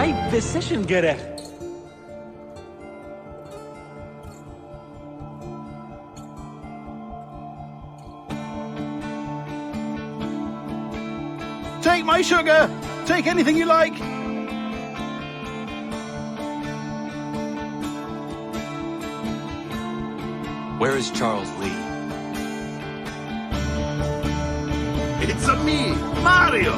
right decision, Gerek. Take my sugar! Take anything you like! Where is Charles Lee? It's a me, Mario!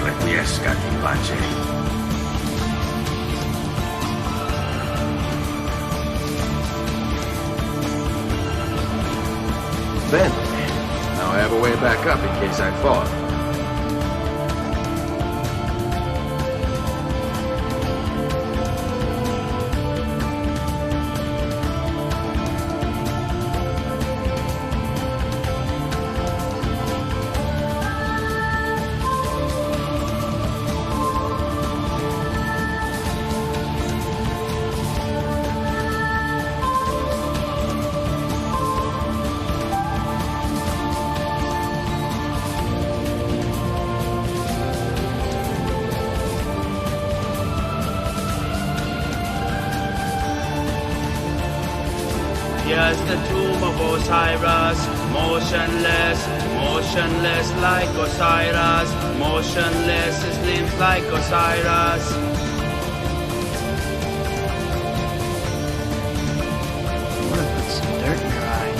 Requiescat in pace. Then, now I have a way back up in case I fall. Here's the tomb of Osiris, motionless, motionless like Osiris, motionless, his limbs like Osiris. I want to put some dirt in your eye.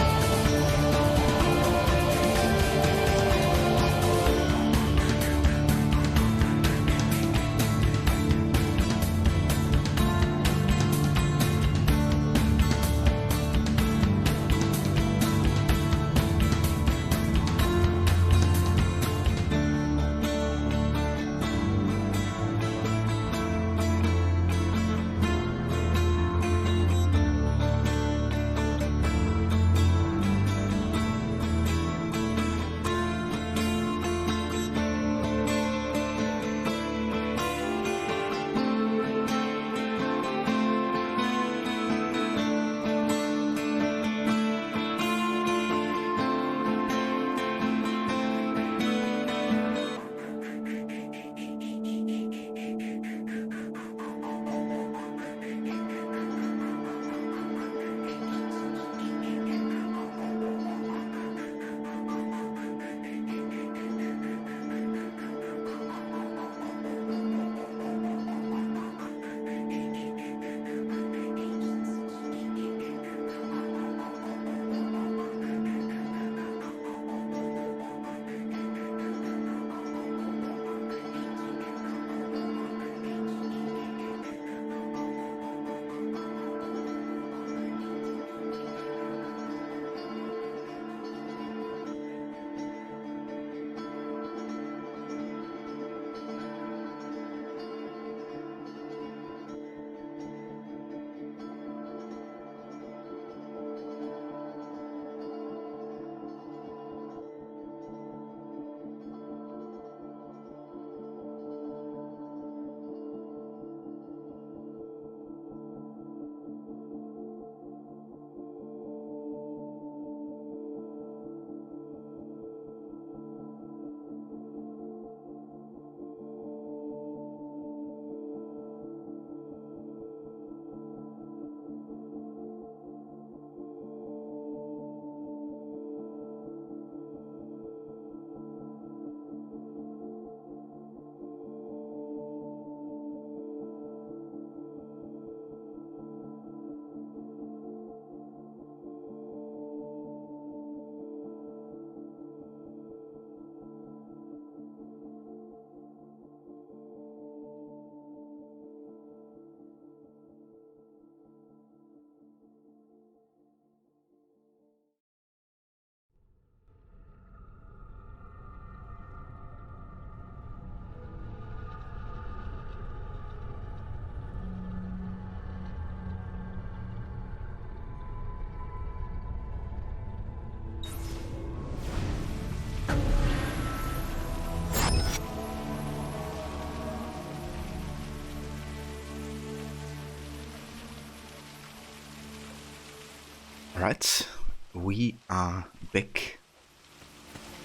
Right, we are back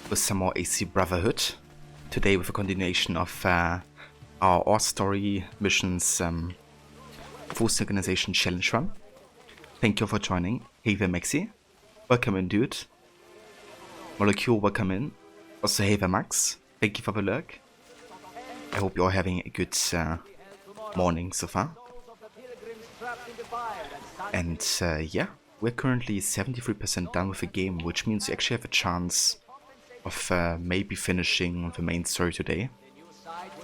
with some more AC Brotherhood. Today with a continuation of our Ore Story missions full synchronization challenge run. Thank you for joining. Hey there, Maxi. Welcome in, dude. Molecule, welcome in. Also, hey there, Max. Thank you for the lurk. I hope you're having a good morning so far. And yeah, we're currently 73% done with the game, which means we actually have a chance of maybe finishing the main story today.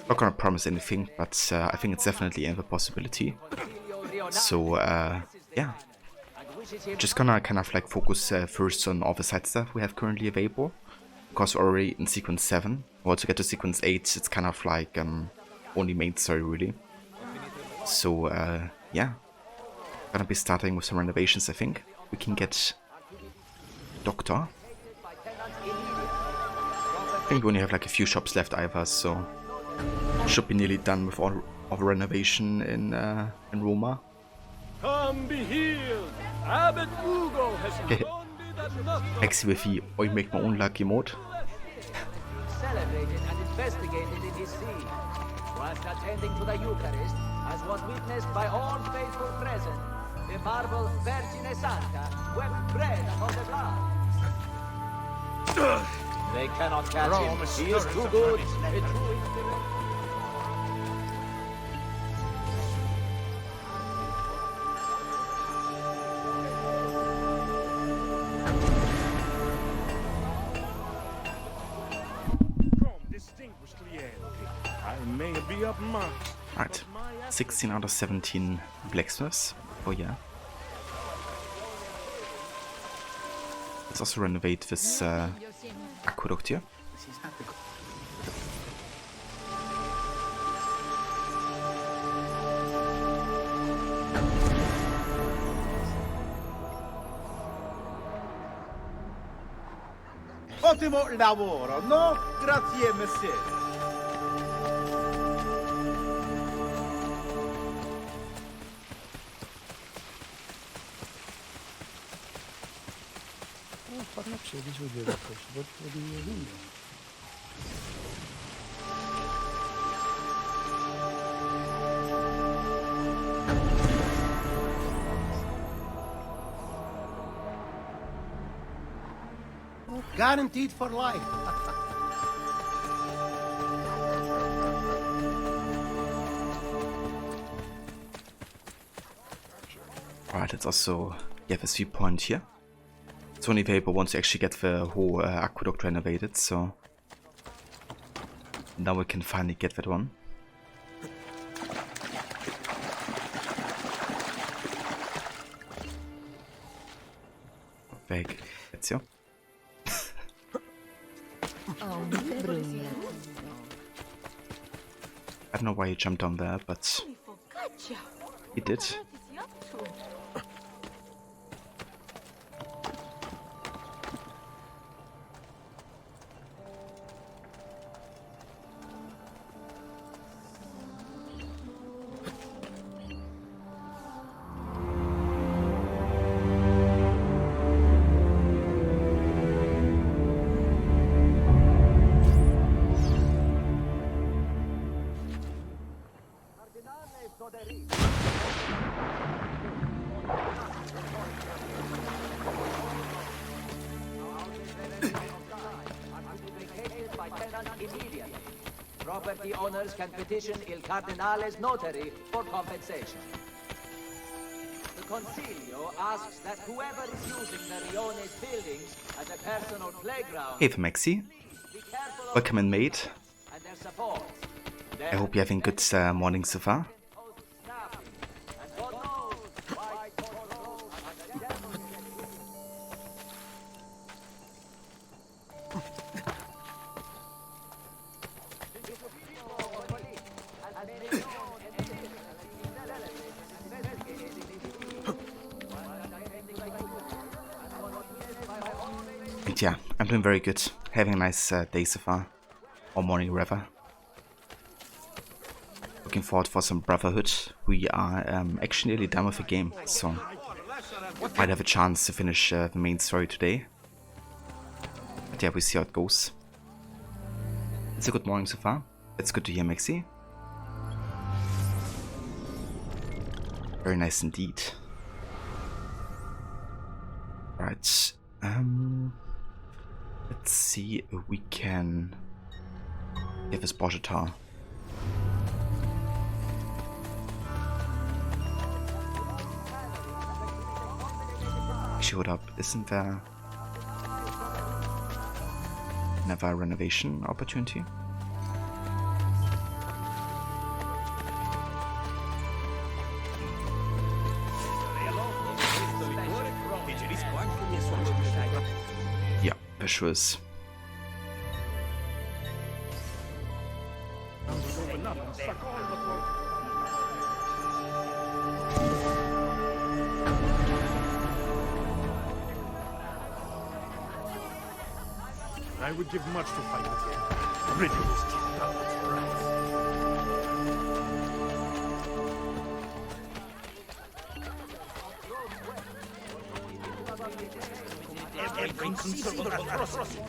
Not gonna promise anything, but I think it's definitely a possibility. So yeah, just gonna kind of like focus first on all the side stuff we have currently available, because we're already in sequence 7. Or to get to sequence 8, it's kind of like only main story really. So yeah, gonna be starting with some renovations. I think we can get Doctor. I think we only have like a few shops left either, so should be nearly done with all of the renovation in Roma. Come be healed. Abbot Ugo has Maxi with the I make my own lucky mode. Celebrated and investigated in his see. Whilst attending to the Eucharist, as was witnessed by all faithful present, the marble Vergine Santa wept bread upon the blood. They cannot catch him. He is too good. A true inspiration. Right, 16 out of 17 blacksmiths. Oh yeah. Let's also renovate this aqueduct here. Ottimo lavoro, no? Grazie, messer. Farla przejść w udziale też, bo to nie wiem. Guaranteed for life. Alright, let's also get this viewpoint here. It's only available once you actually get the whole aqueduct renovated, so now we can finally get that one. Weg. Jetzt ja. I don't know why he jumped on there, but he did. Property owners can petition Il Cardinale's notary for compensation. The Concilio asks that whoever is using the Rione's buildings as a personal playground Hey there, Maxi. be careful of Welcome in, mate. and their support. I hope you're having a good morning so far. And God knows why and the devil And yeah, I'm doing very good. Having a nice day so far. Or morning rather. Looking forward for some Brotherhood. We are actually nearly done with the game, so Might have a chance to finish the main story today. But yeah, we'll see how it goes. It's a good morning so far. It's good to hear, Maxi. Very nice indeed. Right. Let's see if we can give us Bojatar. Showed up, isn't there never a renovation opportunity? Yeah, there sure is. I would give much to fight with him. Rid of this every conceivable atrocity.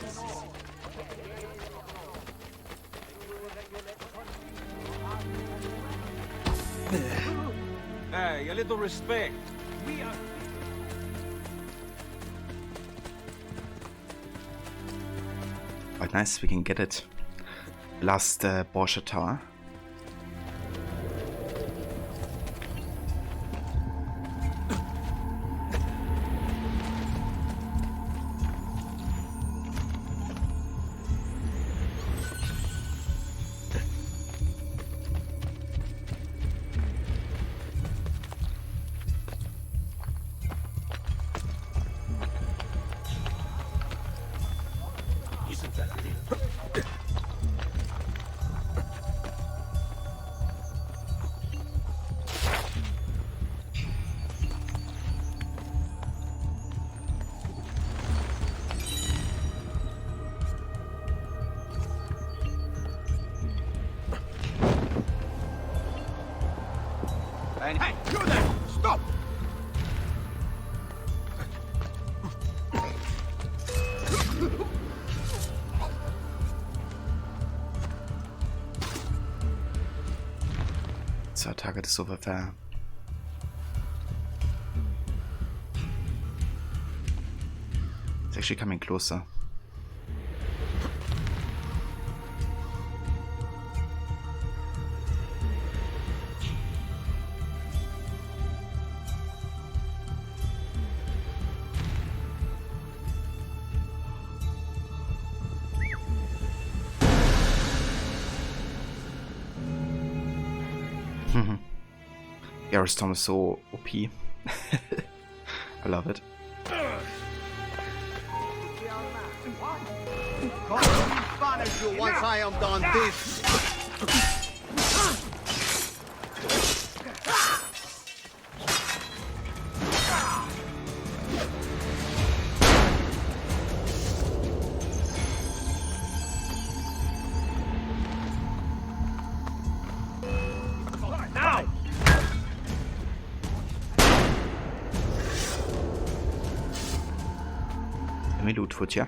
Hey, a little respect. We are... Quite nice, we can get it. Last Borsha Tower. Hey, you there! Stop! So our target is over there. It's actually coming closer. Storm is so OP. I love it. Punish you once I am done this. Let me loot foot, yeah.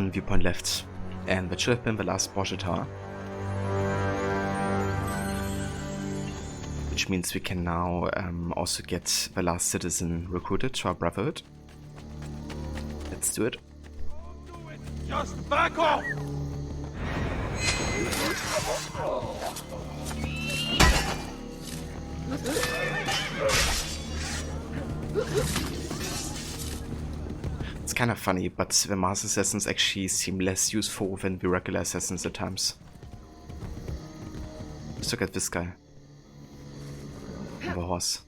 one viewpoint left, and that should have been the last Borgia Tower. Which means we can now also get the last citizen recruited to our Brotherhood. Let's do it. Just back off! It's kind of funny, but the Master Assassins actually seem less useful than the regular Assassins at times. Let's look at this guy. On the horse.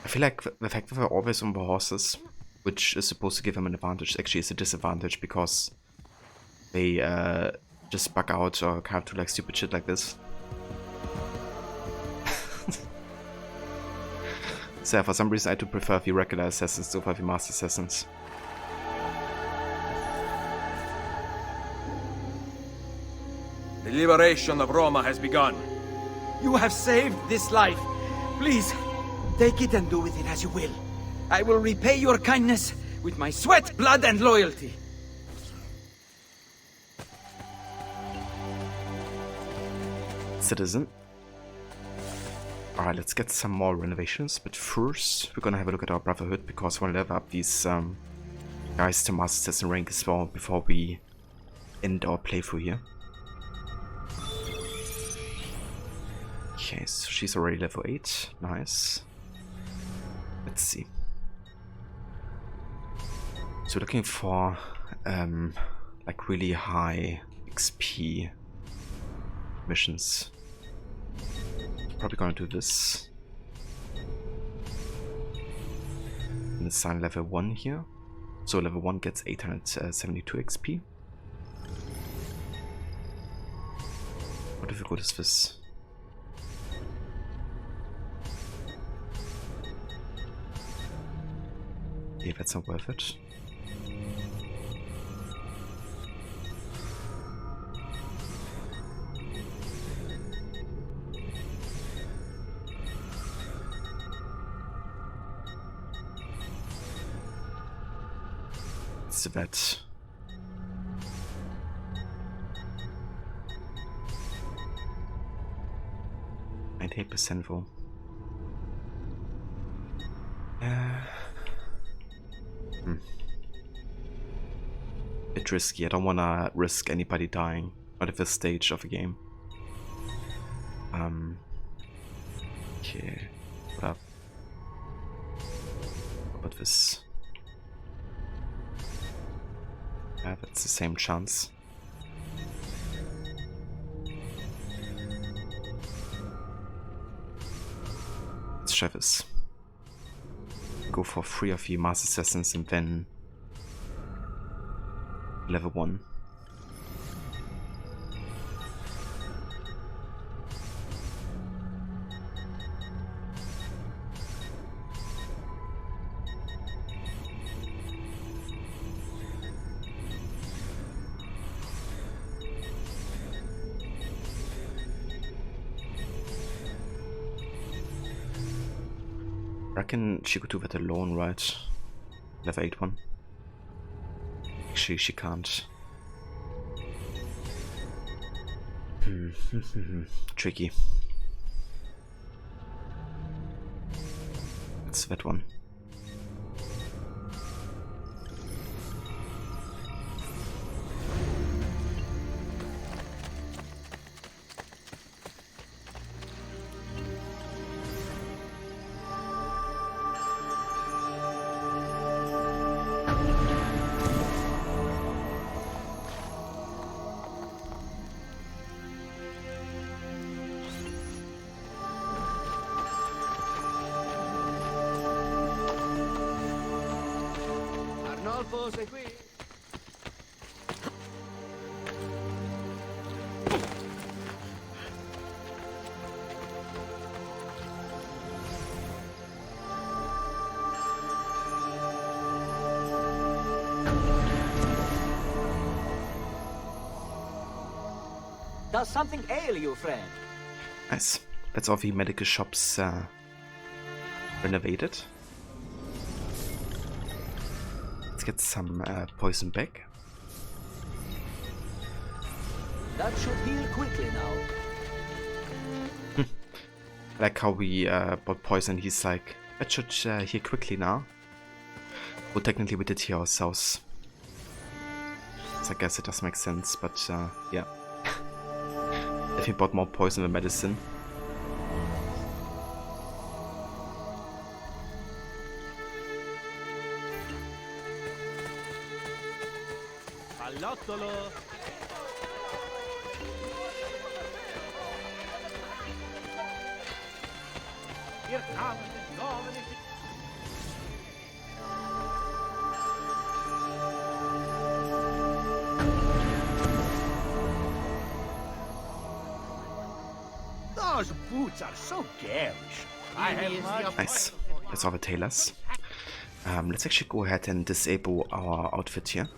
I feel like the fact that they're always on the horses, which is supposed to give them an advantage, actually is a disadvantage because they just bug out or can't do like stupid shit like this. So for some reason I do prefer the regular assassins over the Master Assassins. The liberation of Roma has begun. You have saved this life. Please, take it and do with it as you will. I will repay your kindness with my sweat, blood, and loyalty. Citizen. Alright, let's get some more renovations, but first we're gonna have a look at our Brotherhood because we want to level up these guys to Master Assassin rank as well before we end our playthrough here. Okay, so she's already level 8. Nice. Let's see. So looking for like really high XP missions. Probably gonna do this. And assign level 1 here. So level 1 gets 872 XP. How difficult is this? Yeah, that's not worth it. So that 98% full. Bit risky. I don't wanna risk anybody dying at this stage of the game. Okay. What up? What about this? Yeah, that's the same chance. Let's try this. Go for 3 of the Master Assassins and then level 1. I reckon she could do that alone, right? Level 8 one. Actually, she can't. Tricky. It's that one. Sei qui? Does something ail you, friend? Nice. That's all the medical shops renovated. let's get some poison back. That should heal quickly now. I like how we bought poison. He's like, that should heal quickly now. Well, technically we did heal ourselves. So I guess it does make sense, but yeah. If he bought more poison than medicine. Those boots are so garish. I have Nice. That's all the tailors. Let's actually go ahead and disable our outfit here.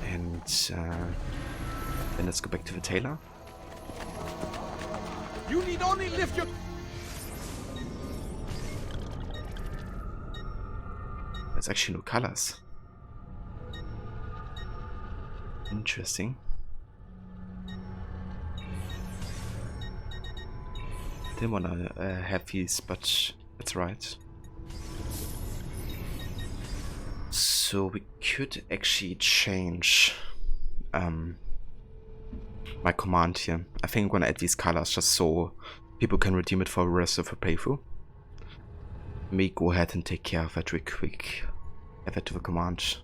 And then let's go back to the tailor. You need only lift your... There's actually no colors. Interesting. Didn't wanna have these, but that's right. So we could actually change my command here. I think I'm gonna add these colors just so people can redeem it for the rest of the playthrough. Let me go ahead and take care of that real quick. Add that to the command.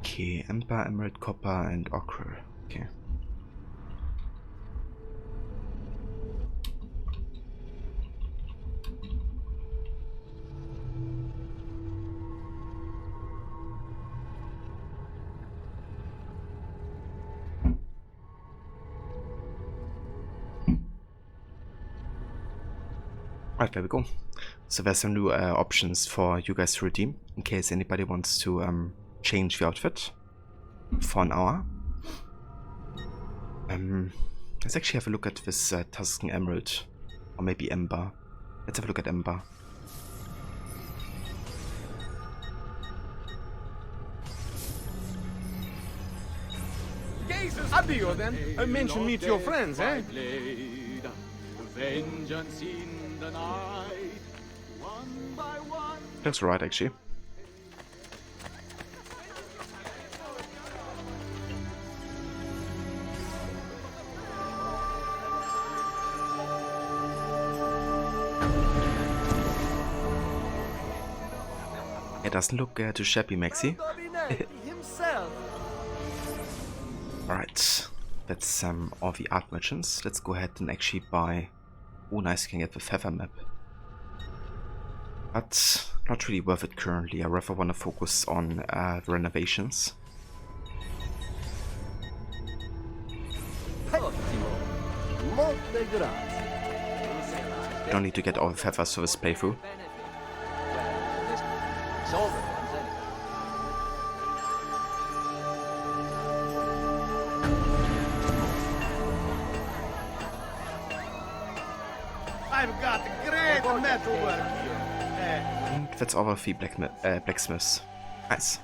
Okay, Ember, Emerald, Copper, and Ochre. Okay. Right, there we go. So there's some new options for you guys to redeem in case anybody wants to change the outfit for an hour. Let's actually have a look at this Tuscan Emerald, or maybe Ember. Let's have a look at Ember. Addio then. Mention me to your friends, eh? Vengeance in the night, one by one. Looks right, actually. It doesn't look too shabby, Maxi. Alright, that's all the art merchants. Let's go ahead and actually buy... Oh nice, you can get the feather map. But not really worth it currently. I rather want to focus on the renovations. You don't need to get all the feathers for this playthrough. I've got great metalwork here. And that's all of the blacksmiths. Nice.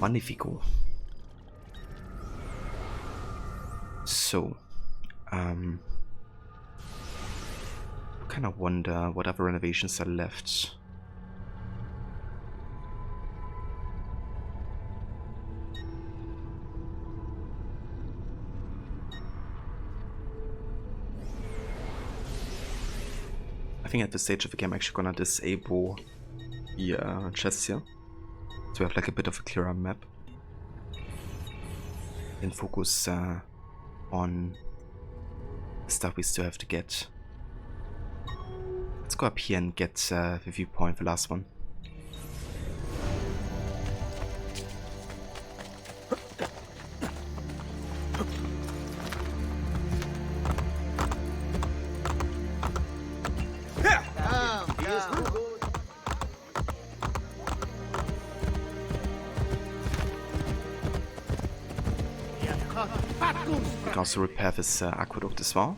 Magnifico. So, I kind of wonder what other renovations are left. I think at this stage of the game I'm actually gonna disable the chests here, so we have like a bit of a clearer map. then focus on the stuff we still have to get. Let's go up here and get the viewpoint, the last one. We can also repair this aqueduct as well.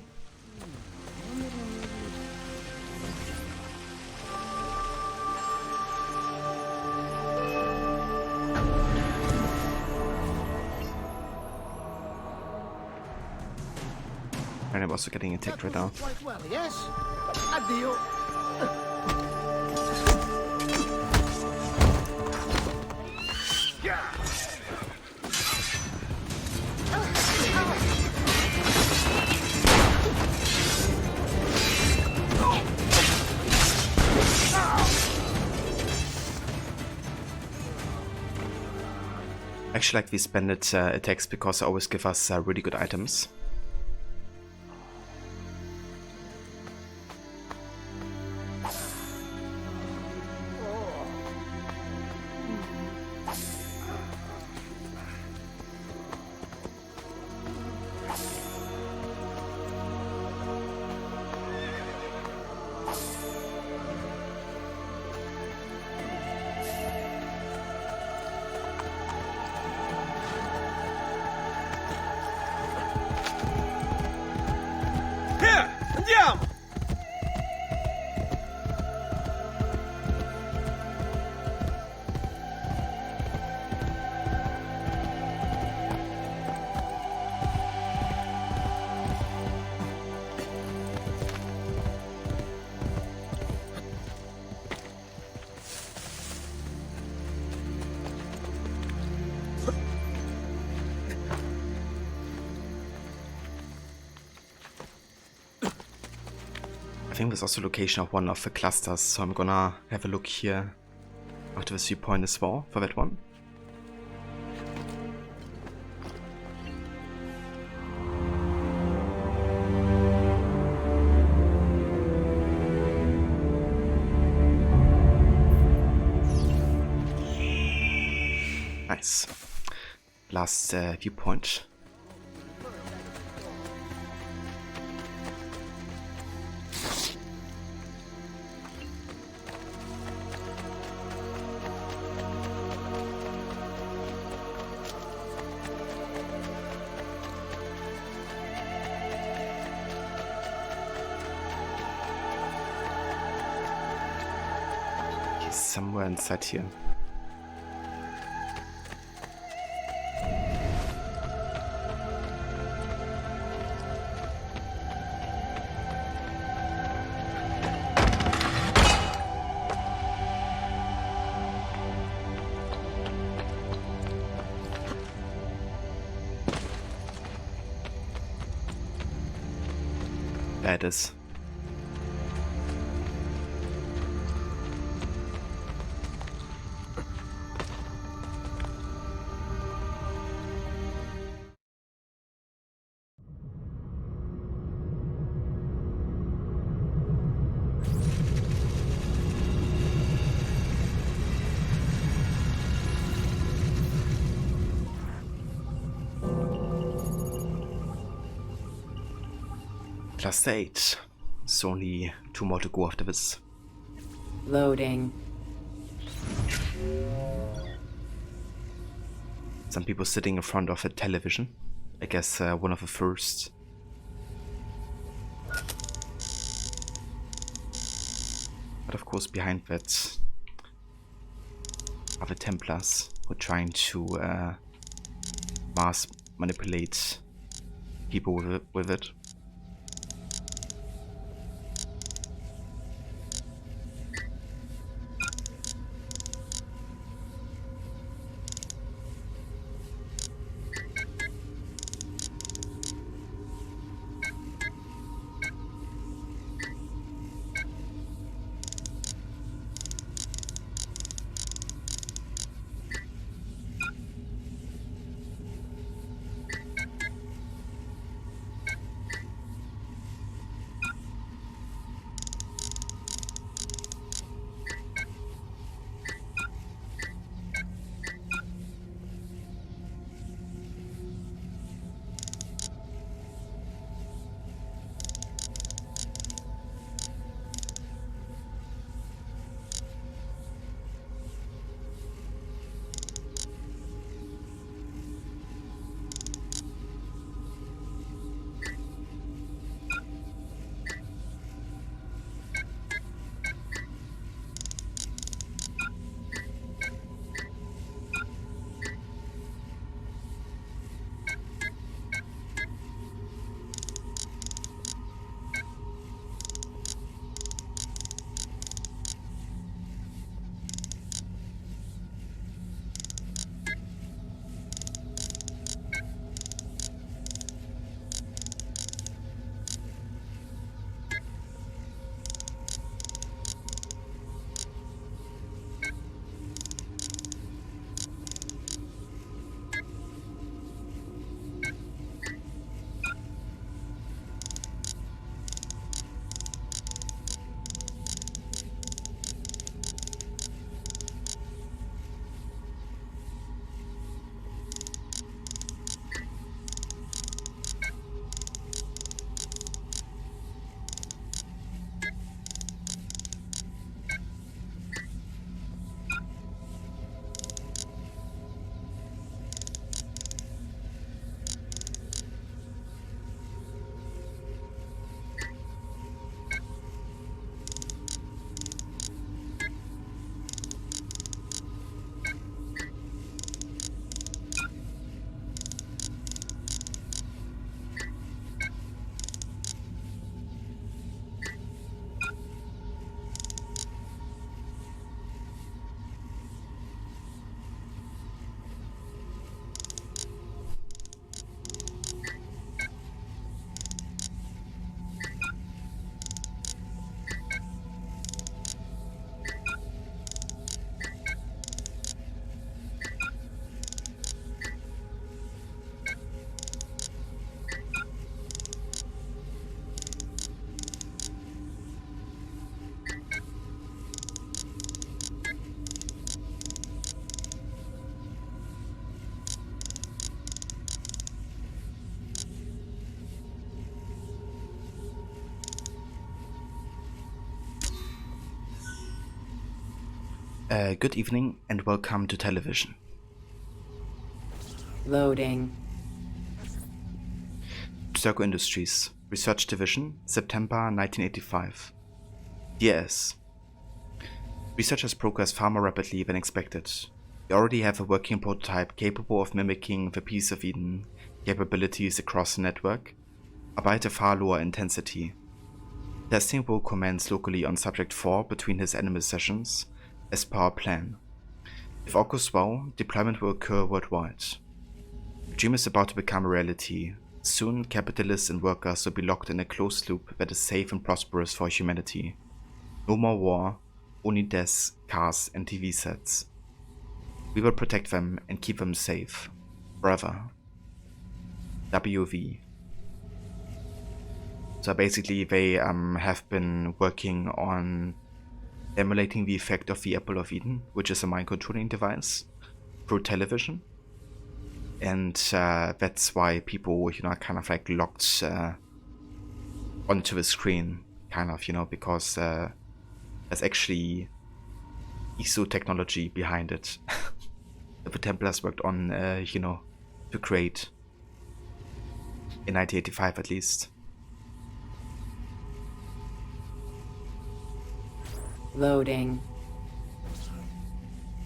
And I'm also getting attacked right now. Quite well, yes? Addio. I actually like these bandit attacks because they always give us really good items. Andiamo! I think there's also location of one of the clusters, so I'm gonna have a look here after the viewpoint as well for that one. Nice. Last viewpoint. Somewhere inside here. There it is. Plus 8. So only 2 more to go after this. Loading. Some people sitting in front of a television. I guess one of the first. But of course behind that are the Templars who are trying to mass manipulate people with it. Good evening and welcome to television. Loading. Circo Industries, Research Division, September 1985. Yes. Research has progressed far more rapidly than expected. We already have a working prototype capable of mimicking the Piece of Eden capabilities across the network, albeit a far lower intensity. Testing will commence locally on Subject 4 between his animal sessions, as per our plan. If all goes well, deployment will occur worldwide. The dream is about to become a reality. Soon, capitalists and workers will be locked in a closed loop that is safe and prosperous for humanity. No more war, only desks, cars, and TV sets. We will protect them and keep them safe. Forever. WV. So basically they have been working on emulating the effect of the Apple of Eden, which is a mind controlling device, through television. And that's why people, are kind of like locked onto the screen, kind of, because there's actually ESO technology behind it. The Templars worked on, to create in 1985 at least. Loading.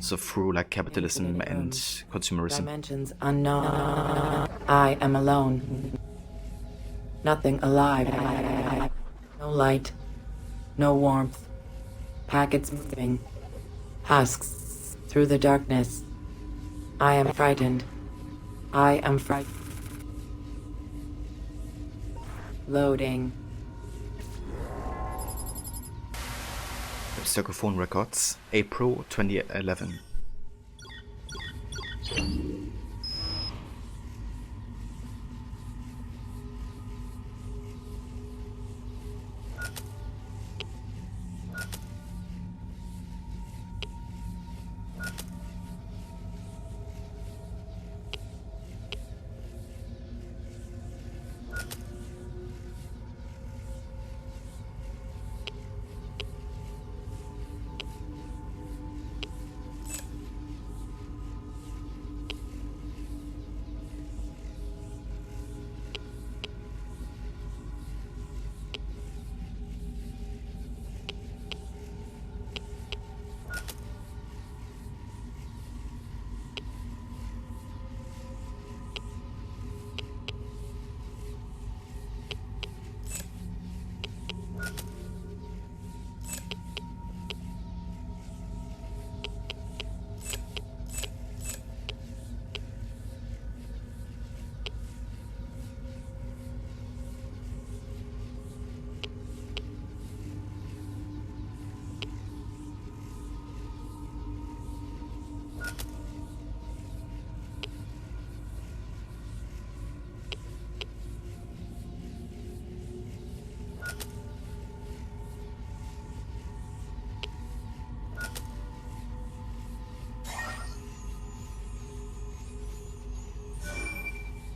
So through like capitalism and consumerism. Dimensions unknown. I am alone. Nothing alive. No light. No warmth. Packets moving. Husks through the darkness. I am frightened. I am frightened. Loading. Circophone Records, April 2011.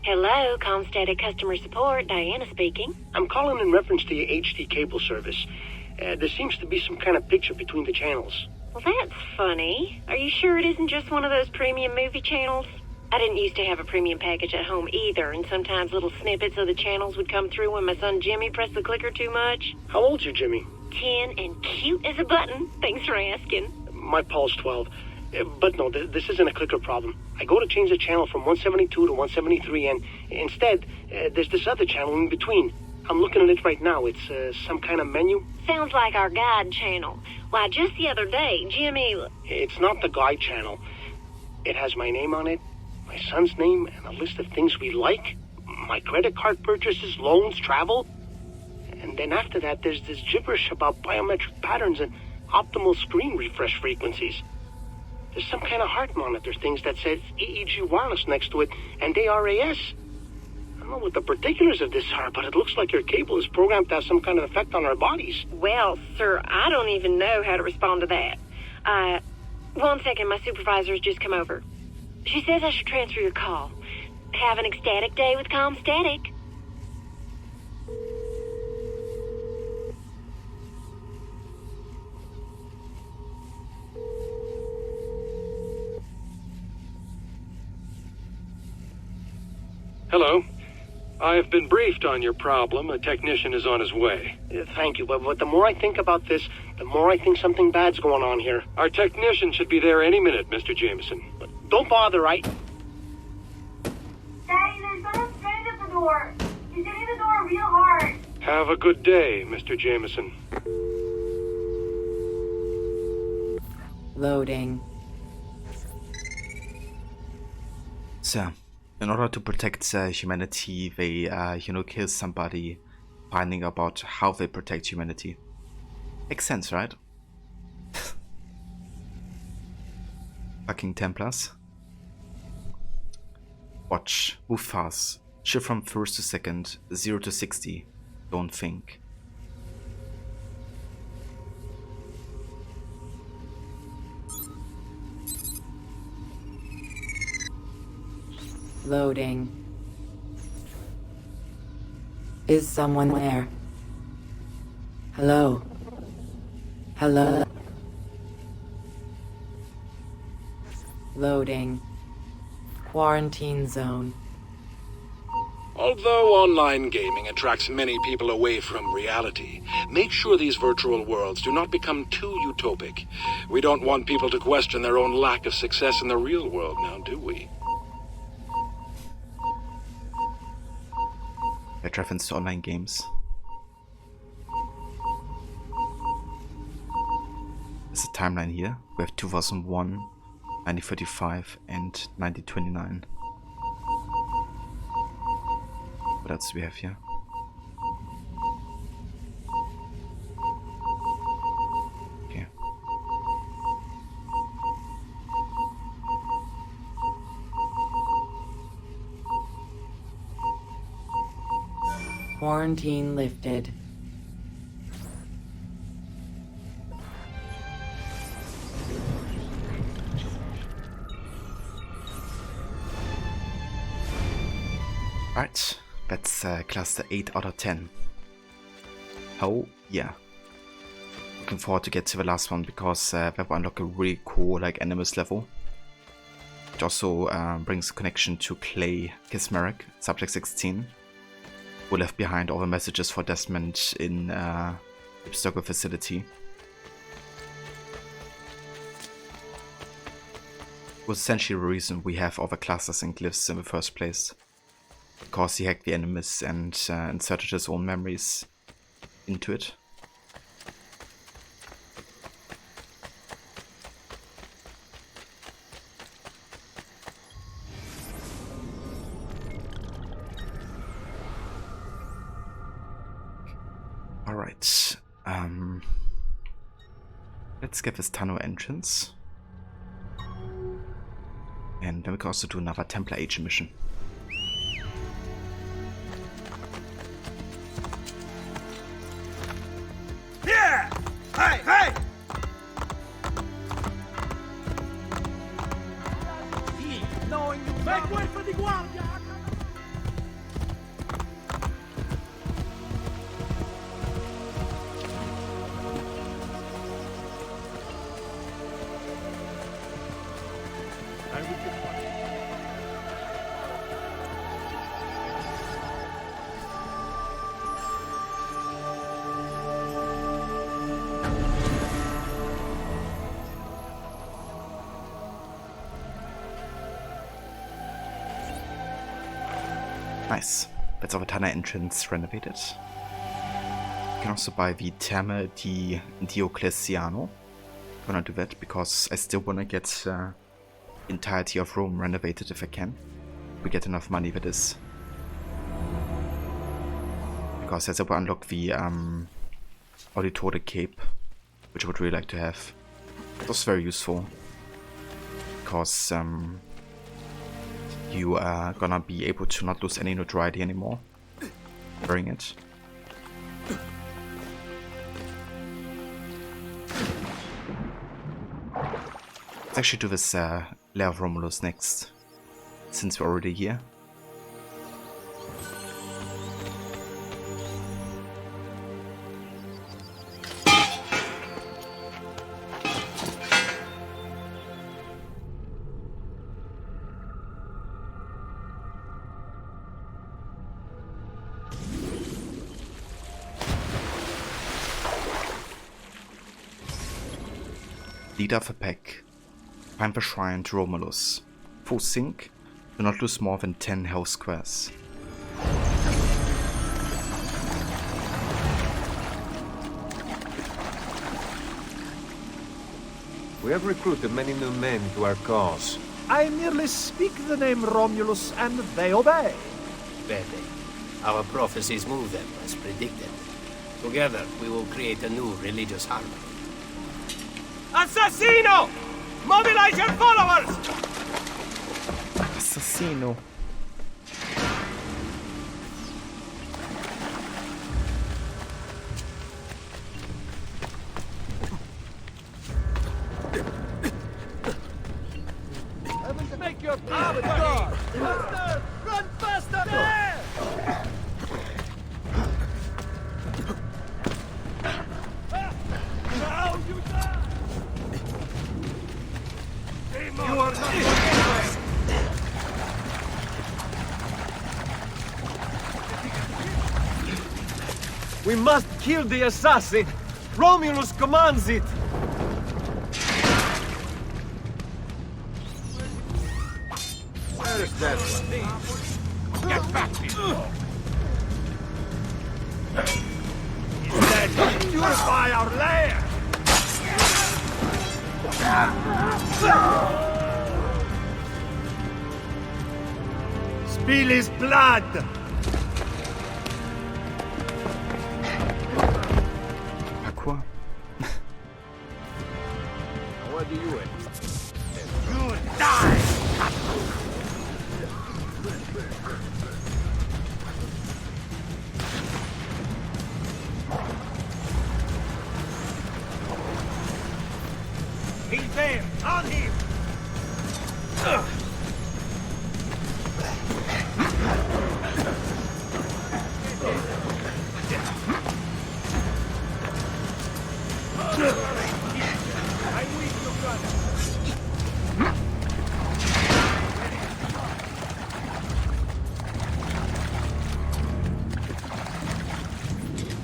Hello, Comstatic Customer Support, Diana speaking. I'm calling in reference to your HD cable service. There seems to be some kind of picture between the channels. Well, that's funny. Are you sure it isn't just one of those premium movie channels? I didn't used to have a premium package at home either, and sometimes little snippets of the channels would come through when my son Jimmy pressed the clicker too much. How old's your Jimmy? 10 and cute as a button. Thanks for asking. My Paul's 12. But no, this isn't a clicker problem. I go to change the channel from 172 to 173, and instead, there's this other channel in between. I'm looking at it right now. It's some kind of menu. Sounds like our guide channel. Why, just the other day, Jimmy... It's not the guide channel. It has my name on it, my son's name, and a list of things we like, my credit card purchases, loans, travel. And then after that, there's this gibberish about biometric patterns and optimal screen refresh frequencies. There's some kind of heart monitor things that says EEG wireless next to it, and ARAS. I don't know what the particulars of this are, but it looks like your cable is programmed to have some kind of effect on our bodies. Well, sir, I don't even know how to respond to that. 1 second, my supervisor's just come over. She says I should transfer your call. Have an ecstatic day with Comstatic. Hello. I have been briefed on your problem. A technician is on his way. Thank you, but the more I think about this, the more I think something bad's going on here. Our technician should be there any minute, Mr. Jameson. But don't bother, right? Daddy, there's someone strange at the door. He's hitting the door real hard. Have a good day, Mr. Jameson. Loading. So, in order to protect humanity, they, kill somebody, finding about how they protect humanity. Makes sense, right? Fucking Templars. Watch. Move fast. Shift from first to second. 0 to 60. Don't think. Loading. Is someone there? Hello? Hello? Loading. Quarantine zone. Although online gaming attracts many people away from reality, make sure these virtual worlds do not become too utopic. We don't want people to question their own lack of success in the real world now, do we? That reference to online games. There's a timeline here. We have 2001, 1935 and 1929. What else do we have here? Okay. Quarantine lifted. Right, that's cluster 8 out of 10. Oh yeah. Looking forward to get to the last one because that will unlock a really cool Animus level. It also brings a connection to Clay Kismeric, Subject 16. Who left behind all the messages for Desmond in the Stoker facility. Was essentially the reason we have all the clusters and glyphs in the first place. Because he hacked the Animus and inserted his own memories into it. Alright, let's get this tunnel entrance. And then we can also do another Templar Agent mission. Here! Hey, hey! Knowing you make way for the Guardia! Nice. That's our tunnel entrance renovated. You can also buy the Terme di Diocleciano. I'm gonna do that because I still wanna get entirety of Rome renovated if I can. We get enough money for this. Because as I will unlock the Auditore Cape, which I would really like to have. It was very useful. Because you are gonna be able to not lose any notoriety anymore wearing it. Let's actually do this Lair of Romulus next, since we're already here. Leader of a pack. Find the shrine to Romulus. Full sync. Do not lose more than 10 health squares. We have recruited many new men to our cause. I merely speak the name Romulus and they obey. Bene. Our prophecies move them, as predicted. Together, we will create a new religious harmony. Assassino! Mobilize your followers! Assassino. Make your power God! Faster! Run faster! There! Now you die! You are not We must kill the assassin! Romulus commands it! Where's that one? Get back here! Instead, purify our lair! Spill his blood! Aqua. What do you want? You die! He's there! On him! I'm with you, brother!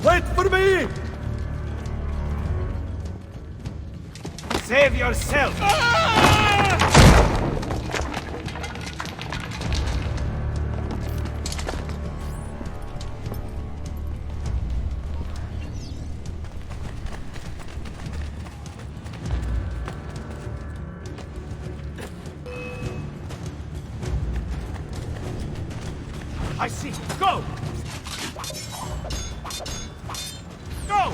Wait for me! Save yourself! I see. Go! Go!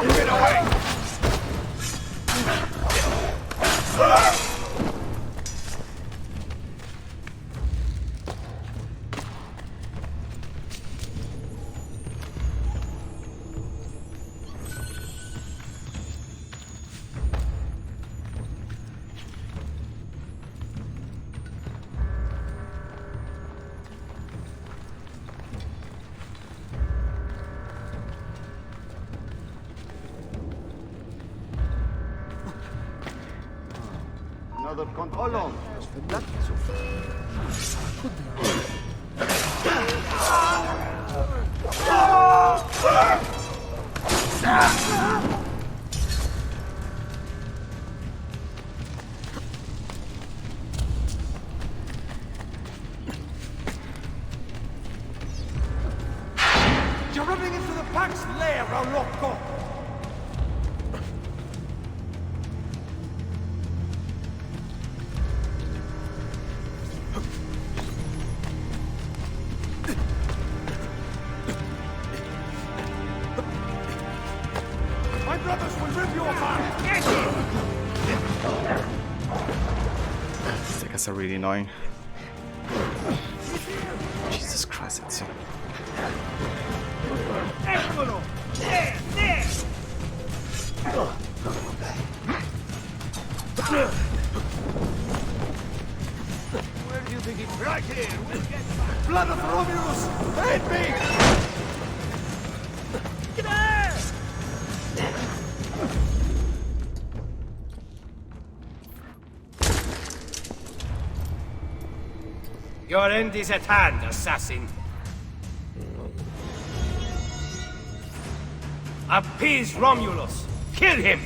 Get away! Another control on. You're running into the pack's lair, Rocco! My brothers will rip you apart! Get it! These guys are really annoying. Jesus Christ, it's so... Eccolo! There! There! Where you shooting it right here. We'll get back. Blood of Romulus! Aid me! Get there! Your end is at hand, assassin. Appease Romulus! Kill him!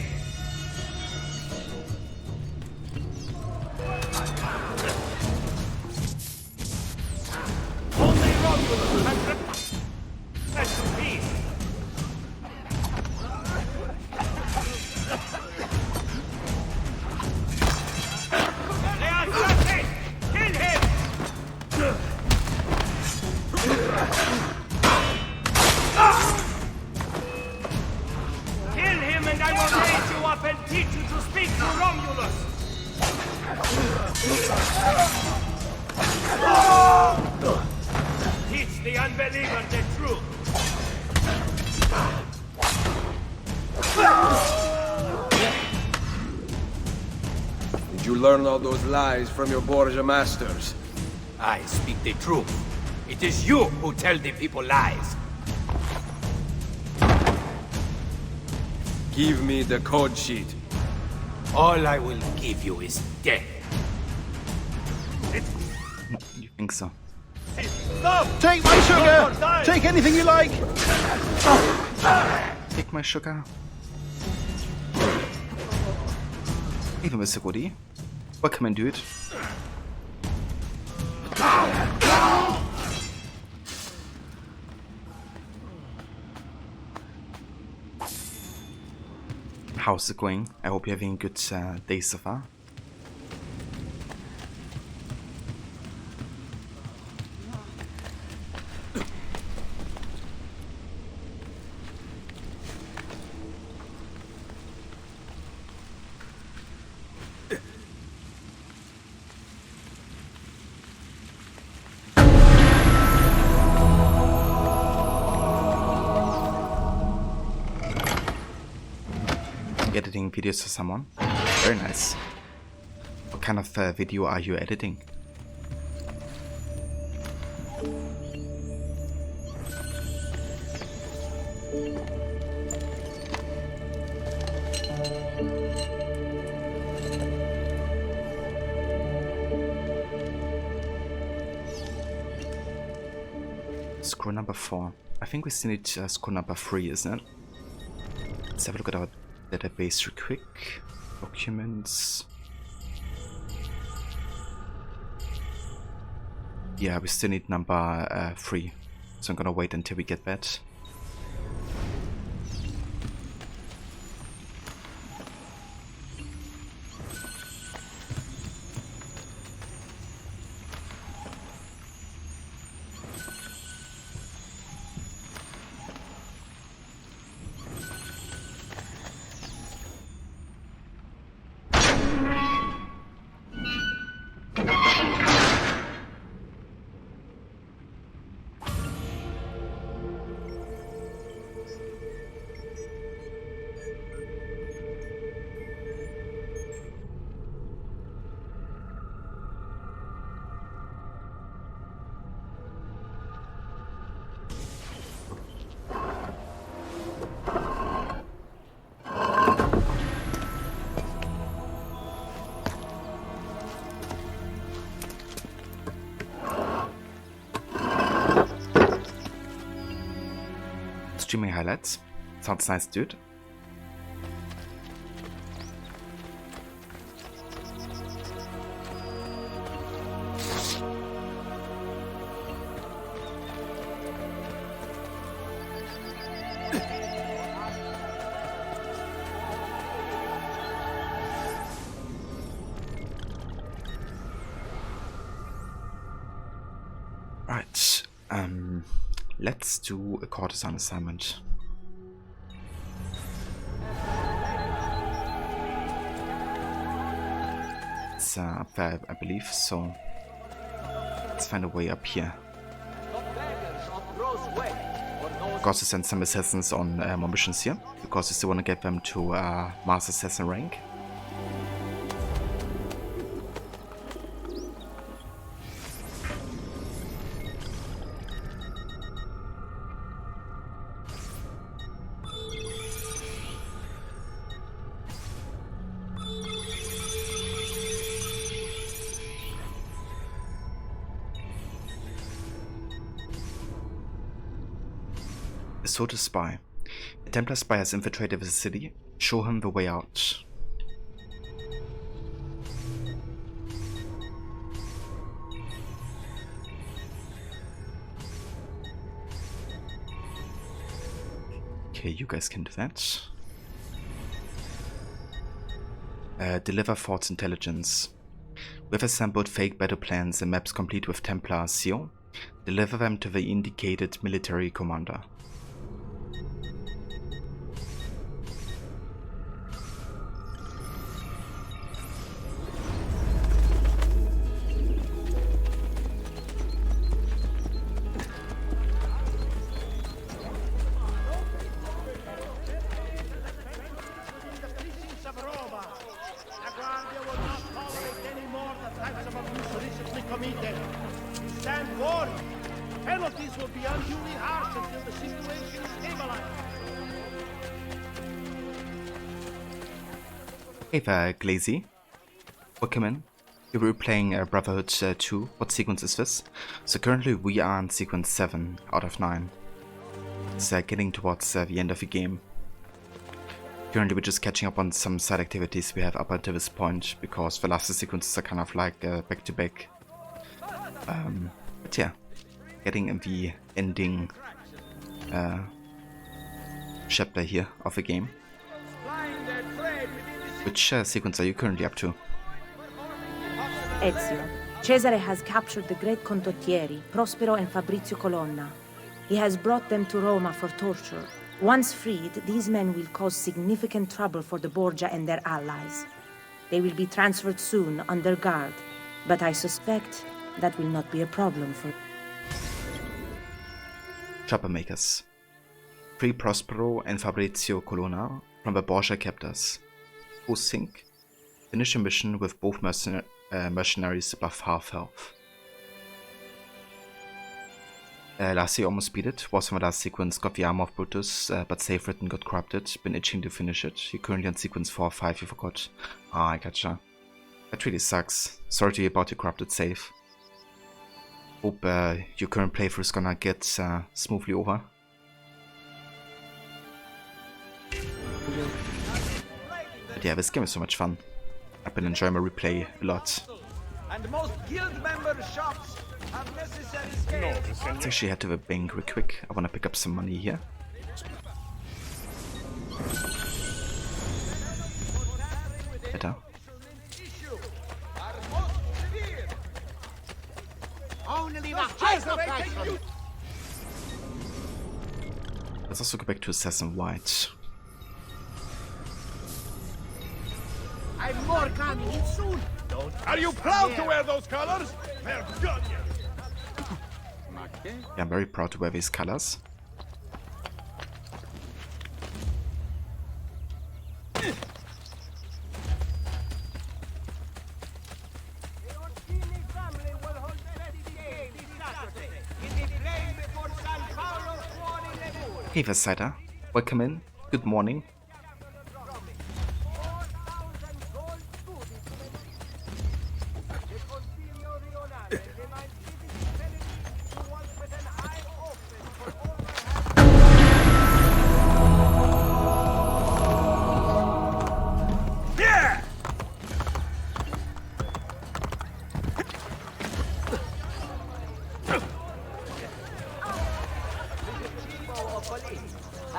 Only Romulus can rest in peace! The assassin! Kill him! Kill him and I will raise you up and teach you to speak to Romulus! Teach the unbeliever the truth! Did you learn all those lies from your Borgia masters? I speak the truth. It is you who tell the people lies. Give me the code sheet. All I will give you is death. You think so? Stop! Take my sugar! Take anything you like! Take my sugar. Even Mr. Goody. What can man do it? How's it going? I hope you're having a good day so far. Editing videos for someone. Very nice. What kind of video are you editing? Scroll number 4. I think we still need scroll number 3, isn't it? Let's have a look at our database real quick. Documents. Yeah, we still need number 3. So I'm gonna wait until we get that. Streaming highlights. Sounds nice, dude. Right. Let's do a courtesan assignment. It's up there, I believe, so let's find a way up here. Got to send some assassins on more missions here, because we still want to get them to Master Assassin rank. Episode Spy. A Templar spy has infiltrated the city. Show him the way out. Okay, you guys can do that. Deliver false intelligence. We've assembled fake battle plans and maps complete with Templar seal. Deliver them to the indicated military commander. Hey there, Glazy. Welcome in. We're playing Brotherhood 2. What sequence is this? So currently we are in sequence 7 out of 9. It's getting towards the end of the game. Currently we're just catching up on some side activities we have up until this point, because the last sequences are kind of like back to back. But yeah, getting in the ending chapter here of the game. Which sequence are you currently up to? Ezio, Cesare has captured the great condottieri, Prospero and Fabrizio Colonna. He has brought them to Roma for torture. Once freed, these men will cause significant trouble for the Borgia and their allies. They will be transferred soon under guard, but I suspect that will not be a problem for... Troublemakers. Free Prospero and Fabrizio Colonna from the Borgia captors. Sync. Finish a mission with both mercenaries above half health. Last year almost beat it. Was from the last sequence, got the armor of Brutus, but save written got corrupted. Been itching to finish it. You're currently on sequence 4 or 5, you forgot. Ah, I gotcha. That really sucks. Sorry to hear about your corrupted save. Hope your current playthrough is gonna get smoothly over. But yeah, this game is so much fun. I've been enjoying my replay a lot. And most guild member shops have necessary scales. Let's actually head to the bank real quick. I want to pick up some money here. Better. Let's also go back to Assassin White. I've more coming in soon. Are you proud to wear those colors? Yeah, I'm very proud to wear these colors. Hey Versider, welcome in. Good morning.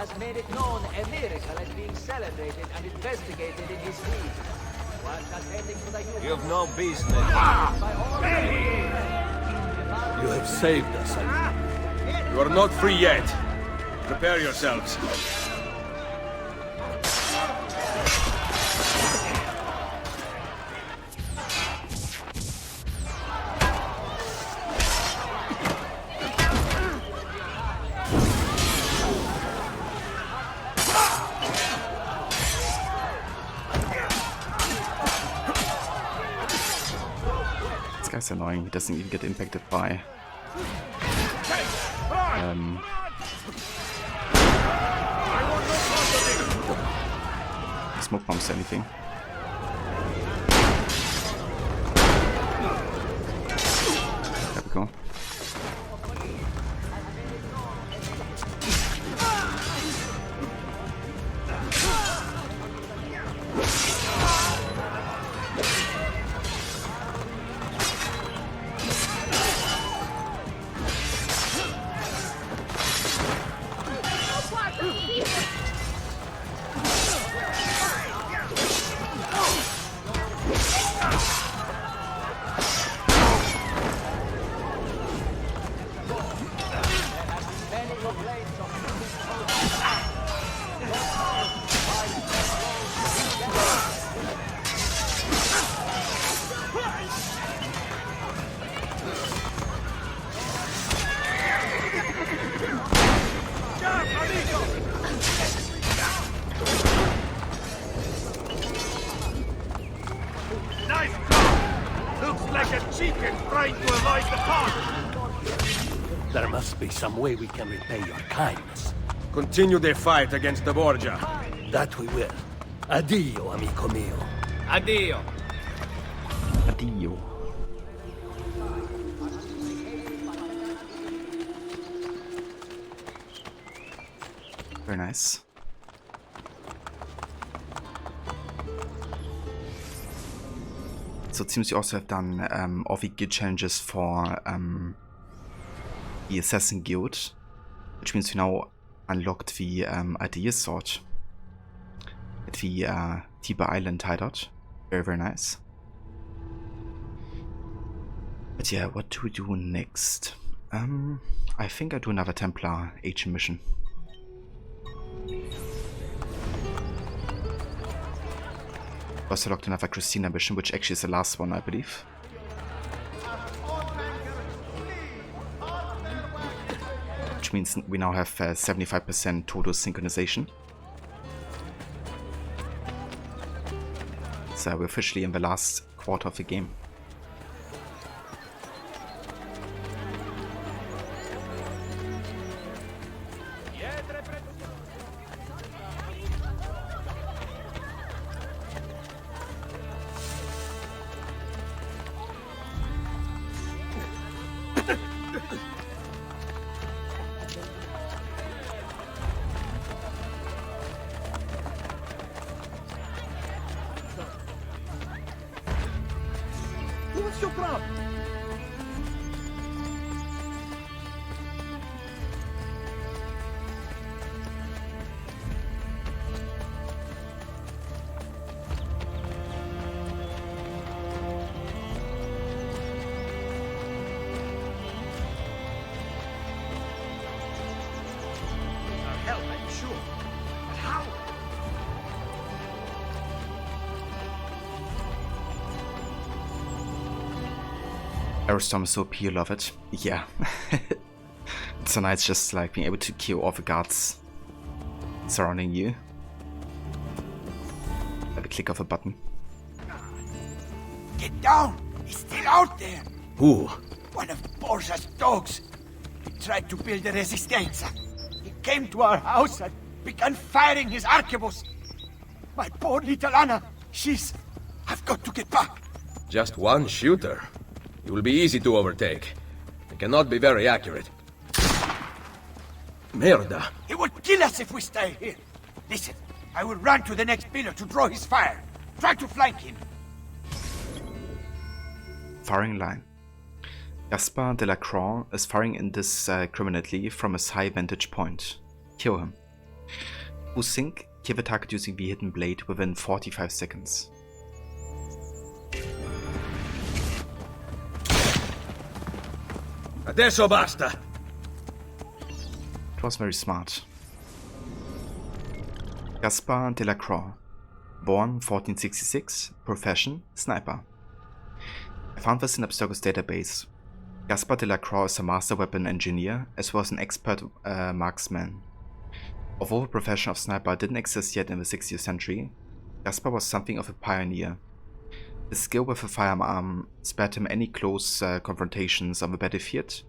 has made it known a miracle is being celebrated and investigated in his region. While attending to the You have no business. You have saved us. You are not free yet. Prepare yourselves. That's annoying, he doesn't even get impacted by smoke bombs or anything. There we go. Nice job! Looks like a chicken trying to avoid the pot! There must be some way we can repay your kindness. Continue the fight against the Borgia. That we will. Addio, amico mio. Addio. Addio. Very nice. So it seems you also have done all the guild challenges for the Assassin Guild, which means you now unlocked the Idea Sword at the Tiber Island hideout. Very, very nice. But yeah, what do we do next? I think I do another Templar agent mission. Also locked another Christina mission, which actually is the last one, I believe. Which means we now have 75% total synchronization. So we're officially in the last quarter of the game. What's your problem? Help, I'm sure. But how? Aerostorm is so OP, you love it. Yeah. It's so nice just like being able to kill all the guards surrounding you. At the click of a button. Get down! He's still out there! Who? One of Borgia's dogs. He tried to build a resistenza. He came to our house and began firing his arquebus. My poor little Anna, I've got to get back. Just one shooter. It will be easy to overtake. It cannot be very accurate. Merda. He would kill us if we stay here. Listen, I will run to the next pillar to draw his fire. Try to flank him. Firing line. Gaspar De La Crosse is firing indiscriminately from his high vantage point. Kill him. Who sink? Kill the target using the hidden blade within 45 seconds. Adesso basta. It was very smart. Gaspar De La Crosse. Born 1466. Profession: sniper. I found this in Abstergo's database. Gaspar De La Crosse is a master weapon engineer as well as an expert marksman. Although the profession of sniper didn't exist yet in the 60th century, Gaspar was something of a pioneer. His skill with a firearm spared him any close confrontations on the battlefield,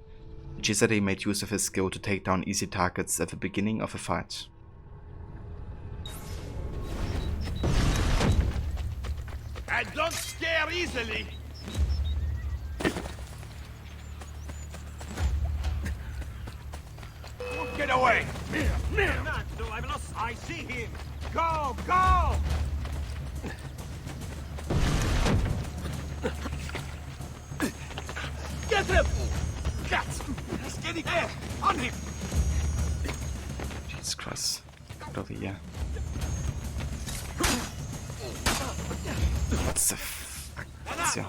which is that he made use of his skill to take down easy targets at the beginning of a fight. And don't scare easily! Get away! I see him! Go! Go! Get him! Cats! He's getting there! On him! Jesus Christ. Get over here. What the fuck? Grazie.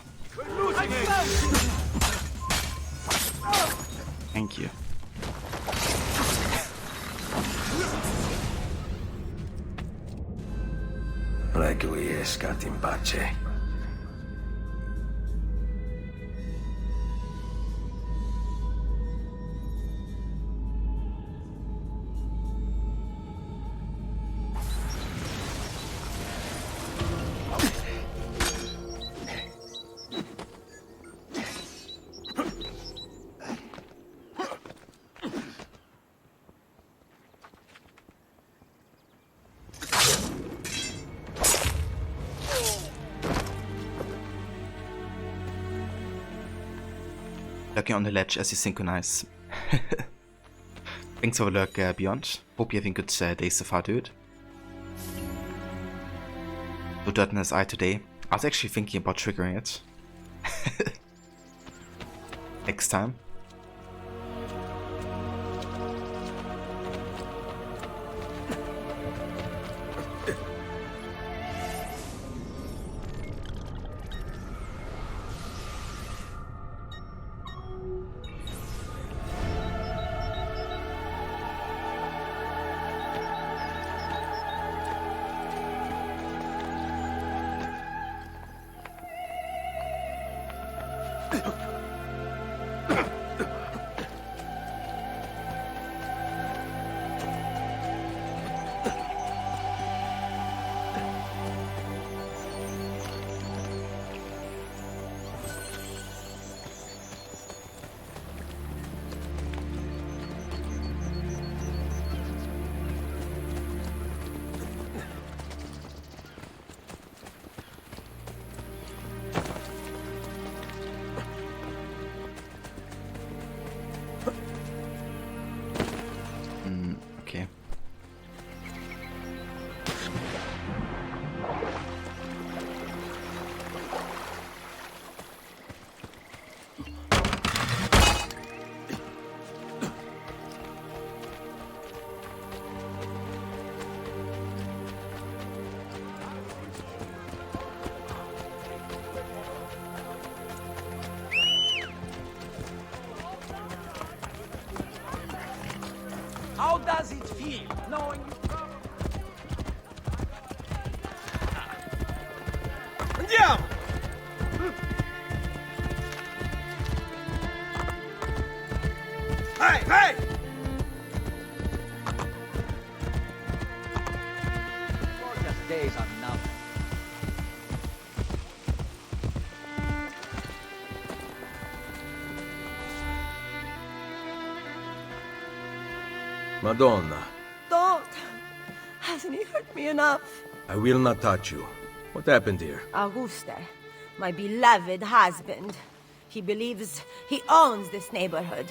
Thank you. Requiescat in pace. Lurking on the ledge as you synchronize. Thanks for the lurk, Beyond. Hope you're having good day so far, dude. No dirt in his eye today. I was actually thinking about triggering it. Next time. Okay. How does it feel knowing you Andiamo! Hey, hey! Just days are numb. Madonna, Don't! Hasn't he hurt me enough? I will not touch you. What happened here? Auguste, my beloved husband. He believes he owns this neighborhood.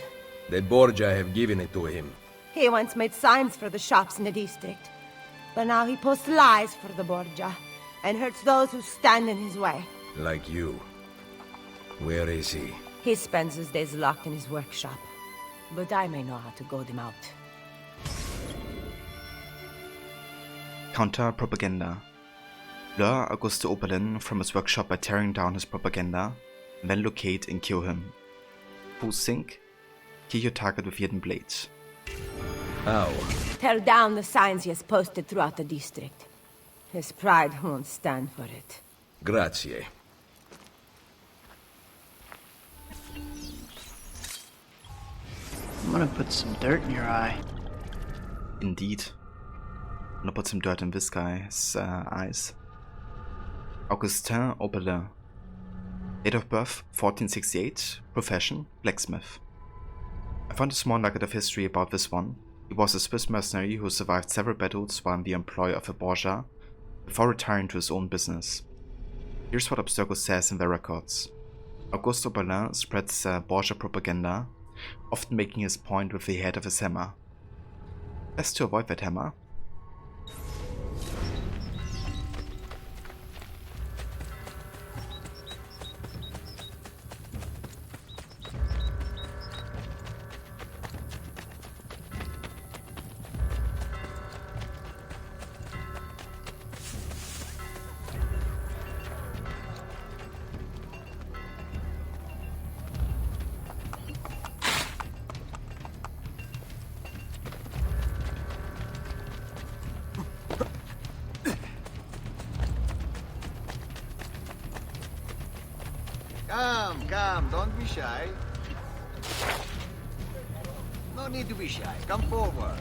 The Borgia have given it to him. He once made signs for the shops in the district. But now he posts lies for the Borgia and hurts those who stand in his way. Like you. Where is he? He spends his days locked in his workshop. But I may know how to goad him out. Counter-propaganda. Lure Auguste Oberlin from his workshop by tearing down his propaganda, and then locate and kill him. Full sync. Kill your target with hidden blades. How? Tear down the signs he has posted throughout the district. His pride won't stand for it. Grazie. I'm gonna put some dirt in your eye. Indeed. I'm gonna put some dirt in this guy's eyes. Augustin Oberlin. Date of birth 1468. Profession blacksmith. I found a small nugget of history about this one. He was a Swiss mercenary who survived several battles while in the employ of a Borgia before retiring to his own business. Here's what Abstergo says in their records. Auguste Oberlin spreads Borgia propaganda, often making his point with the head of his hammer. Best to avoid that hammer. Come, don't be shy. No need to be shy. Come forward.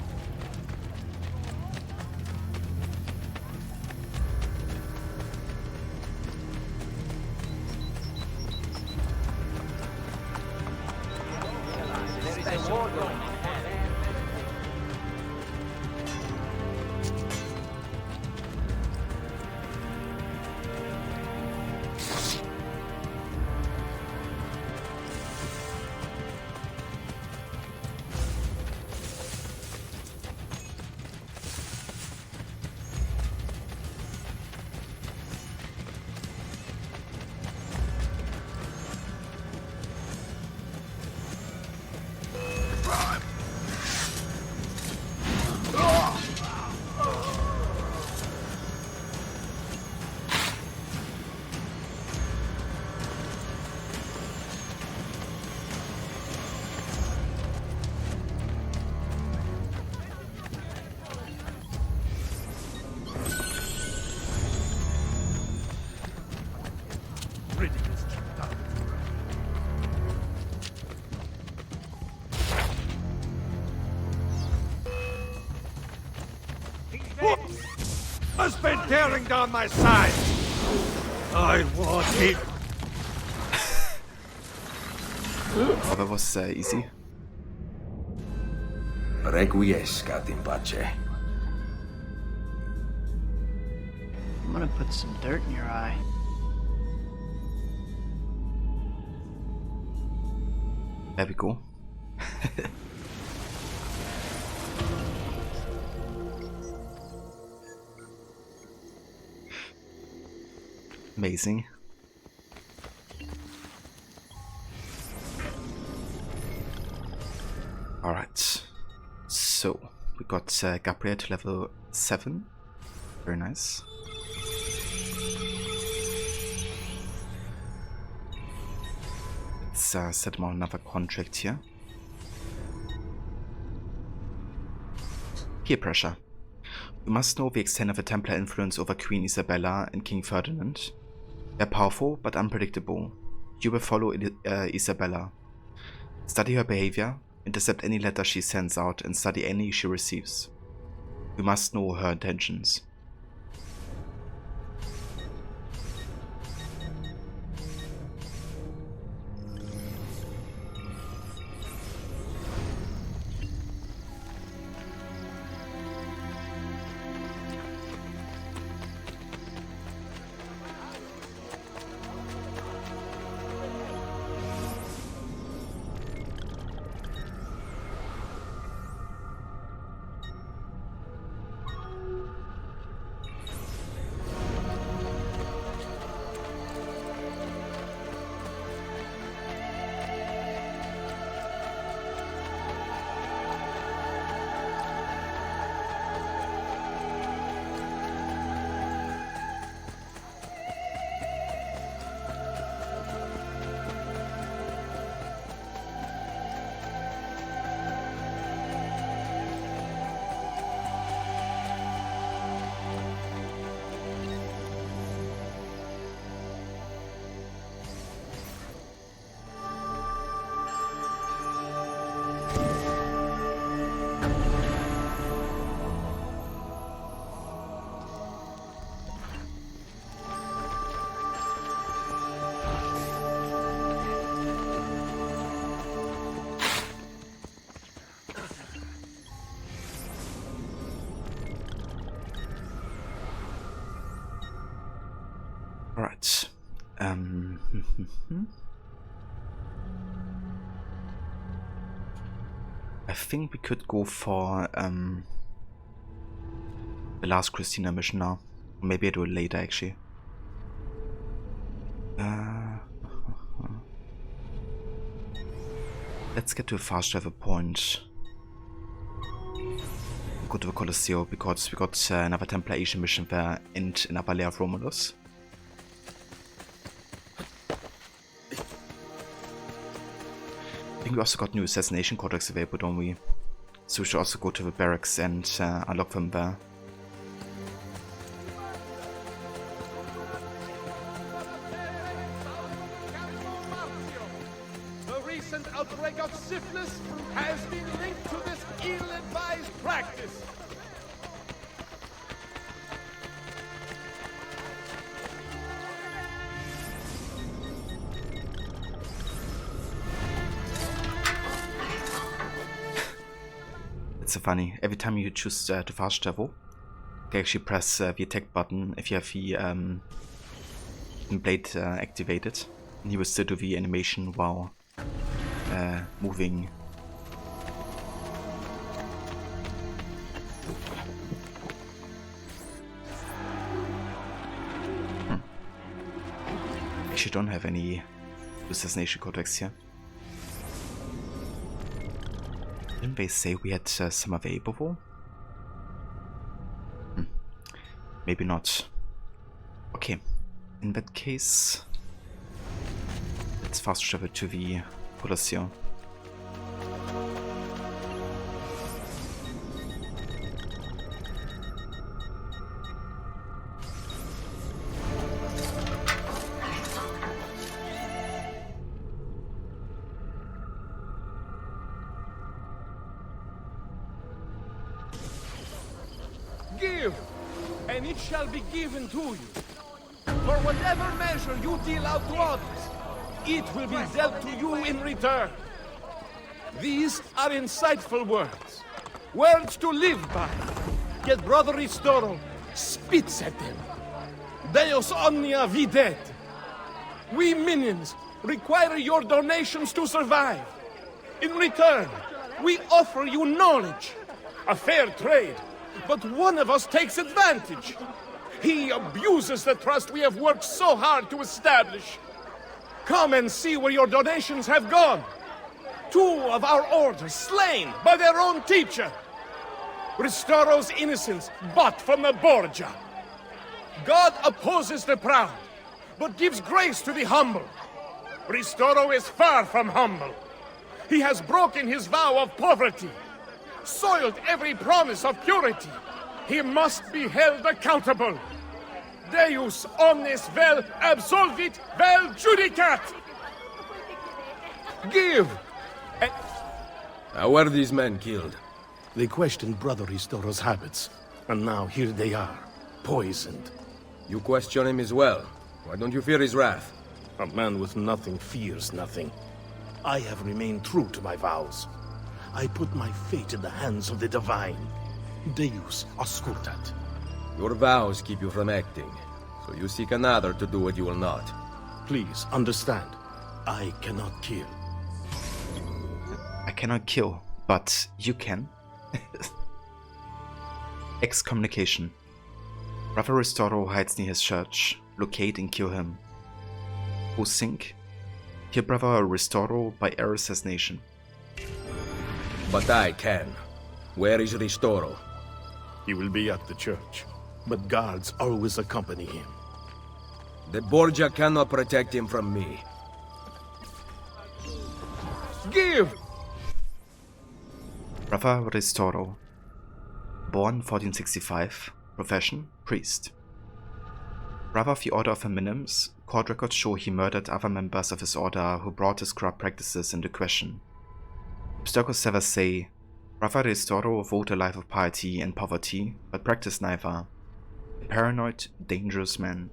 There is a war going on. Has been tearing down my side. I want him. Oh, that was easy. Requiescat in pace. I'm gonna put some dirt in your eye. There we go. Amazing. Alright. So, we got Gabriel to level 7. Very nice. Let's set him on another contract here. Peer pressure. You must know the extent of the Templar influence over Queen Isabella and King Ferdinand. They're powerful but unpredictable. You will follow Isabella. Study her behavior, intercept any letter she sends out, and study any she receives. You must know her intentions. Alright. I think we could go for the last Christina mission now. Maybe I do it later actually. Let's get to a fast travel point. Go to the Colosseo because we got another Templar Asian mission there and another layer of Romulus. I think we also got new assassination codex available, don't we? So we should also go to the barracks and unlock them there. recent outbreak of syphilis has been linked to this ill-advised practice. It's so funny. Every time you choose the fast travel, you can actually press the attack button if you have the blade activated, and he will still do the animation while moving. Actually, don't have any assassination codex here. Didn't they say we had some available? Maybe not. Okay, in that case, let's fast travel to the Colosseum. Give, and it shall be given to you. For whatever measure you deal out to others, it will be dealt to you in return. These are insightful words. Words to live by. Yet Brother Ristoro spits at them. Deus omnia videt. We minions require your donations to survive. In return, we offer you knowledge. A fair trade. But one of us takes advantage. He abuses the trust we have worked so hard to establish. Come and see where your donations have gone. 2 of our orders slain by their own teacher. Ristoro's innocence bought from the Borgia. God opposes the proud, but gives grace to the humble. Ristoro is far from humble. He has broken his vow of poverty, soiled every promise of purity. He must be held accountable. Deus omnes vel absolvit vel judicat. Give! How were these men killed? They questioned Brother Ristoro's habits, and now here they are, poisoned. You question him as well. Why don't you fear his wrath? A man with nothing fears nothing. I have remained true to my vows. I put my fate in the hands of the divine. Deus auscultat. Your vows keep you from acting, so you seek another to do what you will not. Please understand, I cannot kill. I cannot kill, but you can. Excommunication. Brother Ristoro hides near his church. Locate and kill him. Who sink? Kill Brother Ristoro by air assassination. But I can. Where is Ristoro? He will be at the church, but guards always accompany him. The Borgia cannot protect him from me. Give! Brother Ristoro. Born 1465. Profession: priest. Brother of the Order of the Minims. Court records show he murdered other members of his order who brought his corrupt practices into question. Obstacles Severs say, Brother Ristoro vowed a life of piety and poverty, but practiced neither. A paranoid, dangerous man.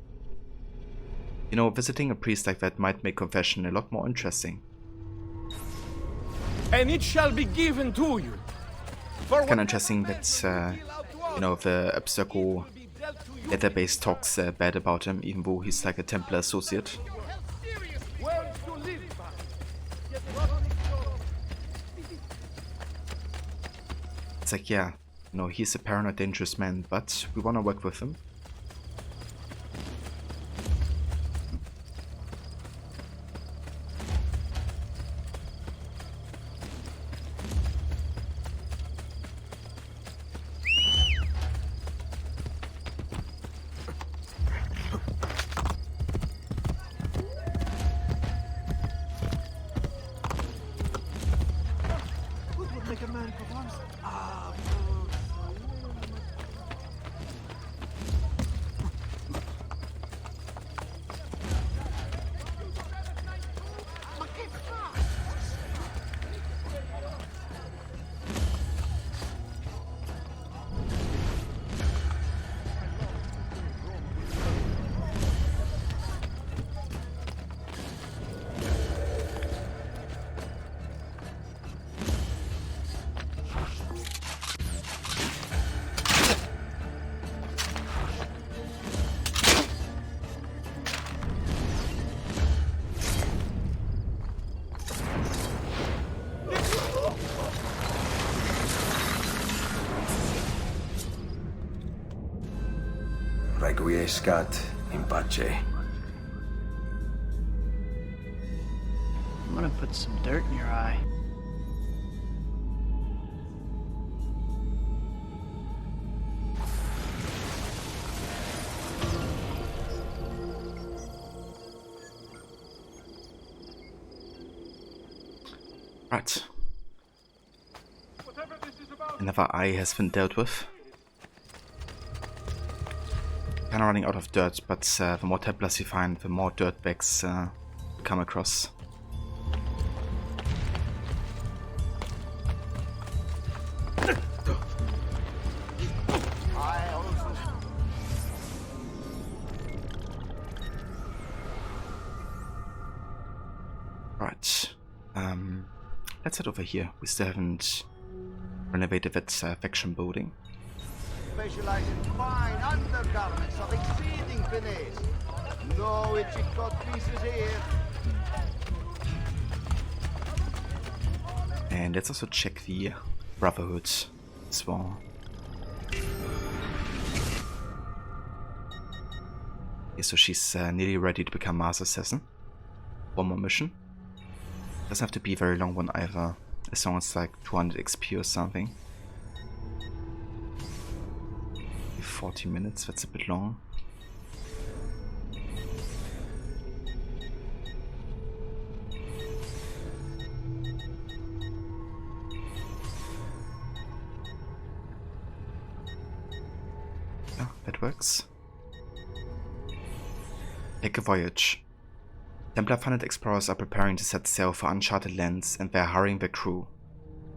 You know, visiting a priest like that might make confession a lot more interesting. And it shall be given to you. Kind of interesting that, you know, the Obstacle database talks bad about him, even though he's like a Templar associate. It's like, yeah, you know, he's a paranoid, dangerous man, but we want to work with him. Requiescat in pace. I'm gonna put some dirt in your eye. Right. Another eye has been dealt with. Kinda running out of dirt, but the more Templars you find, the more dirt bags you come across. Right. Let's head over here. We still haven't renovated that faction building. Specialize in fine undergarments of exceeding finesse. No itchy cut pieces here. And let's also check the Brotherhood as well. Okay, so she's nearly ready to become Master Assassin. One more mission. Doesn't have to be a very long one either, as long as it's like 200 XP or something. 40 minutes, that's a bit long. Yeah, that works. Take a voyage. Templar-funded explorers are preparing to set sail for uncharted lands, and they are hiring their crew.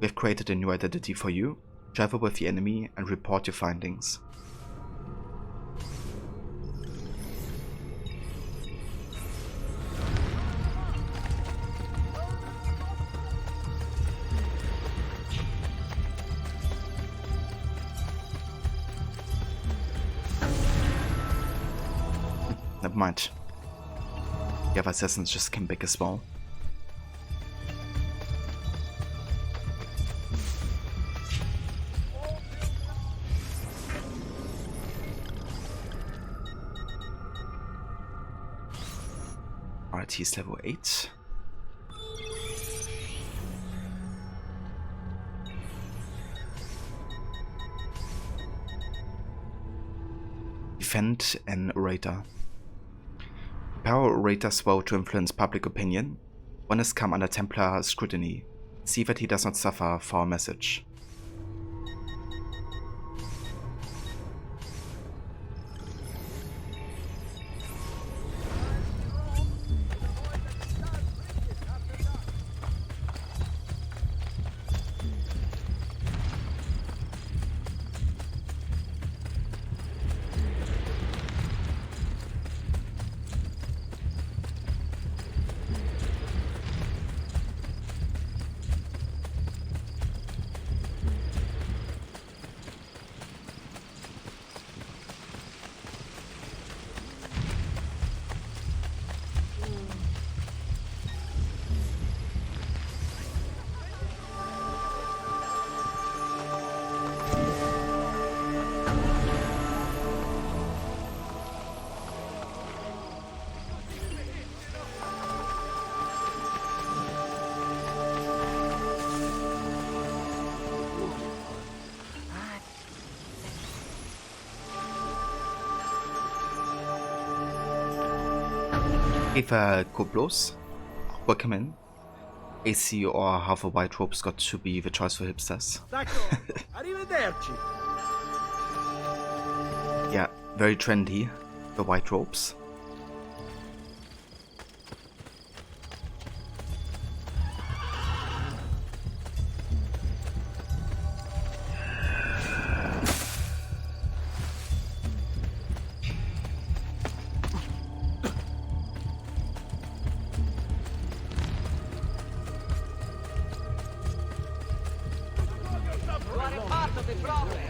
We have created a new identity for you. Travel with the enemy and report your findings. Never mind. The other assassins just came back as well. Alright, he's level 8. Defend an orator. Power orators vote to influence public opinion. One has come under Templar scrutiny. See that he does not suffer for our message. If Koblos, welcome in. AC or half a white robe's got to be the choice for hipsters. Arrivederci. Yeah, very trendy, the white robes.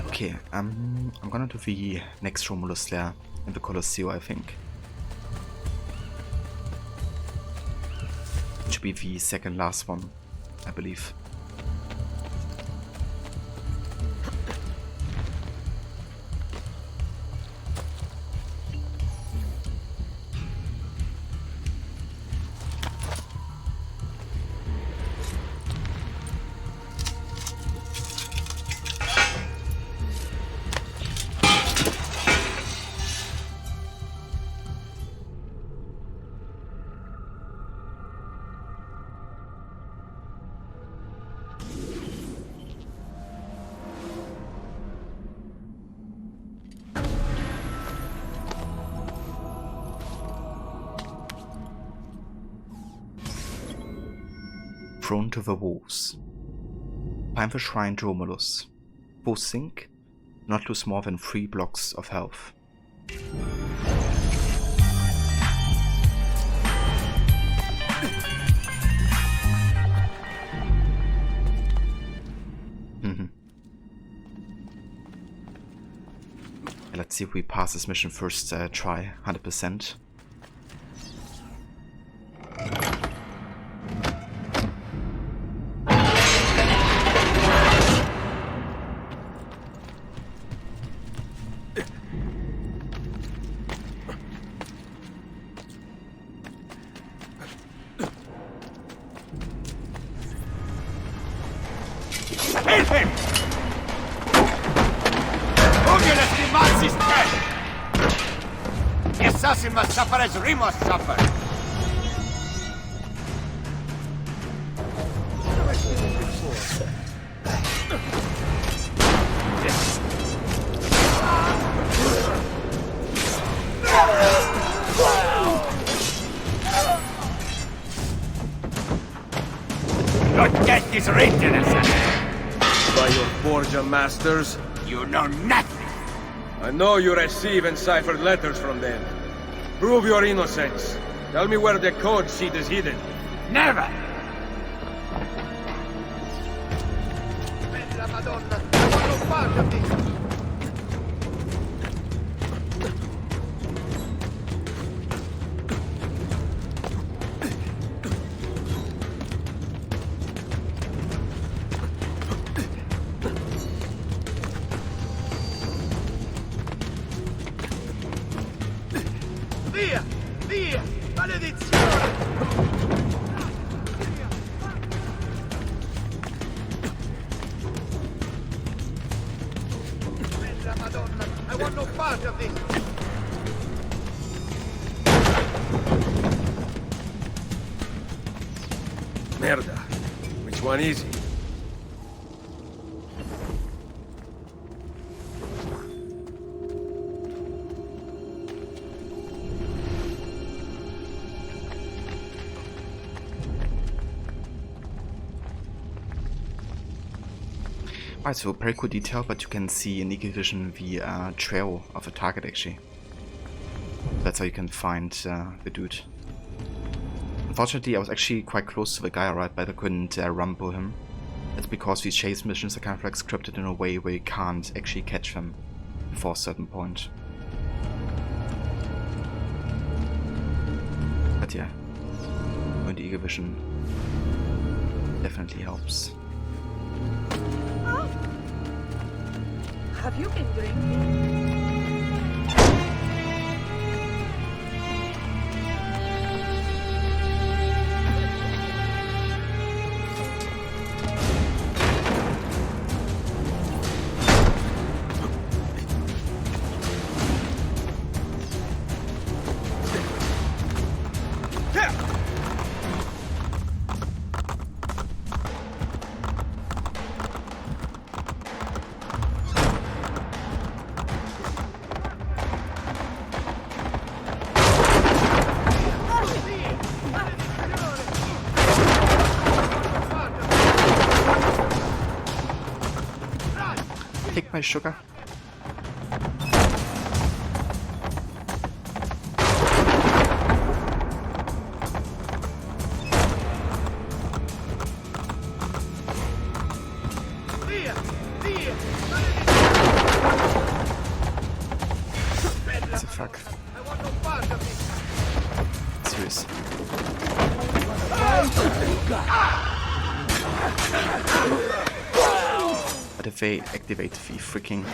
Okay, I'm gonna do the next Romulus lair in the Colosseo, I think. It should be the second last one, I believe. thrown to the wolves. Find the shrine to Romulus. Both sink, not lose more than 3 blocks of health. Let's see if we pass this mission first try, 100%. Kill him! Romulus demands his death! The assassin must suffer as Remus suffered! Your death is written, assassin! By your Borgia masters? You know nothing! I know you receive enciphered letters from them. Prove your innocence. Tell me where the code sheet is hidden. Never! Bella Madonna, I want no part of this! Via! Via! Maledizione! Bella Madonna, I want no part of this! Merda. Which one is he? Alright, so very cool detail, but you can see in Eagle Vision the trail of the target actually. That's how you can find the dude. Unfortunately, I was actually quite close to the guy, right, but I couldn't rumble him. That's because these chase missions are kind of like scripted in a way where you can't actually catch them before a certain point. But yeah, going to Eagle Vision definitely helps. Have you been drinking? Take my sugar. What the fuck? Serious. But if they activate the freaking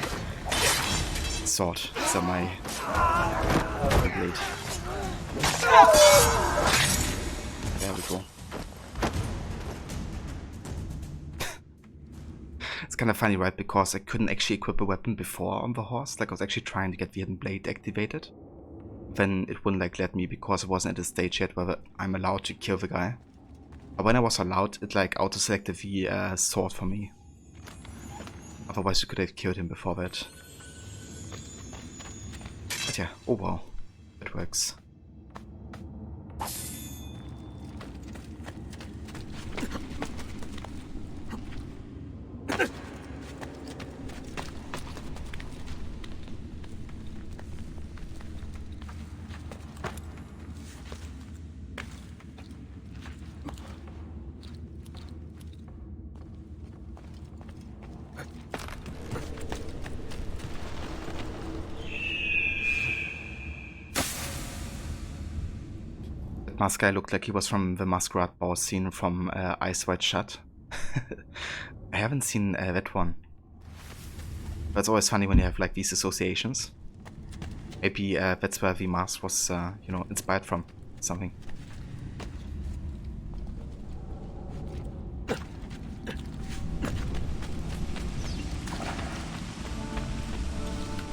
sword, so my blade. There we go. It's kind of funny, right? Because I couldn't actually equip a weapon before on the horse. Like I was actually trying to get the hidden blade activated. Then it wouldn't like let me because I wasn't at the stage yet where I'm allowed to kill the guy. But when I was allowed, it like auto-selected the sword for me. Otherwise you could have killed him before that. But yeah, oh wow, it works. That mask guy looked like he was from the Masquerade Ball scene from Eyes Wide Shut. I haven't seen that one. But it's always funny when you have like these associations. Maybe that's where the mask was, you know, inspired from something.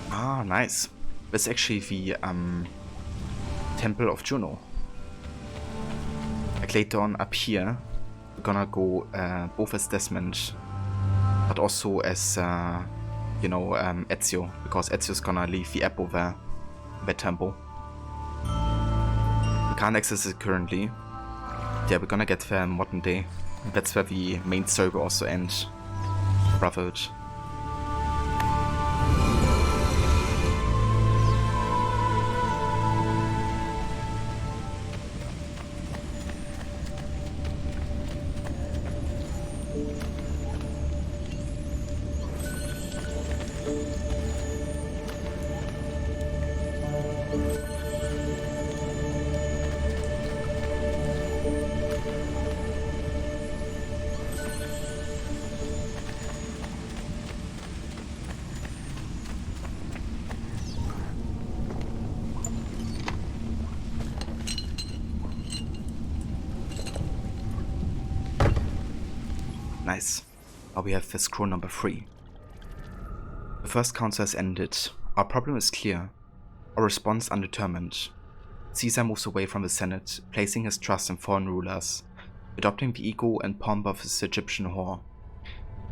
Ah, nice. That's actually the Temple of Juno. Like later on up here, we're gonna go both as Desmond, but also as, you know, Ezio, because Ezio's gonna leave the apple there, the temple. We can't access it currently. Yeah, we're gonna get there in modern day. That's where the main story will also end. Brotherhood. Nice. Now we have this scroll number 3. The first council has ended. Our problem is clear. Our response undetermined. Caesar moves away from the Senate, placing his trust in foreign rulers, adopting the ego and pomp of his Egyptian whore.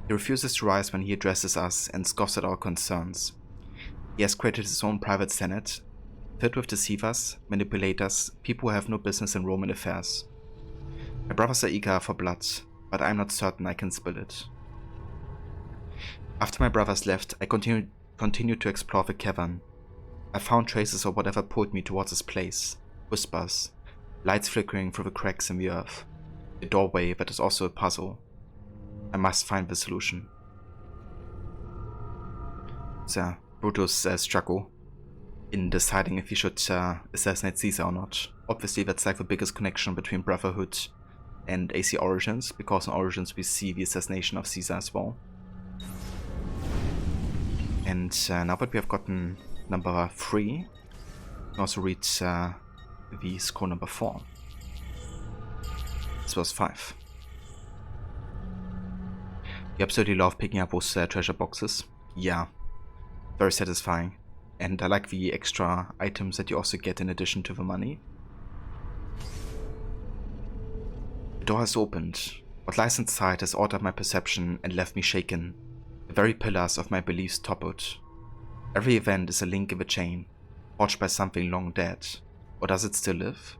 He refuses to rise when he addresses us and scoffs at our concerns. He has created his own private Senate, filled with deceivers, manipulators, people who have no business in Roman affairs. My brothers are eager for blood, but I am not certain I can spill it. After my brothers left, I continued to explore the cavern. I found traces of whatever pulled me towards this place. Whispers, lights flickering through the cracks in the earth. A doorway that is also a puzzle. I must find the solution. So, Brutus' struggle in deciding if he should assassinate Caesar or not. Obviously that's like the biggest connection between Brotherhood and AC Origins, because in Origins we see the assassination of Caesar as well. And now that we have gotten number 3, we can also read the scroll number 4. This was 5. You absolutely love picking up those treasure boxes. Yeah, very satisfying. And I like the extra items that you also get in addition to the money. The door has opened. What lies inside has altered my perception and left me shaken. The very pillars of my beliefs toppled. Every event is a link in the chain, forged by something long dead. Or does it still live?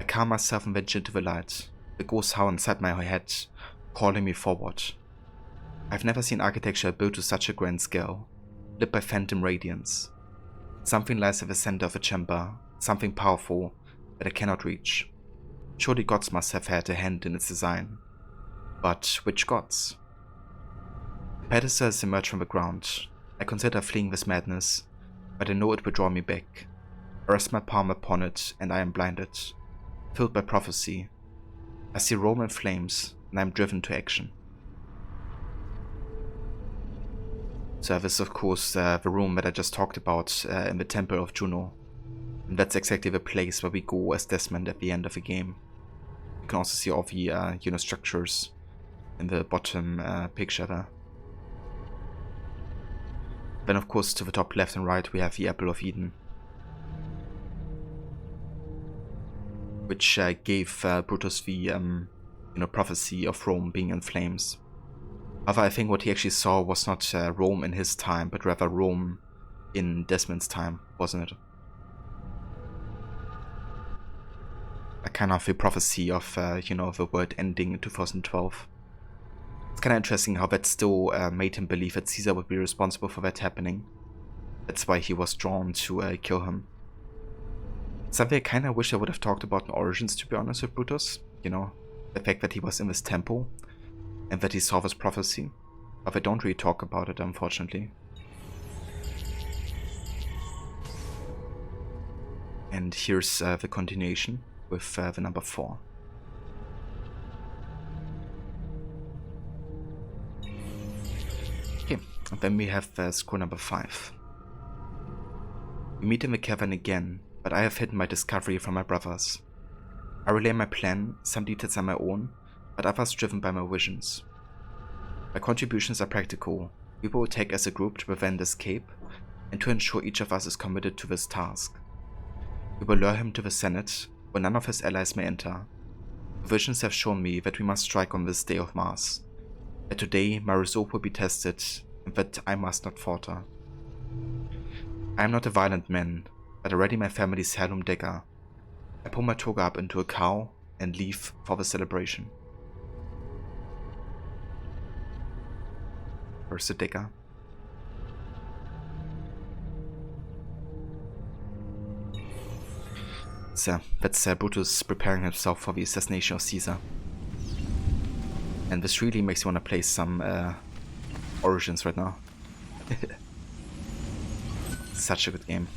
I calm myself and venture into the light. The ghosts howl inside my head, calling me forward. I've never seen architecture built to such a grand scale, lit by phantom radiance. Something lies at the center of the chamber, something powerful that I cannot reach. Surely gods must have had a hand in its design. But which gods? The pedestal has emerged from the ground. I consider fleeing this madness, but I know it will draw me back. I rest my palm upon it, and I am blinded. Filled by prophecy. I see Rome in flames, and I am driven to action. So this is of course the room that I just talked about in the Temple of Juno. And that's exactly the place where we go as Desmond at the end of the game. You can also see all the you know, structures in the bottom picture there. Then of course to the top left and right we have the Apple of Eden, which gave Brutus the you know, prophecy of Rome being in flames. However, I think what he actually saw was not Rome in his time, but rather Rome in Desmond's time, wasn't it? A kind of a prophecy of you know, the world ending in 2012. It's kind of interesting how that still made him believe that Caesar would be responsible for that happening. That's why he was drawn to kill him. Something I kind of wish I would have talked about in Origins, to be honest, with Brutus. You know, the fact that he was in this temple and that he saw this prophecy. But they don't really talk about it, unfortunately. And here's the continuation. with the number 4. Okay, and then we have scroll number 5. We meet in the cavern again, but I have hidden my discovery from my brothers. I relay my plan, some details are my own, but others driven by my visions. My contributions are practical. We will take as a group to prevent escape, and to ensure each of us is committed to this task. We will lure him to the Senate, where none of his allies may enter. The visions have shown me that we must strike on this day of Mars. That today my resolve will be tested, and that I must not falter. I am not a violent man, but already my family's heirloom dagger. I pull my toga up into a cow and leave for the celebration. Where's the dagger? So that's Brutus preparing himself for the assassination of Caesar. And this really makes me want to play some Origins right now. Such a good game.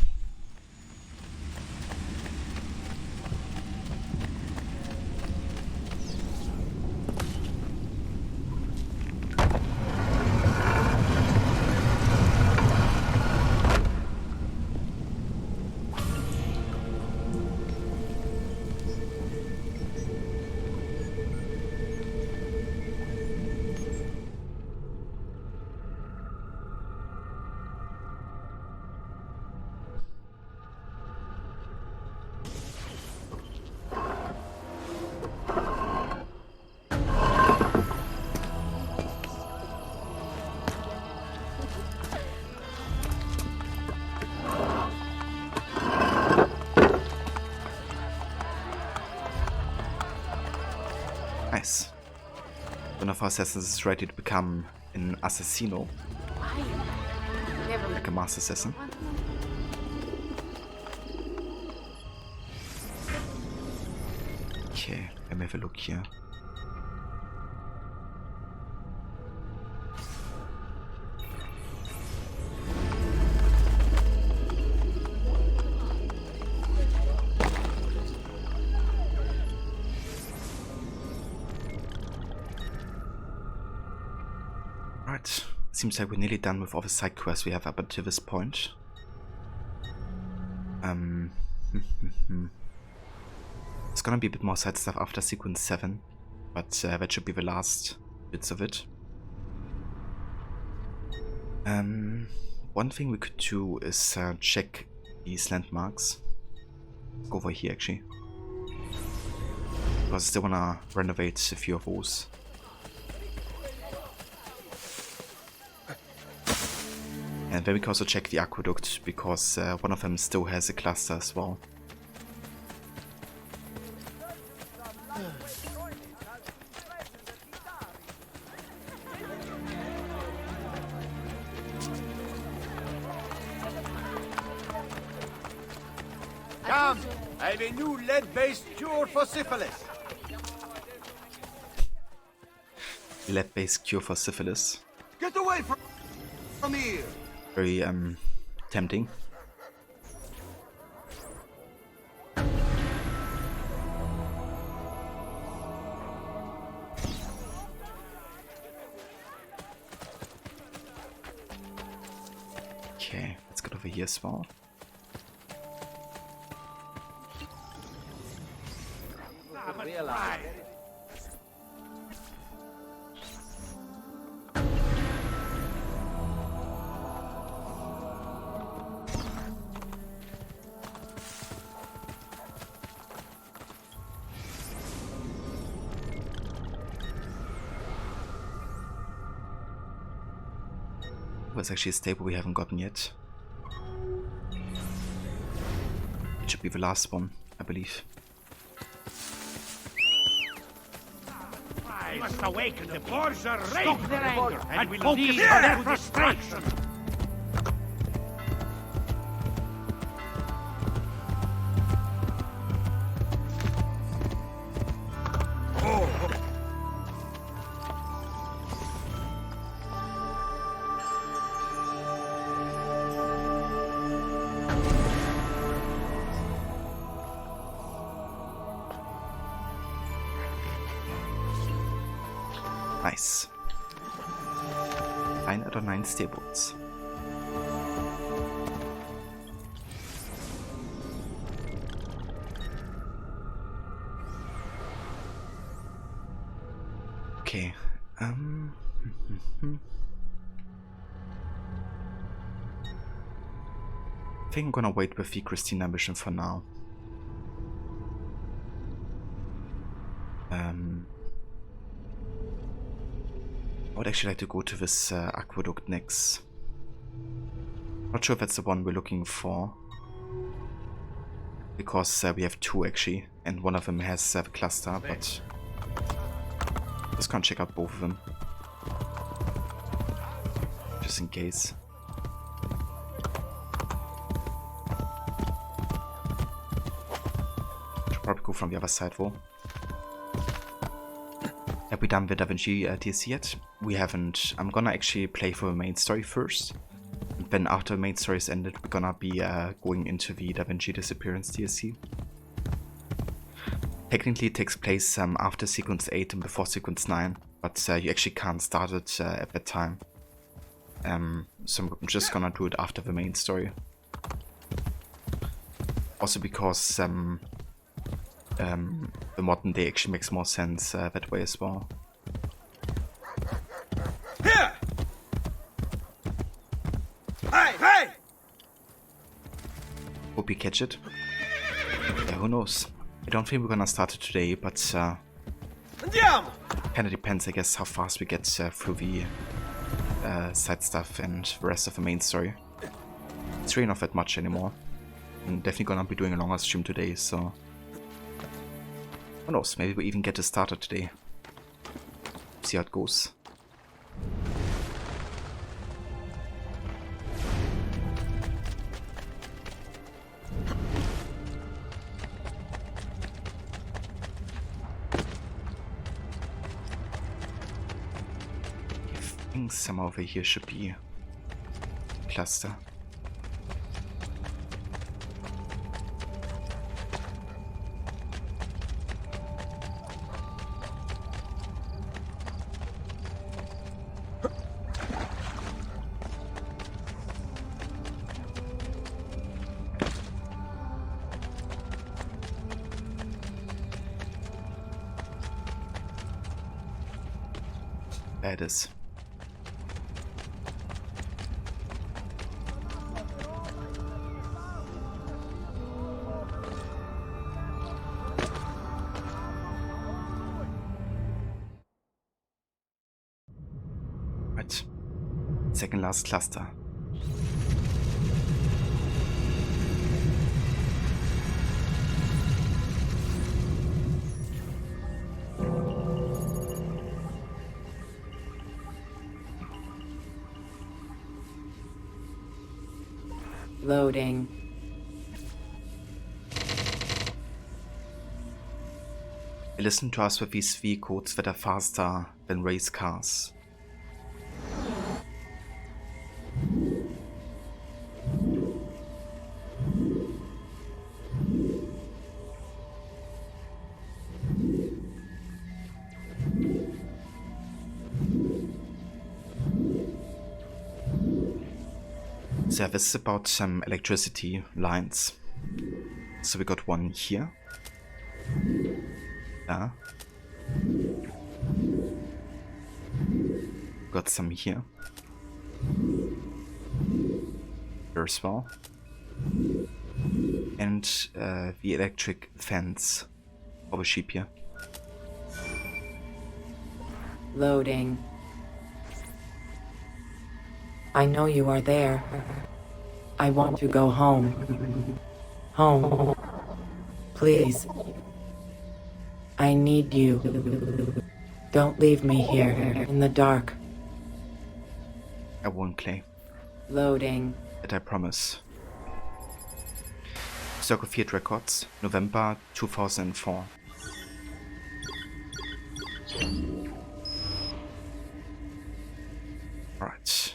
Nice. One of our assassins is ready to become an assassino. Like a master assassin. Okay, let me have a look here. Right, seems like we're nearly done with all the side quests we have up until this point. There's gonna be a bit more side stuff after sequence 7, but that should be the last bits of it. One thing we could do is check these landmarks. Go over here actually, because I still wanna renovate a few of those. And then we can also check the aqueduct, because one of them still has a cluster as well. Come! I have a new lead-based cure for syphilis. Lead-based cure for syphilis. Get away from here! Very tempting. Okay, let's get over here as well. There's actually a stable we haven't gotten yet. It should be the last one, I believe. We must awaken the Borgia rage. Stop their anger and we'll focus on their frustration. Nice. 9 out of 9 stables. Okay. I think I'm gonna wait with the Christina mission for now. I would actually like to go to this aqueduct next. Not sure if that's the one we're looking for. Because we have 2 actually, and one of them has a cluster, but just gonna check out both of them. Just in case. Should probably go from the other side though. Have we done the Da Vinci DLC yet? We haven't. I'm gonna actually play for the main story first. And then after the main story is ended, we're gonna be going into the Da Vinci Disappearance DLC. Technically it takes place after sequence 8 and before sequence 9, but you actually can't start it at that time. So I'm just gonna do it after the main story. Also because the modern day actually makes more sense that way as well. Here! Hey, hey! Hope you catch it. Yeah, who knows? I don't think we're gonna start it today, but kinda depends, I guess, how fast we get through the side stuff and the rest of the main story. It's really not that much anymore. I'm definitely gonna be doing a longer stream today, so who knows, maybe we even get a starter today. See how it goes. I think somewhere over here should be a cluster. There it is. Right. Second last cluster. Loading. They listen to us with these V-codes that are faster than race cars. So this is about some electricity lines. So we got one here. There. Got some here. Here as well. And the electric fence of a sheep here. Loading. I know you are there. I want to go home. Home. Please. I need you. Don't leave me here in the dark. I won't, Clay. Loading. That I promise. Circle Field Records, November 2004. Right.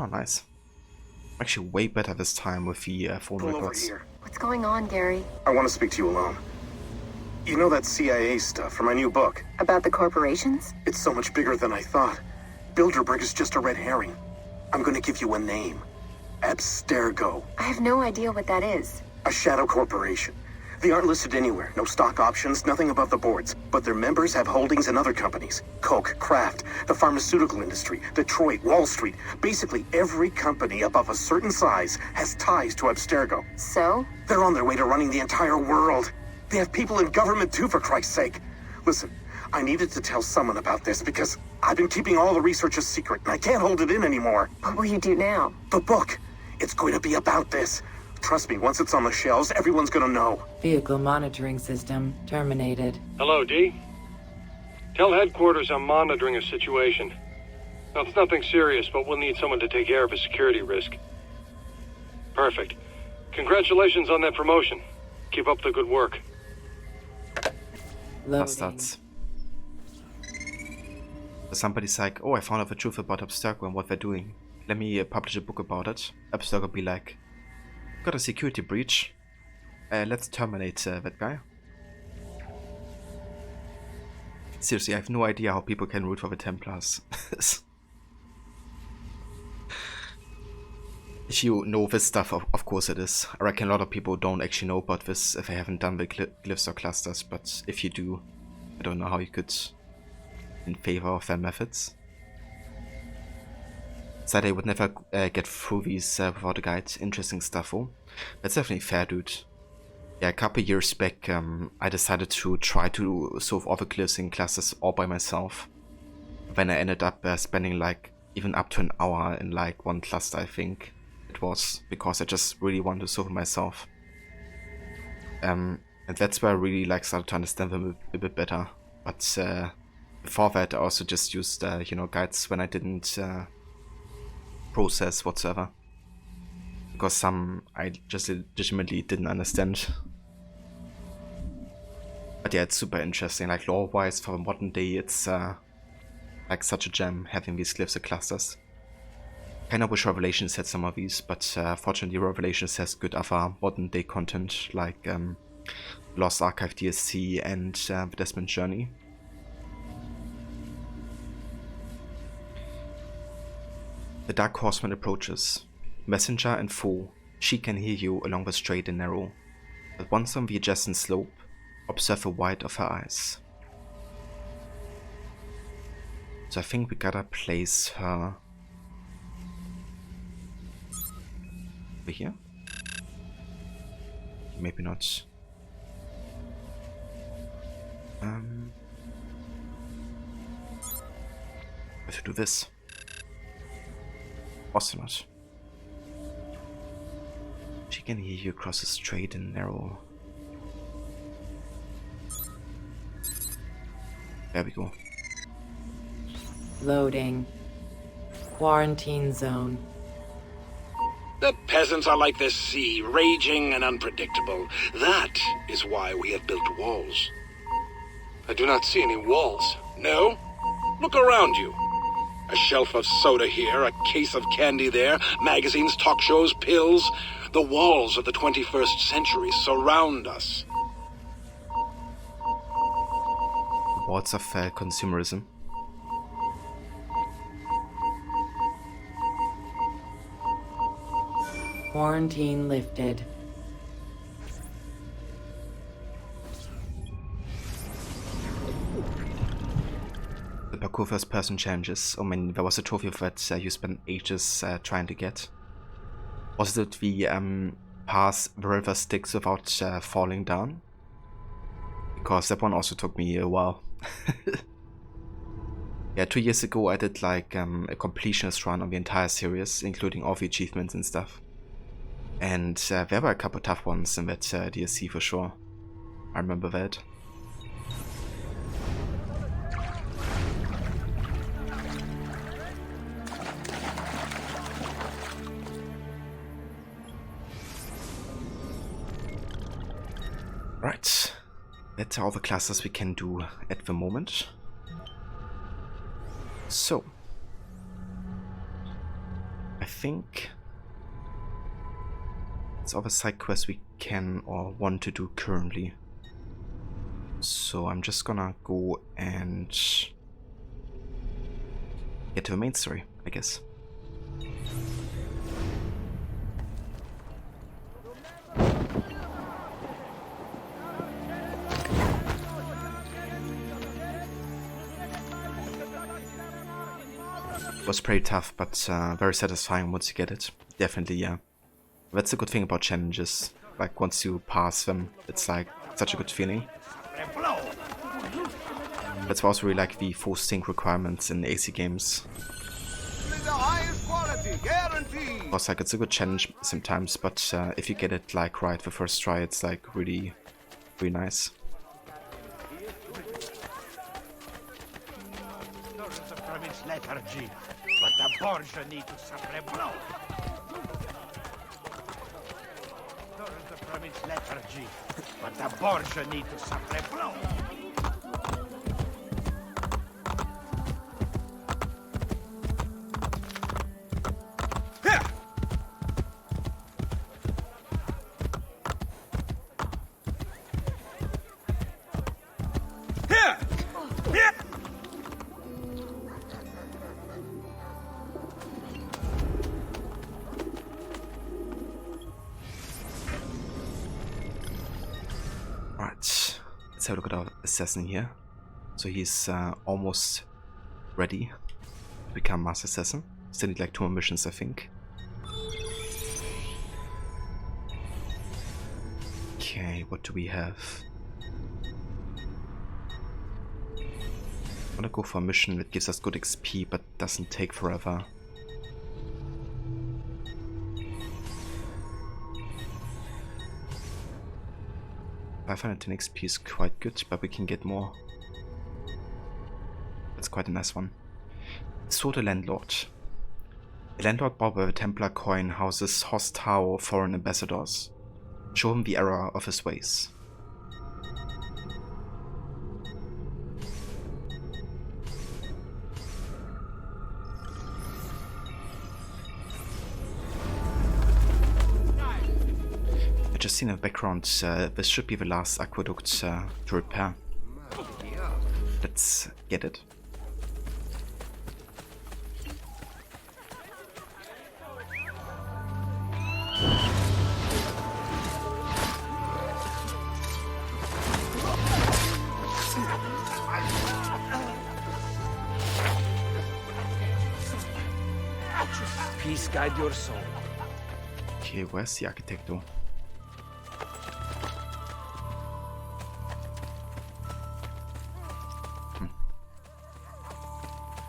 Oh, nice. Actually, way better this time with the phone Pull over records. here. What's going on, Gary? I want to speak to you alone. You know that CIA stuff from my new book? About the corporations? It's so much bigger than I thought. Bilderberg is just a red herring. I'm going to give you a name. Abstergo. I have no idea what that is. A shadow corporation. They aren't listed anywhere. No stock options, nothing above the boards. But their members have holdings in other companies. Coke, Kraft, the pharmaceutical industry, Detroit, Wall Street. Basically, every company above a certain size has ties to Abstergo. So? They're on their way to running the entire world. They have people in government too, for Christ's sake. Listen, I needed to tell someone about this because I've been keeping all the research a secret and I can't hold it in anymore. What will you do now? The book. It's going to be about this. Trust me, once it's on the shelves, everyone's gonna know. Vehicle monitoring system terminated. Hello, D. Tell headquarters I'm monitoring a situation. Now, it's nothing serious, but we'll need someone to take care of a security risk. Perfect. Congratulations on that promotion. Keep up the good work. Bastards. Somebody's like, oh, I found out the truth about Abstergo and what they're doing. Let me publish a book about it. Abstergo will be like, got a security breach. Let's terminate that guy. Seriously, I have no idea how people can root for the Templars. If you know this stuff, of course it is. I reckon a lot of people don't actually know about this if they haven't done the glyphs or clusters, but if you do, I don't know how you could in favor of their methods. Said I would never get through these without a guide. Interesting stuff, oh. That's definitely fair, dude. Yeah, a couple years back, I decided to try to solve all the glyphs and clusters all by myself. Then I ended up spending like even up to an hour in like one cluster, I think it was, because I just really wanted to solve it myself. And that's where I really like started to understand them a bit better. But before that, I also just used you know, guides when I didn't process whatsoever, because some I just legitimately didn't understand. But yeah, it's super interesting. Like lore-wise, for modern day, it's like such a gem having these glyphs and clusters. Kinda wish Revelations had some of these, but fortunately Revelations has good other modern day content like Lost Archive DSC and the Desmond Journey. The Dark Horseman approaches. Messenger and foe, she can hear you along the straight and narrow, but once on the adjacent slope, observe the white of her eyes. So I think we gotta place her over here. Maybe not. I have to do this. Also not. She can hear you across a straight and narrow. There we go. Loading. Quarantine zone. The peasants are like the sea, raging and unpredictable. That is why we have built walls. I do not see any walls. No? Look around you. A shelf of soda here, a case of candy there, magazines, talk shows, pills. The walls of the 21st century surround us. Walls of consumerism. Quarantine lifted. The parkour first person challenges. Oh man, there was a trophy that you spent ages trying to get. Was it the pass the river Styx without falling down? Because that one also took me a while. Yeah, 2 years ago I did like a completionist run on the entire series, including all the achievements and stuff. And there were a couple tough ones in that DLC for sure. I remember that. Right, that's all the classes we can do at the moment. So, I think it's other side quests we can or want to do currently. So I'm just gonna go and get to the main story, I guess. Was pretty tough, but very satisfying once you get it. Definitely, yeah. That's the good thing about challenges. Like, once you pass them, it's like such a good feeling. That's why I also really like the full sync requirements in AC games. Of course, like, it's a good challenge sometimes, but if you get it like right the first try, it's like really, really nice. But the Borgia need to sacre blow. During the province lethargy, but the Borgia need to sacre blow. Let's have a look at our assassin here. So he's almost ready to become Master Assassin. Still need like 2 more missions, I think. Okay, what do we have? I'm gonna go for a mission that gives us good XP but doesn't take forever. I find 10 XP is quite good, but we can get more. That's quite a nice one. So the landlord. A landlord bought by the Templar coin houses hostile foreign ambassadors. Show him the error of his ways. Just seen in the background, this should be the last aqueduct to repair. Let's get it. Peace guide your soul. Okay, where's the architect though?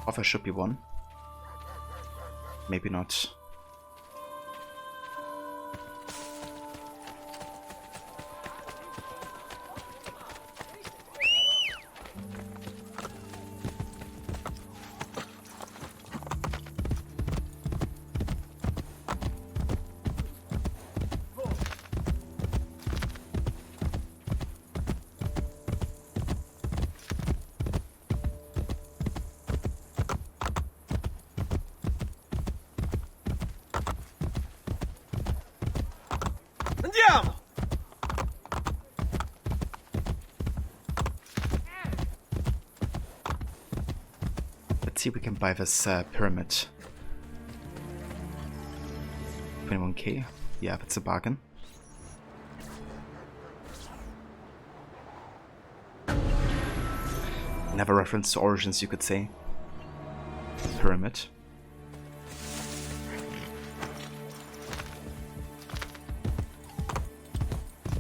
Offer should be one. Maybe not. Andiamo! Let's see if we can buy this pyramid. 21k. Yeah, that's a bargain. Another reference to Origins, you could say. Pyramid.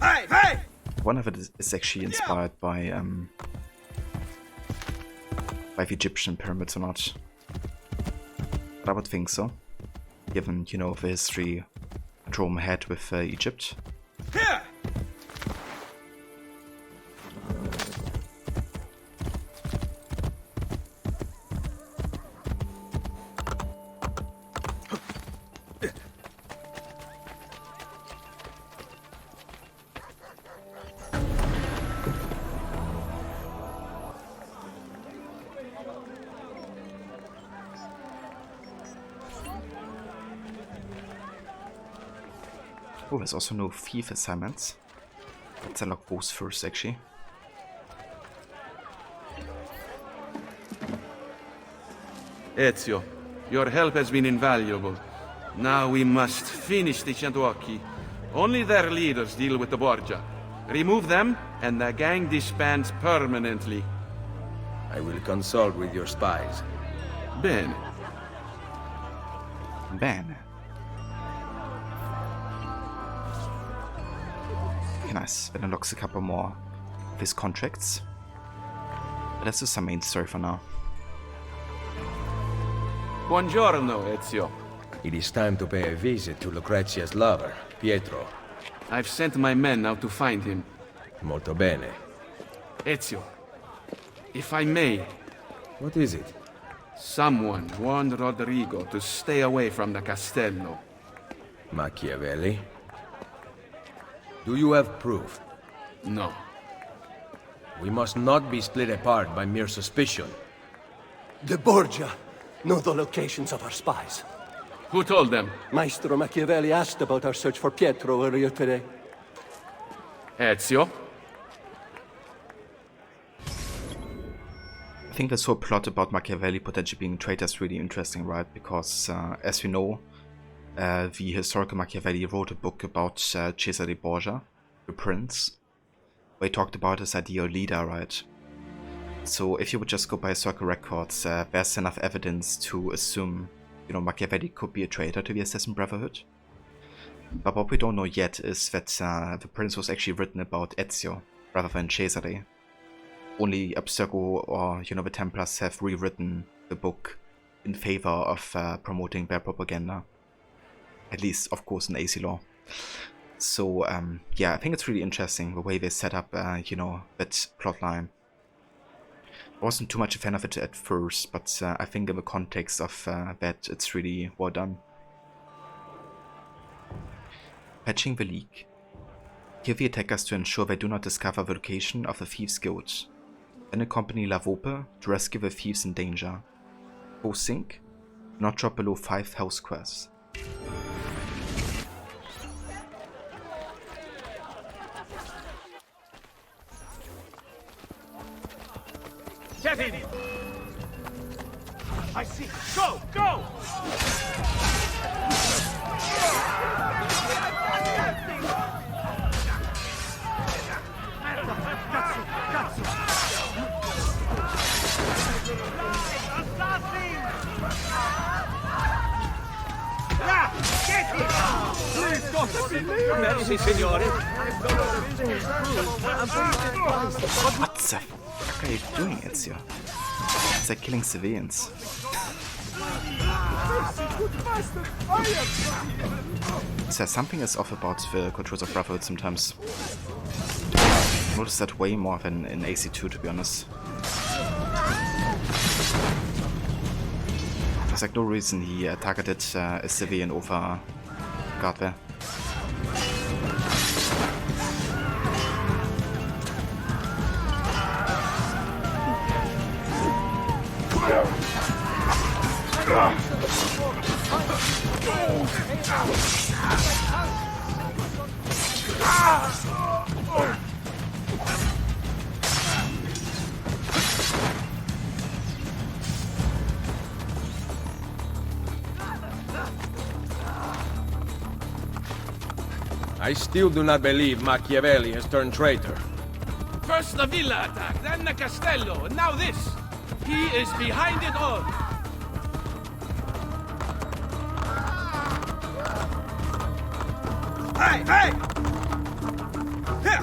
Hey, hey! One of it is actually inspired by the Egyptian pyramids or not. But I would think so, given, you know, the history Rome had with Egypt. Here! Oh, there's also no thief assignments. Let's unlock those first, actually. Ezio, your help has been invaluable. Now we must finish the Chantuocchi. Only their leaders deal with the Borgia. Remove them, and the gang disbands permanently. I will consult with your spies. Bene. Bene. Okay, nice. That unlocks a couple more of his contracts. But let's do some main story for now. Buongiorno, Ezio. It is time to pay a visit to Lucrezia's lover, Pietro. I've sent my men out to find him. Molto bene. Ezio, if I may... What is it? Someone warned Rodrigo to stay away from the castello. Machiavelli? Do you have proof? No. We must not be split apart by mere suspicion. The Borgia know the locations of our spies. Who told them? Maestro Machiavelli asked about our search for Pietro earlier today. Ezio? I think this whole plot about Machiavelli potentially being a traitor is really interesting, right? Because, as we know, the historical Machiavelli wrote a book about Cesare Borgia, the prince, where he talked about his ideal leader, right? So if you would just go by historical records, there's enough evidence to assume, you know, Machiavelli could be a traitor to the Assassin Brotherhood. But what we don't know yet is that the prince was actually written about Ezio, rather than Cesare. Only Abstergo or, you know, the Templars have rewritten the book in favor of promoting their propaganda. At least, of course, in AC law. So, yeah, I think it's really interesting the way they set up, you know, that plotline. I wasn't too much a fan of it at first, but I think in the context of that, it's really well done. Patching the leak. Kill the attackers to ensure they do not discover the location of the Thieves' Guild. Then accompany La Volpe to rescue the thieves in danger. Go sync. Not drop below 5 health squares. Get in! I see. Go! Go! Merci, signore. What the fuck are you doing, Ezio? It's like killing civilians. So something is off about the controls of Brotherhood sometimes. I noticed that way more than in AC2, to be honest. There's like no reason he targeted a civilian over guard there. I still do not believe Machiavelli has turned traitor. First the villa attack, then the castello, and now this. He is behind it all. Hey! Hey! Here!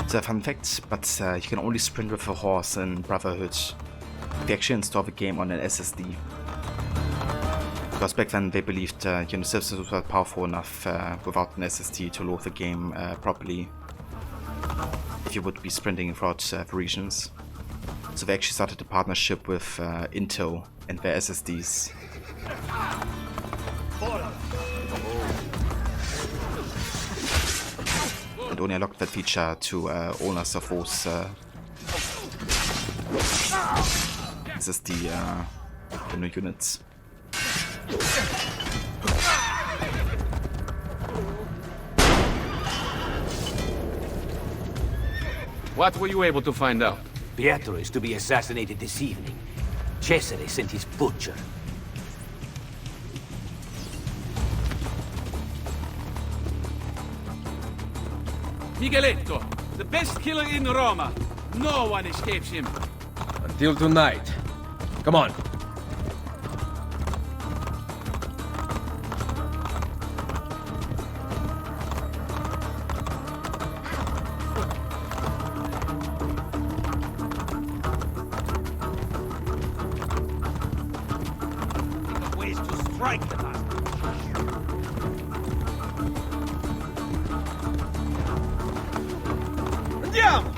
It's a fun fact, but you can only sprint with a horse in Brotherhood. They actually install the game on an SSD. Because back then they believed you know, systems were powerful enough without an SSD to load the game properly. if you would be sprinting throughout the regions. So they actually started a partnership with Intel and their SSDs. And only unlocked that feature to owners of those SSD the new units. What were you able to find out? Pietro is to be assassinated this evening. Cesare sent his butcher. Migueletto, the best killer in Roma. No one escapes him. Until tonight. Come on. Ways to strike the master. Andiamo!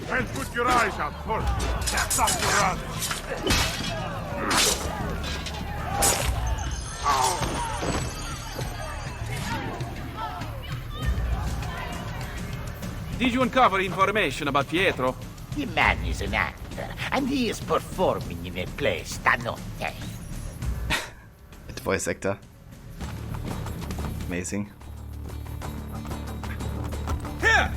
And put your eyes out first. That's up to run. Did you uncover information about Pietro? The man is an actor, and he is performing in a play stanotte. The voice actor. Amazing. Here!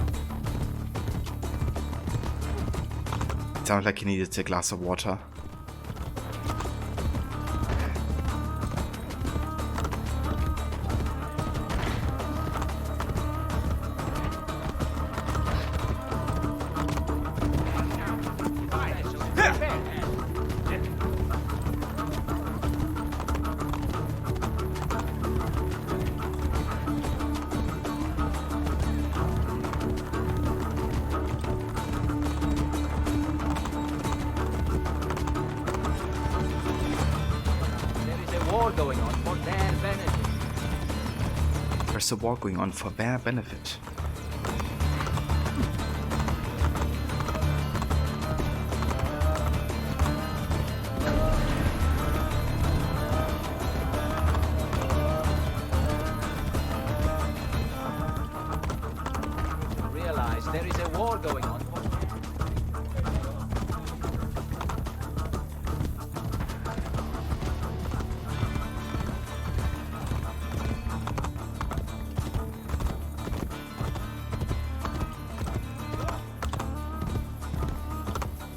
It sounded like he needed a glass of water. Going on for their benefit. There's a war going on for their benefit. Realize there is a war going on.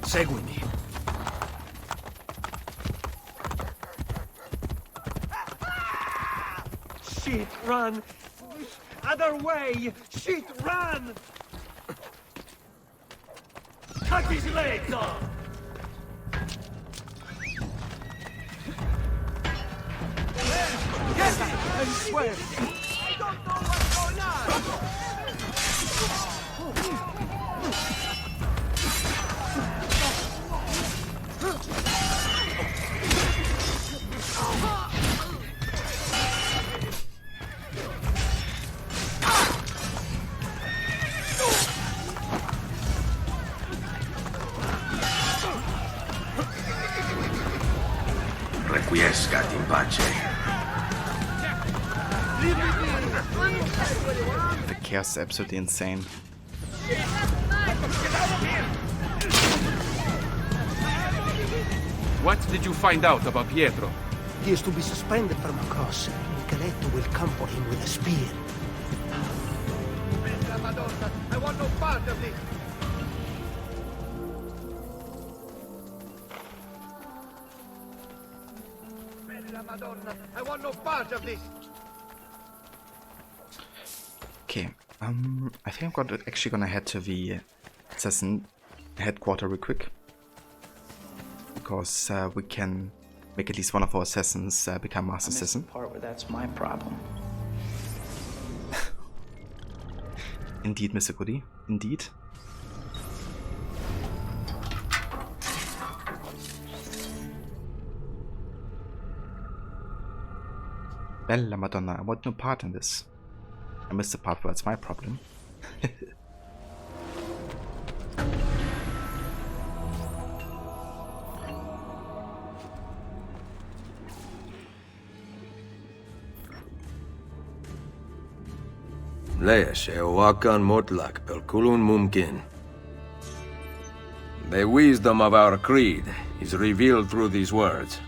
Seguimi. Shit, run! Other way! Shit, run! Cut his legs off! Yes, I swear! I don't know what's going on! Requiescat in pace. The chaos is absolutely insane. What did you find out about Pietro? He is to be suspended from a cross. Micheletto will come for him with a spear. Madonna, I want no part of this. Madonna, I want no part of this. Okay, I think I'm actually gonna head to the assassin headquarters real quick. because we can make at least one of our assassins become Master Assassin. The part where that's my problem. Indeed, Mr. Goody. Indeed. Bella Madonna, I want no part in this. I missed the part where it's my problem. ليش وكان مطلق بالكل ممكن. The wisdom of our creed is revealed through these words.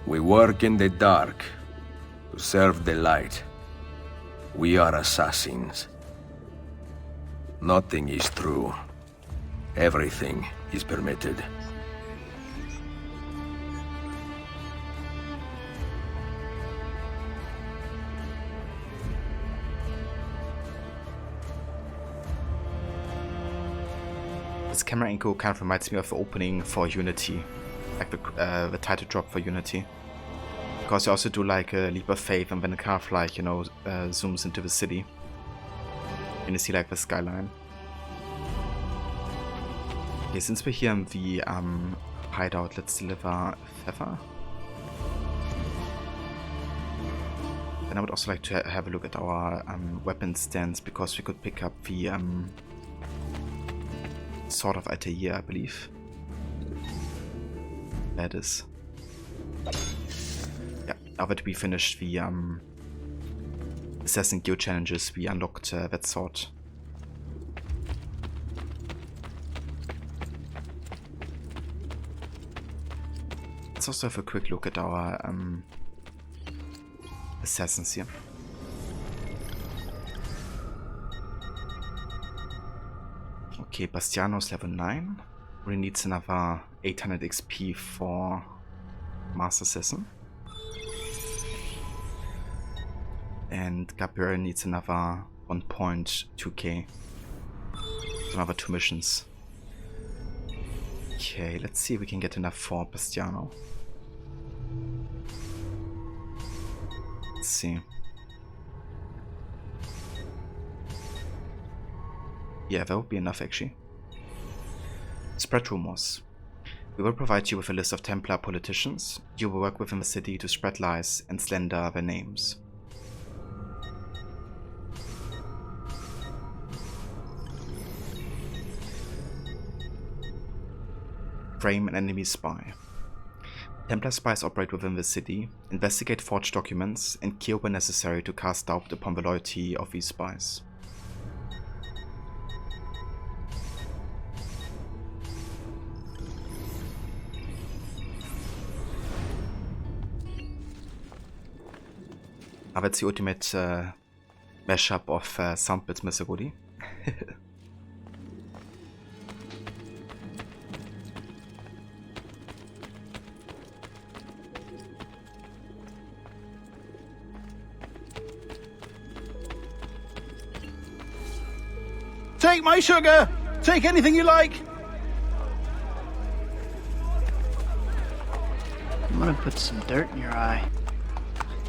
We work in the dark to serve the light. We are assassins. Nothing is true. Everything is permitted. This camera angle kind of reminds me of the opening for Unity, like the title drop for Unity. Because you also do like a leap of faith, and then it kind of like, you know, zooms into the city. And you see like the skyline. Okay, since we're here in the hideout, let's deliver Feather. And I would also like to have a look at our weapon stands, because we could pick up the Sword of Altair, I believe. That is. Yeah, now that we finished the Assassin Guild challenges, we unlocked that sword. Let's also have a quick look at our assassins here. Okay, Bastiano's level 9. We needs another 800 XP for Master Assassin. And Gabriel needs another 1.2k. So another 2 missions. Okay, let's see if we can get enough for Bastiano. Let's see. Yeah, that would be enough actually. Spread rumors. We will provide you with a list of Templar politicians. You will work within the city to spread lies and slander their names. Frame an enemy spy. Templar spies operate within the city, investigate forged documents, and kill when necessary to cast doubt upon the loyalty of these spies. That's the ultimate mashup of sound bits, Mr. Woody. Take my sugar! Take anything you like! I'm gonna put some dirt in your eye.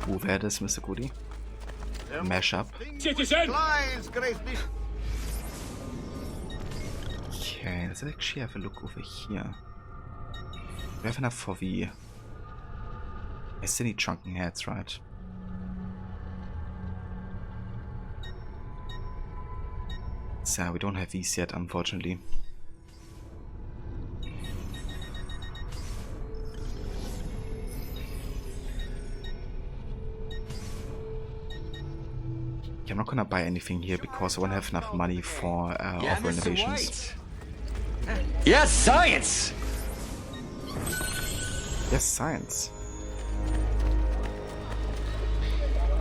Ooh, there it is, Mr. Goody. Mashup. Citizen! Okay, let's actually have a look over here. We have enough for the... I still need drunken heads, right? So we don't have these yet, unfortunately. Okay, I'm not gonna buy anything here because I won't have enough money for all renovations. Yes, science! Yes, science.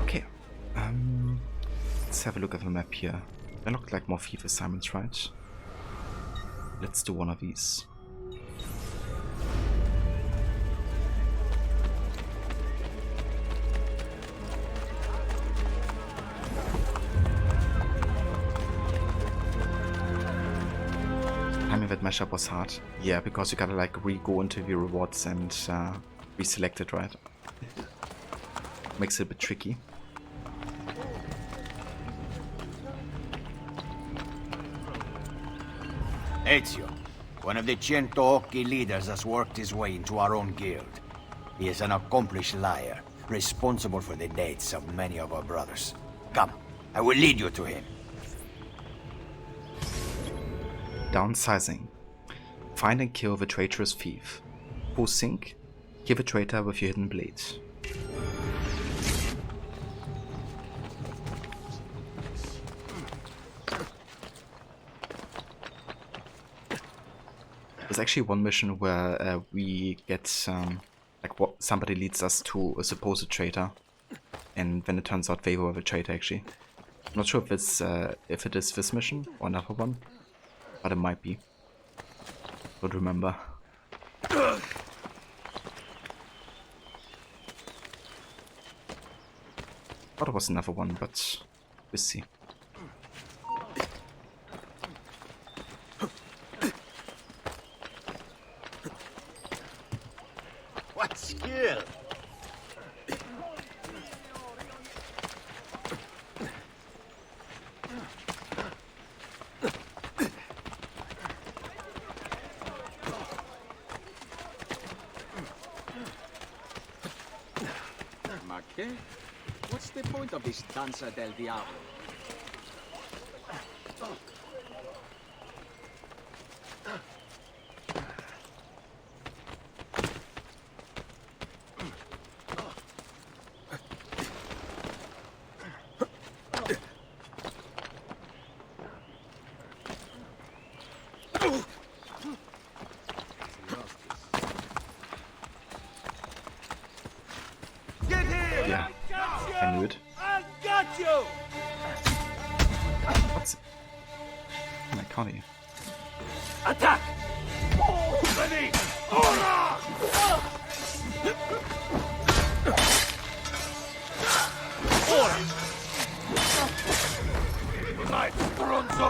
Okay. Let's have a look at the map here. They look like more thief assignments, right? Let's do one of these. mashup was hard. Yeah, because you gotta like re-go into the rewards and reselect it, right? Makes it a bit tricky. Ezio, one of the Centoocchi leaders, has worked his way into our own guild. He is an accomplished liar, responsible for the deaths of many of our brothers. Come, I will lead you to him. Downsizing. Find and kill the traitorous thief. Pull Sync. Kill the traitor with your hidden blade. There's actually one mission where we get like somebody leads us to a supposed traitor, and then it turns out they were the traitor actually. I'm not sure if it is this mission or another one, but it might be. Don't remember. Thought it was another one, but we'll see. What skill! What's the point of this Danza del Diablo? Yeah, I knew it. I got you! What's... Oh, I can't hear. Attack! Ready! Ora! Ora! Right, Bronzo!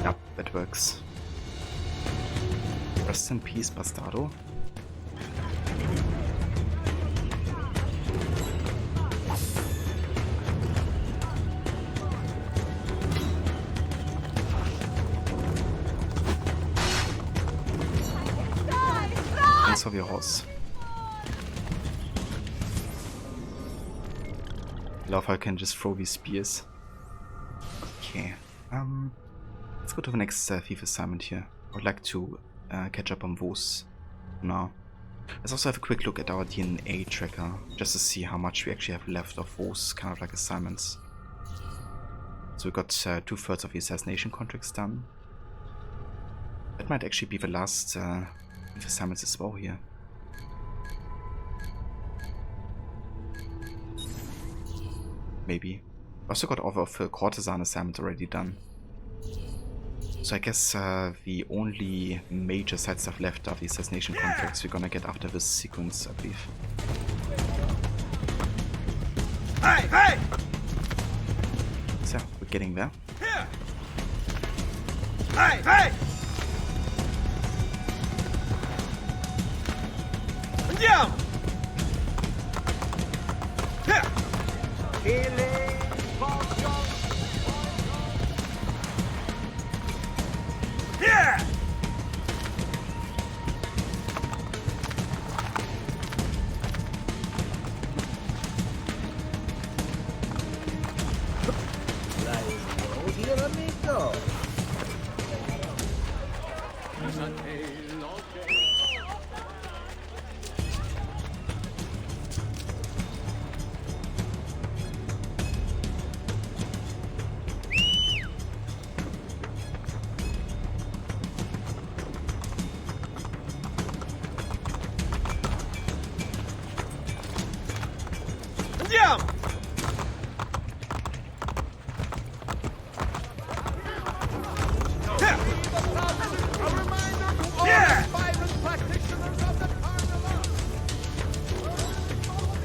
Yep, that works. Rest in peace, Bastardo. Thanks for your horse. Love how I can just throw these spears. Okay, let's go to the next thief assignment here. I would like to catch up on those now. Let's also have a quick look at our DNA tracker, just to see how much we actually have left of those kind of like assignments. So we got 2/3 of the assassination contracts done. That might actually be the last thief assignments as well here. Maybe. Also got all of the courtesan assignments already done. So I guess the only major side stuff left are the assassination contracts we're gonna get after this sequence, I believe. Hey, hey! So, we're getting there. Here! Hey, hey! Andiamo! Here! Yeah! Partiamo!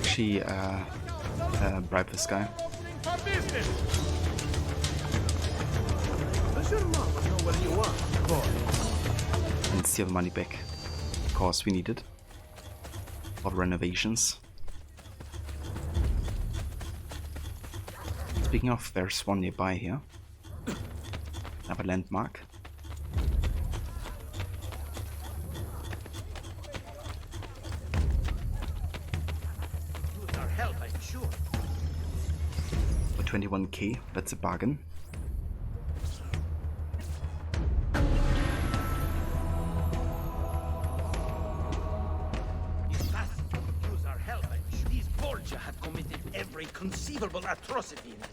She bribe this guy and steal the money back. Of course, we need it for renovations. Speaking of, there's one nearby here. Another landmark. For 21k, that's a bargain. Use our help. These Borgia have committed every conceivable atrocity in this.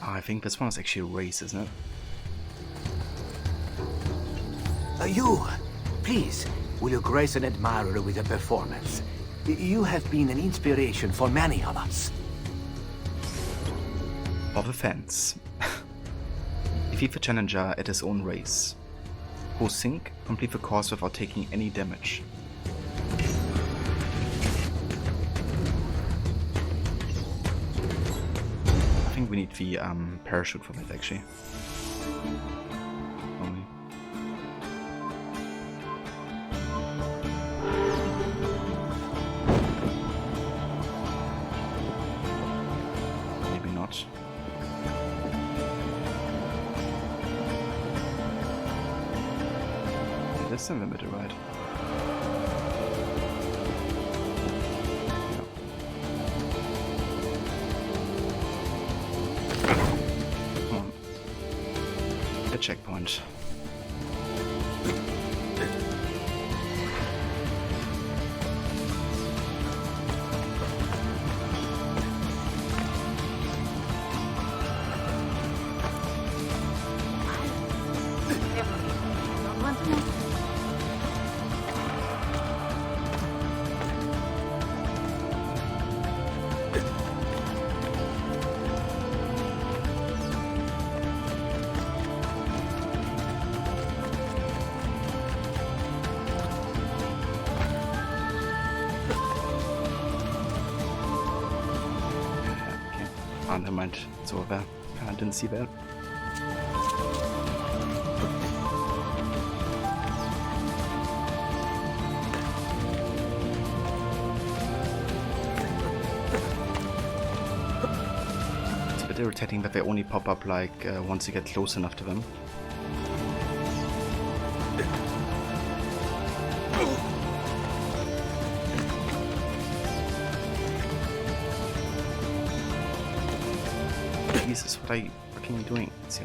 I think this one is actually a race, isn't it? You, please, will you grace an admirer with a performance? You have been an inspiration for many of us. For the fans. Defeat the challenger at his own race. Go sink, complete the course without taking any damage. I think we need the parachute for that actually. Only. Maybe not. It is in the middle, right? Checkpoint. Oh, never mind. It's over there. I didn't see that. It's a bit irritating that they only pop up like once you get close enough to them. Jesus, what are you fucking doing? So.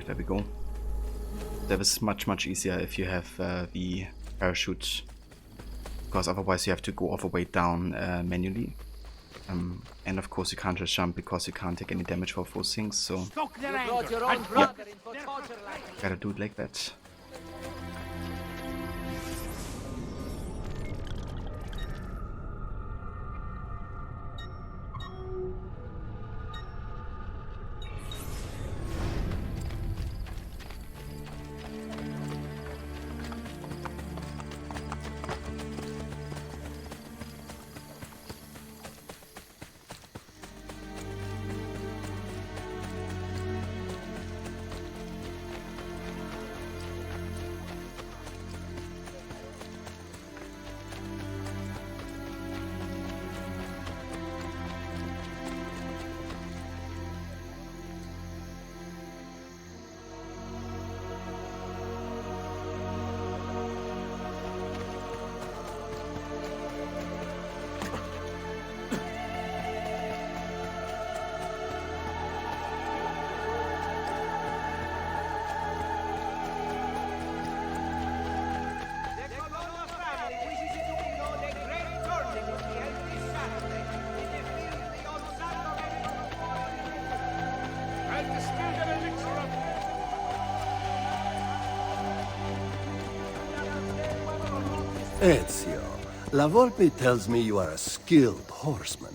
There we go. That is much easier if you have the parachute because otherwise you have to go all the way down manually. And of course you can't just jump because you can't take any damage for those things, so You brought your own brother in for torture like gotta do it like that. Ezio, La Volpe tells me you are a skilled horseman.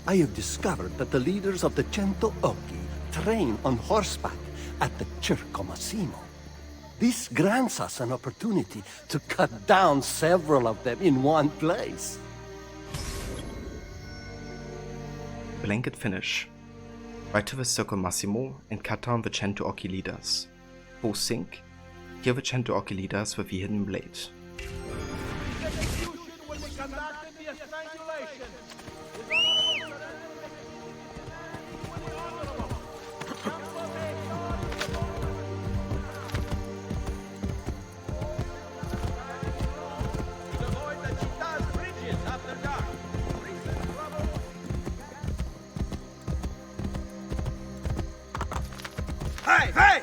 I have discovered that the leaders of the Cento Occhi train on horseback at the Circo Massimo. This grants us an opportunity to cut down several of them in one place. Blanket finish. Ride to the Circo Massimo and cut down the Cento Occhi leaders. Both sink. Kill the Cento Occhi leaders with the hidden blade. Hey, hey!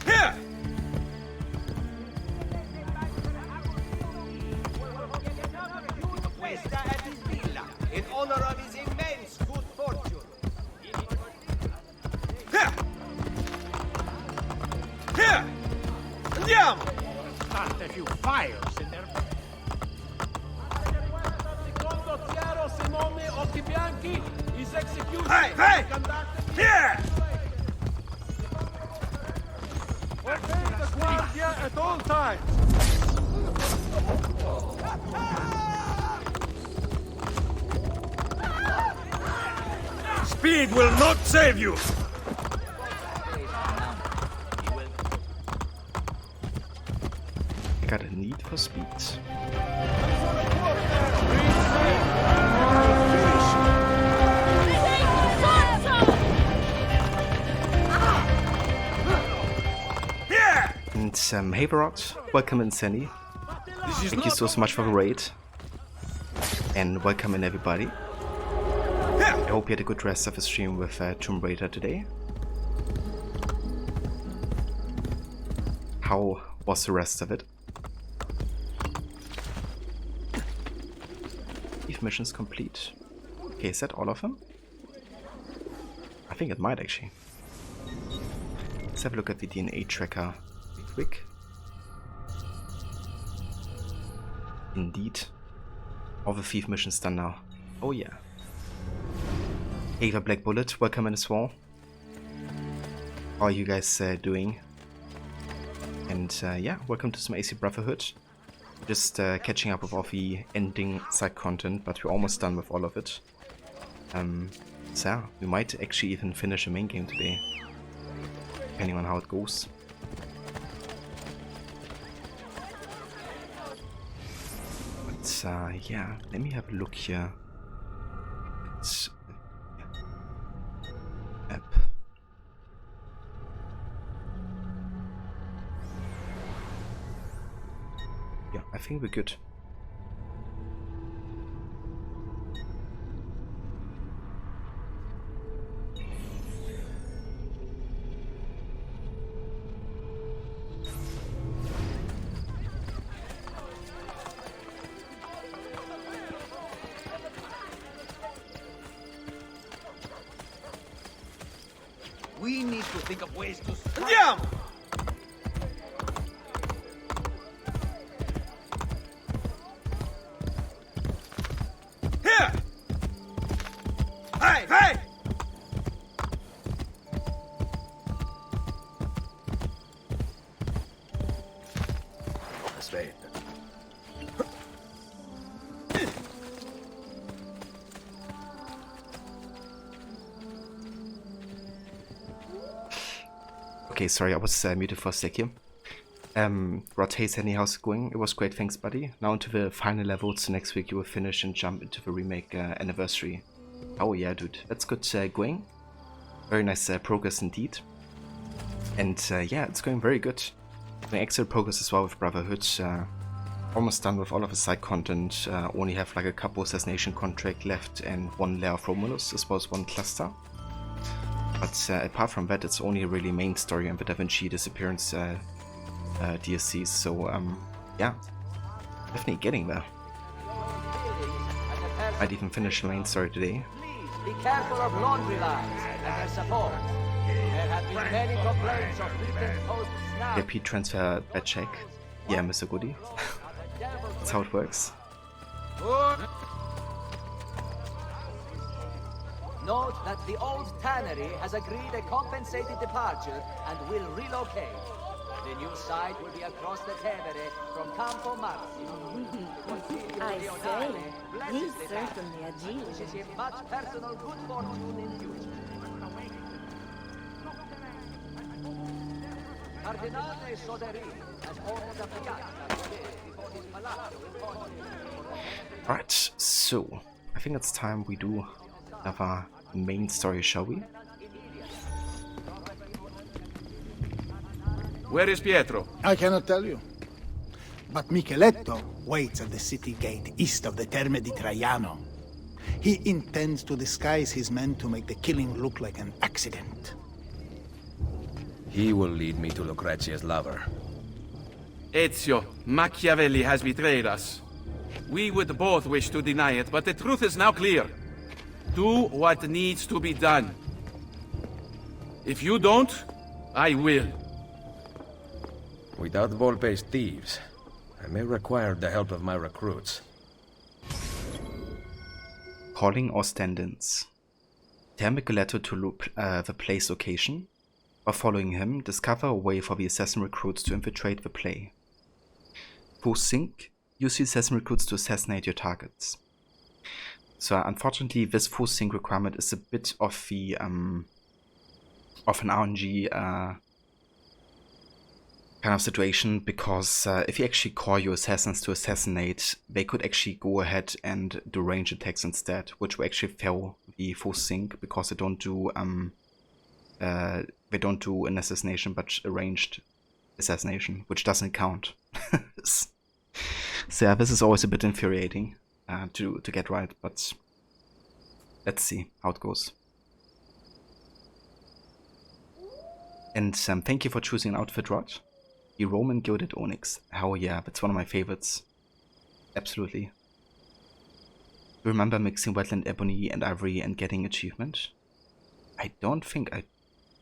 Here! Questa è his villa, in honor of his immense good fortune. Here! Here! Andiamo! Start a few fires in there. Hey, hey! Here! Obey the guardia at all times. Speed will not save you! I got a need for speed. And hey Varot, welcome in Sandy. Thank you so much for the raid. And welcome in everybody. I hope you had a good rest of the stream with Tomb Raider today. How was the rest of it? If missions complete. Okay, is that all of them? I think it might actually. Let's have a look at the DNA tracker quick. Indeed. All the thief missions done now. Oh yeah. Ava Black Bullet, welcome in as well. How are you guys doing? And yeah, welcome to some AC Brotherhood. Just catching up with all the ending side content, but we're almost done with all of it. So yeah, we might actually even finish the main game today, depending on how it goes. But yeah, let me have a look here. It's app. Yeah, I think we're good. We need to think of ways to... Andiamo! Here! Hey, hey! Aspetta. Okay, sorry, I was muted for a sec here. Rod, hey Sandy, how's it going? It was great, thanks buddy. Now into the final level, so next week you will finish and jump into the remake anniversary. Oh yeah, dude, that's good going. Very nice progress indeed. And yeah, it's going very good. Doing excellent progress as well with Brotherhood. Almost done with all of the side content. Only have like a couple assassination contract left and one layer of Romulus as well as one cluster. But apart from that, it's only really main story and the Da Vinci disappearance DLCs. So yeah, definitely getting there. Might even finish the main story today. Be careful of laundry lines and their support. There have been many complaints of weekend post snap. AP transfer bad check. Yeah, Mr. Goody. That's how it works. Note that the old tannery has agreed a compensated departure and will relocate. The new site will be across the Tevere from Campo Marzio. I say, he's certainly a genius. Wishes him much personal good fortune in future. Cardinale Soderi has ordered a piazza before his palazzo in Ponte. Right, so I think it's time we do another main story, shall we? Where is Pietro? I cannot tell you. But Micheletto waits at the city gate east of the Terme di Traiano. He intends to disguise his men to make the killing look like an accident. He will lead me to Lucrezia's lover. Ezio, Machiavelli has betrayed us. We would both wish to deny it, but the truth is now clear. Do what needs to be done. If you don't, I will. Without Volpe's thieves, I may require the help of my recruits. Calling or stand-ins. Tell Micheletto to the place location. By following him, discover a way for the assassin recruits to infiltrate the play. Full sync. Use the assassin recruits to assassinate your targets. So unfortunately, this full sync requirement is a bit of the of an RNG kind of situation, because if you actually call your assassins to assassinate, they could actually go ahead and do range attacks instead, which will actually fail the full sync because they don't do an assassination but a ranged assassination, which doesn't count. So yeah, this is always a bit infuriating to get right, but let's see how it goes. And thank you for choosing an outfit, Rod. The Roman Gilded Onyx. Oh yeah, that's one of my favorites. Absolutely. Remember mixing Wetland Ebony and Ivory and getting achievement? I don't think I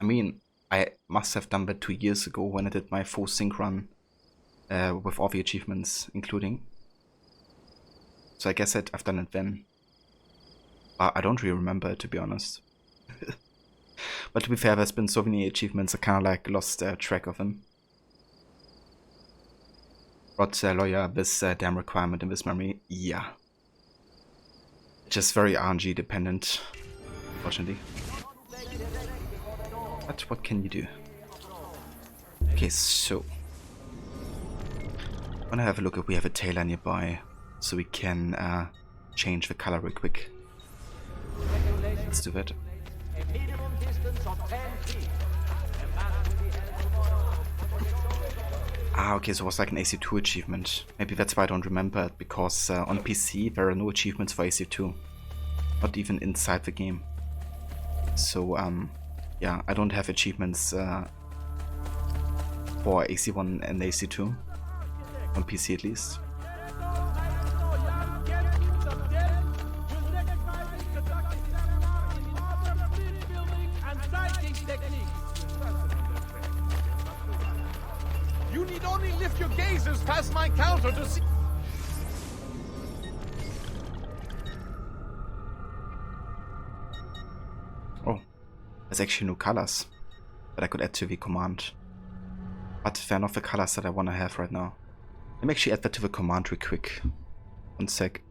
mean, I must have done that 2 years ago when I did my full sync run with all the achievements including. So I guess I've done it then. I don't really remember, to be honest. But to be fair, there's been so many achievements I kind of like lost track of them. Rod lawyer, this damn requirement in this memory, yeah. Just very RNG dependent, unfortunately. But what can you do? Okay, so I wanna have a look if we have a tailor nearby, so we can change the color real quick. Let's do that. Ah, okay, so it was like an AC2 achievement. Maybe that's why I don't remember it, because on PC there are no achievements for AC2. Not even inside the game. So, yeah, I don't have achievements for AC1 and AC2. On PC at least. lift your gazes past my counter to see... Oh, there's actually no colors that I could add to the command. But they're not the colors that I want to have right now. Let me actually add that to the command real quick. One sec.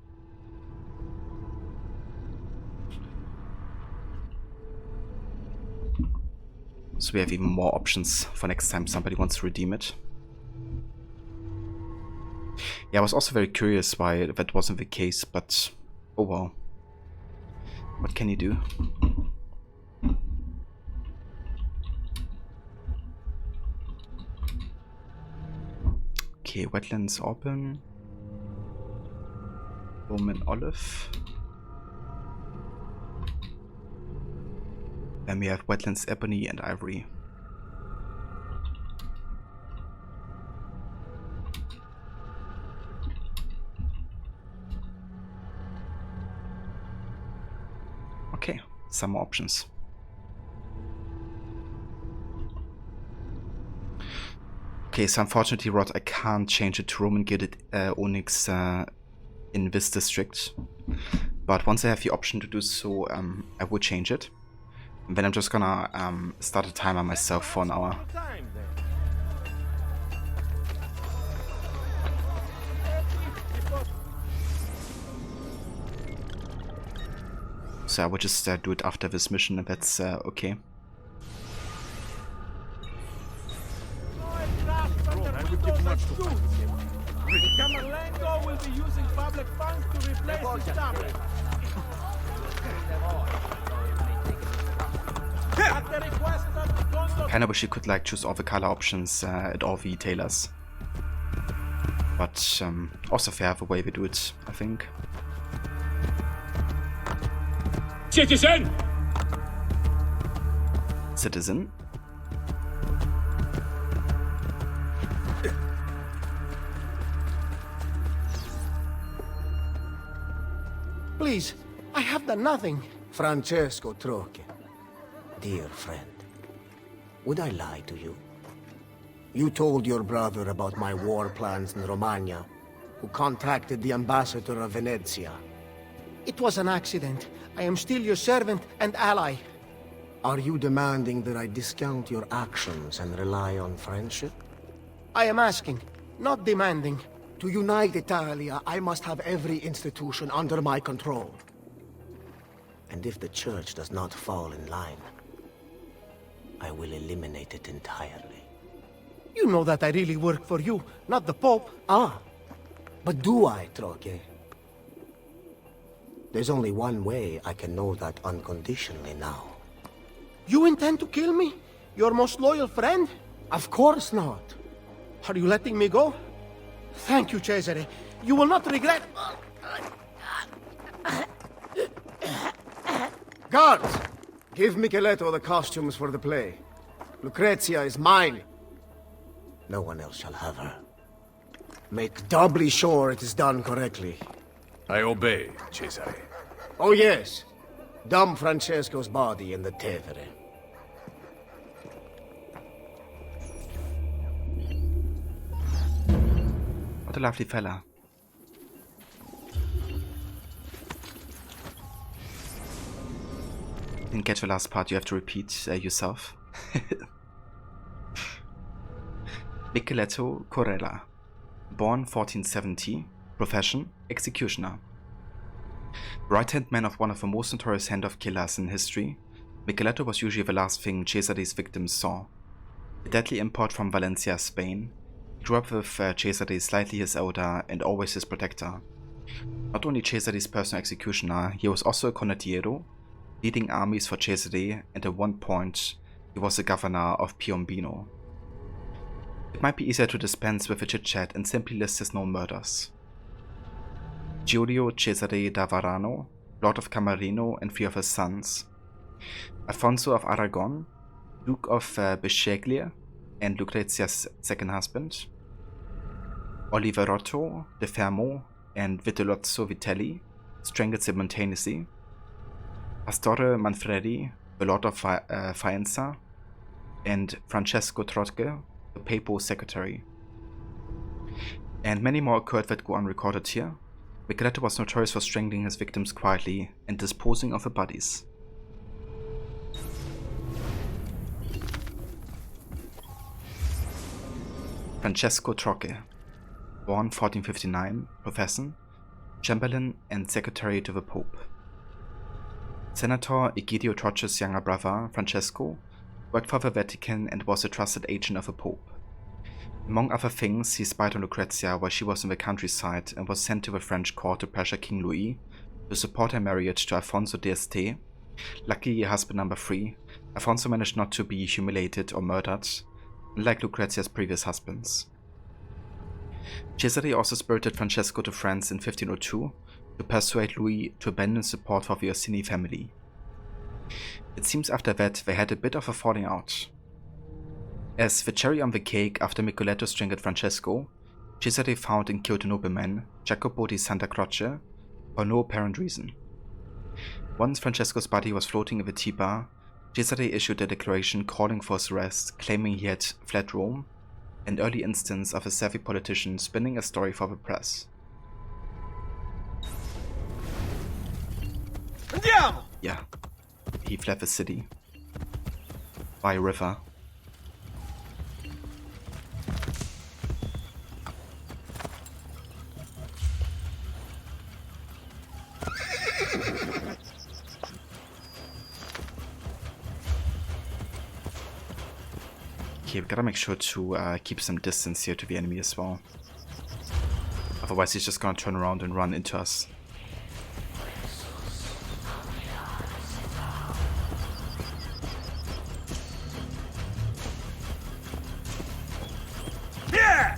So we have even more options for next time somebody wants to redeem it. Yeah, I was also very curious why that wasn't the case, but oh well. What can you do? Okay, wetlands open. Roman olive. And we have wetlands ebony and ivory. Okay, some more options. Okay, so unfortunately, Rod, I can't change it to Roman gilded onyx in this district. But once I have the option to do so, I will change it. And then I'm just gonna start a timer myself for an hour. So I will just do it after this mission, if that's okay. Camerlengo will be using public funds to replace his tablet. Kinda wish you could like choose all the color options at all the tailors. But also fair the way we do it, I think. Citizen! Citizen? Please, I have done nothing. Francesco Troche. Dear friend, would I lie to you? You told your brother about my war plans in Romagna, who contacted the ambassador of Venezia. It was an accident. I am still your servant and ally. Are you demanding that I discount your actions and rely on friendship? I am asking, not demanding. To unite Italia, I must have every institution under my control. And if the church does not fall in line, I will eliminate it entirely. You know that I really work for you, not the Pope. Ah, but do I, Troche? There's only one way I can know that unconditionally now. You intend to kill me? Your most loyal friend? Of course not. Are you letting me go? Thank you, Cesare. You will not regret... Guards! Give Micheletto the costumes for the play. Lucrezia is mine. No one else shall have her. Make doubly sure it is done correctly. I obey, Cesare. Oh yes. Dump Francesco's body in the Tevere. What a lovely fella. Didn't get the last part, you have to repeat yourself. Micheletto Corella. Born 1470. Profession, executioner. Right-hand man of one of the most notorious hand-off killers in history, Micheletto was usually the last thing Cesare's victims saw. A deadly import from Valencia, Spain, he grew up with Cesare, slightly his elder and always his protector. Not only Cesare's personal executioner, he was also a condottiero, leading armies for Cesare, and at one point he was the governor of Piombino. It might be easier to dispense with a chit-chat and simply list his known murders. Giulio Cesare da Varano, Lord of Camarino and 3 of his sons. Alfonso of Aragon, Duke of Bisceglie and Lucrezia's second husband. Oliverotto de Fermo and Vitellozzo Vitelli, strangled simultaneously. Pastore Manfredi, the Lord of Faenza, and Francesco Troche, the papal secretary. And many more occurred that go unrecorded here. Micheletto was notorious for strangling his victims quietly and disposing of the bodies. Francesco Troche, born 1459, professor, Chamberlain and Secretary to the Pope. Senator Egidio Troche's younger brother, Francesco, worked for the Vatican and was a trusted agent of the Pope. Among other things, he spied on Lucrezia while she was in the countryside and was sent to the French court to pressure King Louis to support her marriage to Alfonso d'Este. Lucky husband number 3, Alfonso managed not to be humiliated or murdered, unlike Lucrezia's previous husbands. Cesare also spirited Francesco to France in 1502 to persuade Louis to abandon support for the Orsini family. It seems after that they had a bit of a falling out. As the cherry on the cake after Micheletto strangled Francesco, Cesare found and killed a nobleman, Jacopo di Santa Croce, for no apparent reason. Once Francesco's body was floating in the Tiber, Cesare issued a declaration calling for his arrest, claiming he had fled Rome, an early instance of a savvy politician spinning a story for the press. Andiamo! Yeah, he fled the city. By river. Okay, we gotta make sure to keep some distance here to the enemy as well. Otherwise he's just gonna turn around and run into us. Yeah!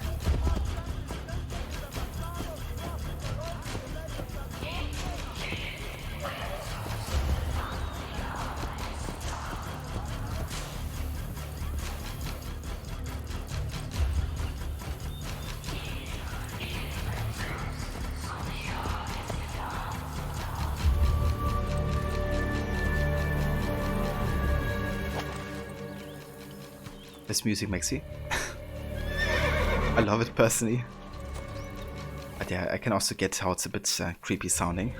This music, Maxi. I love it personally. But yeah, I can also get how it's a bit creepy sounding.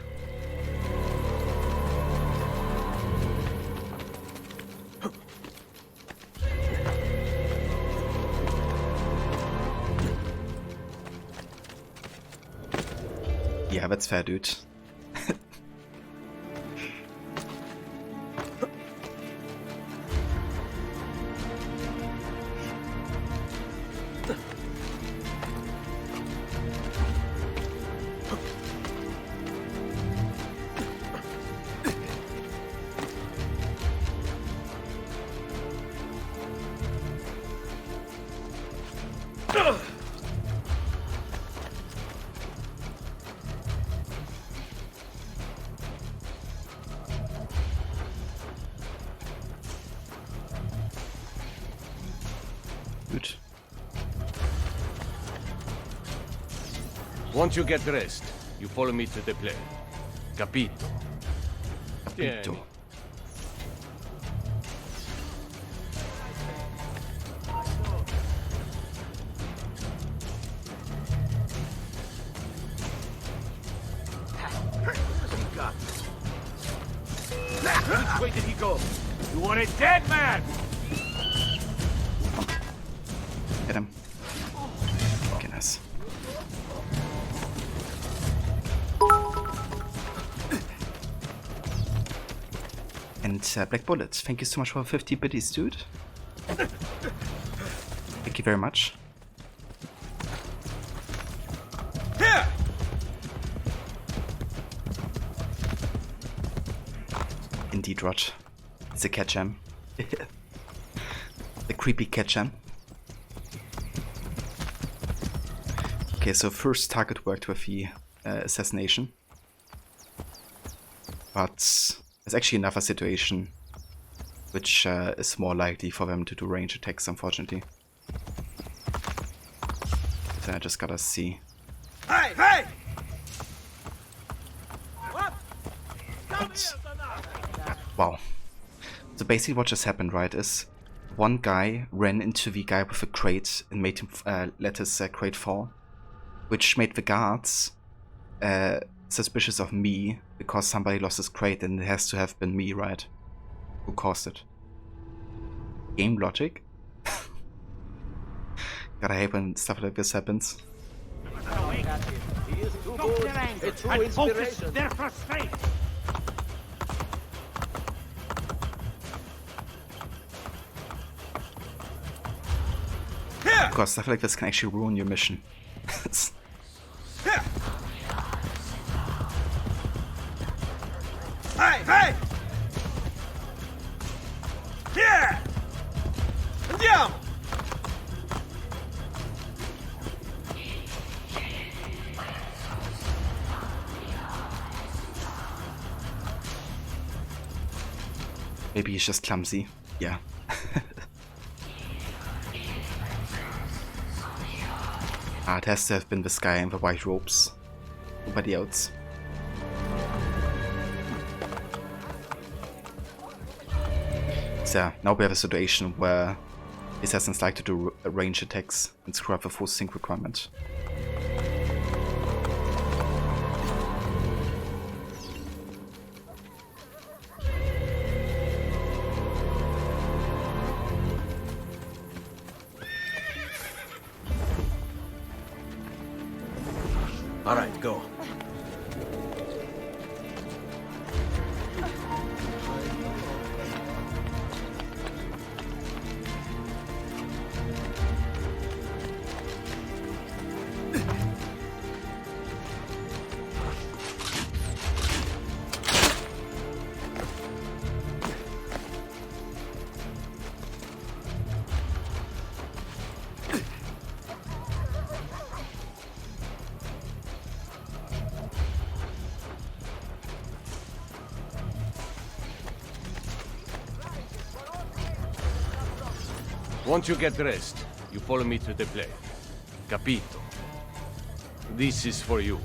Yeah, that's fair, dude. Good. Once you get dressed, you follow me to the plane. Capito? Capito. Which way did he go? You want a dead man! Get him. Okay, nice. And Black Bullet, thank you so much for 50 biddies, dude. Thank you very much. Here! Indeed, Rod. It's a catch-em. The creepy catch-em. Okay, so first target worked with the assassination. But there's actually another situation which is more likely for them to do range attacks, unfortunately. So I just gotta see. Hey, hey! What? Wow. So basically what just happened, right, is one guy ran into the guy with a crate and made him let his crate fall. which made the guards suspicious of me because somebody lost his crate, and it has to have been me, right? Who caused it? Game logic? Gotta hate when stuff like this happens. They're frustrated. Of course, stuff like this can actually ruin your mission. Hey, hey! Here! Andiamo! Maybe he's just clumsy. Yeah. It has to have been this guy in the white robes. Nobody else. So yeah, now we have a situation where assassins like to do range attacks and screw up the full sync requirement. All right, go. Once you get dressed, you follow me to the plane. Capito? This is for you.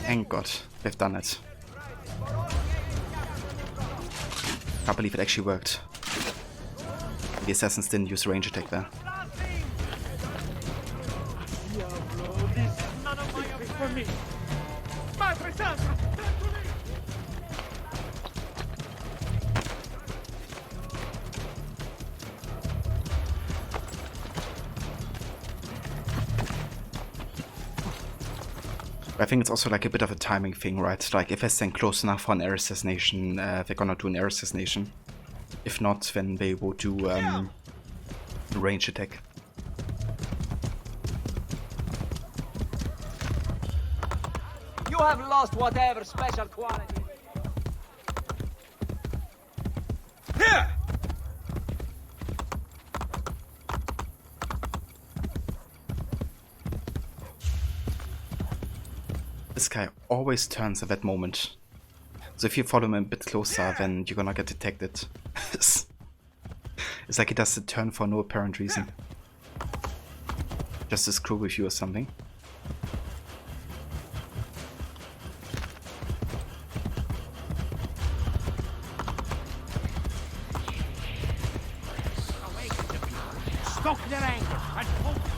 Thank God, they've done it. Can't believe it actually worked. The assassins didn't use range attack there. For me. Madre Santa! I think it's also like a bit of a timing thing, right? Like if I stand close enough for an air assassination, they're gonna do an air assassination. If not, then they will do range attack. You have lost whatever special quality. Here! This guy always turns at that moment. So if you follow him a bit closer, then you're gonna get detected. It's like he does the turn for no apparent reason. Just to screw with you or something. Stoke their anger and focus.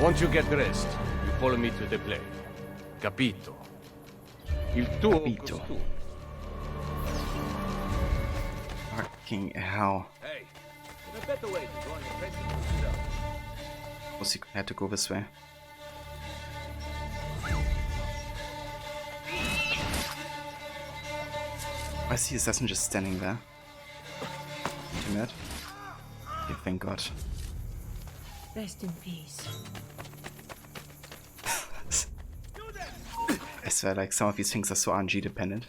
Once you get dressed, you follow me to the plane. Capito? Il tuo costume. Fucking hell. Hey, there's a better way to go on the festival yourself. Was he had to go this way? I see assassin just standing there. Too mad. Okay, thank God. Rest in peace. I swear, like, some of these things are so RNG dependent.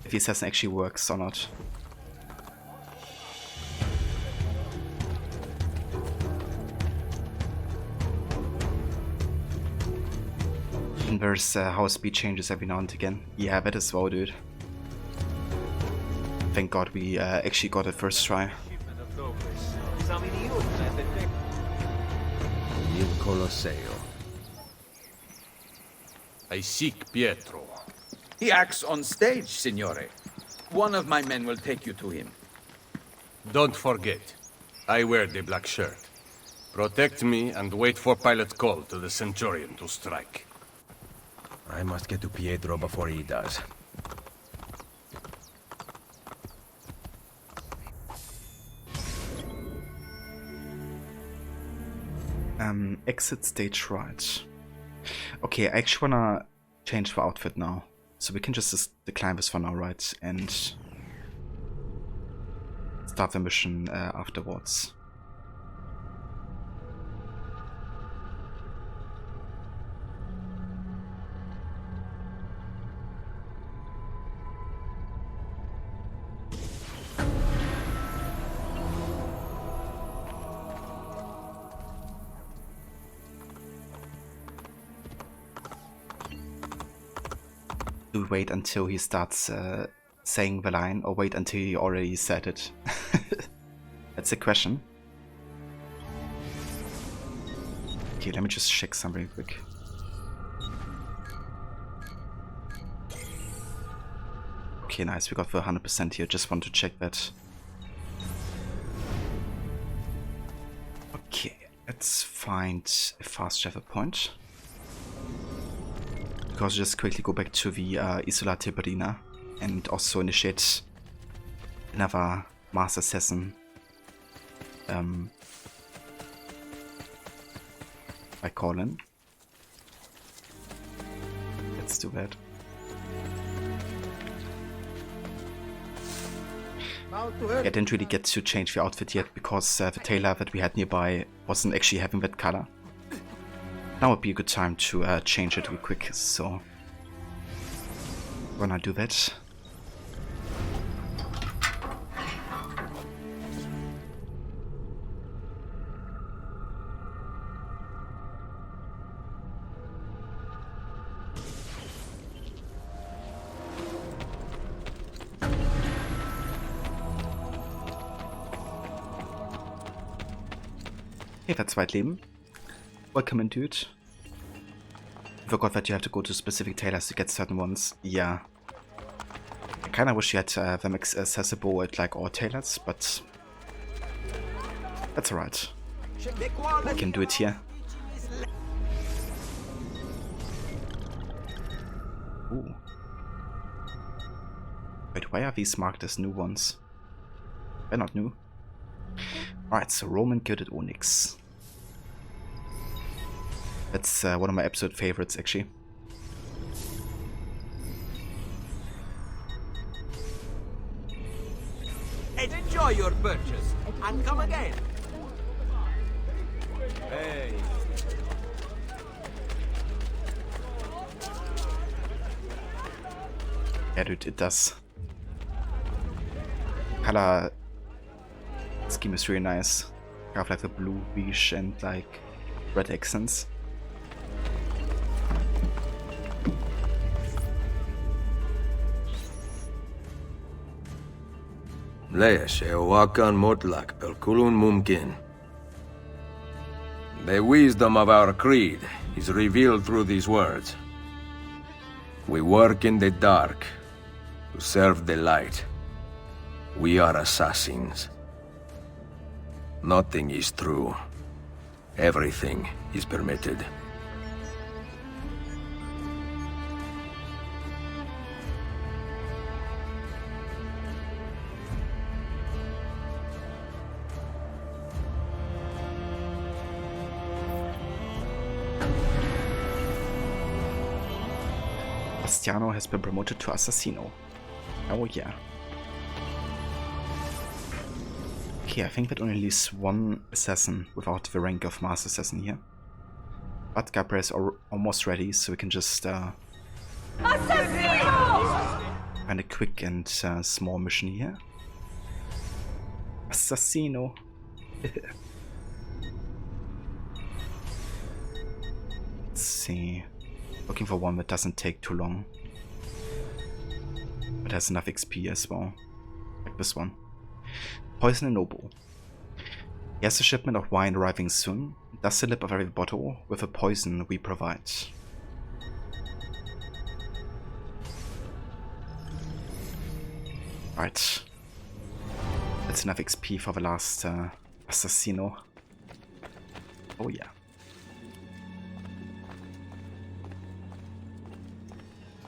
If the assassin actually works or not. And there's how speed changes every now and again. Yeah, that is well, dude. Thank God we actually got it first try. Il Colosseo. I seek Pietro. He acts on stage, signore. One of my men will take you to him. Don't forget, I wear the black shirt. Protect me and wait for pilot's call to the Centurion to strike. I must get to Pietro before he does. Exit stage right. Okay, I actually wanna change the outfit now. So we can just decline this for now, right? And start the mission afterwards. Do we wait until he starts saying the line, or wait until he already said it? That's a question. Okay, let me just check something quick. Okay, nice, we got the 100% here, just want to check that. Okay, let's find a fast travel point. Because just quickly go back to the Isola Tiberina and also initiate another Master Assassin by Colin. Let's do that. I didn't really get to change the outfit yet because the tailor that we had nearby wasn't actually having that color. Now would be a good time to change it real quick, so when I do that. Hey, that's Whiteleben. Welcome in, dude. Forgot that you have to go to specific tailors to get certain ones. Yeah. I kinda wish you had them accessible at like all tailors, but that's alright. We can do it here. Ooh. Wait, why are these marked as new ones? They're not new. Alright, so Roman Gilded Onyx. That's one of my absolute favorites, actually. Enjoy your purchase and come again. Hey. Yeah, dude, it does. Color scheme is really nice. I have like the blue, beige, and like red accents. ليش وكان مطلق بالكل ممكن. The wisdom of our creed is revealed through these words. We work in the dark to serve the light. We are assassins. Nothing is true. Everything is permitted. Bastiano has been promoted to Assassino. Oh yeah. Okay, I think that only leaves one assassin without the rank of Master Assassin here. But Gabriel is almost ready, so we can just... Assassino! Find a quick and small mission here. Assassino. Let's see. Looking for one that doesn't take too long. But has enough XP as well. Like this one. Poison and Noble. Here's a shipment of wine arriving soon. Dust the lip of every bottle with the poison we provide. Right. That's enough XP for the last Assassino. Oh yeah.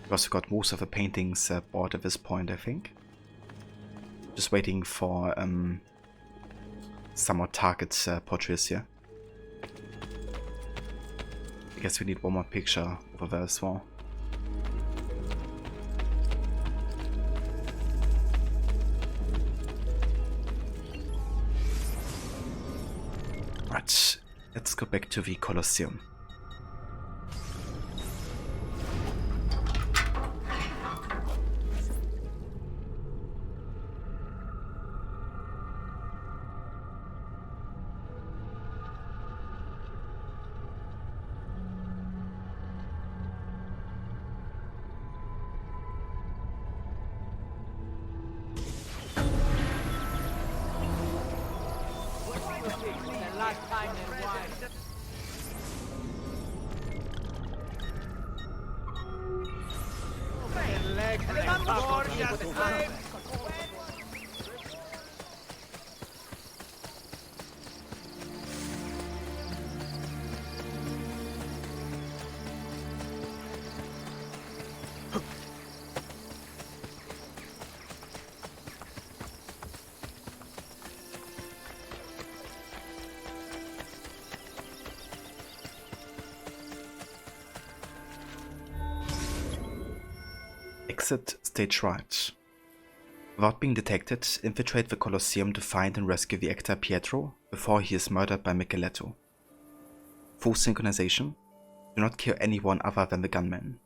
We also got most of the paintings bought at this point, I think. Just waiting for some more target portraits here. I guess we need one more picture over there as well. Right, let's go back to the Colosseum. Exit stage right. Without being detected, infiltrate the Colosseum to find and rescue the actor Pietro before he is murdered by Micheletto. Full synchronization. Do not kill anyone other than the gunman.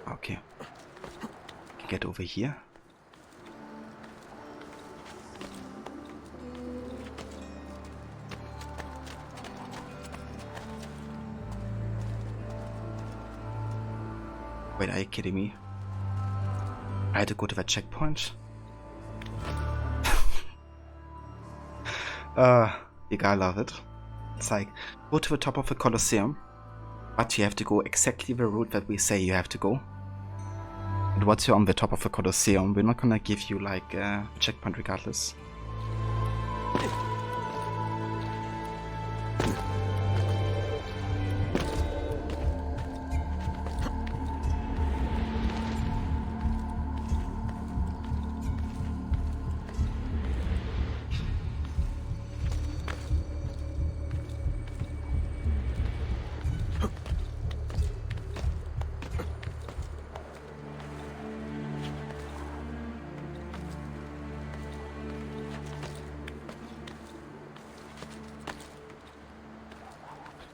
Okay. Get over here. Wait, are you kidding me? I had to go to that checkpoint? You gotta love it. It's like, go to the top of the Colosseum, but you have to go exactly the route that we say you have to go. And once you're on the top of the Colosseum, we're not gonna give you like a checkpoint regardless.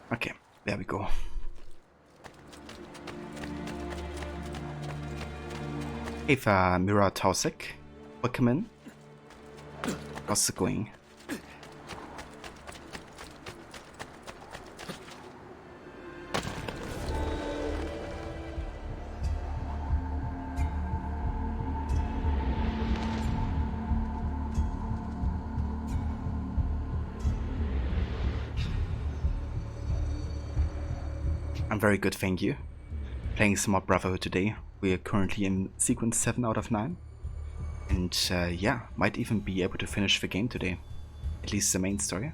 Okay, there we go. Eva Mira Tausek, welcome in. How's it going? I'm very good, thank you. Playing some more Brotherhood today. We are currently in sequence 7 out of 9. And yeah, might even be able to finish the game today. At least the main story.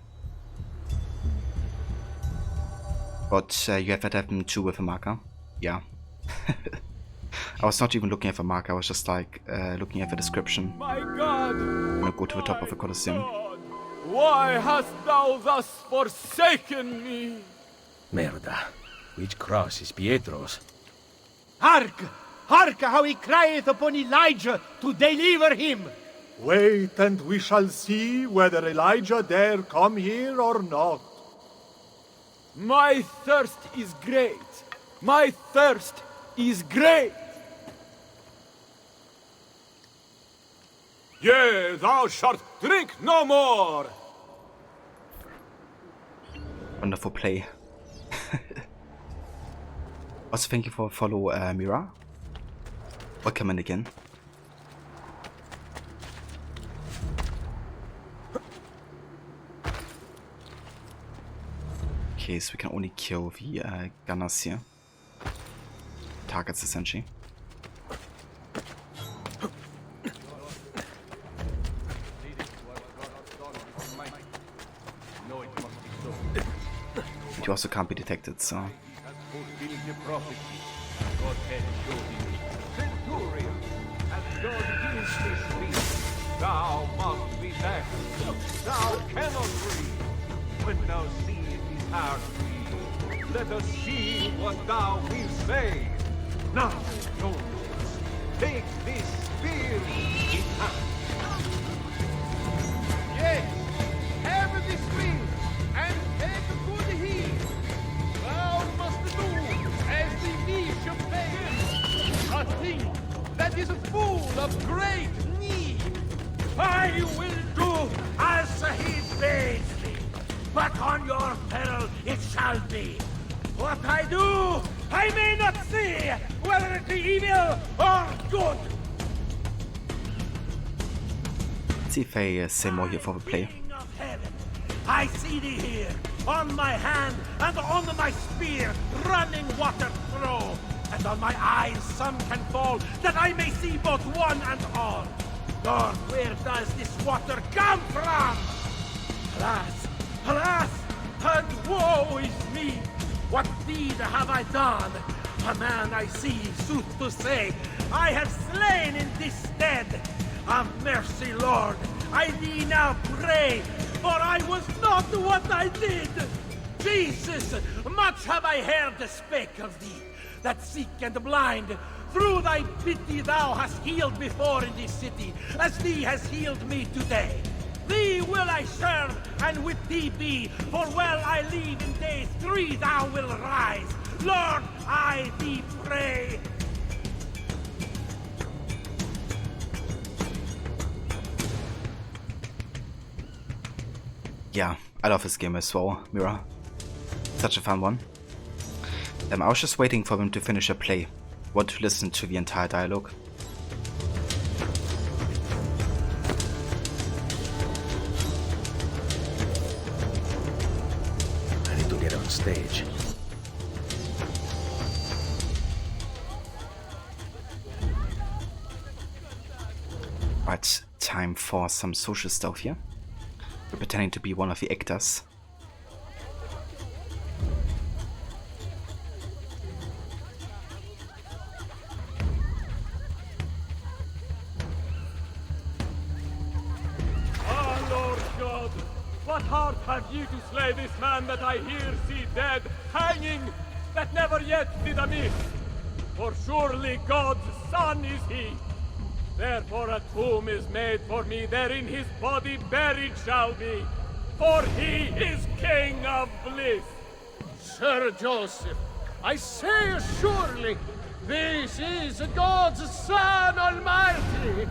But you have that happen too with a marker. Yeah. I was not even looking at the marker, I was just like looking at the description. My God! I'm gonna go to the top of the Colosseum. God, why hast thou thus forsaken me? Merda. Which cross is Pietro's? Hark! Hark how he crieth upon Elijah to deliver him! Wait, and we shall see whether Elijah dare come here or not. My thirst is great. My thirst is great. Yea, thou shalt drink no more. Wonderful play. Also, thank you for follow, Mira. Welcome in again. Okay, so we can only kill the gunners here. Targets, essentially. But you also can't be detected, so... Thou must be there. Thou cannot breathe. When thou seest his heart breathe, let us see what thou wilt say. Now, Jonas, take this spear in hand. Yes, have this spear, and take good heed. Thou must do as the niche of pain, a thing that is full of great need. I will do as he bids me, but on your peril it shall be. What I do, I may not see whether it be evil or good. Let's see if I say more here for the play. I see thee here, on my hand and on my spear, running water through, and on my eyes some can fall, that I may see both one and all. Lord, where does this water come from? Alas, alas, and woe is me! What deed have I done? A man I see, sooth to say, I have slain in this stead. Have mercy, Lord, I thee now pray, for I was not what I did. Jesus, much have I heard spake of thee, that sick and blind, through thy pity thou hast healed before in this city, as thee has healed me today. Thee will I serve, and with thee be, for while I live in days 3 thou will rise. Lord, I thee pray. Yeah, I love this game as well, Mira. Such a fun one. I was just waiting for them to finish a play. Want to listen to the entire dialogue. I need to get on stage. Right, time for some social stuff here. We're pretending to be one of the actors. Ah, Lord God, what heart have ye to slay this man that I here see dead, hanging, that never yet did amiss? For surely God's son is he. Therefore a tomb is made for me, therein his body buried shall be, for he is King of bliss. Sir Joseph, I say surely, this is God's Son Almighty.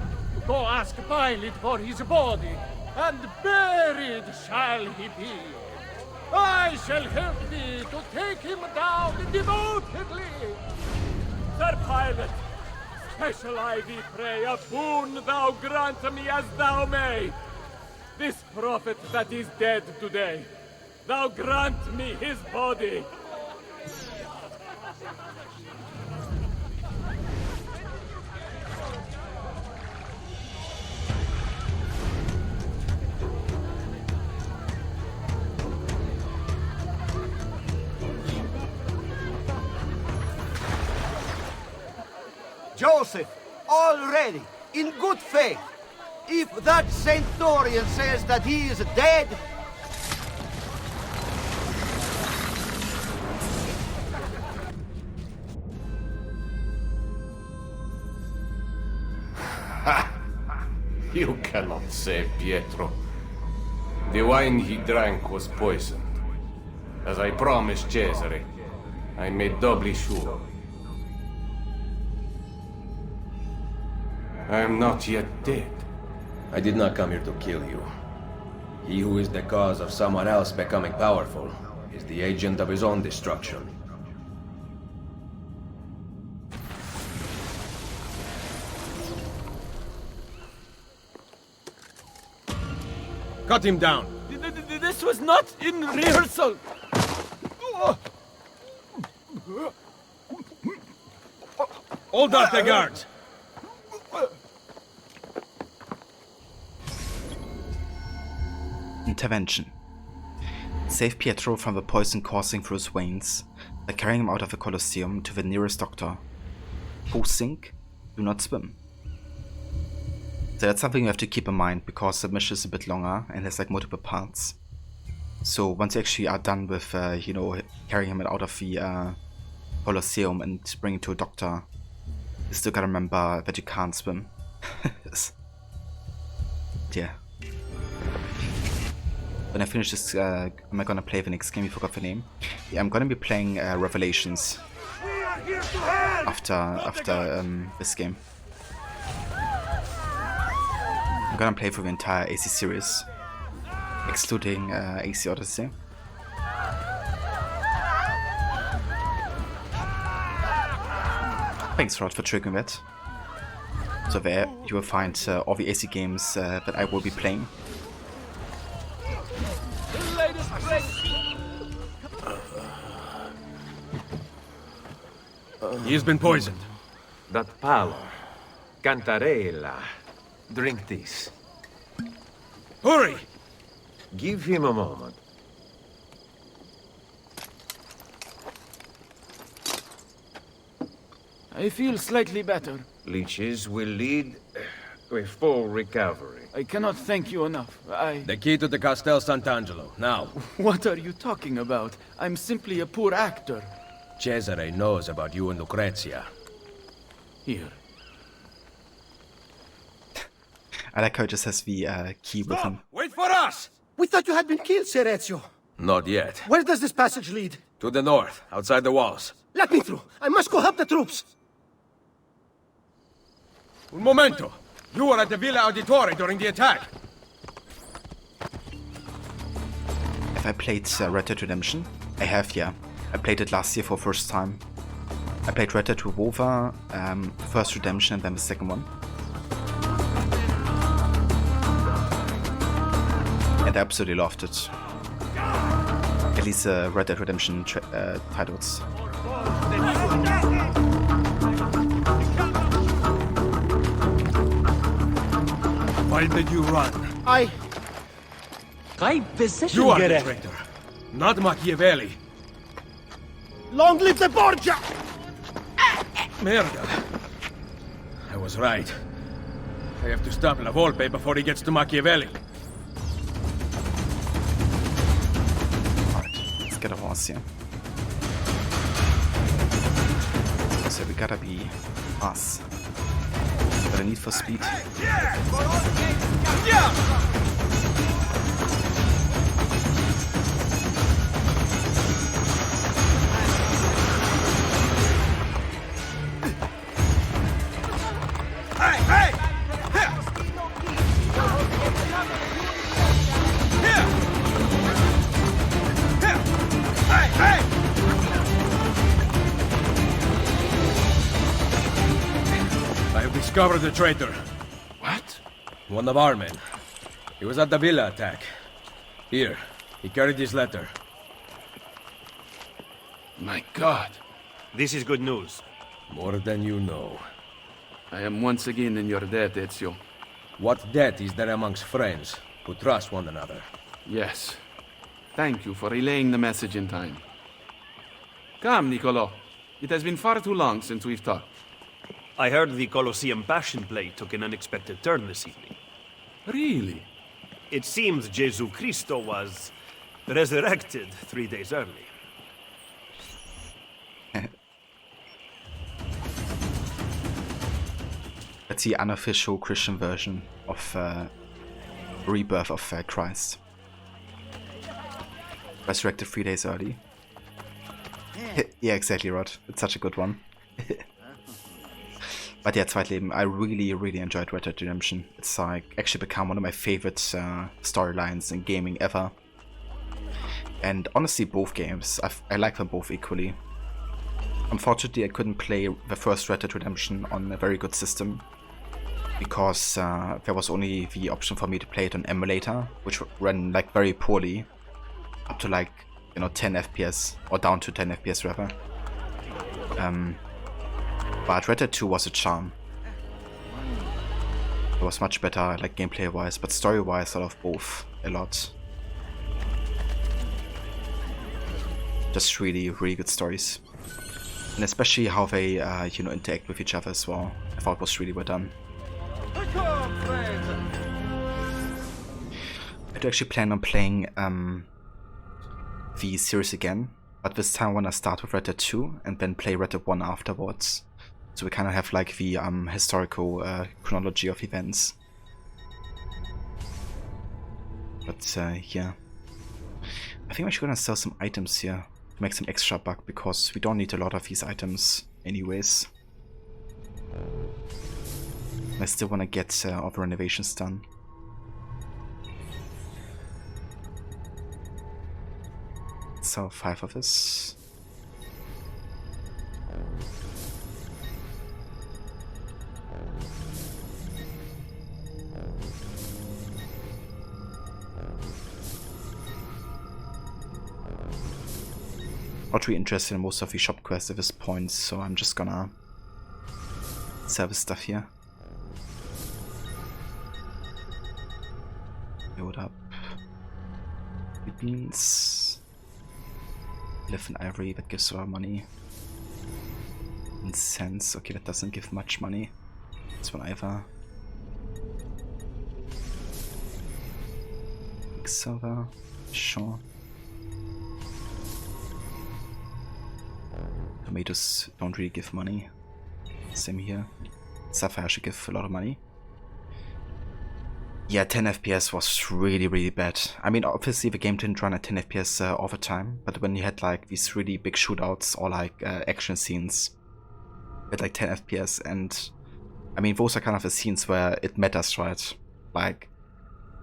Go ask Pilate for his body, and buried shall he be. I shall help thee to take him down devotedly. Sir Pilate, special I thee pray, a boon thou grant me as thou may. This prophet that is dead today, thou grant me his body. Joseph, already, in good faith. If that centurion says that he is dead... You cannot save Pietro. The wine he drank was poisoned. As I promised Cesare, I made doubly sure. I am not yet dead. I did not come here to kill you. He who is the cause of someone else becoming powerful is the agent of his own destruction. Cut him down! This was not in rehearsal! Hold up the guards! Intervention. Save Pietro from the poison coursing through his veins by carrying him out of the Colosseum to the nearest doctor. Who sink? Do not swim. So that's something you have to keep in mind, because the mission is a bit longer and has like multiple parts. So once you actually are done with, you know, carrying him out of the Colosseum and bringing him to a doctor, you still gotta remember that you can't swim. Yeah. When I finish this, am I gonna play the next game? I forgot the name. Yeah, I'm gonna be playing Revelations after this game. I'm gonna play through the entire AC series, excluding AC Odyssey. Thanks Rod for triggering that. So there you will find all the AC games that I will be playing. He has been poisoned. That palo. Cantarella. Drink this. Hurry! Give him a moment. I feel slightly better. Leeches will lead to a full recovery. I cannot thank you enough. The key to the Castel Sant'Angelo, now. What are you talking about? I'm simply a poor actor. Cesare knows about you and Lucrezia. Here. I like how it just has the key with him. Wait for us! We thought you had been killed, Ser Ezio. Not yet. Where does this passage lead? To the north, outside the walls. Let me through. I must go help the troops. Un momento! You were at the Villa Auditore during the attack. Have I played Red Dead Redemption? I have, yeah. I played it last year for the first time. I played Red Dead Revolver, first Redemption, and then the second one. And I absolutely loved it. At least Red Dead Redemption titles. Why did you run? Right position. You are the traitor, not Machiavelli. Long live the Borgia! Merda. I was right. I have to stop La Volpe before he gets to Machiavelli. Alright, let's get a horse here. So we gotta be us. Got a need for speed. discovered the traitor. What? One of our men. He was at the villa attack. Here, he carried this letter. My God. This is good news. More than you know. I am once again in your debt, Ezio. What debt is there amongst friends who trust one another? Yes. Thank you for relaying the message in time. Come, Niccolo. It has been far too long since we've talked. I heard the Colosseum Passion Play took an unexpected turn this evening. Really? It seems Jesu Christo was resurrected 3 days early. That's the unofficial Christian version of rebirth of Christ. Resurrected 3 days early. Yeah, exactly, Rod. It's such a good one. But yeah, Zweitleben, I really enjoyed Red Dead Redemption. It's like actually become one of my favorite storylines in gaming ever. And honestly, both games, I like them both equally. Unfortunately, I couldn't play the first Red Dead Redemption on a very good system, because there was only the option for me to play it on emulator, which ran like very poorly, up to like, you know, 10 FPS, or down to 10 FPS rather. But Red Dead 2 was a charm. It was much better, like gameplay wise, but story wise I love both a lot. Just really good stories. And especially how they, you know, interact with each other as well. I thought was really well done. I do actually plan on playing the series again, but this time I want to start with Red Dead 2 and then play Red Dead 1 afterwards. So we kind of have like the historical chronology of events. But yeah, I think we're gonna sell some items here to make some extra buck, because we don't need a lot of these items anyways. I still want to get all the renovations done. Let's sell 5 of this. Not really interested in most of the shop quests at this point, so I'm just gonna sell this stuff here. Load up. Beans. 11 ivory, that gives a lot of money. And cents, okay, that doesn't give much money. This one either. Silver, sure. Tomatoes don't really give money. Same here. Sapphire should give a lot of money. Yeah, 10 FPS was really bad. I mean, obviously the game didn't run at 10 FPS all the time, but when you had like these really big shootouts or like action scenes at like 10 FPS, and I mean, those are kind of the scenes where it matters, right? Like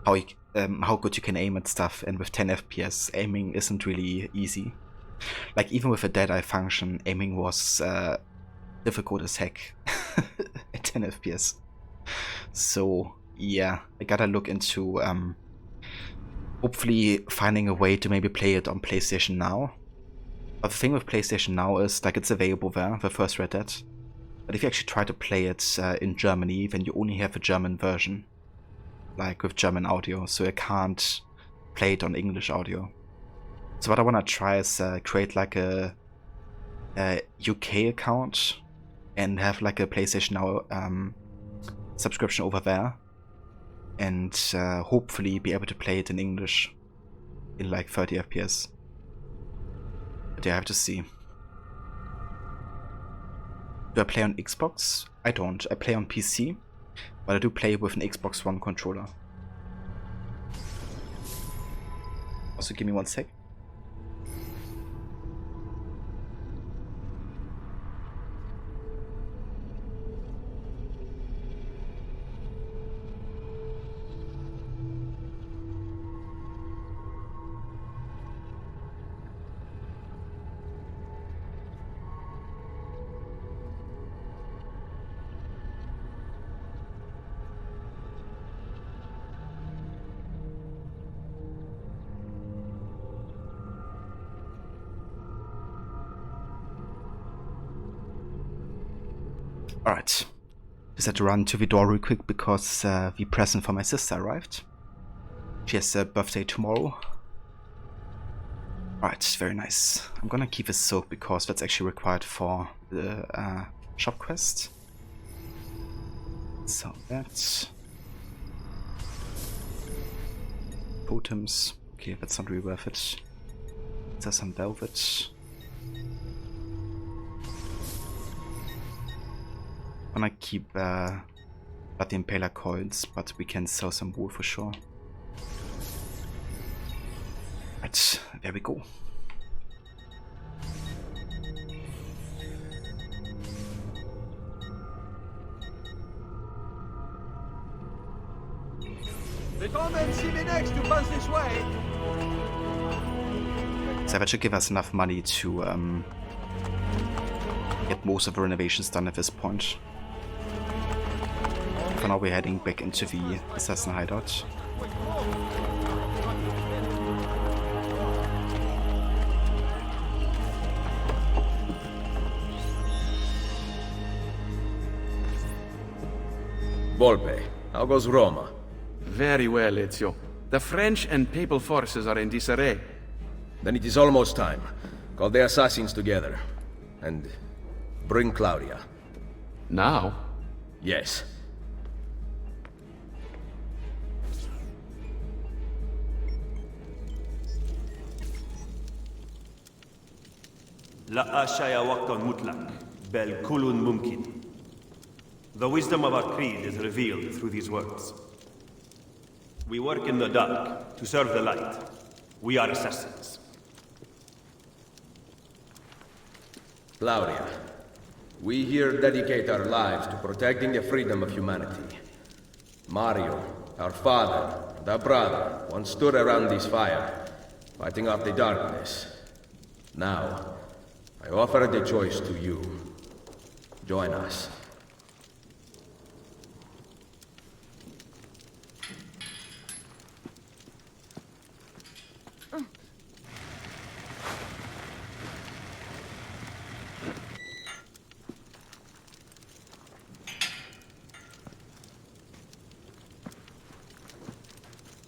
how good you can aim and stuff, and with 10 FPS, aiming isn't really easy. Like even with a dead eye function, aiming was difficult as heck at 10 FPS. So yeah, I gotta look into hopefully finding a way to maybe play it on PlayStation Now. But the thing with PlayStation Now is like it's available there, the first Red Dead. But if you actually try to play it in Germany, then you only have a German version, like with German audio, so you can't play it on English audio. So what I want to try is create like a UK account and have like a PlayStation Now subscription over there, and hopefully be able to play it in English in like 30 FPS. But yeah, I have to see. Do I play on Xbox? I don't. I play on PC, but I do play with an Xbox One controller. Also, give me 1 sec. Alright. Just had to run to the door real quick because the present for my sister arrived. She has a birthday tomorrow. Alright, very nice. I'm gonna keep a silk because that's actually required for the shop quest. So that. Totems. Okay, that's not really worth it. There's some velvet. I'm gonna keep the Impaler coils, but we can sell some wool for sure. Right, there we go. The convent see me next to pass this way. So that should give us enough money to get most of the renovations done at this point. For now we're heading back into the assassin hideout. Volpe, how goes Roma? Very well, Ezio. The French and Papal forces are in disarray. Then it is almost time. Call the assassins together. And bring Claudia. Now? Yes. La ashaya waqtan mutlaq, bel kulun mumkin. The wisdom of our creed is revealed through these words. We work in the dark to serve the light. We are assassins. Claudia, we here dedicate our lives to protecting the freedom of humanity. Mario, our father, and our brother once stood around this fire, fighting off the darkness. Now, I offer the choice to you. Join us.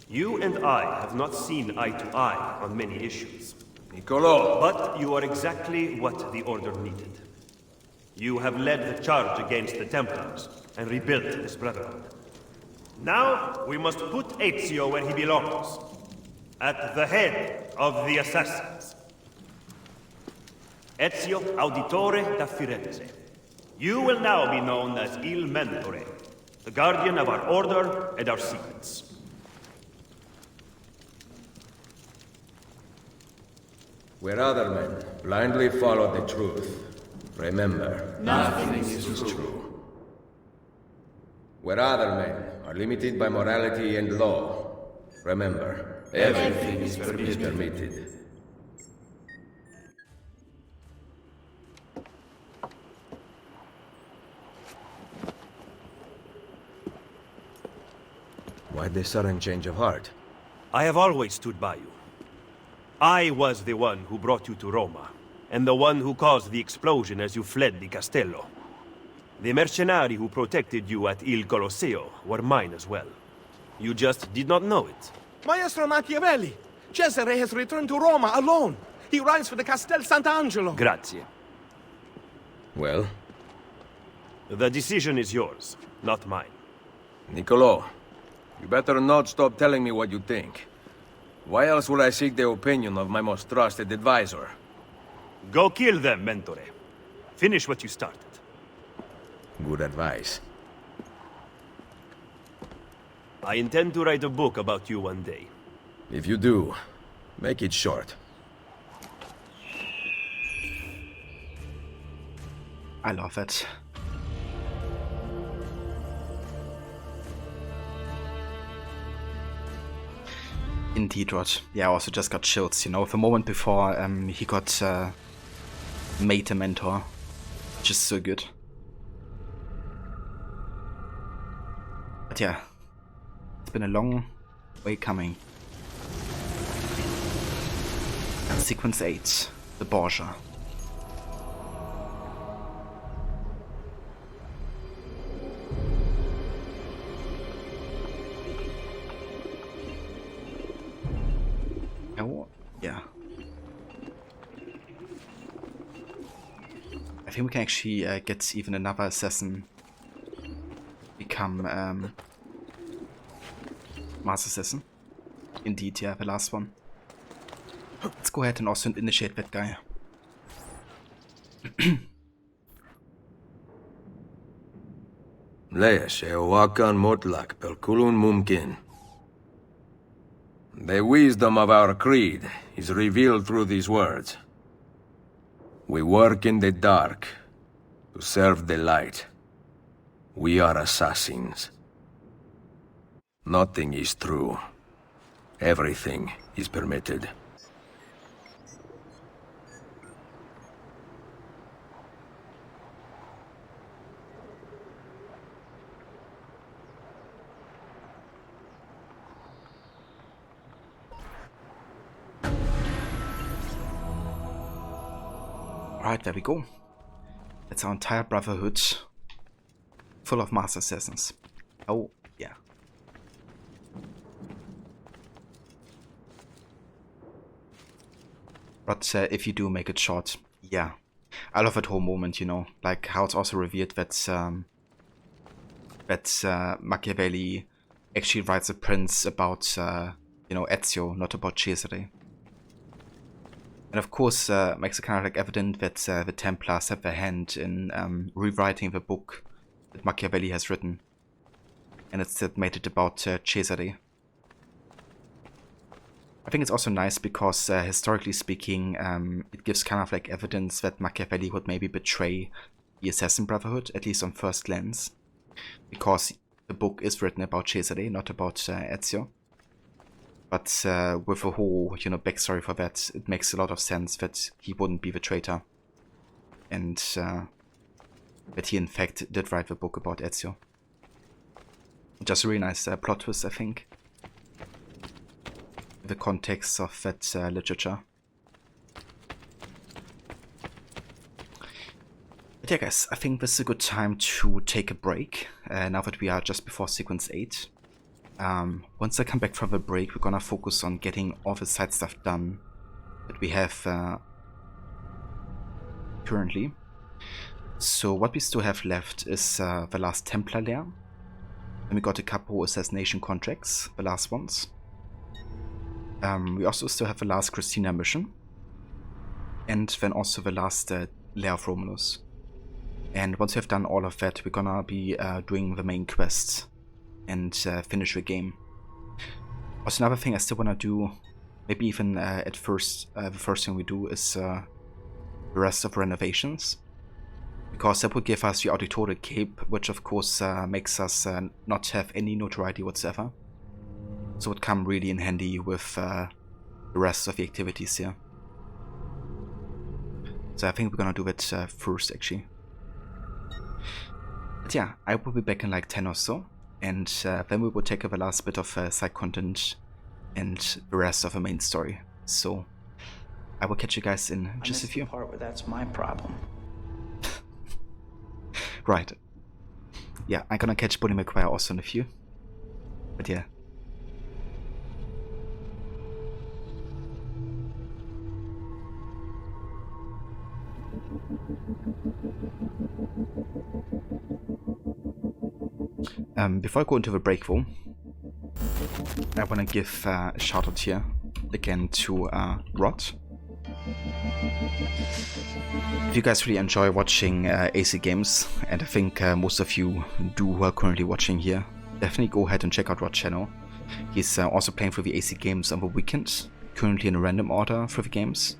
You and I have not seen eye to eye on many issues. Niccolo! But you are exactly what the Order needed. You have led the charge against the Templars and rebuilt this Brotherhood. Now, we must put Ezio where he belongs. At the head of the Assassins. Ezio Auditore da Firenze. You will now be known as Il Mentore, the guardian of our Order and our secrets. Where other men blindly follow the truth, remember, nothing is true. Where other men are limited by morality and law, remember, everything is permitted. Why this sudden change of heart? I have always stood by you. I was the one who brought you to Roma, and the one who caused the explosion as you fled the Castello. The mercenari who protected you at Il Colosseo were mine as well. You just did not know it. Maestro Machiavelli! Cesare has returned to Roma alone. He rides for the Castel Sant'Angelo. Grazie. Well? The decision is yours, not mine. Niccolo, you better not stop telling me what you think. Why else would I seek the opinion of my most trusted advisor? Go kill them, Mentore. Finish what you started. Good advice. I intend to write a book about you one day. If you do, make it short. I love it. Indeed, Rod. Yeah, I also just got chills, you know, the moment before he got made a mentor. Just so good. But yeah, it's been a long way coming. And Sequence 8, the Borgia. yeah. I think we can actually get even another assassin become Master Assassin. Indeed, yeah, the last one. Let's go ahead and also initiate that guy. Lees eoakan motlak pelkulun mumkin. The wisdom of our creed is revealed through these words. We work in the dark to serve the light. We are assassins. Nothing is true. Everything is permitted. Alright, there we go. That's our entire Brotherhood full of Master Assassins. Oh, yeah. But if you do make it short, yeah. I love that whole moment, you know, like how it's also revealed that Machiavelli actually writes a prince about, you know, Ezio, not about Cesare. And of course, makes it kind of like evident that the Templars have their hand in rewriting the book that Machiavelli has written. And it's made it about Cesare. I think it's also nice because, historically speaking, it gives kind of like evidence that Machiavelli would maybe betray the Assassin Brotherhood, at least on first glance. Because the book is written about Cesare, not about Ezio. But with a whole, you know, backstory for that, it makes a lot of sense that he wouldn't be the traitor. And that he in fact did write the book about Ezio. Just a really nice plot twist, I think. The context of that literature. But yeah guys, I think this is a good time to take a break, now that we are just before sequence 8. Once I come back from the break, we're gonna focus on getting all the side stuff done that we have currently. So what we still have left is the last Templar lair. And we got a couple assassination contracts, the last ones. We also still have the last Christina mission. And then also the last lair of Romulus. And once we have done all of that, we're gonna be doing the main quests and finish the game. Also another thing I still wanna do, maybe even at first, the first thing we do is the rest of renovations. Because that would give us the Auditory Cape, which of course makes us not have any notoriety whatsoever. So it would come really in handy with the rest of the activities here. So I think we're gonna do that first actually. But yeah, I will be back in like 10 or so. And then we will take up the last bit of side content and the rest of the main story. So I will catch you guys in just a few. The part where that's my problem. Right. Yeah, I'm gonna catch Bonnie McGuire also in a few. But yeah. Before I go into the break though, I want to give a shout out here again to Rod. If you guys really enjoy watching AC games, and I think most of you do who are currently watching here, definitely go ahead and check out Rod's channel. He's also playing for the AC games on the weekend, currently in a random order for the games.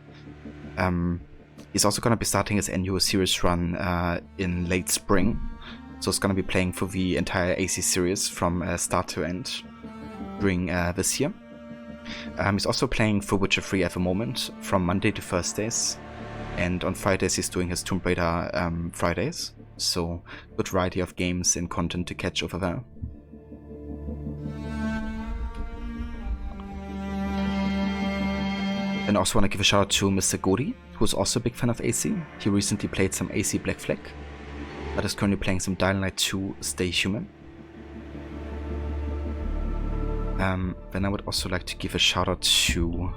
He's also going to be starting his annual series run in late spring. So it's going to be playing for the entire AC series from start to end during this year. He's also playing for Witcher 3 at the moment, from Monday to Thursdays. And on Fridays he's doing his Tomb Raider Fridays. So good variety of games and content to catch over there. And I also want to give a shout out to Mr. Godi, who's also a big fan of AC. He recently played some AC Black Flag, but is currently playing some Dying Light 2 Stay Human. Then I would also like to give a shout out to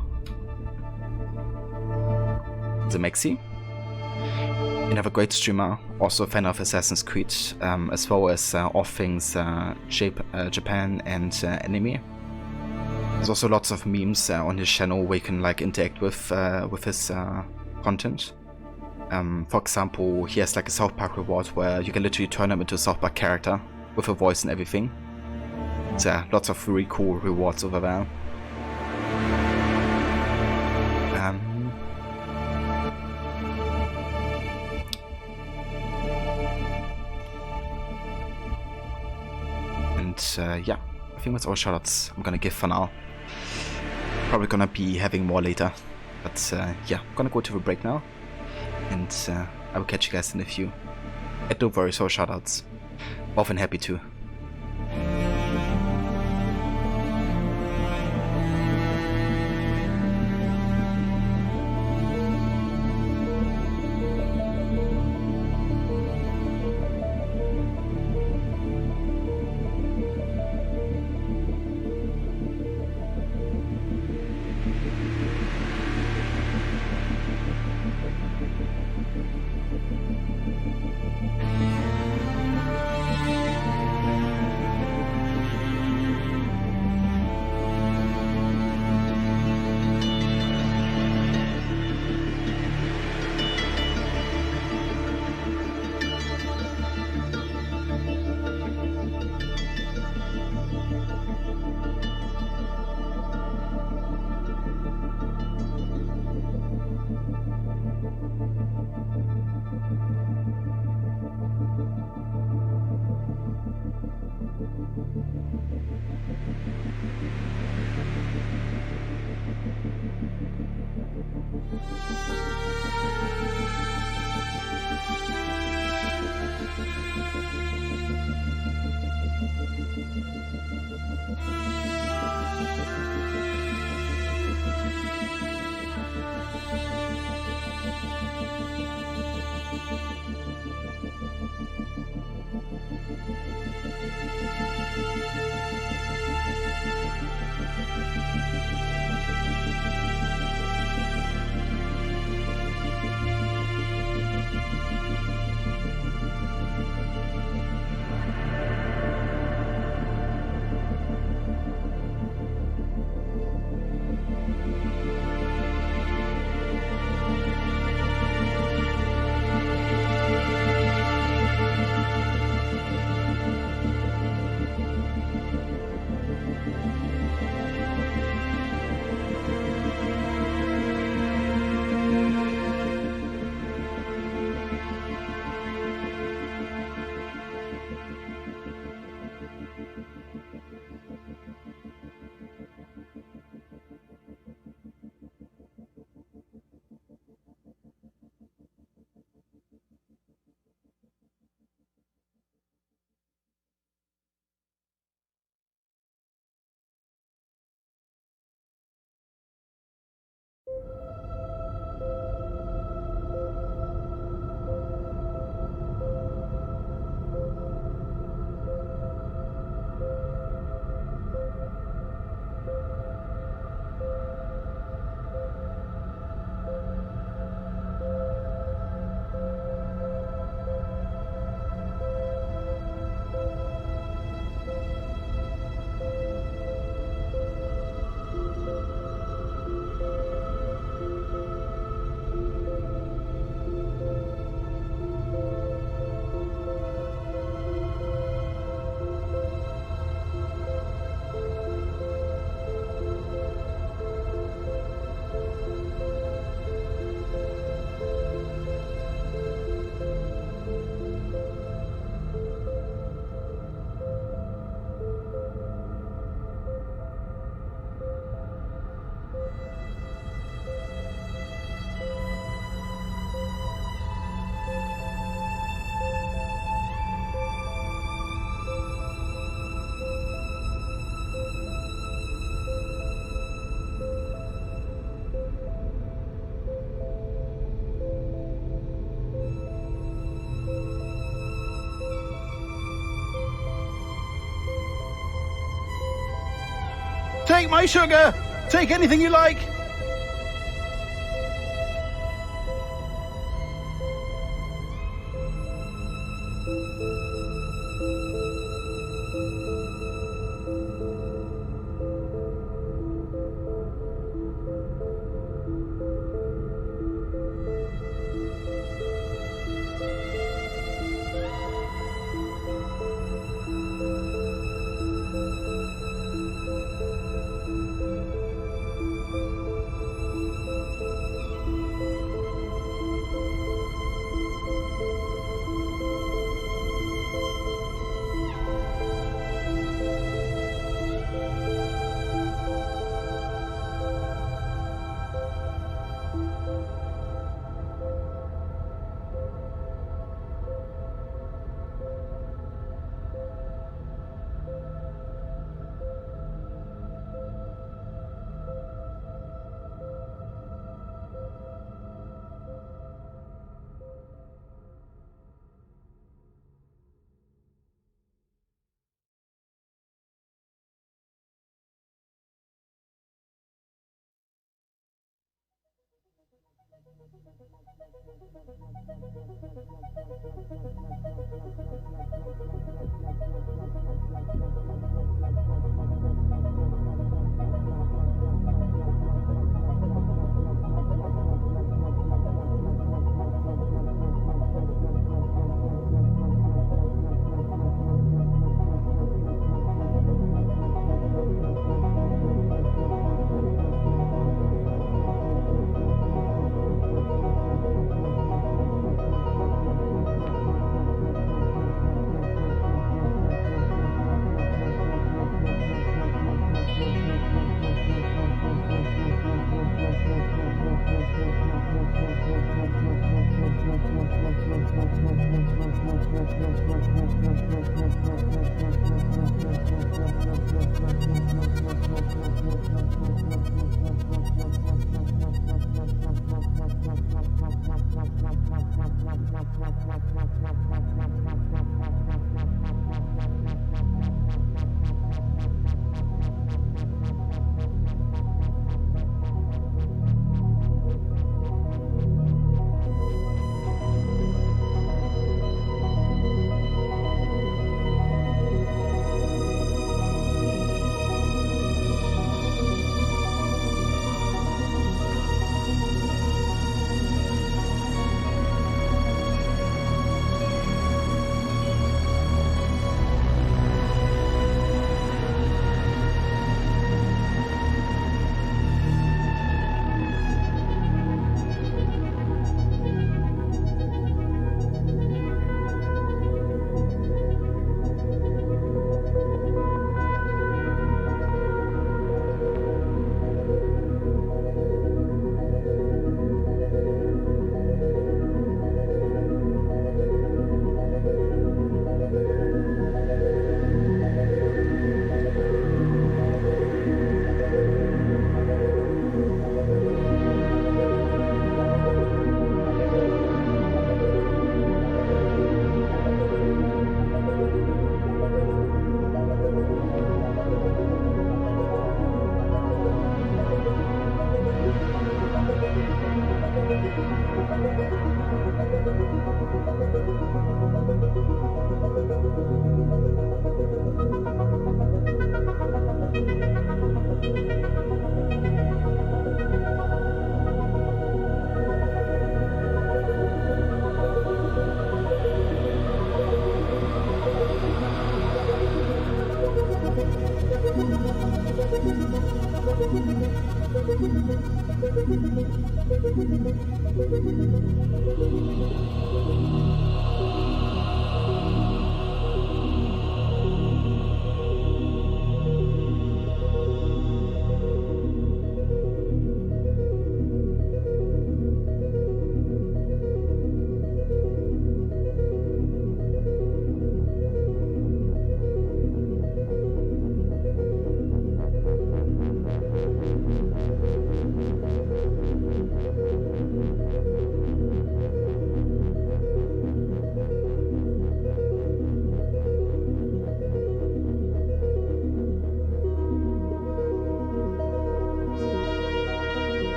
Mexi. Another great streamer, also a fan of Assassin's Creed, as well as all things Japan and anime. There's also lots of memes on his channel where you can like interact with his content. For example, he has like a South Park reward where you can literally turn him into a South Park character with a voice and everything. So lots of really cool rewards over there. Yeah, I think that's all shoutouts I'm gonna give for now. Probably gonna be having more later, but yeah, I'm gonna go to the break now, and I will catch you guys in a few. And don't worry, so shoutouts. Often happy to. Take my sugar! Take anything you like!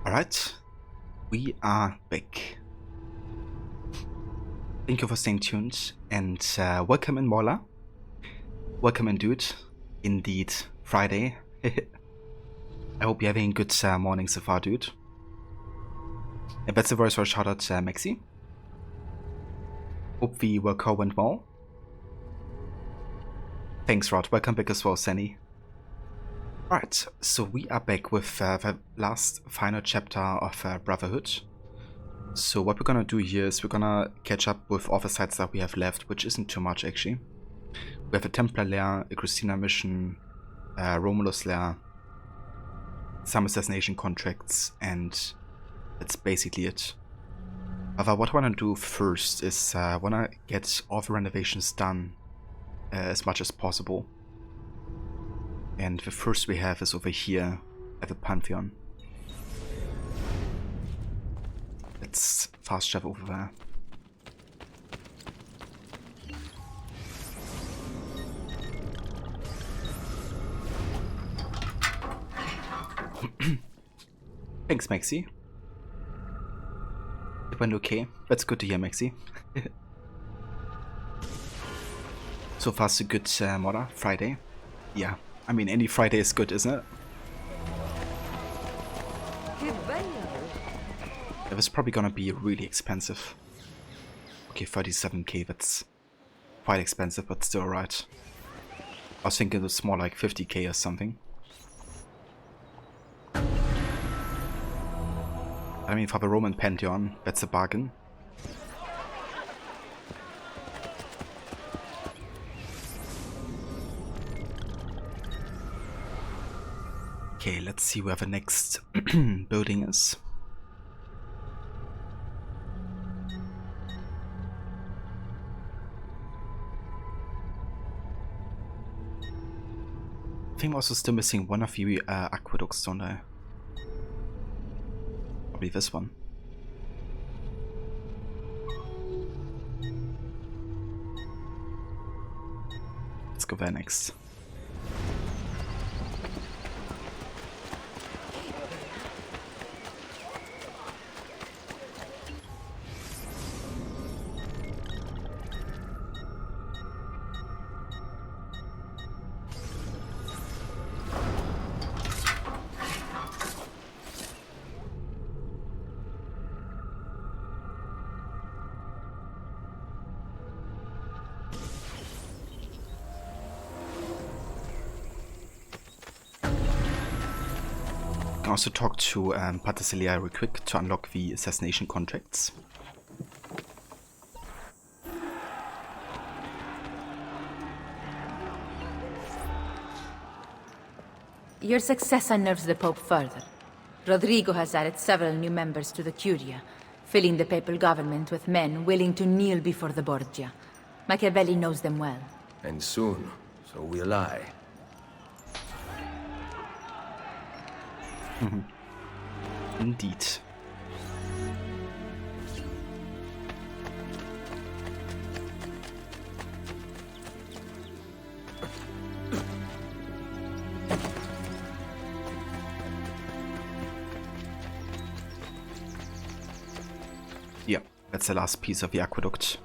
Alright, we are back. Thank you for staying tuned, and welcome in, Mola. Welcome in, dude. Indeed, Friday. I hope you're having a good morning so far, dude. And that's a very short shout out, Maxi. Hope the workout went well. Thanks, Rod. Welcome back as well, Sunny. Alright, so we are back with the last final chapter of Brotherhood. So what we're gonna do here is we're gonna catch up with all the sites that we have left, which isn't too much actually. We have a Templar lair, a Christina mission, Romulus lair, some assassination contracts, and that's basically it. However, what I wanna do first is I wanna get all the renovations done as much as possible. And the first we have is over here at the Pantheon. Let's fast travel over there. Thanks, Maxi. It went okay. That's good to hear, Maxi. So far so good, Modder. Friday. Yeah, I mean any Friday is good, isn't it? It was probably gonna be really expensive. Okay, 37k, that's quite expensive, but still alright. I was thinking it was more like 50k or something. I mean, for the Roman Pantheon, that's a bargain. Okay, let's see where the next building is. I think I'm also still missing one of the aqueducts, don't I? Probably this one. Let's go there next. Also talk to Patercelia real quick to unlock the assassination contracts. Your success unnerves the Pope further. Rodrigo has added several new members to the Curia, filling the papal government with men willing to kneel before the Borgia. Machiavelli knows them well. And soon, so will I. Indeed. Yeah, that's the last piece of the aqueduct.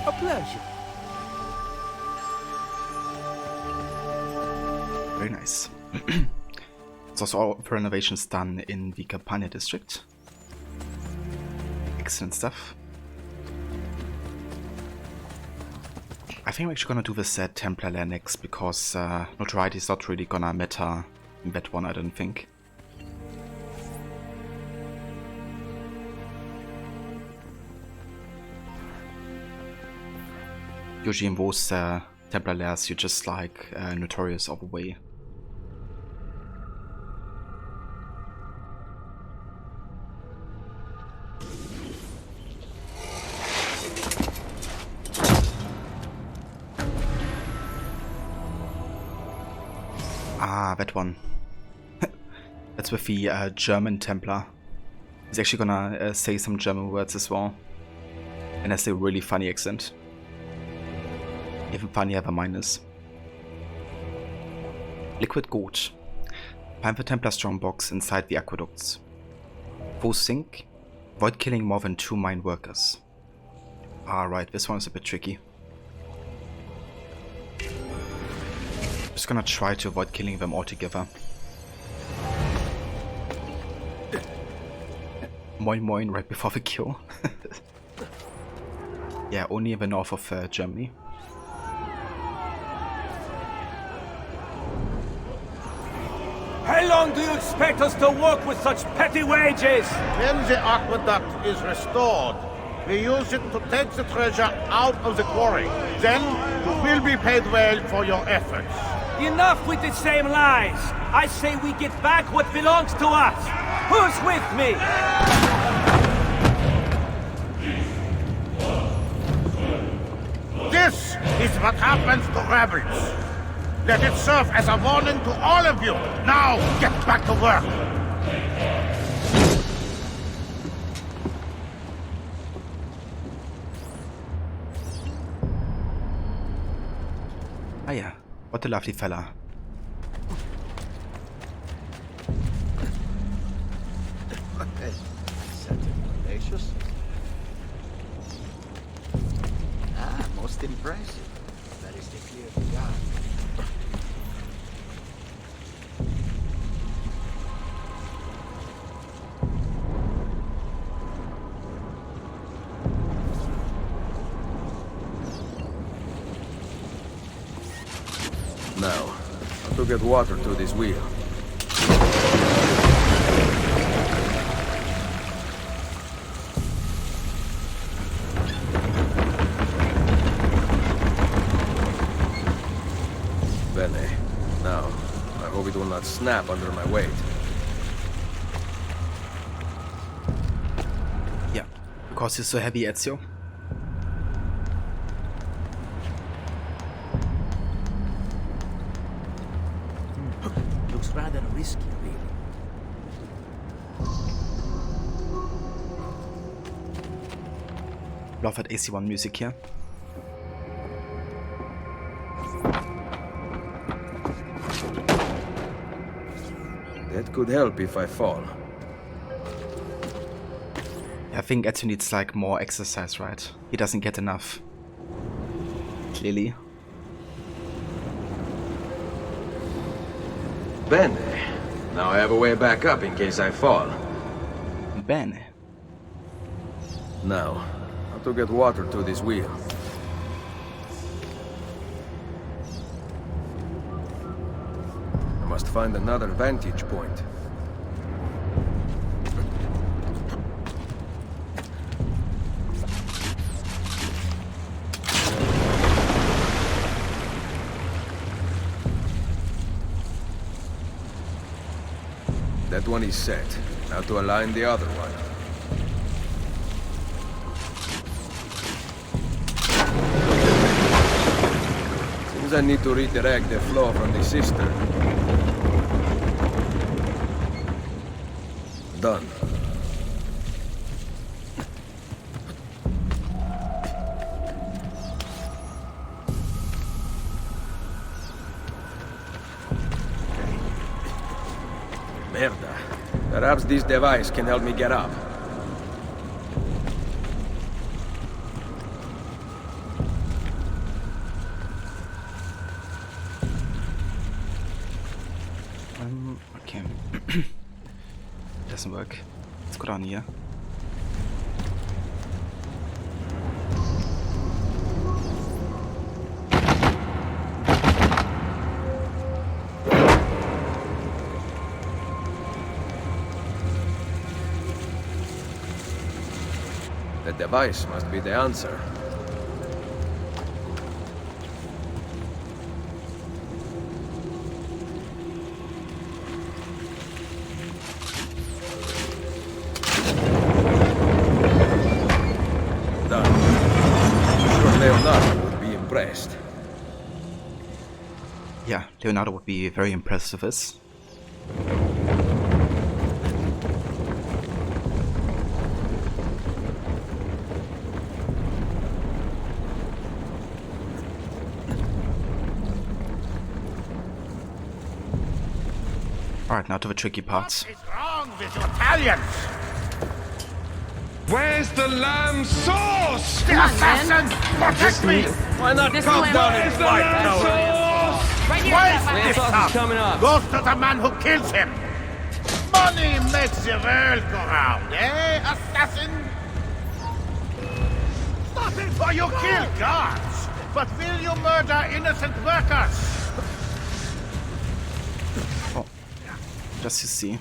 A pleasure. Very nice. It's also all the renovations done in the Campania district. Excellent stuff. I think we're actually gonna do this Templar lair next because notoriety is not really gonna matter in that one, I don't think. Usually in most Templar lairs, you just like notorious all the way. Ah, that one. That's with the German Templar. He's actually gonna say some German words as well. And has a really funny accent. Even funnier than mine is. Liquid gold. Find the Templar strongbox inside the aqueducts. Full sync. Avoid killing more than 2 mine workers. Alright, this one is a bit tricky. Just gonna try to avoid killing them altogether. Moin moin right before the kill. Yeah, only in the north of Germany. How long do you expect us to work with such petty wages? When the aqueduct is restored, we use it to take the treasure out of the quarry. Then you will be paid well for your efforts. Enough with the same lies. I say we get back what belongs to us. Who's with me? This is what happens to rebels. Let it serve as a warning to all of you. Now, get back to work. Ah yeah, what a lovely fella. Gracious. Ah, most impressive. That is the clear guard. Now, how to get water to this wheel? Bene. Now, I hope it will not snap under my weight. Yeah, because it's so heavy, Ezio. Looks rather risky, really. Love that AC1 music here. That could help if I fall. I think Ezio needs like more exercise, right? He doesn't get enough. Clearly. Bene. Now I have a way back up in case I fall. Bene. Now, how to get water to this wheel? I must find another vantage point. That one is set. Now to align the other one. Seems I need to redirect the flow from the cistern. Done. Merda. Perhaps this device can help me get up. Okay. Doesn't work. Let's go down here. The device must be the answer. impressed. Yeah, Leonardo would be very impressed with this. Alright, now to the tricky parts. What is wrong with you Italians? Where's the lamb sauce? The assassin! Protect me! Why not calm down and fight, coward? Why is this sauce is coming up. Goes to the man who kills him. Money makes the world go round, eh, assassin? Stop it! For you kill guards, but will you murder innocent workers? Just to see.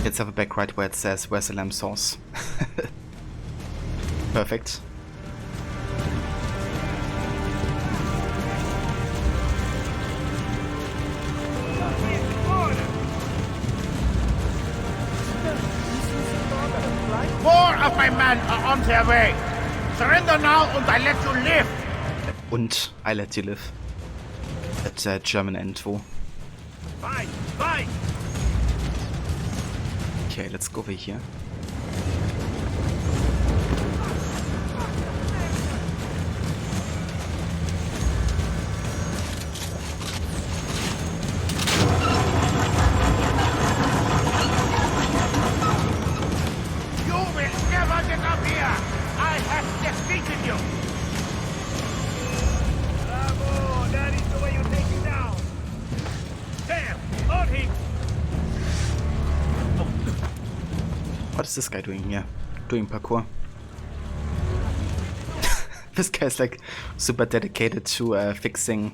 Let's have a back right where it says where's the lamb sauce. Perfect. Four of my men are on their way. Surrender now and I let you live. Und I let you live. At German info. Fight! Fight! Okay, let's go over here. You will never get up here. I have defeated you. Bravo! That is the way you take it down. There! On him! What is this guy doing here? Doing parkour. This guy's like super dedicated to fixing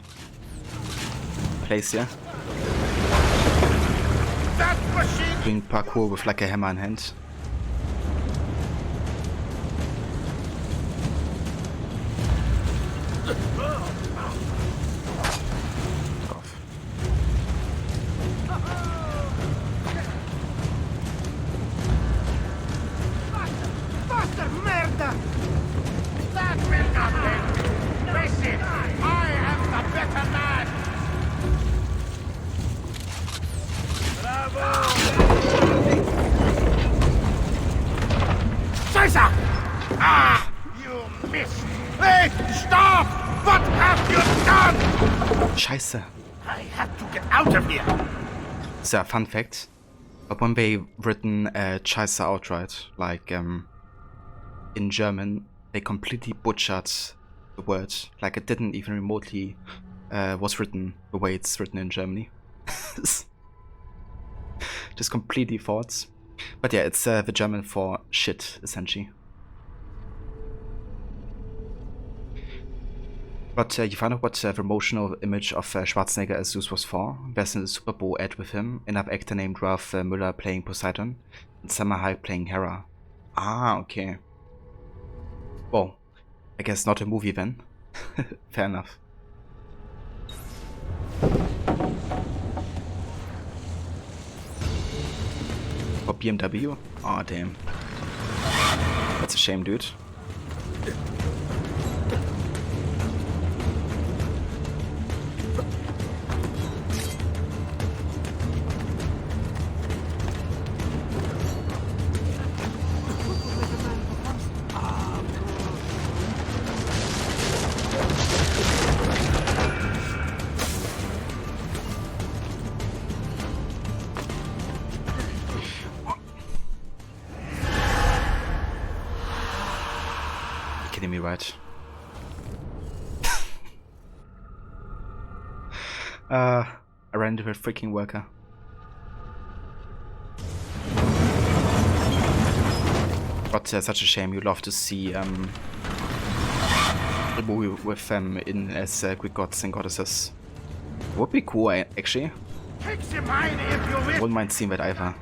place here. That machine. Doing parkour with like a hammer in hand. That will not win. Face it, I am the better man. Bravo! Scheiße! Ah, you missed. Hey, stop! What have you done? Scheiße. I have to get out of here. So, fun fact. But when they written Scheiße outright, like in German, they completely butchered the word. Like it didn't even remotely was written the way it's written in Germany. Just completely false. But yeah, it's the German for shit, essentially. But you find out what the promotional image of Schwarzenegger as Zeus was for. There's a Super Bowl ad with him, in-app actor named Ralph Müller playing Poseidon, and Summer Hayek playing Hera. Ah, okay. Well, I guess not a movie then. Fair enough. For BMW? Aw, damn. That's a shame, dude. Me right. I ran into a freaking worker. But such a shame. You'd love to see the movie with them in as Greek gods and goddesses. Would be cool, actually. Wouldn't mind seeing that either.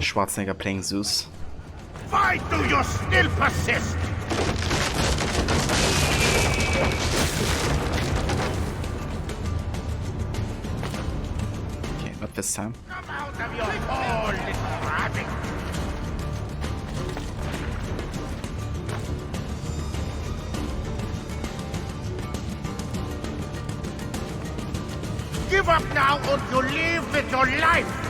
Schwarzenegger playing Zeus. Why do you still persist? this time. Come out of your hole, little rabbit! Give up now or you live with your life!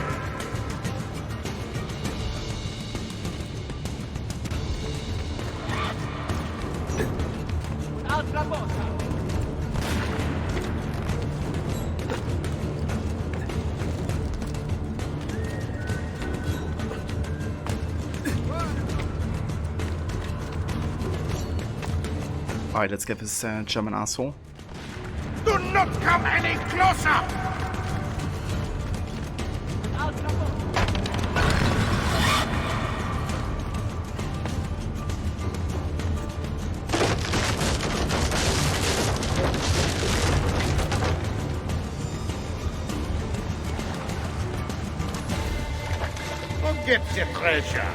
Altra cosa! Alright, let's get this German asshole. Do not come any closer! Forget the treasure.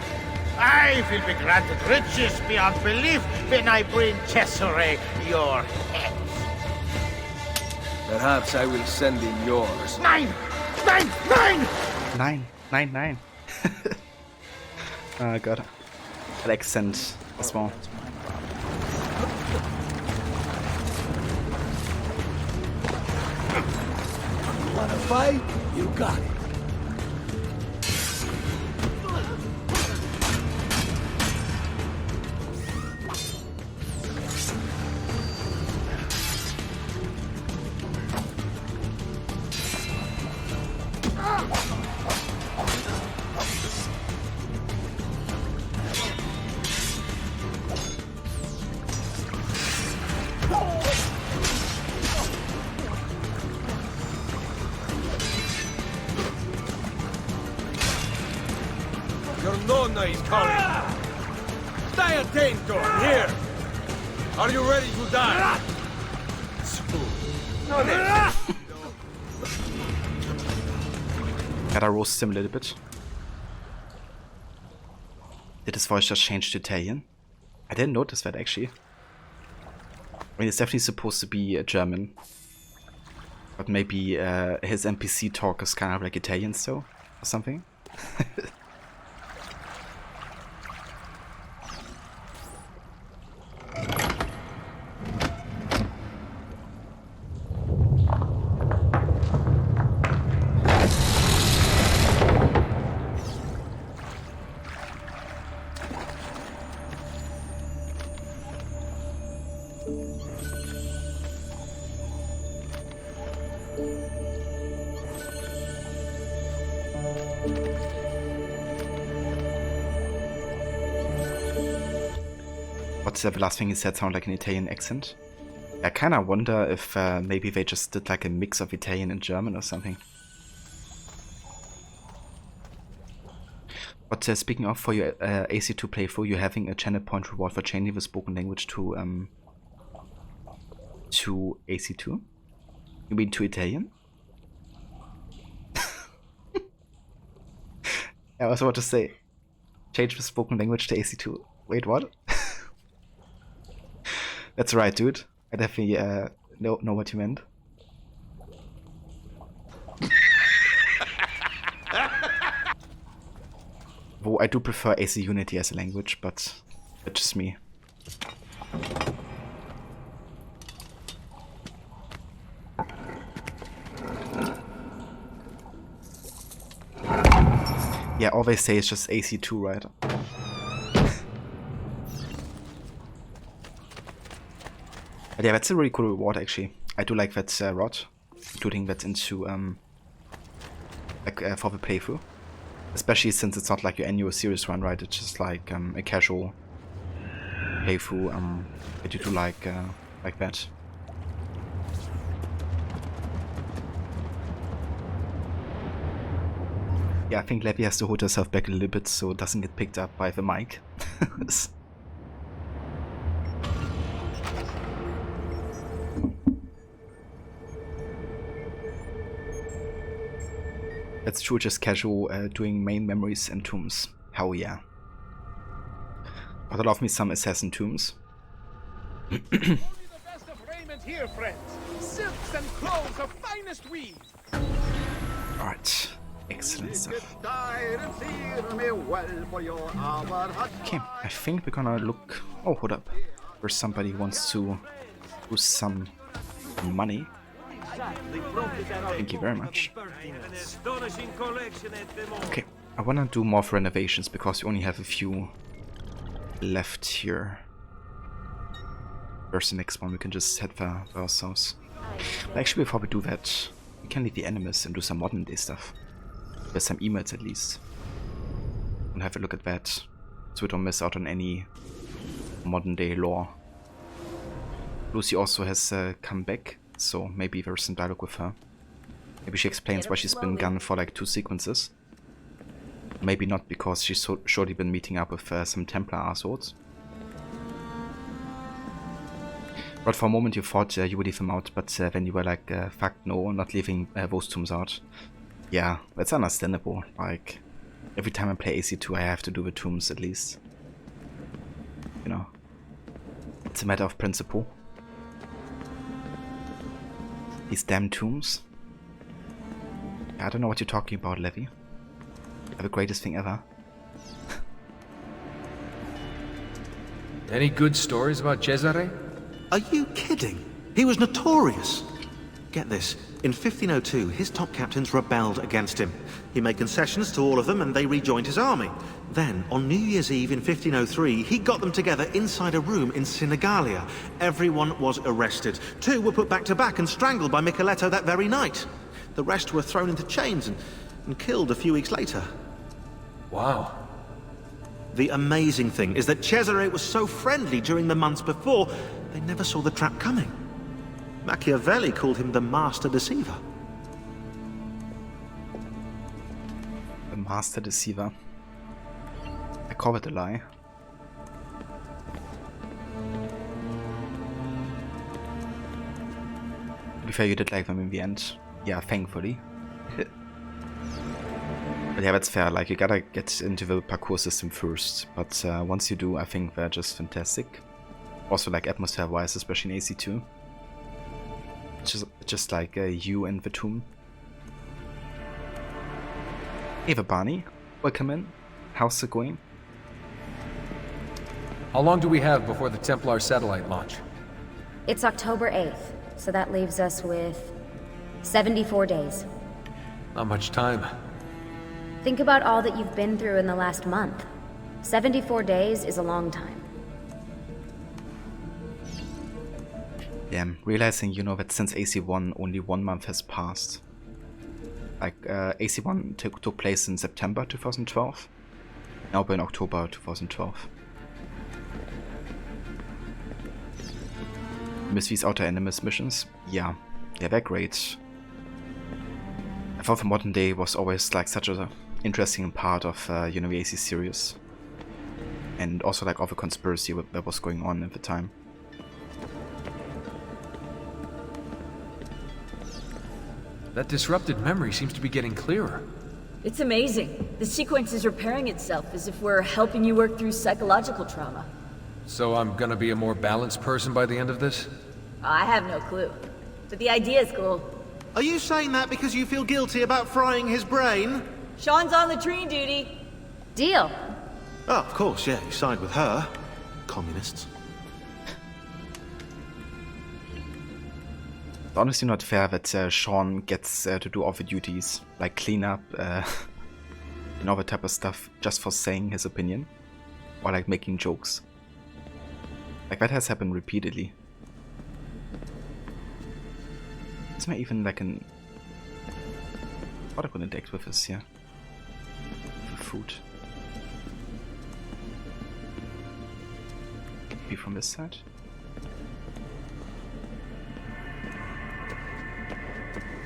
I will be granted riches beyond belief when I bring Cesare your head. Perhaps I will send in yours. 9! 9! 9! 9, 9, 9. Oh god. That accent as well. Wanna fight? You got it. Your nonna is calling. Stai attento! Here! Are you ready to die? Gotta roast him a little bit. Did his voice just change to Italian? I didn't notice that actually. I mean, it's definitely supposed to be German. But maybe his NPC talk is kind of like Italian still, or something. What's the last thing he said sound like an Italian accent? I kinda wonder if maybe they just did like a mix of Italian and German or something. But speaking of, for your AC2 playthrough, you're having a channel point reward for changing the spoken language to AC2? You mean to Italian? I was about to say, change the spoken language to AC2. Wait, what? That's right, dude. I definitely know what you meant. Though I do prefer AC Unity as a language, but that's just me. Yeah, all they say is just AC2, right? But yeah, that's a really cool reward actually. I do like that rod, including that into for the playthrough. Especially since it's not like your annual series run, right? It's just like a casual playthrough that you do like that. Yeah, I think Levy has to hold herself back a little bit so it doesn't get picked up by the mic. That's true, just casual doing main memories and tombs. Hell yeah. But I love me some assassin tombs. Only the best of raiment here, friends. Silks and clothes of finest weave. Alright, Excellent stuff. Okay, I think we're gonna look... Oh, hold up. There's somebody who wants to do some money. Thank you very much. Okay, I wanna do more for renovations because we only have a few left here. Where's the next one? We can just head for ourselves. But actually, before we do that, we can leave the enemies and do some modern day stuff. With some emails at least. And have a look at that, so we don't miss out on any modern day lore. Lucy also has come back, so maybe there's some dialogue with her. Maybe she explains why she's been gone for like 2 sequences. Maybe not, because she's surely been meeting up with some Templar assholes. But for a moment you thought you would leave them out, but then you were like, fuck no, not leaving those tombs out. Yeah, that's understandable. Like, every time I play AC2 I have to do the tombs at least. You know. It's a matter of principle. These damn tombs. I don't know what you're talking about, Levy. They're the greatest thing ever. Any good stories about Cesare? Are you kidding? He was notorious. Get this, in 1502 his top captains rebelled against him. He made concessions to all of them and they rejoined his army. Then, on New Year's Eve in 1503, he got them together inside a room in Sinigalia. Everyone was arrested. 2 were put back to back and strangled by Micheletto that very night. The rest were thrown into chains and killed a few weeks later. Wow. The amazing thing is that Cesare was so friendly during the months before, they never saw the trap coming. Machiavelli called him the master deceiver. The master deceiver. I call it a lie. To be fair, you did like them in the end. Yeah, thankfully. But yeah, that's fair. Like, you gotta get into the parkour system first. But once you do, I think they're just fantastic. Also, like, atmosphere-wise, especially in AC2. Just like you and the tomb. Hey, Barney. Welcome in. How's it going? How long do we have before the Templar satellite launch? It's October 8th, so that leaves us with 74 days. Not much time. Think about all that you've been through in the last month. 74 days is a long time. Yeah, I'm realizing, you know, that since AC1 only 1 month has passed. Like, AC1 took place in September 2012. Now we're in October 2012. Miss these Outer Enemies missions? Yeah, they're great. I thought the modern day was always like such an interesting part of you know, the AC series. And also like all the conspiracy that was going on at the time. That disrupted memory seems to be getting clearer. It's amazing. The sequence is repairing itself as if we're helping you work through psychological trauma. So I'm gonna be a more balanced person by the end of this? I have no clue. But the idea is cool. Are you saying that because you feel guilty about frying his brain? Sean's on latrine duty. Deal. Oh, of course, yeah, you side with her. Communists. It's honestly not fair that Sean gets to do all the duties, like cleanup, and all that type of stuff, just for saying his opinion, or like making jokes. Like, that has happened repeatedly. Is there even like an... What I could interact with this here? For food. Maybe from this side?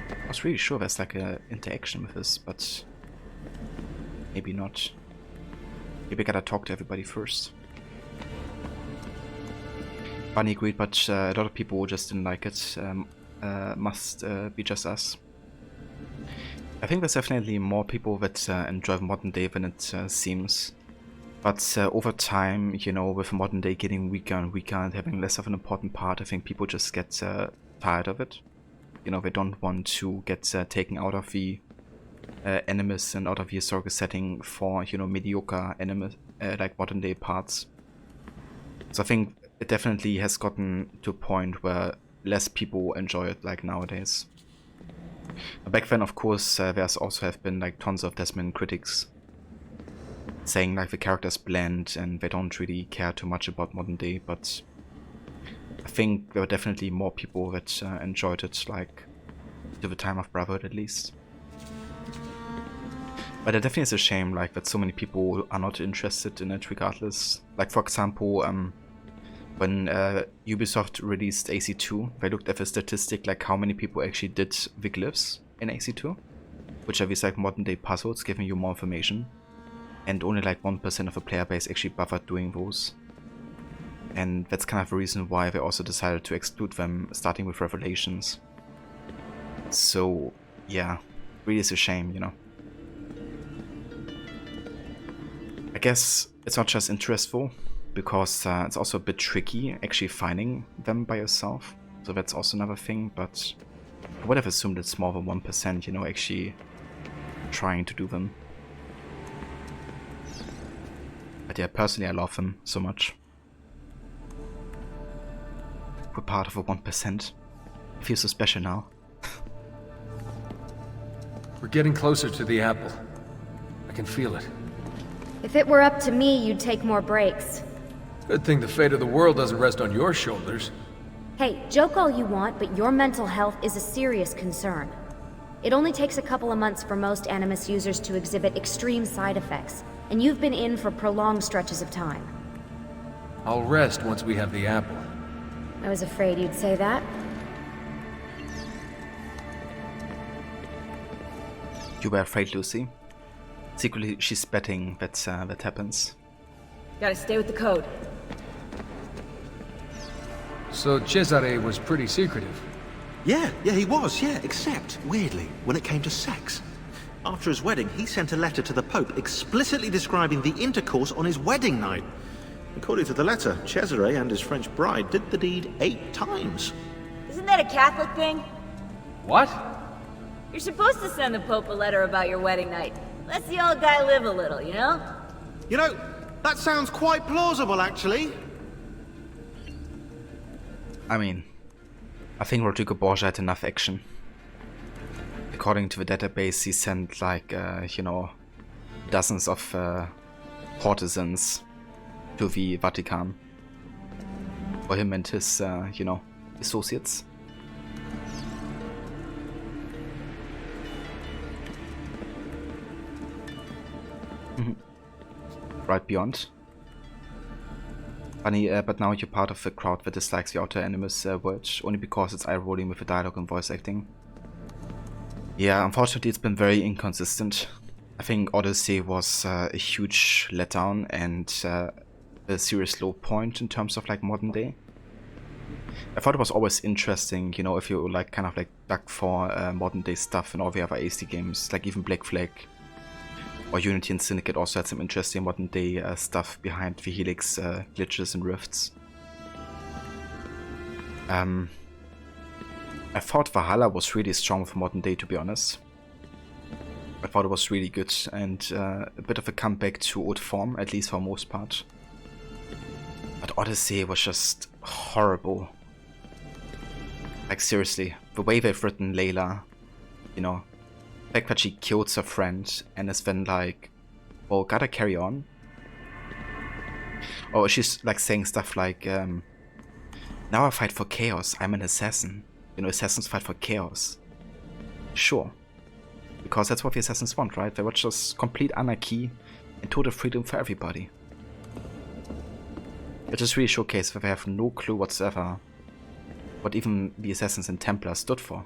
I was really sure there's like an interaction with this, but maybe not. Maybe I gotta talk to everybody first. Bunny agreed, but a lot of people just didn't like it. Must be just us. I think there's definitely more people that enjoy modern day than it seems. But over time, you know, with modern day getting weaker and weaker and having less of an important part, I think people just get tired of it. You know, they don't want to get taken out of the animus and out of the historical setting for, you know, mediocre animus, like modern day parts. So I think it definitely has gotten to a point where less people enjoy it like nowadays. Back then, of course, there's also have been like tons of Desmond critics saying like the characters blend and they don't really care too much about modern day, but I think there were definitely more people that enjoyed it, like to the time of Brotherhood at least. But it definitely is a shame, like, that so many people are not interested in it regardless. Like, for example, when Ubisoft released AC2, they looked at the statistic, like how many people actually did the glyphs in AC2, which are these like modern day puzzles giving you more information, and only like 1% of the player base actually bothered doing those. And that's kind of the reason why they also decided to exclude them, starting with Revelations. So, yeah, really is a shame, you know. I guess it's not just interestful, because it's also a bit tricky actually finding them by yourself. So that's also another thing, but I would have assumed it's more than 1%, you know, actually trying to do them. But yeah, personally I love them so much. We're part of a 1%. I feel so special now. We're getting closer to the apple. I can feel it. If it were up to me, you'd take more breaks. Good thing the fate of the world doesn't rest on your shoulders. Hey, joke all you want, but your mental health is a serious concern. It only takes a couple of months for most Animus users to exhibit extreme side effects, and you've been in for prolonged stretches of time. I'll rest once we have the apple. I was afraid you'd say that. You were afraid, Lucy? Secretly, she's betting that that happens. Gotta stay with the code. So Cesare was pretty secretive. Yeah, he was, yeah, except, weirdly, when it came to sex. After his wedding, he sent a letter to the Pope explicitly describing the intercourse on his wedding night. According to the letter, Cesare and his French bride did the deed 8 times. Isn't that a Catholic thing? What? You're supposed to send the Pope a letter about your wedding night. Let the old guy live a little, you know? You know, that sounds quite plausible, actually. I mean, I think Rodrigo Borgia had enough action. According to the database, he sent like, you know, dozens of courtesans to the Vatican for him and his, you know, associates. Right beyond. Funny, but now you're part of the crowd that dislikes the Outer Animus word, only because it's eye-rolling with the dialogue and voice acting. Yeah, unfortunately it's been very inconsistent. I think Odyssey was a huge letdown and a serious low point in terms of like modern day. I thought it was always interesting, you know, if you like kind of like dug for modern day stuff in all the other AC games, like even Black Flag. Or Unity and Syndicate also had some interesting modern day stuff behind the Helix glitches and rifts. I thought Valhalla was really strong for modern day, to be honest. I thought it was really good and a bit of a comeback to old form, at least for most part. But Odyssey was just horrible. Like seriously, the way they've written Layla, you know, the fact that she killed her friend and is then like, well, gotta carry on. Or she's like saying stuff like, now I fight for chaos, I'm an assassin. You know, assassins fight for chaos. Sure. Because that's what the assassins want, right? They want just complete anarchy and total freedom for everybody. It just really showcased that they have no clue whatsoever what even the Assassins and Templars stood for.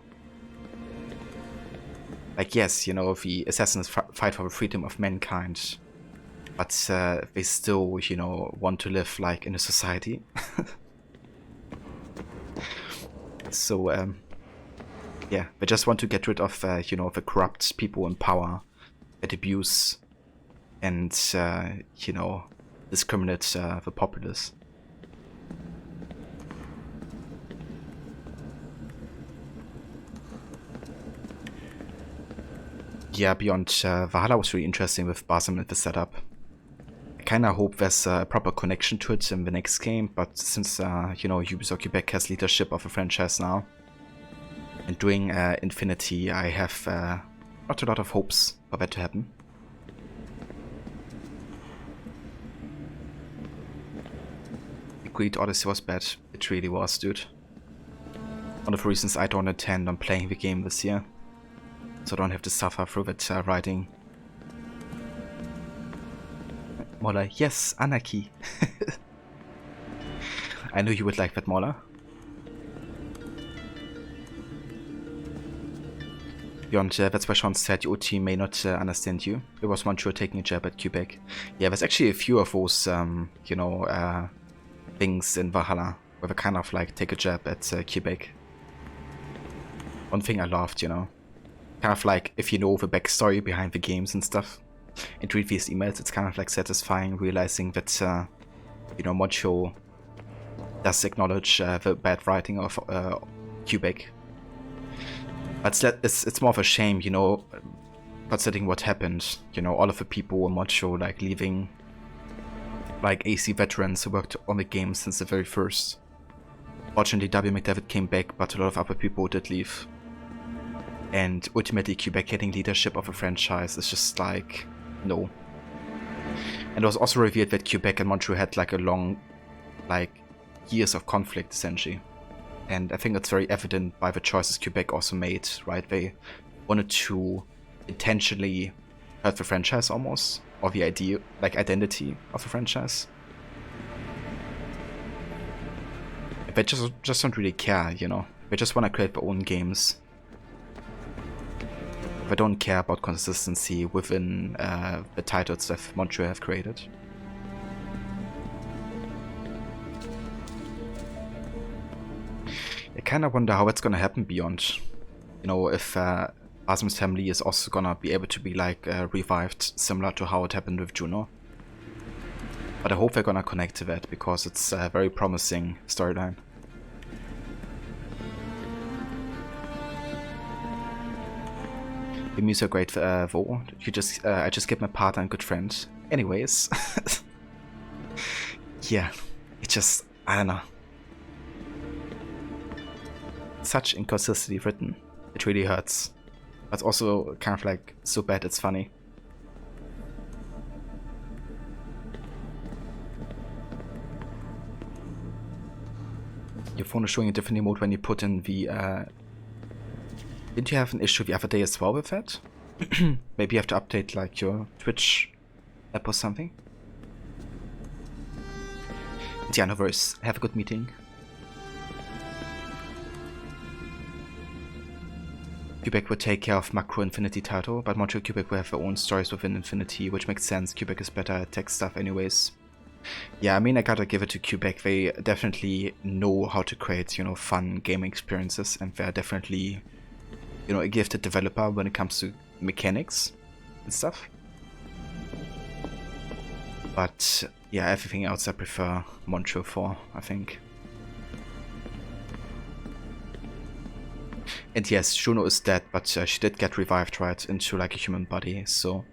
Like, yes, you know, the Assassins fight for the freedom of mankind, but they still, you know, want to live, like, in a society. So, yeah, they just want to get rid of, you know, the corrupt people in power that abuse and, you know, discriminate the populace. Yeah, beyond Valhalla was really interesting with Basim and the setup. I kind of hope there's a proper connection to it in the next game, but since, you know, Ubisoft Quebec has leadership of a franchise now, and doing Infinity, I have not a lot of hopes for that to happen. Agreed, Odyssey was bad. It really was, dude. One of the reasons I don't intend on playing the game this year, so I don't have to suffer through that writing. Mola, yes, Anarchy. I knew you would like that, Mola. Beyond, that's why Sean said your team may not understand you. It was Montreal taking a jab at Quebec. Yeah, there's actually a few of those, you know, things in Valhalla where they kind of like take a jab at Quebec. One thing I loved, you know, kind of like if you know the backstory behind the games and stuff, and read these emails, it's kind of like satisfying realizing that, you know, Montreal does acknowledge the bad writing of Quebec. But it's more of a shame, you know, considering what happened. You know, all of the people in Montreal like leaving, like AC veterans who worked on the game since the very first. Fortunately, W. McDavid came back, but a lot of other people did leave. And ultimately, Quebec getting leadership of a franchise is just like, no. And it was also revealed that Quebec and Montreal had like a long, like, years of conflict essentially. And I think it's very evident by the choices Quebec also made, right? They wanted to intentionally hurt the franchise almost, or the idea, like identity of the franchise. They just don't really care, you know. They just want to create their own games. They don't care about consistency within the titles that Montreal have created. I kind of wonder how it's gonna happen beyond. You know, if Basim's family is also gonna be able to be like revived, similar to how it happened with Juno. But I hope they're gonna connect to that because it's a very promising storyline. The music are great, Vo. You just, I just get my partner and good friend. Anyways, yeah, it just, I don't know. Such inconsistency written. It really hurts. But it's also kind of like so bad it's funny. Your phone is showing a different emote when you put in the didn't you have an issue the other day as well with that? Maybe you have to update like your Twitch app or something. And yeah, no worries. Have a good meeting. Quebec would take care of macro Infinity title, but Montreal Quebec will have their own stories within Infinity, which makes sense. Quebec is better at tech stuff anyways. Yeah, I mean, I gotta give it to Quebec. They definitely know how to create, you know, fun gaming experiences, and they're definitely, you know, a gifted developer when it comes to mechanics and stuff. But yeah, everything else I prefer Montreal for, I think. And yes, Juno is dead, but she did get revived, right, into like a human body, so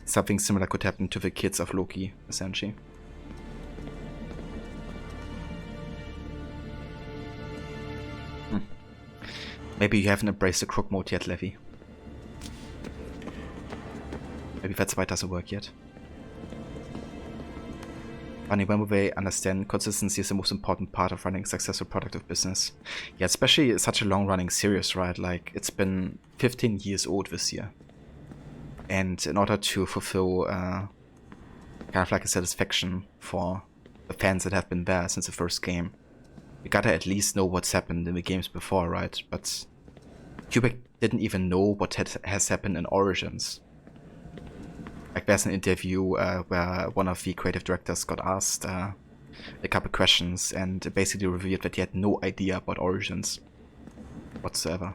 something similar could happen to the kids of Loki, essentially. Maybe you haven't embraced the crook mode yet, Levy. Maybe that's why it doesn't work yet. Funny, when will they understand consistency is the most important part of running a successful productive business? Yeah, especially such a long-running series, right? Like, it's been 15 years old this year. And in order to fulfill kind of like a satisfaction for the fans that have been there since the first game, you gotta at least know what's happened in the games before, right? But Quebec didn't even know what has happened in Origins. Like, there's an interview where one of the creative directors got asked a couple questions and basically revealed that he had no idea about Origins whatsoever.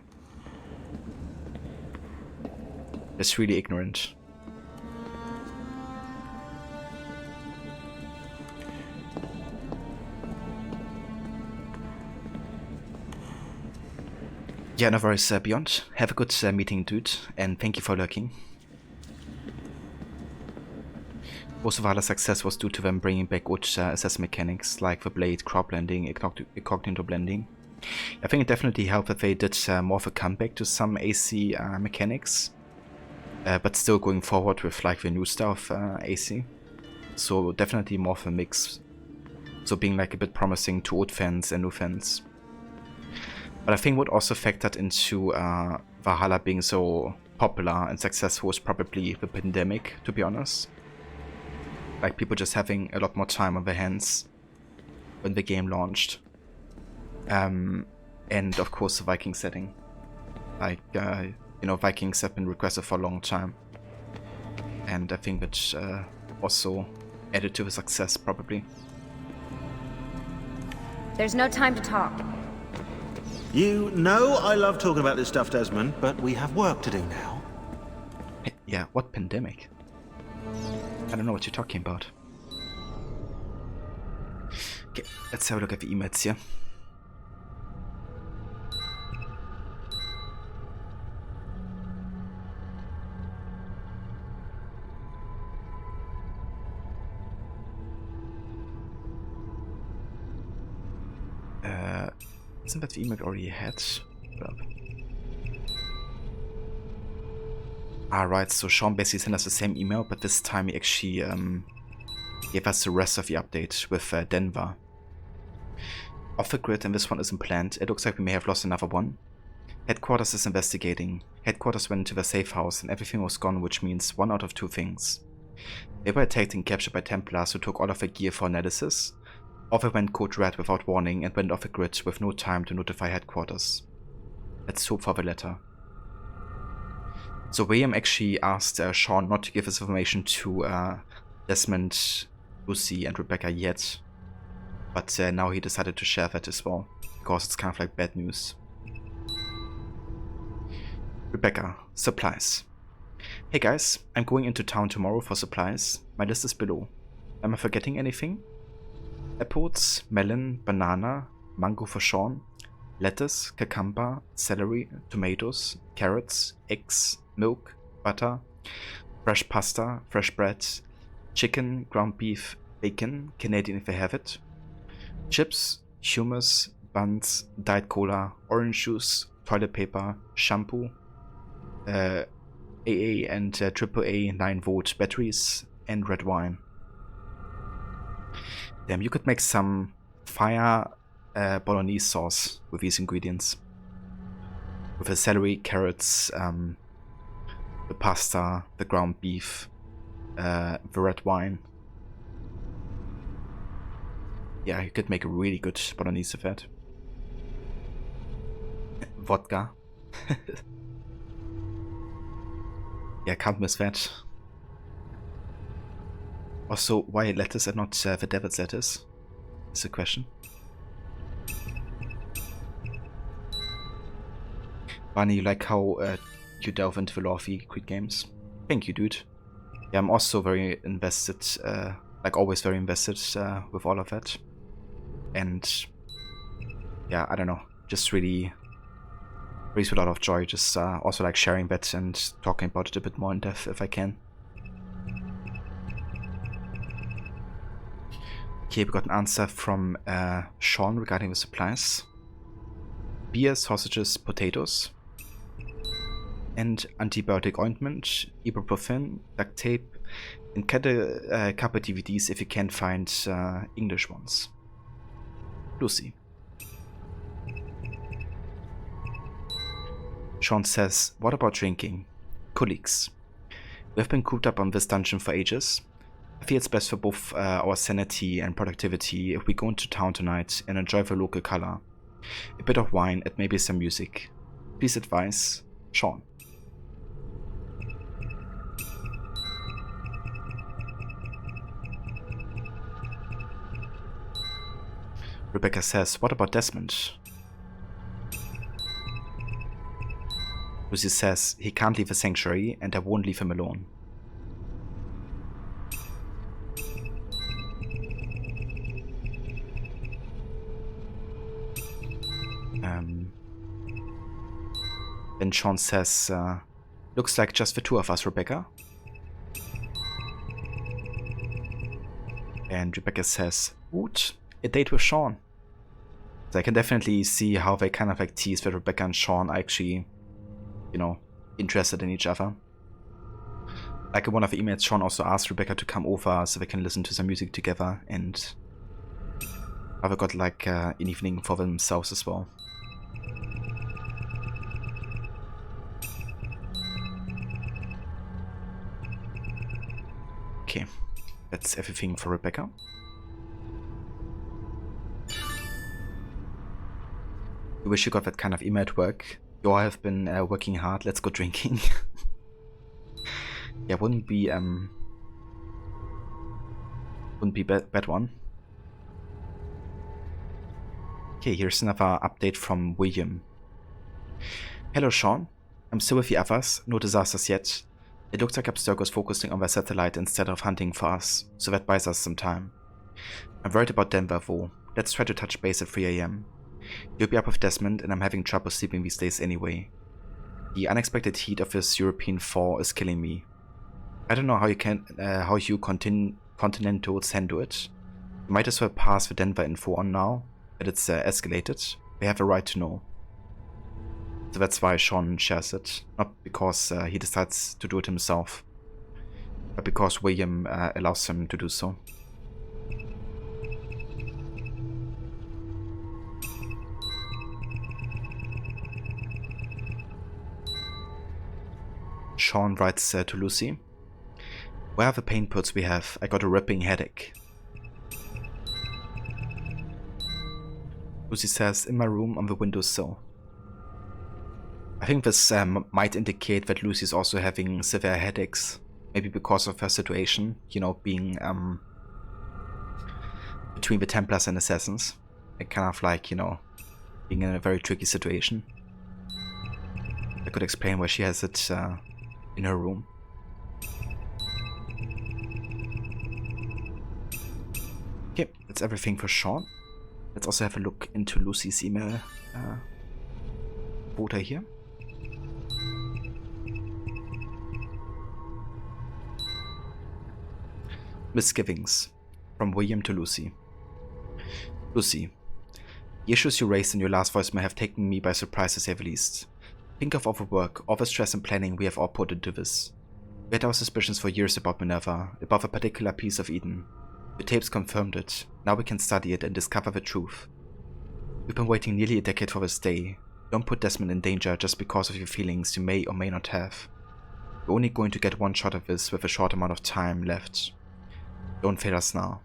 It's really ignorant. Yeah, no worries, Beyond. Have a good meeting, dude, and thank you for lurking. Most of Valhalla's success was due to them bringing back old assassin mechanics like the blade, crowd blending, incognito blending. I think it definitely helped that they did more of a comeback to some AC mechanics, but still going forward with like the new stuff AC. So definitely more of a mix. So being like a bit promising to old fans and new fans. But I think what also factored into Valhalla being so popular and successful was probably the pandemic, to be honest. Like people just having a lot more time on their hands when the game launched. And of course the Viking setting. Like, you know, Vikings have been requested for a long time. And I think that also added to the success, probably. There's no time to talk. You know I love talking about this stuff, Desmond, but we have work to do now. Yeah, what pandemic? I don't know what you're talking about. Okay, let's have a look at the emails here. Isn't that the email we already had? Well. Alright, so Sean basically sent us the same email, but this time he actually gave us the rest of the update with Denver. Off the grid, and this one isn't planned. It looks like we may have lost another one. Headquarters is investigating. Headquarters went into the safe house and everything was gone, which means one out of two things. They were attacked and captured by Templars who took all of their gear for analysis. Or they went code red without warning and went off the grid with no time to notify headquarters. Let's hope for the latter. So William actually asked Sean not to give this information to Desmond, Lucy and Rebecca yet. But now he decided to share that as well, because it's kind of like bad news. Rebecca, supplies. Hey guys, I'm going into town tomorrow for supplies. My list is below. Am I forgetting anything? Apples, melon, banana, mango for Sean, lettuce, cucumber, celery, tomatoes, carrots, eggs, milk, butter, fresh pasta, fresh bread, chicken, ground beef, bacon, Canadian if they have it, chips, hummus, buns, diet cola, orange juice, toilet paper, shampoo, AA and AAA 9-volt batteries, and red wine. Damn, you could make some fire bolognese sauce with these ingredients. With the celery, carrots, the pasta, the ground beef, the red wine. Yeah, you could make a really good bolognese with that. Vodka. Yeah, can't miss that. Also, why lettuce and not the devil's lettuce? Is the question. Barney, you like how you delve into the lore of the Creed games? Thank you, dude. Yeah, I'm also very invested, like always very invested with all of that. And yeah, I don't know, just really brings me a lot of joy, just also like sharing that and talking about it a bit more in depth if I can. Okay, we got an answer from Sean regarding the supplies. Beer, sausages, potatoes. And antibiotic ointment, ibuprofen, duct tape, and couple DVDs if you can't find English ones. Lucy. Sean says, what about drinking? Colleagues. We have been cooped up on this dungeon for ages. I feel it's best for both our sanity and productivity if we go into town tonight and enjoy the local color. A bit of wine and maybe some music. Please advise, Sean. Rebecca says, what about Desmond? Lucy says, he can't leave the sanctuary and I won't leave him alone. Then Sean says, looks like just the two of us, Rebecca. And Rebecca says, "Woot, a date with Sean." So I can definitely see how they kind of like tease that Rebecca and Sean are actually, you know, interested in each other. Like in one of the emails, Sean also asked Rebecca to come over so they can listen to some music together, and have got like an evening for themselves as well. Okay, that's everything for Rebecca. I wish you got that kind of email at work. You all have been working hard, let's go drinking. Yeah, wouldn't be bad one. Okay, here's another update from William. "Hello Sean, I'm still with the others, no disasters yet. It looks like Abstergo is focusing on their satellite instead of hunting for us, so that buys us some time. I'm worried about Denver though, let's try to touch base at 3 AM. You'll be up with Desmond and I'm having trouble sleeping these days anyway. The unexpected heat of this European fall is killing me. I don't know how you continentals handle it. You might as well pass the Denver info on now that it's escalated. They have a right to know." So that's why Sean shares it, not because he decides to do it himself, but because William allows him to do so. Sean writes to Lucy, "Where are the paint pots we have? I got a ripping headache." Lucy says, "In my room on the windowsill." I think this might indicate that Lucy's also having severe headaches, maybe because of her situation, you know, being between the Templars and Assassins, and kind of like, you know, being in a very tricky situation. I could explain why she has it in her room. Okay, that's everything for Sean. Let's also have a look into Lucy's email folder here. Misgivings from William to Lucy. "Lucy, the issues you raised in your last voicemail have taken me by surprise to say the least. Think of all the work, all the stress and planning we have all put into this. We had our suspicions for years about Minerva, about a particular piece of Eden. The tapes confirmed it. Now we can study it and discover the truth. We've been waiting nearly a decade for this day. Don't put Desmond in danger just because of your feelings you may or may not have. We're only going to get one shot of this with a short amount of time left. Don't fail us now."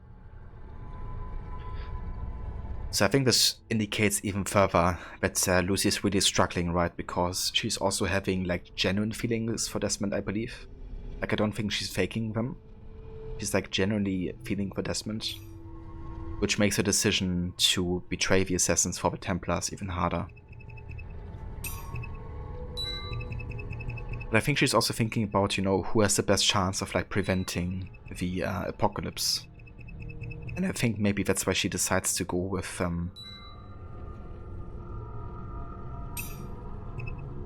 So I think this indicates even further that Lucy is really struggling, right? Because she's also having like genuine feelings for Desmond, I believe. Like I don't think she's faking them. She's like genuinely feeling for Desmond, which makes her decision to betray the Assassins for the Templars even harder. But I think she's also thinking about, you know, who has the best chance of like preventing the apocalypse. And I think maybe that's why she decides to go with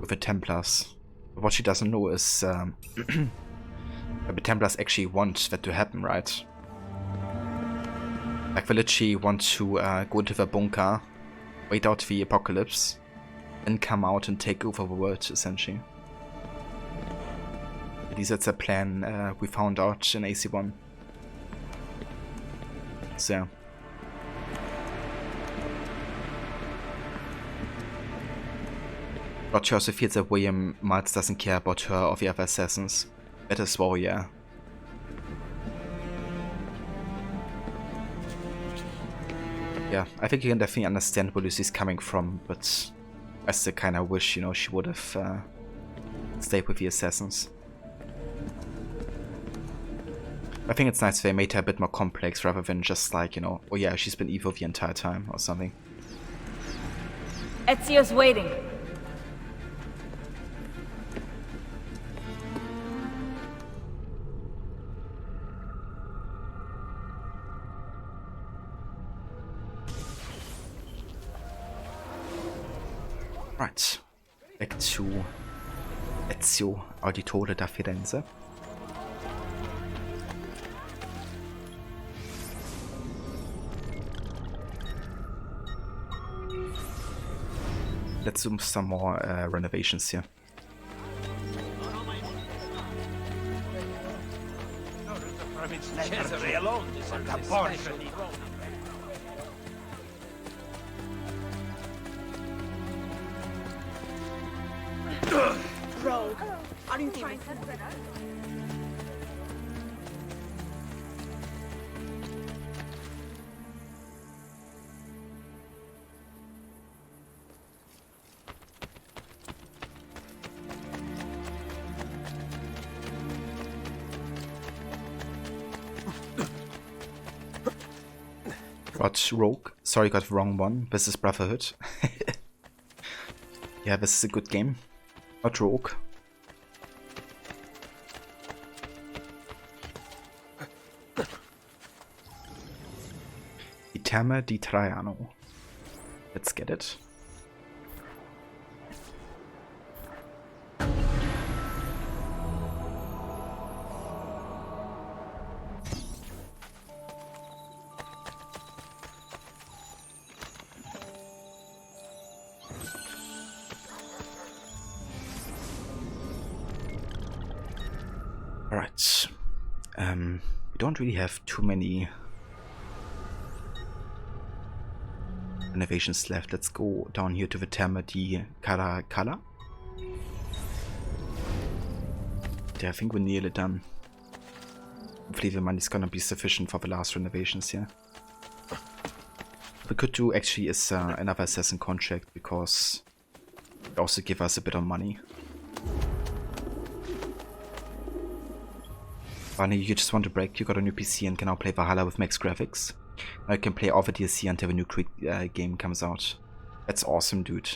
the Templars. But what she doesn't know is the Templars actually want that to happen, right? Like they literally want to go into the bunker, wait out the apocalypse, then come out and take over the world, essentially. At least that's a plan we found out in AC1. So. But she also feels that William Miles doesn't care about her or the other assassins. That is well, yeah. Yeah, I think you can definitely understand where Lucy's coming from, but I still kind of wish, you know, she would have stayed with the assassins. I think it's nice they made her a bit more complex rather than just like, you know, oh yeah, she's been evil the entire time or something. Ezio's waiting. Right, back to Ezio Auditore da Firenze. let's do some more renovations here. Cesare alone deserves a special throne. Rogue, are you trying to set us? What, Rogue? Sorry, got the wrong one. This is Brotherhood. Yeah, this is a good game. Not Rogue. Itama di Traiano. Let's get it. Alright. We don't really have too many renovations left. Let's go down here to the Terma di Caracalla. Yeah, I think we're nearly done. Hopefully the money's gonna be sufficient for the last renovations here. What we could do actually is another assassin contract, because it also give us a bit of money. Funny, you just want to break, you got a new PC and can now play Valhalla with max graphics. Now you can play all the DLC until the new game comes out. That's awesome, dude.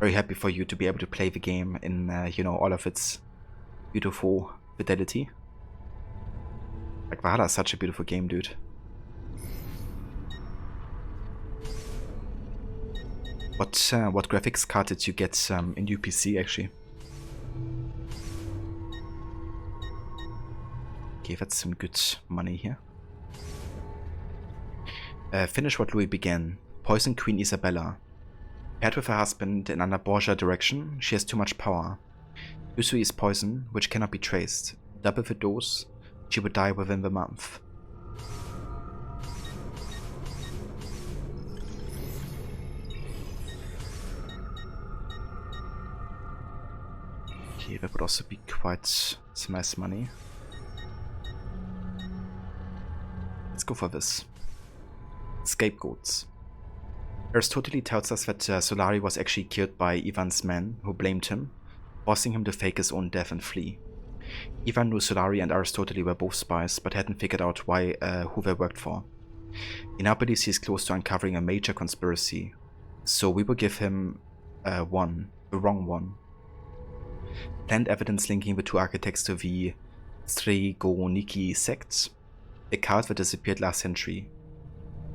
Very happy for you to be able to play the game in, you know, all of its beautiful fidelity. Like, Valhalla is such a beautiful game, dude. What graphics card did you get in new PC, actually? Okay, that's some good money here. Finish what Louis began. Poison Queen Isabella. Paired with her husband in under Borgia direction, she has too much power. Usui is poison, which cannot be traced. Double the dose, she would die within the month. Okay, that would also be quite some nice money. Let's go for this. Scapegoats. Aristotle tells us that Solari was actually killed by Ivan's men, who blamed him, forcing him to fake his own death and flee. Ivan knew Solari and Aristotle were both spies, but hadn't figured out who they worked for. He now believes he is close to uncovering a major conspiracy, so we will give him the wrong one. Planned evidence linking the two architects to the Strigoniki sect, a cult that disappeared last century.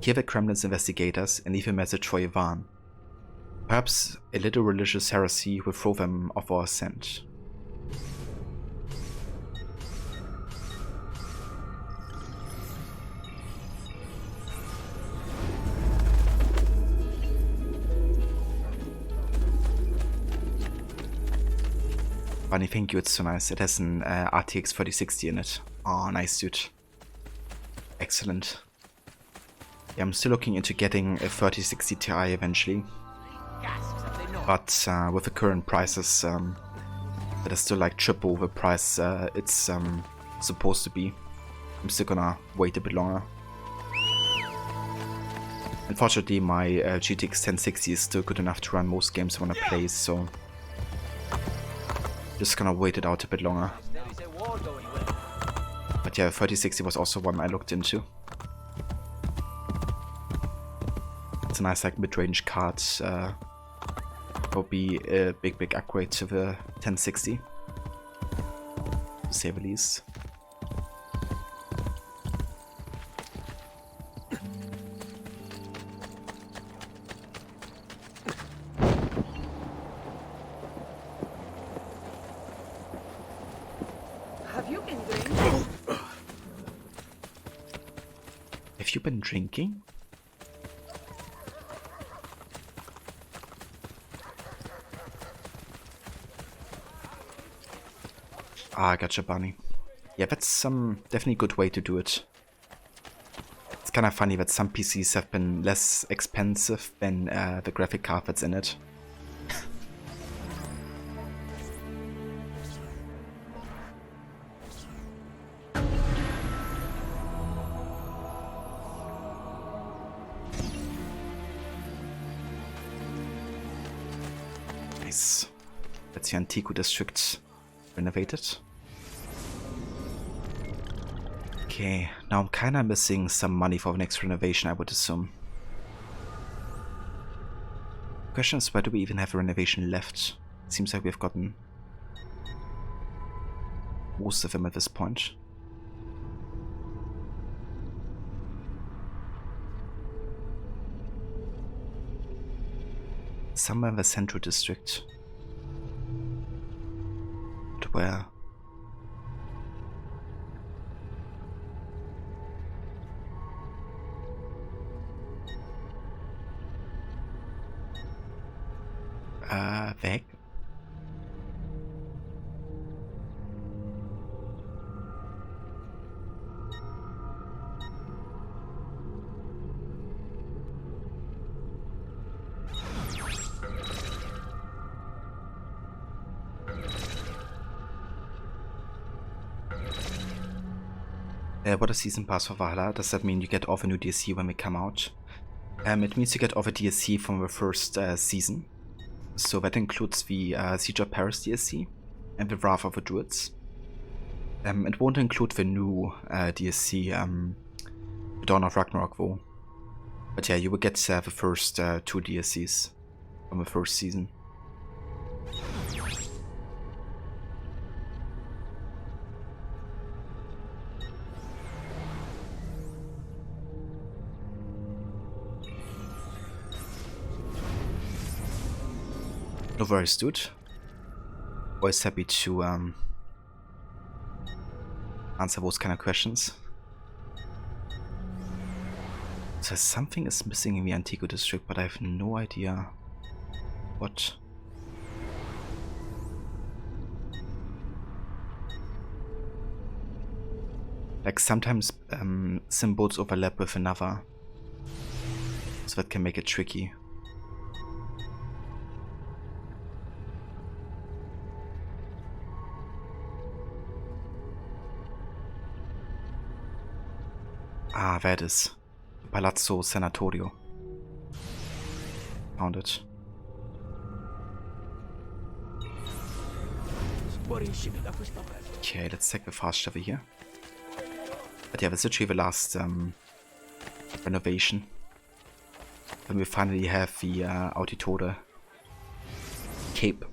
Here the Kremlin's investigators and leave a message for Ivan. Perhaps a little religious heresy will throw them off our scent. Funny, thank you, it's so nice. It has an RTX 3060 in it. Oh, nice, dude. Excellent. Yeah, I'm still looking into getting a 3060 Ti eventually. But with the current prices, that is still like triple the price it's supposed to be. I'm still gonna wait a bit longer. Unfortunately, my GTX 1060 is still good enough to run most games I wanna play, so just gonna wait it out a bit longer. But yeah, 3060 was also one I looked into. It's a nice like mid-range card. Will be a big upgrade to the 1060, to say the least. Have you been drinking? Have you been drinking? Ah, gotcha, Bunny. Yeah, that's definitely a good way to do it. It's kind of funny that some PCs have been less expensive than the graphic card that's in it. Nice. That's the Antico District renovated. Okay, now I'm kinda missing some money for the next renovation, I would assume. Question is, where do we even have a renovation left? Seems like we've gotten most of them at this point. Somewhere in the Central District. But where? Weg? What a season pass for Valhalla. Does that mean you get off a new DLC when we come out? It means you get off a DLC from the first season. So that includes the Siege of Paris DLC and the Wrath of the Druids. It won't include the new DLC, the Dawn of Ragnarok though. But yeah, you will get the first 2 DLCs from the first season. No worries, dude. Always happy to answer those kind of questions. So something is missing in the Antico District, but I have no idea what. Like sometimes symbols overlap with another, so that can make it tricky. Ah, there it is. Palazzo Sanatorio. Found it. Okay, let's take the fast travel here. But yeah, that's literally the last renovation. Then we finally have the Auditore cape.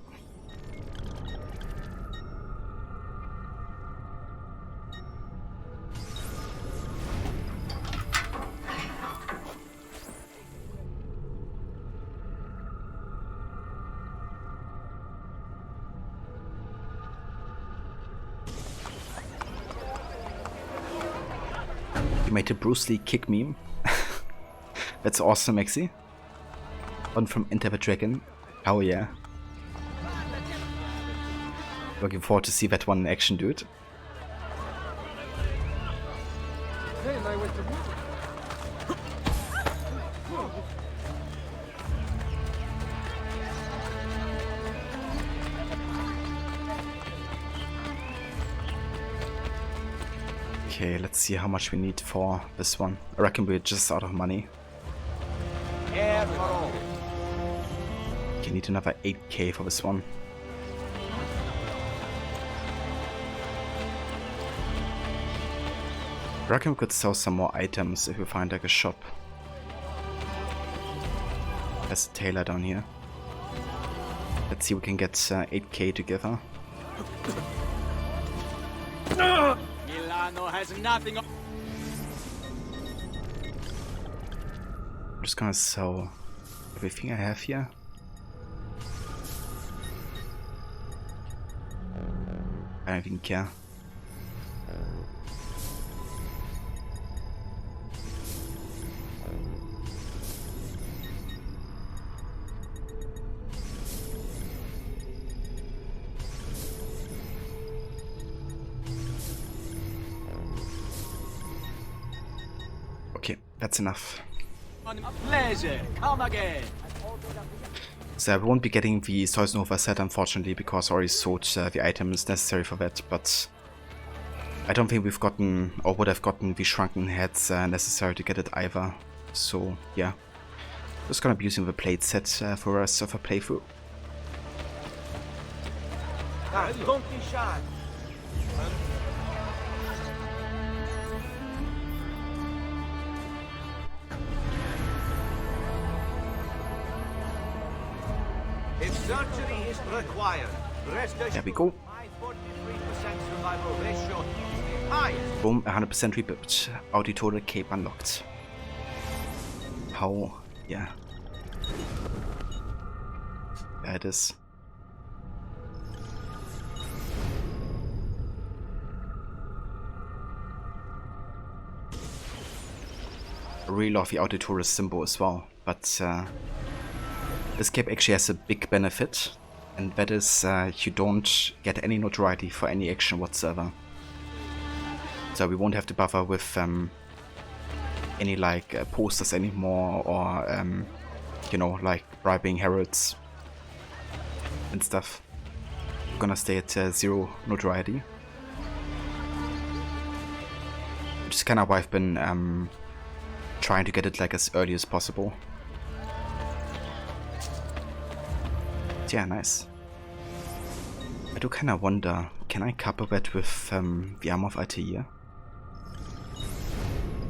You made a Bruce Lee kick meme. That's awesome, Maxi. One from Enter the Dragon. Oh yeah. Looking forward to see that one in action, dude. Okay, let's see how much we need for this one. I reckon we're just out of money. Okay, need another 8k for this one. I reckon we could sell some more items if we find like a shop. There's a tailor down here. Let's see if we can get 8k together. Milano has nothing. I'm just gonna sell everything I have here. I don't even care. That's enough. Pleasure, come again. So I won't be getting the Source Nova set, unfortunately, because I already sold the items necessary for that, but I don't think we've gotten, or would have gotten, the shrunken heads necessary to get it either. So yeah, just gonna be using the plate set for the rest of a playthrough. Don't be shy. If surgery is required, rest assured There we go. my 43% survival ratio is the highest. Boom, 100% rebuilt. Auditory cape unlocked. How? Yeah. There it is. I really love the Auditory symbol as well, but this cape actually has a big benefit, and that is you don't get any notoriety for any action whatsoever. So we won't have to bother with any like posters anymore, or you know, like bribing heralds and stuff. We're gonna stay at 0 notoriety, which is kind of why I've been trying to get it like as early as possible. Yeah, nice. I do kind of wonder, can I couple that with the Armor of Altair?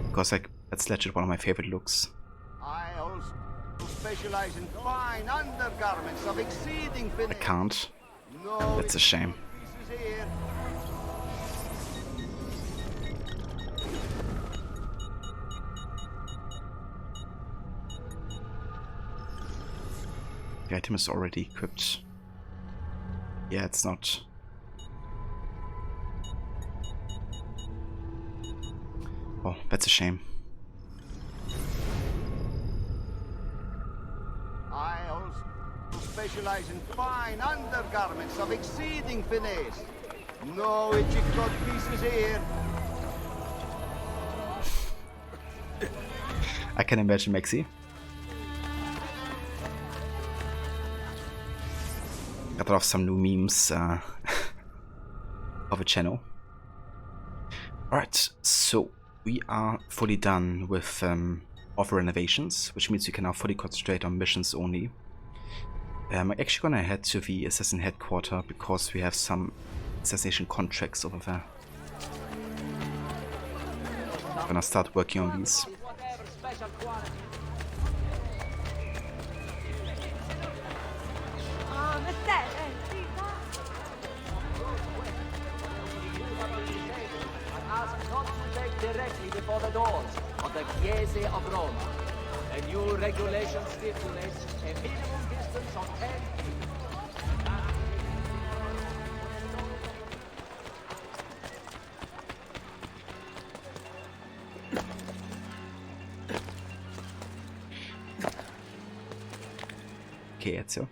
Because like, that's legit one of my favorite looks. I also specialize in fine undergarments of exceeding I can't. That's a shame. The item is already equipped. Yeah, it's not. Oh, that's a shame. I also specialize in fine undergarments of exceeding finesse. No itchy cut pieces here. I can imagine Maxi. I thought of some new memes of a channel. Alright, so we are fully done with offer renovations, which means we can now fully concentrate on missions only. I'm actually gonna head to the assassin headquarters because we have some assassination contracts over there. I'm gonna start working on these. Directly before the doors of the Chiesa of Roma. A new regulation stipulates a minimum distance of 10 feet. Okay, Ezio.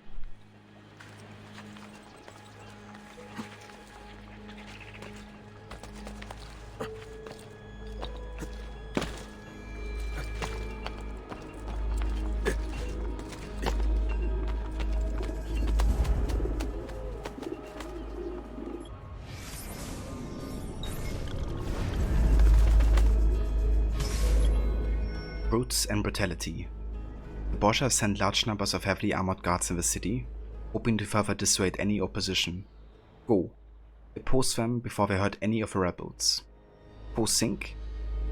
Brutes and brutality. The Borgia have sent large numbers of heavily armored guards in the city, hoping to further dissuade any opposition. Go. Oppose them before they hurt any of the rebels. Post sync.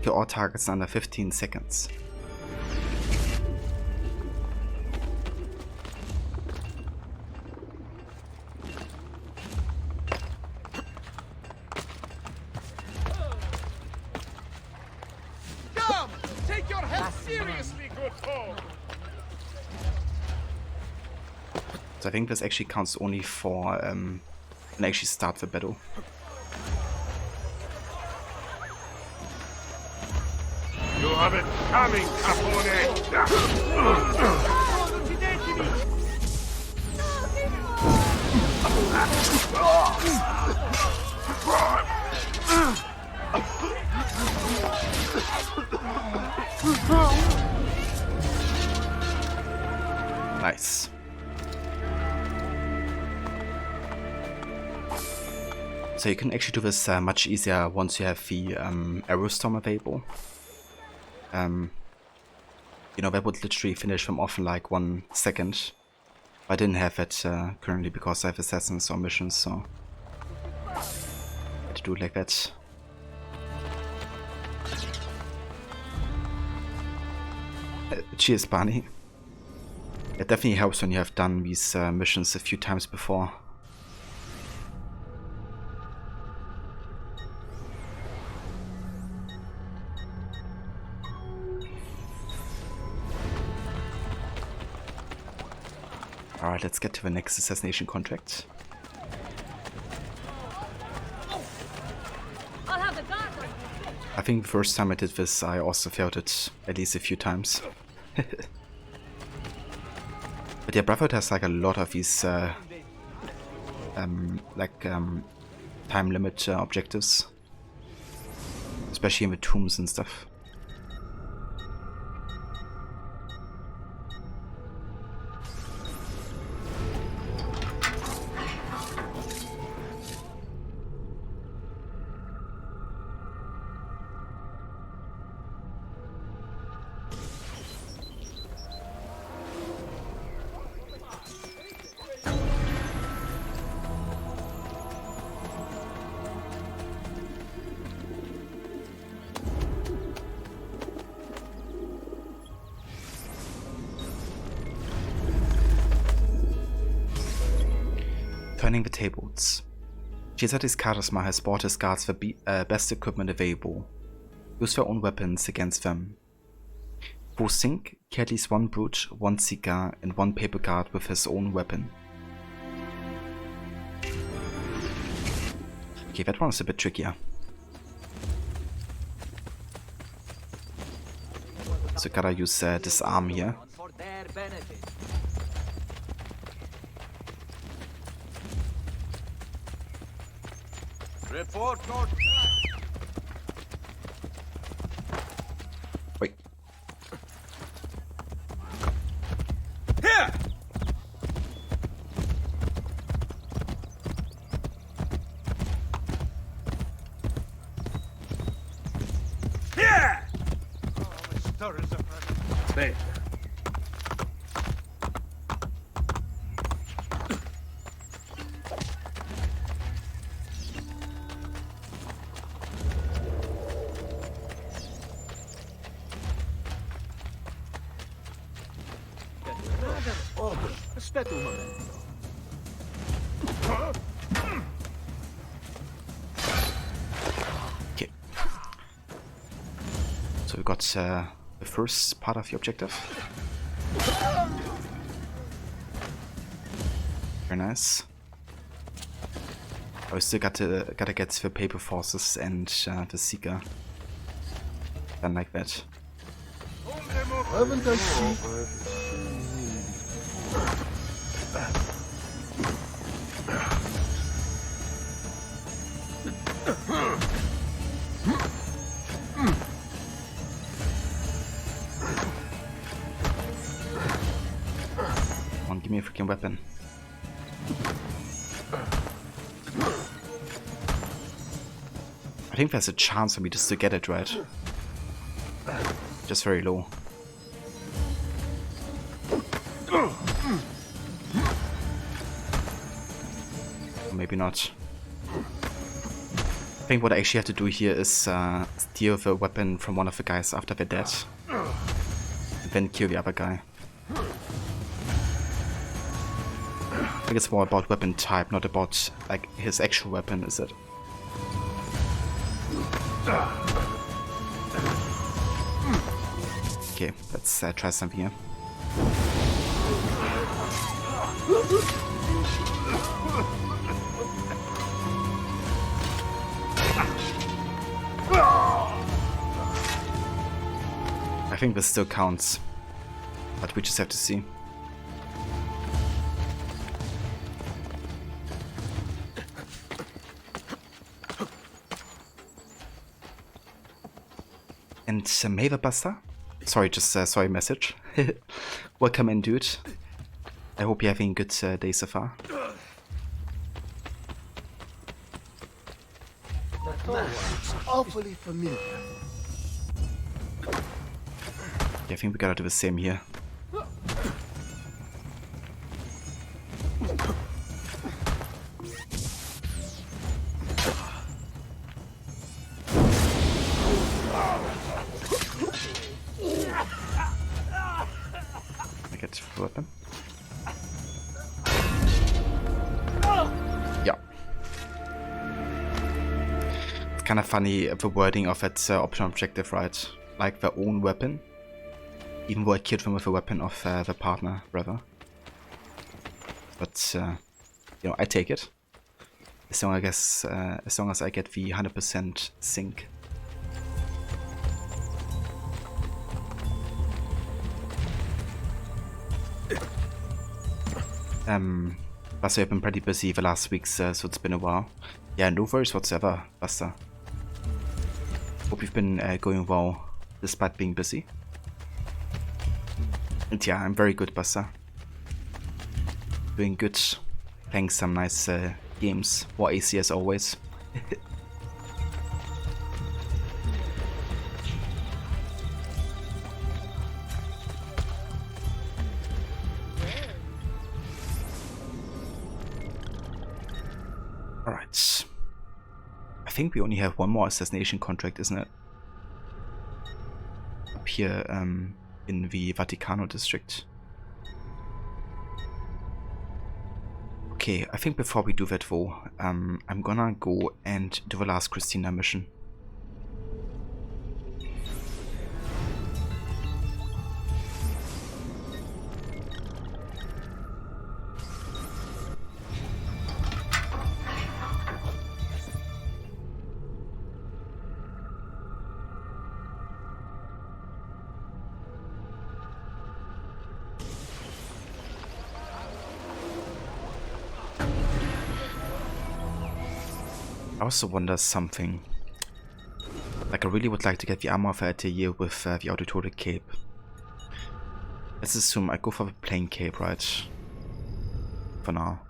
Kill all targets in under 15 seconds. So I think this actually counts only for when I actually start the battle. You have it coming, Capone! Nice. So you can actually do this much easier once you have the arrow storm available. You know, that would literally finish them off in like 1 second. I didn't have it currently because I have assassins or missions, so I had to do it like that. Cheers, Barney. It definitely helps when you have done these missions a few times before. Alright, let's get to the next assassination contract. I think the first time I did this, I also failed it at least a few times. But yeah, Brotherhood has like a lot of these time limit objectives, especially in the tombs and stuff. Turning the tables. Cesaris Charisma has bought his guards the best equipment available. Use their own weapons against them. Bosink killed at least 1 brute, 1 seeker, and 1 paper guard with his own weapon. Okay, that one is a bit trickier. So gotta use disarm here. Report your Wait. Here! Here! Oh, the stories of there. Aspetta un momento. Okay. So we got the first part of the objective. Very nice. I still gotta get the paper forces and the seeker. Done like that. Haven't I seen? Come on, give me a freaking weapon. I think there's a chance for me just to get it right. Just very low. Or maybe not. I think what I actually have to do here is steal the weapon from one of the guys after they're dead. And then kill the other guy. I think it's more about weapon type, not about like his actual weapon, is it? Okay, let's try something here. I think this still counts, but we just have to see. And Maverbuster? Sorry, just saw your message. Welcome in, dude. I hope you're having a good day so far. It's awfully familiar. Yeah, I think we gotta do the same here. I get to weapon. Yeah. It's kind of funny the wording of that optional objective, right? Like their own weapon. Even though I killed them with a weapon of the partner, brother. But, you know, I take it. As long as I get the 100% sync. Buster, I've been pretty busy the last weeks, so it's been a while. Yeah, no worries whatsoever, Buster. Hope you've been going well, despite being busy. And yeah, I'm very good, Buster. Doing good. Playing some nice games. More AC as always. Alright. I think we only have one more assassination contract, isn't it? Up here, in the Vatican District. Okay, I think before we do that though, I'm gonna go and do the last Christina mission. I also wonder something. Like, I really would like to get the armor of Atelier with the Auditory Cape. Let's assume I go for the plain cape, right? For now.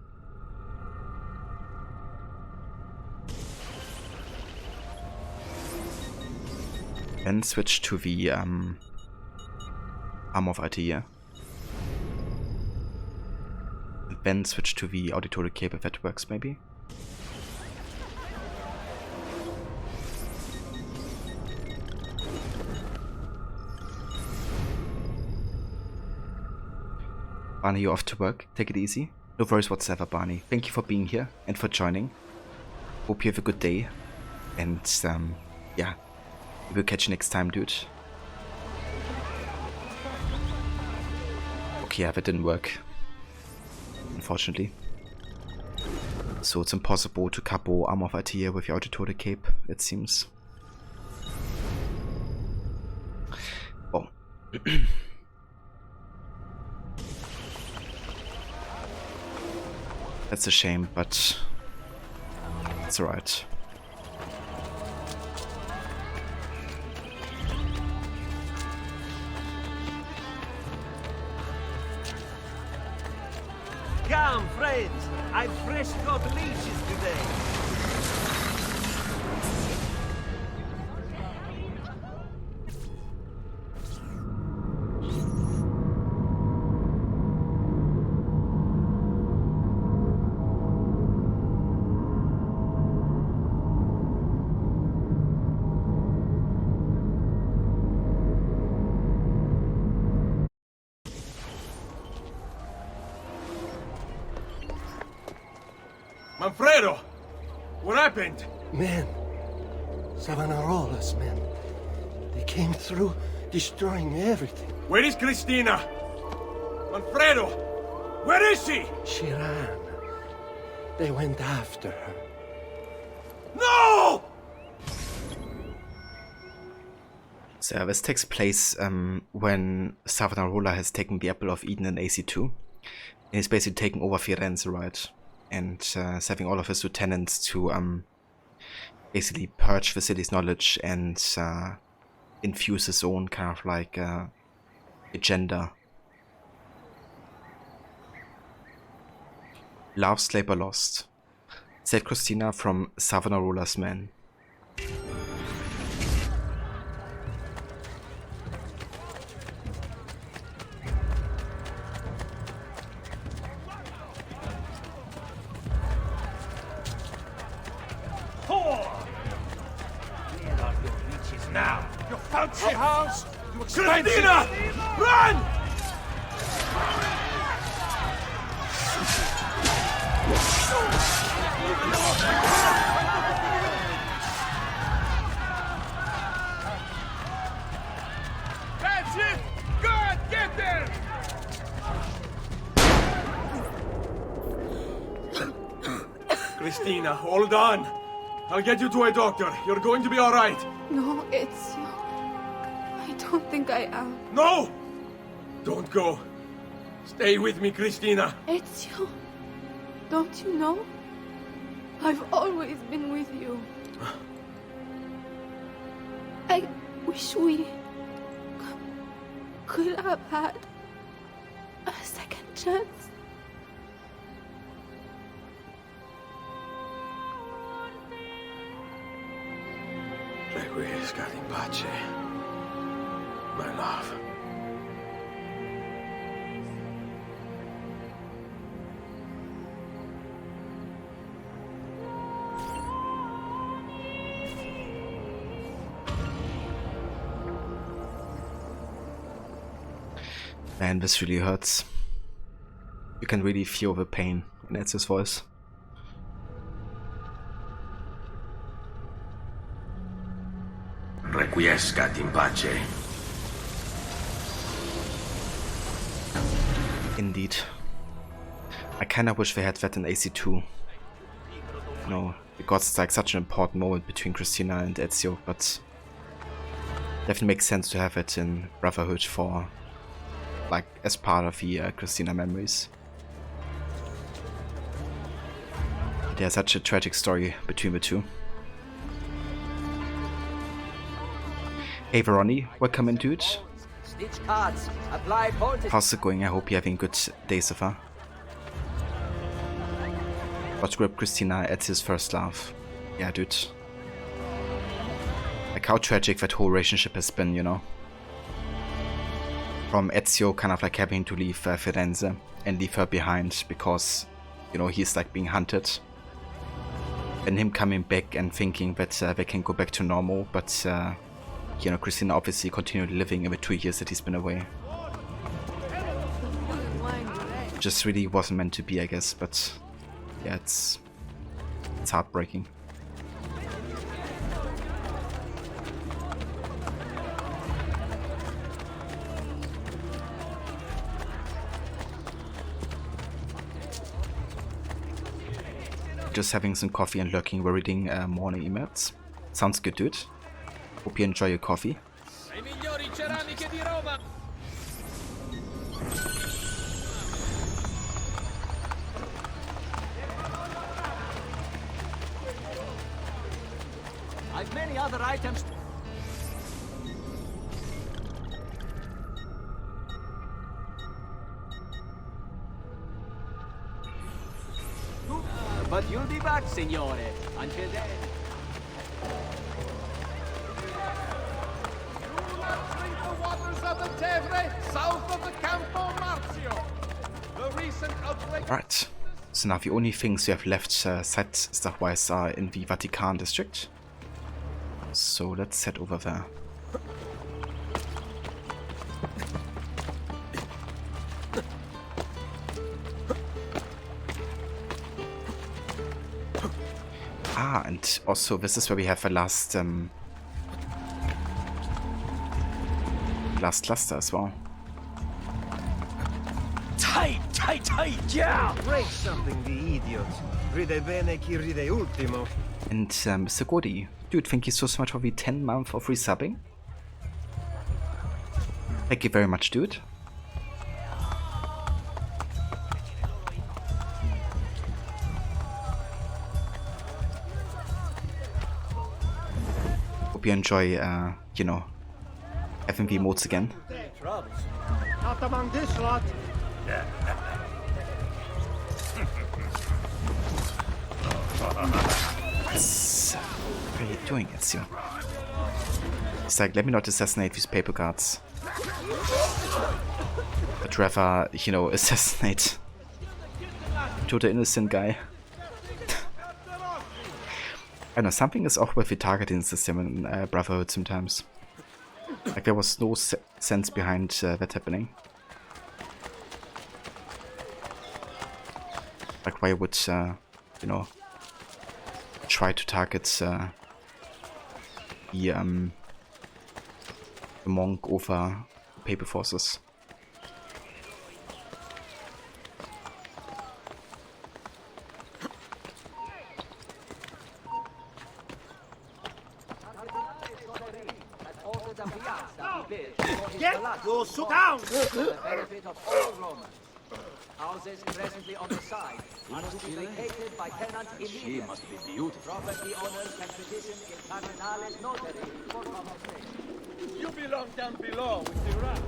Then switch to the armor of Atelier. And then switch to the Auditory Cape if that works, maybe. Barney, you're off to work. Take it easy. No worries whatsoever, Barney. Thank you for being here and for joining. Hope you have a good day. And, yeah. We'll catch you next time, dude. Okay, yeah, that didn't work. Unfortunately. So it's impossible to couple Armor of Atelier with your Auditory Cape, it seems. Oh. That's a shame, but it's alright. Come, friends! I've fresh got leashes today! Manfredo! What happened? Men. Savonarola's men. They came through, destroying everything. Where is Cristina? Manfredo! Where is she? She ran. They went after her. No! So this takes place when Savonarola has taken the Apple of Eden in AC2. And he's basically taking over Firenze, right? And having all of his lieutenants to basically purge the city's knowledge and infuse his own kind of like agenda. Love, Slave or Lost. Save Christina from Savonarola's men. Now, your fancy house, you Christina! Run! That's it! Good, get there! Christina, hold on. I'll get you to a doctor. You're going to be all right. No, Ezio. I don't think I am. No! Don't go. Stay with me, Christina. Ezio, don't you know? I've always been with you. I wish we could have had a second chance. Requiescat in pace, my love. Man, this really hurts. You can really feel the pain in Ezio's voice. Requiescat in pace. Indeed. I kinda wish they had that in AC2. No, because it's like such an important moment between Christina and Ezio, but definitely makes sense to have it in Brotherhood for, like, as part of the Christina memories. There's such a tragic story between the two. Hey Veroni, welcome in, dude. How's it going? I hope you're having a good day so far. Watch grip Christina at his first love. Yeah, dude. Like how tragic that whole relationship has been, you know. From Ezio kind of like having to leave Firenze and leave her behind because, you know, he's like being hunted. And him coming back and thinking that they can go back to normal, but you know, Christina obviously continued living in the 2 years that he's been away. Just really wasn't meant to be, I guess, but yeah, it's heartbreaking. Just having some coffee and lurking while reading morning emails. Sounds good, dude. Hope you enjoy your coffee. I've many other items. But you'll be back, signore. Until then. Drink the waters of the Tevere, south of the Campo Marzio. The recent outbreak. Right. So now the only things we have left side stuff-wise are in the Vatican District. So let's head over there. Ah, and also this is where we have the last cluster as well. Tight, yeah! Break something, the idiot. Ride bene chi ride ultimo. And Mr. Godi, dude, thank you so much for the 10 months of resubbing. Thank you very much, dude. Hope you enjoy, you know, FMV modes again. Not among this lot. What are you doing, Ezio? He's like, let me not assassinate these paper guards. I'd rather, you know, assassinate to the innocent guy. I know, something is off with the targeting system in Brotherhood sometimes. Like, there was no sense behind that happening. Like, why would, you know, try to target the monk over paper forces. Get you sit down! For the benefit of all Romans. Houses presently on the side must be vacated by tenants immediately. She must be beautiful. Property owners can petition Il Cardinale's notary for compensation. You belong down below with the rat.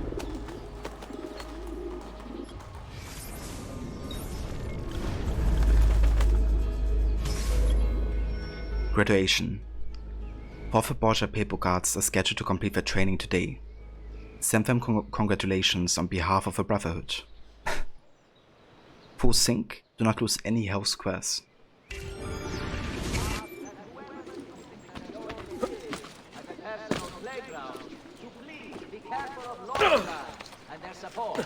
Graduation. 4th Borgia Papal Guards are scheduled to complete their training today. Send them congratulations on behalf of the Brotherhood. Full sync, do not lose any health squares. And their support.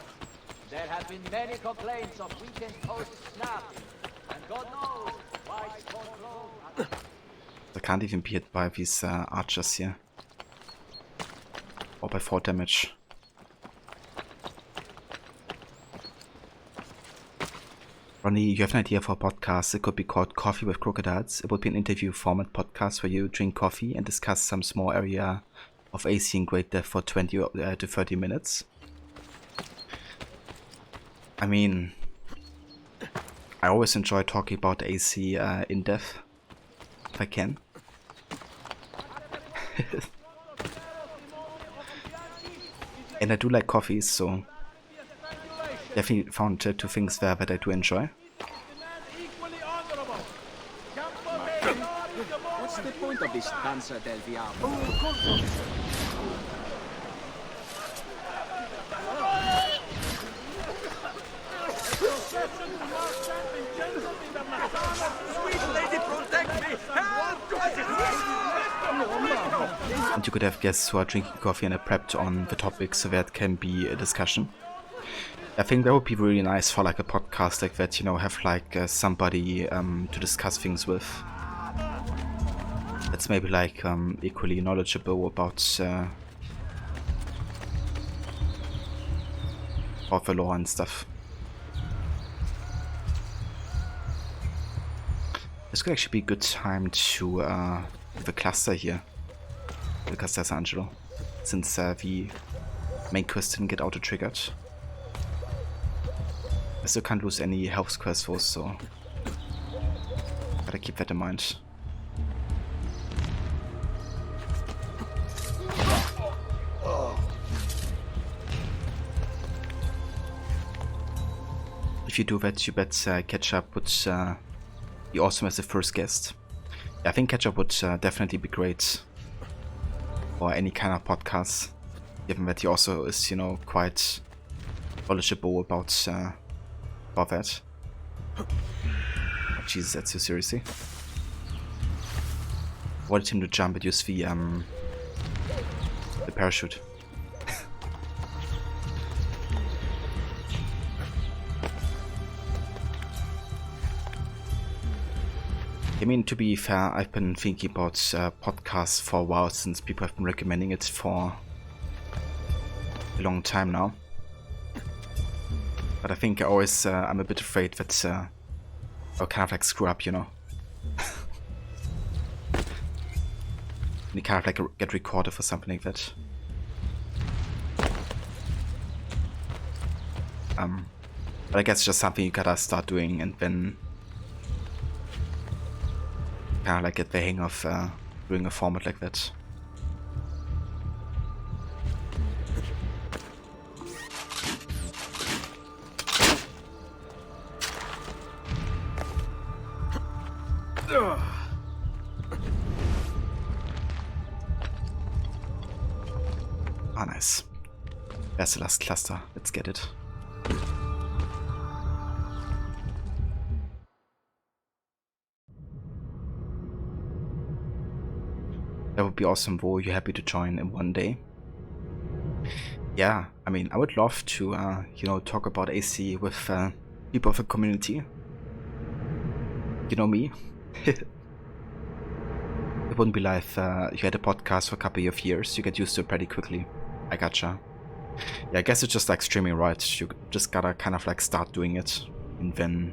There have been many complaints of weekend post snapping, and God knows why control. I can't even be hit by these archers here. Or by 4 damage. Ronnie, you have an idea for a podcast. It could be called Coffee with Crocodiles. It would be an interview format podcast where you drink coffee and discuss some small area of AC in great depth for 20 to 30 minutes. I mean, I always enjoy talking about AC in depth, if I can. And I do like coffee, so definitely found 2 things there that I do enjoy. What's the point of this Danza del Diablo? Sweet lady, protect me! And you could have guests who are drinking coffee and are prepped on the topic, so that can be a discussion. I think that would be really nice for like a podcast like that, you know, have like somebody to discuss things with. That's maybe like equally knowledgeable about the law and stuff. This could actually be a good time to have a cluster here. The Castel San Angelo, since the main quest didn't get auto-triggered. I still can't lose any health squares for, so gotta keep that in mind. If you do that, you bet catch up would be awesome as the first guest. I think catch up would definitely be great. Or any kind of podcast, given that he also is, you know, quite knowledgeable about that. Oh, Jesus, that's so seriously. Wanted him to jump and use the parachute. I mean, to be fair, I've been thinking about podcasts for a while, since people have been recommending it for a long time now. But I think I always, I'm a bit afraid that I'll kind of like screw up, you know. And you kind of like get recorded for something like that. But I guess it's just something you gotta start doing, and then kind of like get the hang of doing a format like that. Ah, nice. That's the last cluster. Let's get it. That would be awesome, Vo. You're happy to join in one day? Yeah, I mean, I would love to, you know, talk about AC with people of the community. You know me. It wouldn't be like you had a podcast for a couple of years. You get used to it pretty quickly. I gotcha. Yeah, I guess it's just like streaming, right? You just gotta kind of like start doing it and then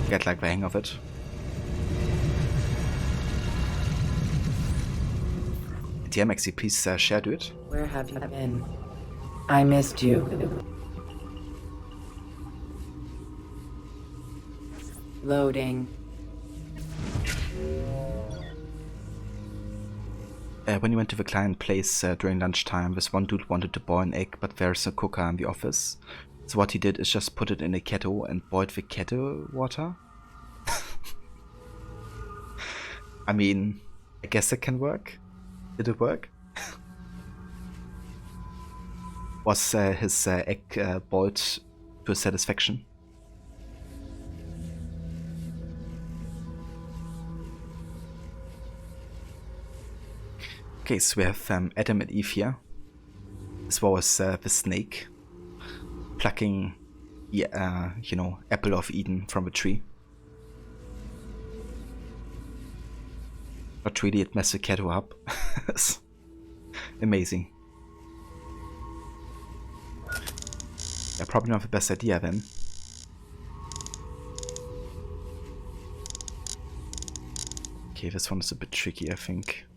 get like the hang of it. Yeah, Maxi, please share, do it. Where have you been? I missed you. Loading. When you went to the client place during lunchtime, this one dude wanted to boil an egg, but there's a cooker in the office. So what he did is just put it in a kettle and boiled the kettle water. I mean, I guess it can work. Did it work? Was his egg boiled to his satisfaction? Okay, so we have Adam and Eve here, as well as the snake plucking, you know, apple of Eden from a tree. Not really, it messed the kettle up. Amazing. Yeah, probably not the best idea then. Okay, this one is a bit tricky, I think.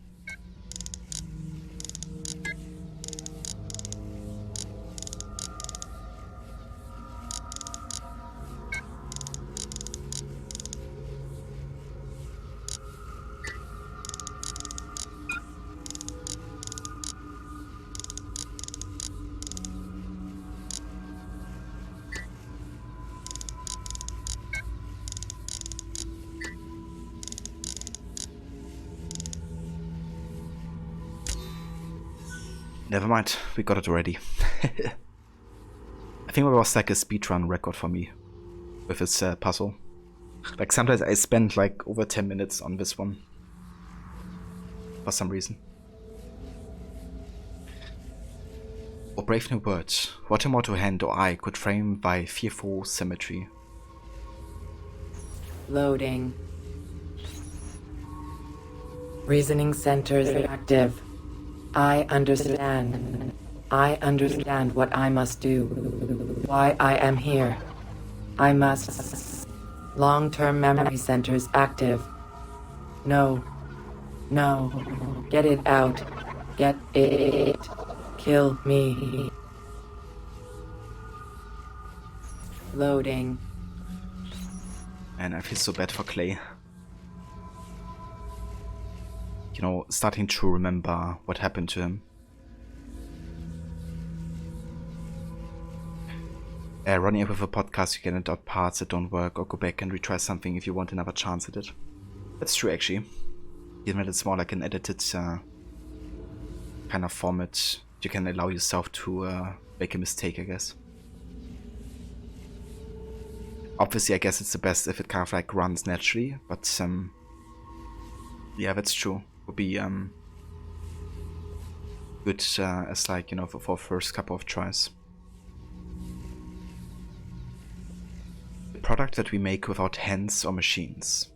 Never mind, we got it already. I think it was like a speedrun record for me with this puzzle. Like sometimes I spend like over 10 minutes on this one for some reason. Or brave new words, what immortal hand or eye could frame thy fearful symmetry? Loading. Reasoning centers active. I understand. I understand what I must do. Why I am here. I must. Long-term memory centers active. No. No. Get it out. Get it. Kill me. Loading. And I feel so bad for Clay. You know, starting to remember what happened to him. Running with a podcast, you can edit out parts that don't work or go back and retry something if you want another chance at it. That's true, actually. Even when it's more like an edited kind of format, you can allow yourself to make a mistake, I guess. Obviously, I guess it's the best if it kind of like runs naturally, but yeah, that's true. Would be good as like, you know, for first couple of tries. A product that we make without hands or machines.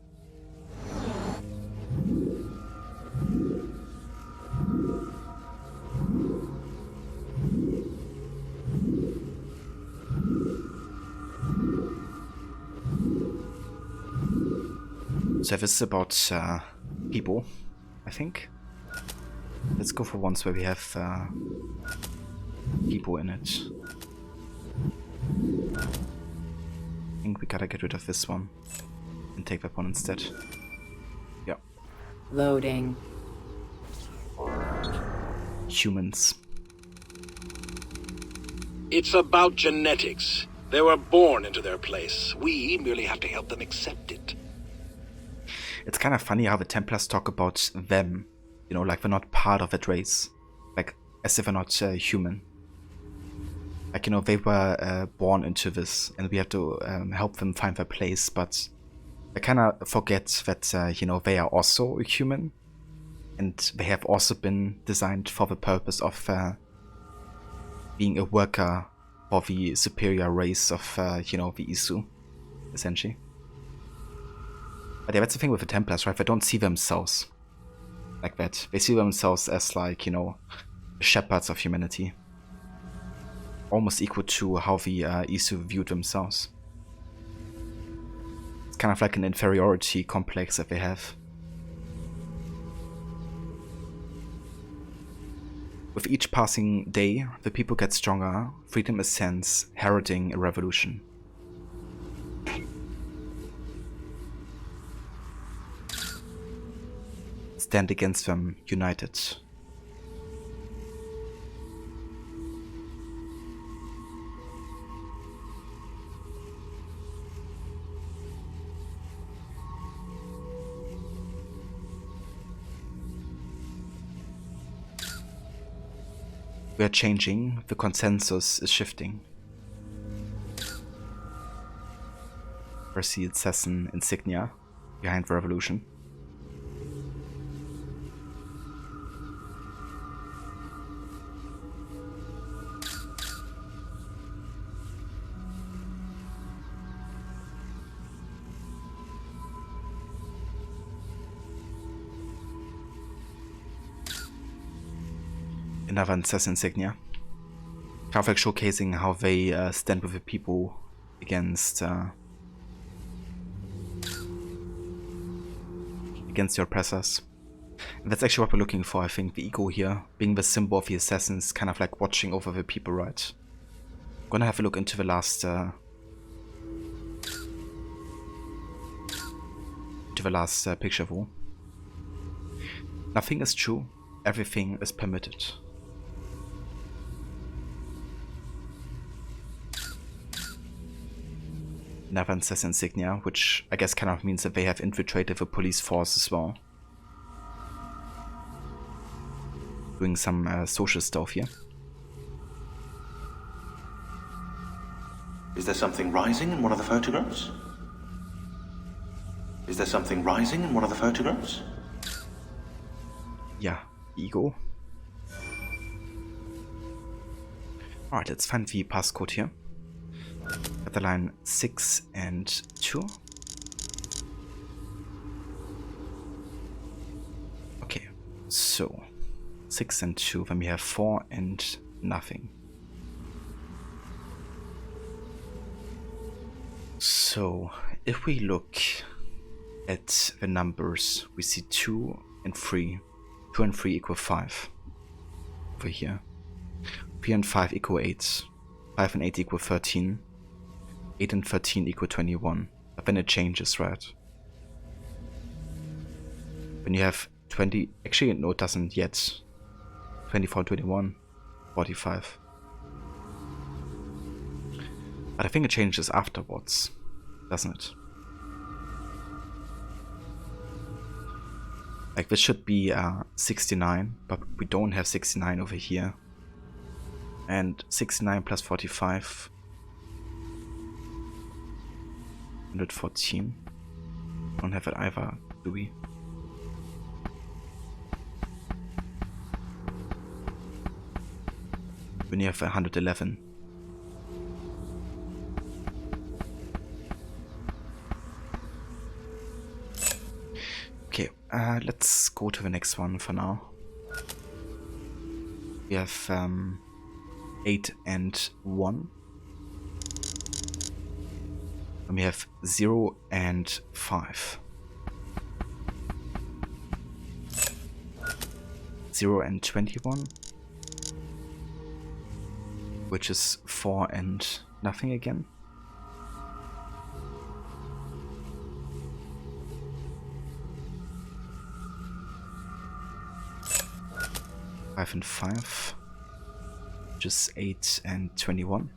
So this is about people, I think. Let's go for ones where we have people in it. I think we gotta get rid of this one and take that one instead. Yeah. Loading. Humans. It's about genetics. They were born into their place. We merely have to help them accept it. It's kind of funny how the Templars talk about them You know, like we're not part of that race. Like, as if we're not human. Like, you know, they were born into this, and we have to help them find their place, but I kind of forget that, you know, they are also human, and they have also been designed for the purpose of being a worker for the superior race of, you know, the Isu, essentially. But yeah, that's the thing with the Templars, right? They don't see themselves like that. They see themselves as, like, you know, shepherds of humanity. Almost equal to how the Isu viewed themselves. It's kind of like an inferiority complex that they have. With each passing day, the people get stronger, freedom ascends, heralding a revolution. Stand against them, united. We are changing, the consensus is shifting. First it says an insignia behind the revolution. Another says insignia. Kind of like showcasing how they stand with the people against the oppressors. And that's actually what we're looking for, I think. The ego here, being the symbol of the assassins, kind of like watching over the people, right? I'm gonna have a look into the last picture though. Nothing is true, everything is permitted. Another says insignia, which I guess kind of means that they have infiltrated the police force as well. Doing some social stuff here. Is there something rising in one of the photographs? Is there something rising in one of the photographs? Yeah, ego. Alright, let's find the passcode here. At the line 6 and 2. Okay, so 6 and 2, then we have 4 and nothing. So if we look at the numbers, we see 2 and 3. 2 and 3 equal 5 over here. 3 and 5 equal 8. 5 and 8 equal 13. 8 and 13 equal 21. But then it changes, right? When you have 20... Actually, no, it doesn't yet. 24, 21, 45. But I think it changes afterwards, doesn't it? Like, this should be 69, but we don't have 69 over here. And 69 plus 45... 114. Don't have it either, do we? We have 111. Okay, let's go to the next one for now. We have 8 and 1. And we have 0 and 5. 0 and 21. Which is 4 and nothing again. Five and 5. Which is 8 and 21.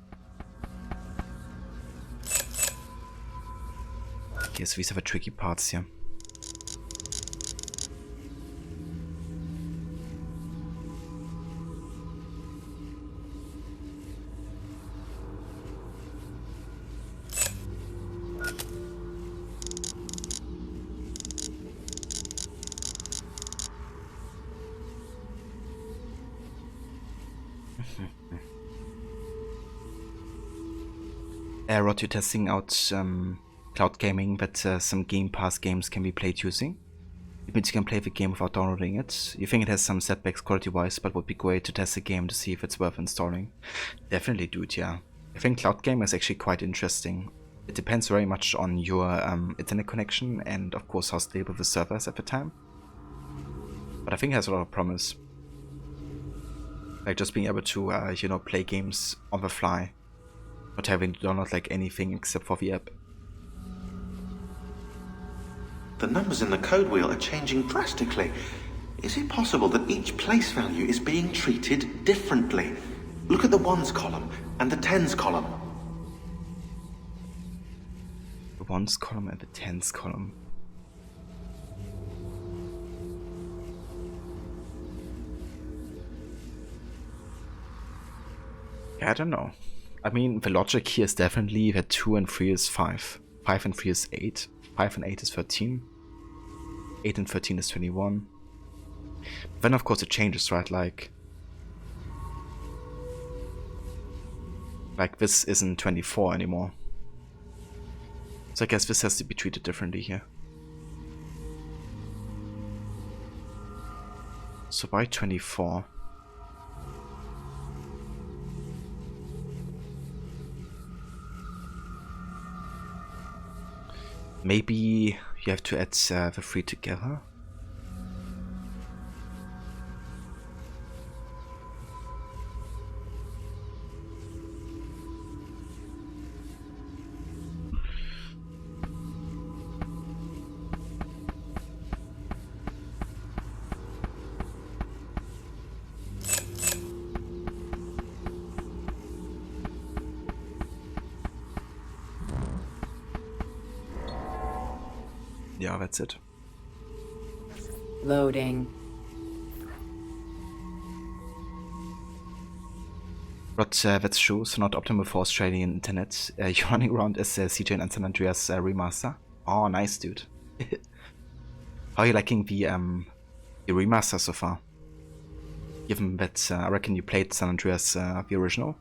Okay, so these are the tricky parts here. Rod, you're testing out cloud gaming, that some Game Pass games can be played using. It means you can play the game without downloading it. You think it has some setbacks quality-wise, but would be great to test the game to see if it's worth installing. Definitely, dude, yeah. I think cloud gaming is actually quite interesting. It depends very much on your internet connection and, of course, how stable the server is at the time. But I think it has a lot of promise. Like just being able to, you know, play games on the fly. Not having to download like anything except for the app. The numbers in the code wheel are changing drastically. Is it possible that each place value is being treated differently? Look at the ones column and the tens column. The ones column and the tens column. Yeah, I don't know. I mean, the logic here is definitely that 2 and 3 is 5. 5 and 3 is 8. 5 and 8 is 13. 8 and 13 is 21. But then of course it changes, right? Like this isn't 24 anymore. So I guess this has to be treated differently here. So why 24? Maybe you have to add the 3 together. Yeah, that's it. Loading. But that's true, so not optimal for Australian internet. You're running around as CJ in San Andreas remaster. Oh, nice, dude. How are you liking the remaster so far? Given that I reckon you played San Andreas, the original.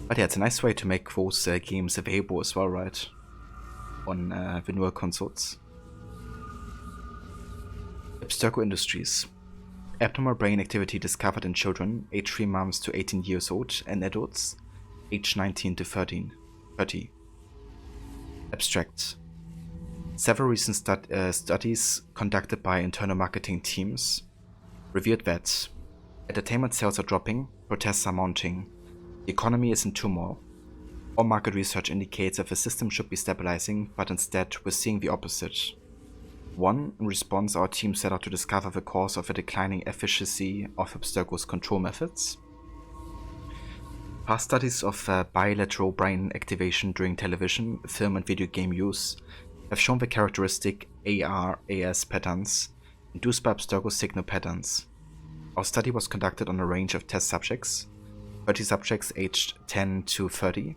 But yeah, it's a nice way to make those games available as well, right? On the newer consoles. Abstergo Industries. Abnormal brain activity discovered in children aged 3 months to 18 years old and adults aged 19 to 30. Abstract. Several recent studies conducted by internal marketing teams revealed that entertainment sales are dropping, protests are mounting, the economy is in turmoil. All market research indicates that the system should be stabilizing, but instead we're seeing the opposite. 1. In response, our team set out to discover the cause of the declining efficiency of Abstergo's control methods. Past studies of bilateral brain activation during television, film and video game use have shown the characteristic AR-AS patterns induced by Abstergo's signal patterns. Our study was conducted on a range of test subjects, 30 subjects aged 10 to 30,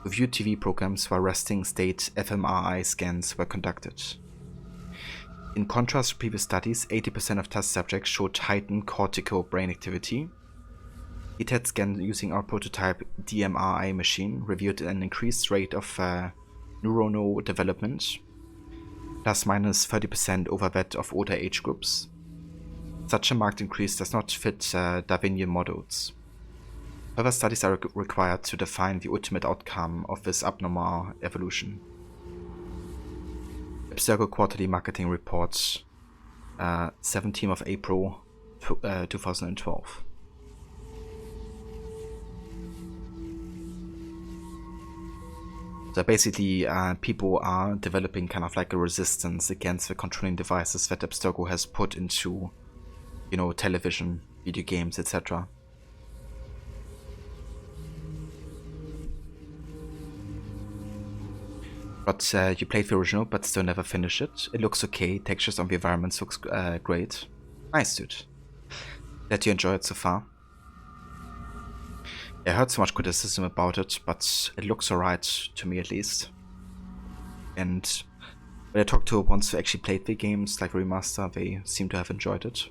who viewed TV programs while resting state fMRI scans were conducted. In contrast to previous studies, 80% of test subjects showed heightened cortical brain activity. A TET scan using our prototype DMRI machine revealed an increased rate of neuronal development, plus minus 30% over that of older age groups. Such a marked increase does not fit Darwinian models. Further studies are required to define the ultimate outcome of this abnormal evolution. Abstergo Quarterly Marketing Reports, 17th of April 2012. So basically, people are developing kind of like a resistance against the controlling devices that Abstergo has put into, you know, television, video games, etc. But you played the original, but still never finished it. It looks okay. Textures on the environments looks great. Nice, dude. Glad you enjoyed it so far. I heard so much criticism about it, but it looks alright to me at least. And when I talked to ones who actually played the games, like Remaster, they seem to have enjoyed it.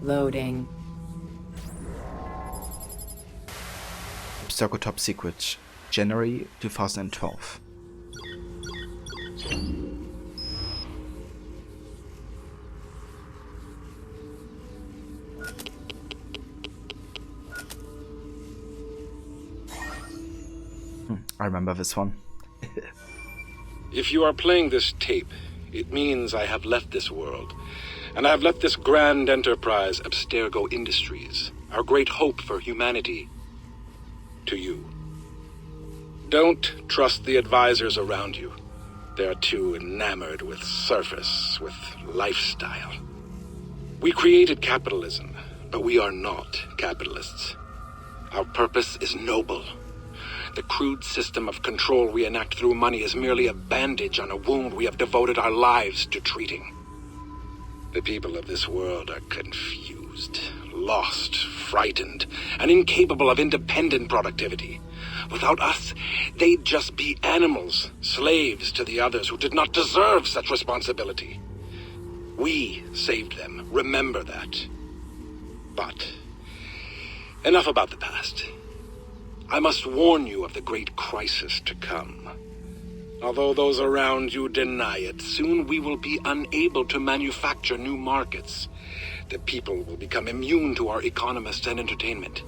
Loading. Abstergo Top Secret, January 2012. I remember this one. If you are playing this tape, it means I have left this world. And I have left this grand enterprise, Abstergo Industries, our great hope for humanity, to you. Don't trust the advisors around you. They are too enamored with surface, with lifestyle. We created capitalism, but we are not capitalists. Our purpose is noble. The crude system of control we enact through money is merely a bandage on a wound we have devoted our lives to treating. The people of this world are confused, lost, frightened, and incapable of independent productivity. Without us, they'd just be animals, slaves to the others who did not deserve such responsibility. We saved them, remember that. But enough about the past. I must warn you of the great crisis to come. Although those around you deny it, soon we will be unable to manufacture new markets. The people will become immune to our economists and entertainment.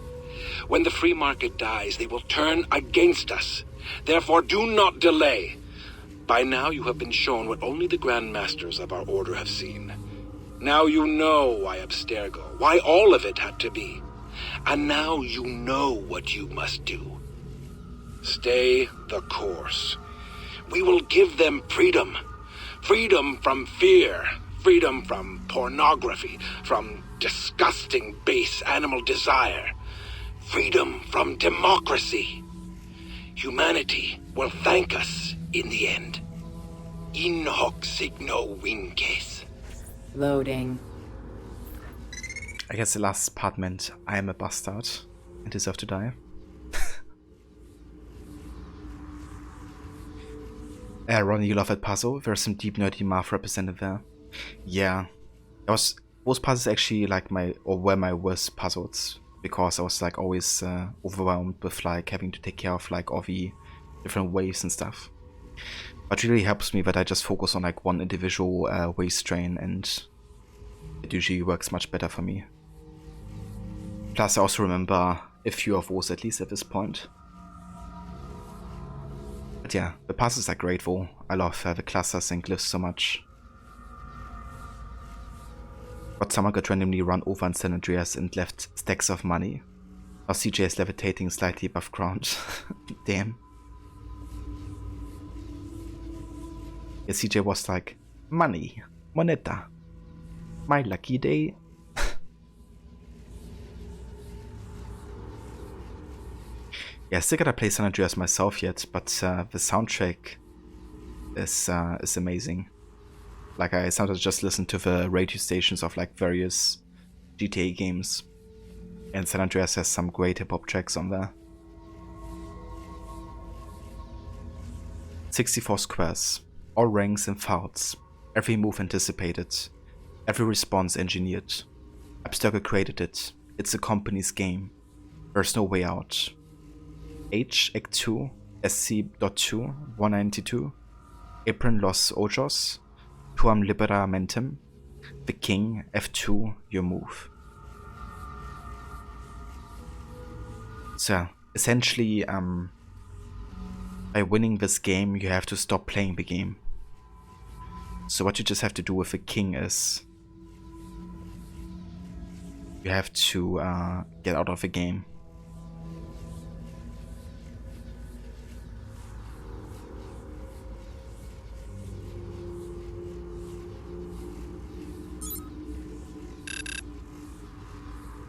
When the free market dies, they will turn against us. Therefore, do not delay. By now you have been shown what only the Grand Masters of our order have seen. Now you know why Abstergo, why all of it had to be. And now you know what you must do. Stay the course. We will give them freedom. Freedom from fear. Freedom from pornography. From disgusting base animal desire. Freedom from democracy. Humanity will thank us in the end. In hoc signo vinces. Loading. I guess the last part meant I am a bastard and deserve to die. Ronnie, you love that puzzle? There's some deep nerdy math represented there. Yeah. Those puzzles actually like were my worst puzzles, because I was like always overwhelmed with like having to take care of like all the different waves and stuff. But it really helps me that I just focus on like one individual wave strain, and it usually works much better for me. Plus I also remember a few of those at least at this point. But yeah, the puzzles are great though. I love the clusters and glyphs so much. But someone got randomly run over in San Andreas and left stacks of money. Now CJ is levitating slightly above ground. Damn. Yeah, CJ was like, money, moneta, my lucky day. Yeah, I still gotta play San Andreas myself yet, but the soundtrack is amazing. Like I sometimes just listen to the radio stations of like various GTA games, and San Andreas has some great hip hop tracks on there. 64 squares, all ranks and fouls, every move anticipated, every response engineered. Abstergo created it. It's the company's game. There's no way out. H, Act 2, SC.2, 192, Apron Los Ojos, Tuam Libera Mentem, The King, F2, your move. So, essentially, by winning this game, you have to stop playing the game. So what you just have to do with the king is you have to get out of the game.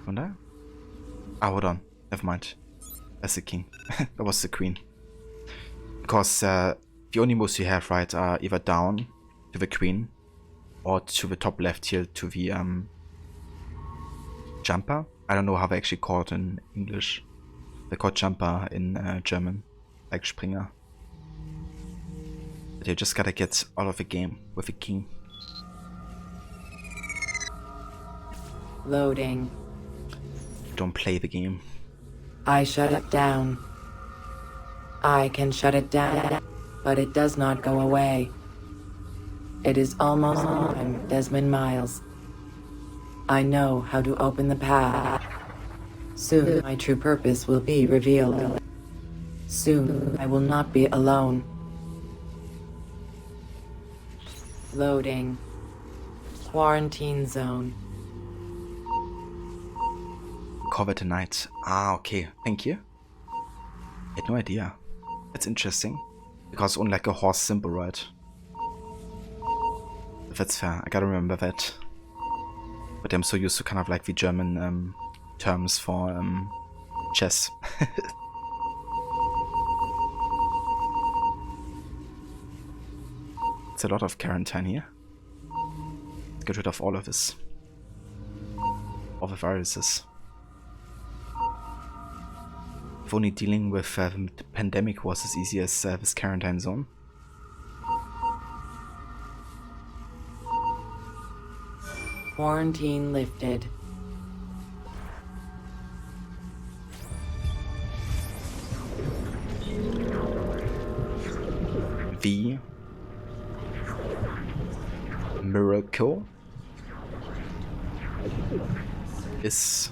Wonder? Ah, hold on. Never mind. That's the king. That was the queen. Because the only moves you have, right, are either down to the queen or to the top left here to the jumper. I don't know how they actually call it in English. They call jumper in German, like Springer. But you just gotta get out of the game with the king. Loading. Don't play the game. I shut it down. I can shut it down, but it does not go away. It is almost time, Desmond Miles. I know how to open the path. Soon my true purpose will be revealed. Soon I will not be alone. Loading. Quarantine zone. Cover tonight. Ah, okay. Thank you. I had no idea. That's interesting. Because only like a horse symbol, right? If that's fair. I gotta remember that. But I'm so used to kind of like the German terms for chess. It's a lot of quarantine here. Let's get rid of all of this. All the viruses. If only dealing with the pandemic was as easy as this quarantine zone. Quarantine lifted. The miracle is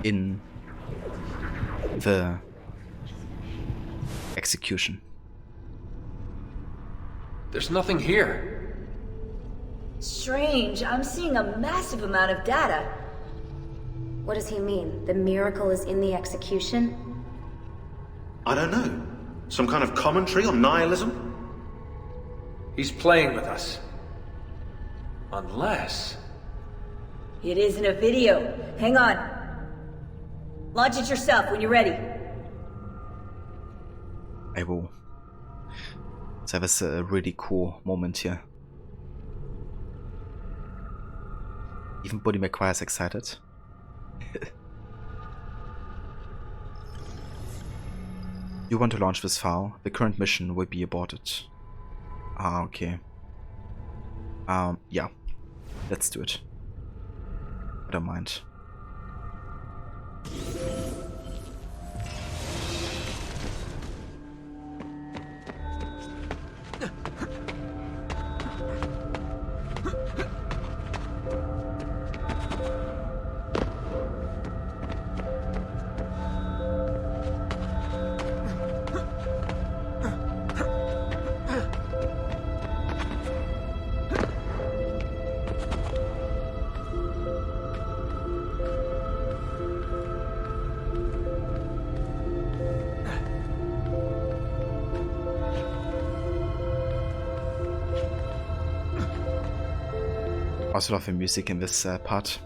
in the execution. There's nothing here. Strange, I'm seeing a massive amount of data. What does he mean? The miracle is in the execution? I don't know. Some kind of commentary on nihilism? He's playing with us. Unless... It isn't a video. Hang on. Launch it yourself when you're ready. I will. So that was a really cool moment here. Even Buddy McQuire is excited. You want to launch this file? The current mission will be aborted. Ah, okay. Yeah. Let's do it. I don't mind. Also love the music in this part.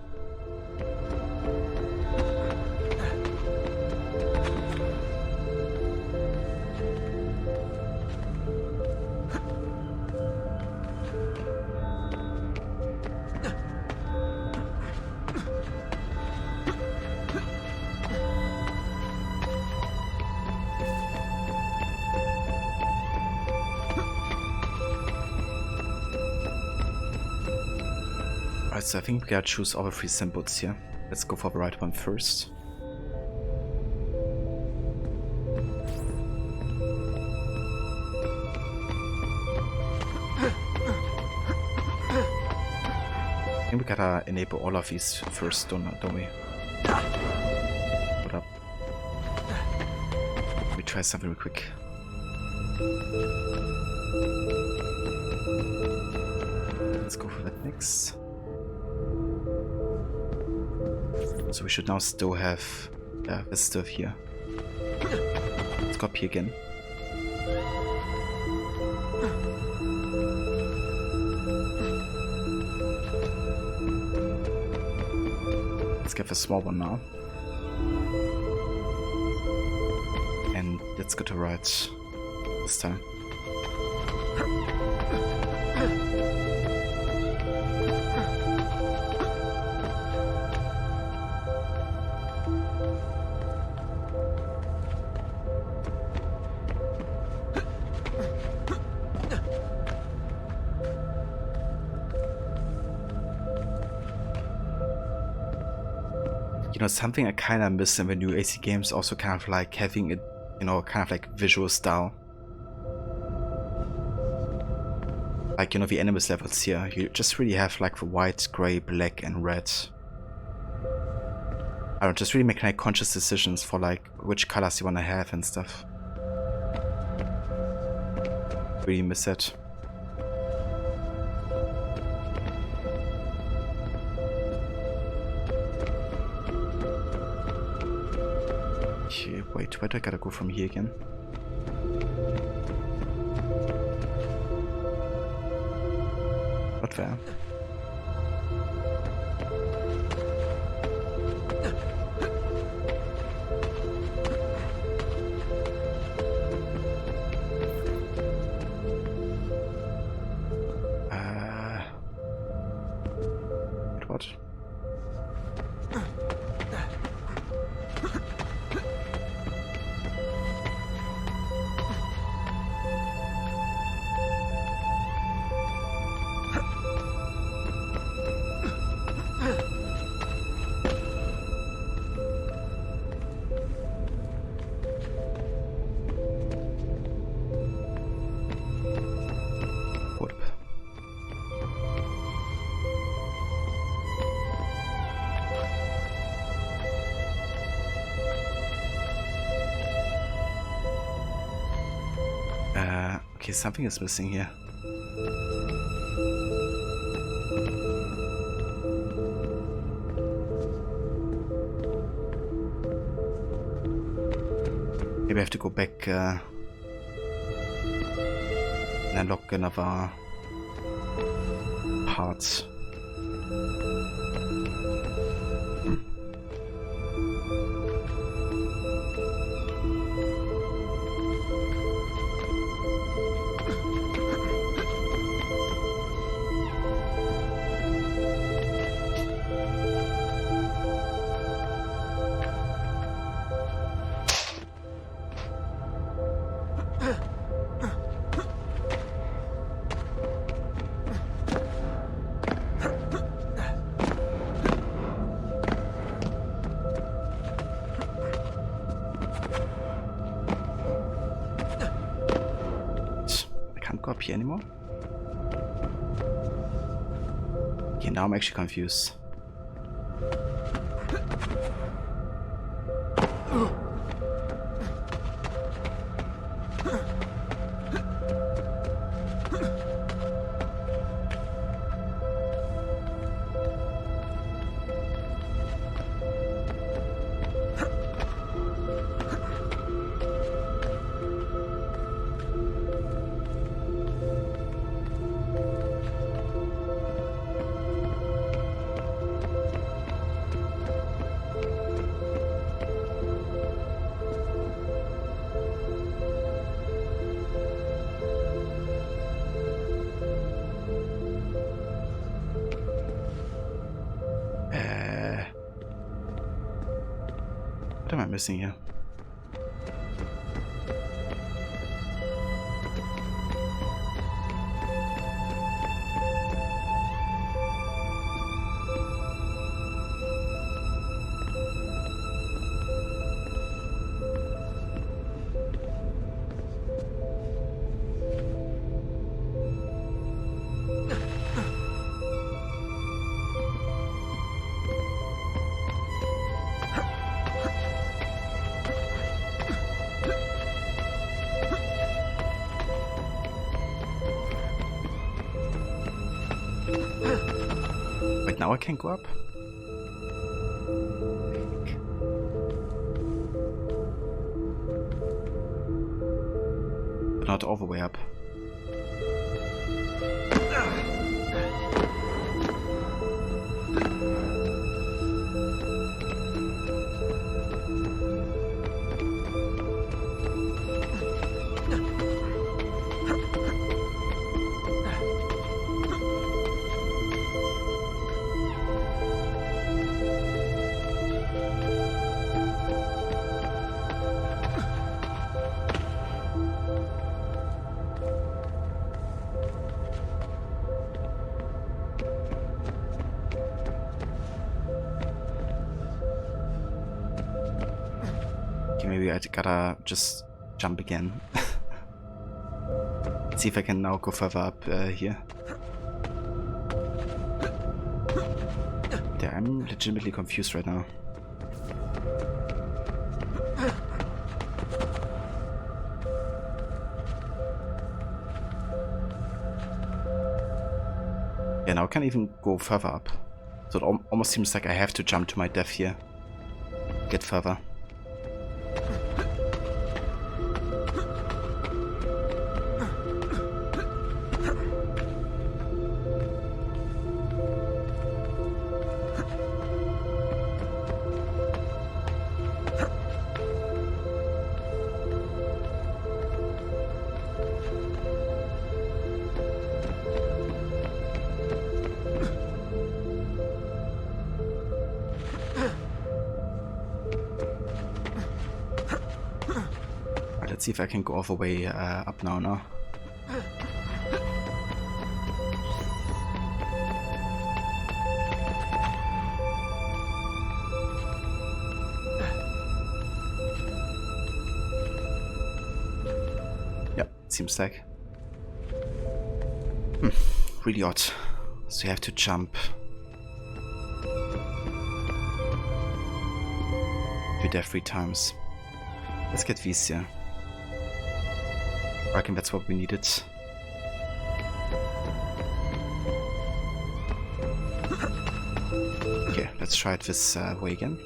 So I think we gotta choose all the three symbols here. Let's go for the right one first. I think we gotta enable all of these first, don't we? Hold up. Let me try something real quick. Let's go for that next. So we should now still have this stuff here. Let's copy again. Let's get the small one now. And let's go to right this time. You know, something I kind of miss in the new AC games, also kind of like having it, you know, kind of like visual style. Like, you know, the enemies levels here, you just really have like the white, grey, black and red. I don't just really make like conscious decisions for like which colors you want to have and stuff. Really miss it. Okay, wait, where do I gotta go from here again? Not there. What? Okay, something is missing here. Maybe I have to go back and unlock another part. Up here anymore? Okay, now I'm actually confused. What am I missing here? Now I can go up? But not all the way up. maybe I gotta just jump again. Let's see if I can now go further up here. Yeah, I'm legitimately confused right now. Yeah, now I can't even go further up. So it almost seems like I have to jump to my death here. Get further. Let's see if I can go all the way up now. Yep, seems like. Really odd. So you have to jump. Do that 3 times. Let's get these here. I reckon that's what we needed. Okay, let's try it this way again.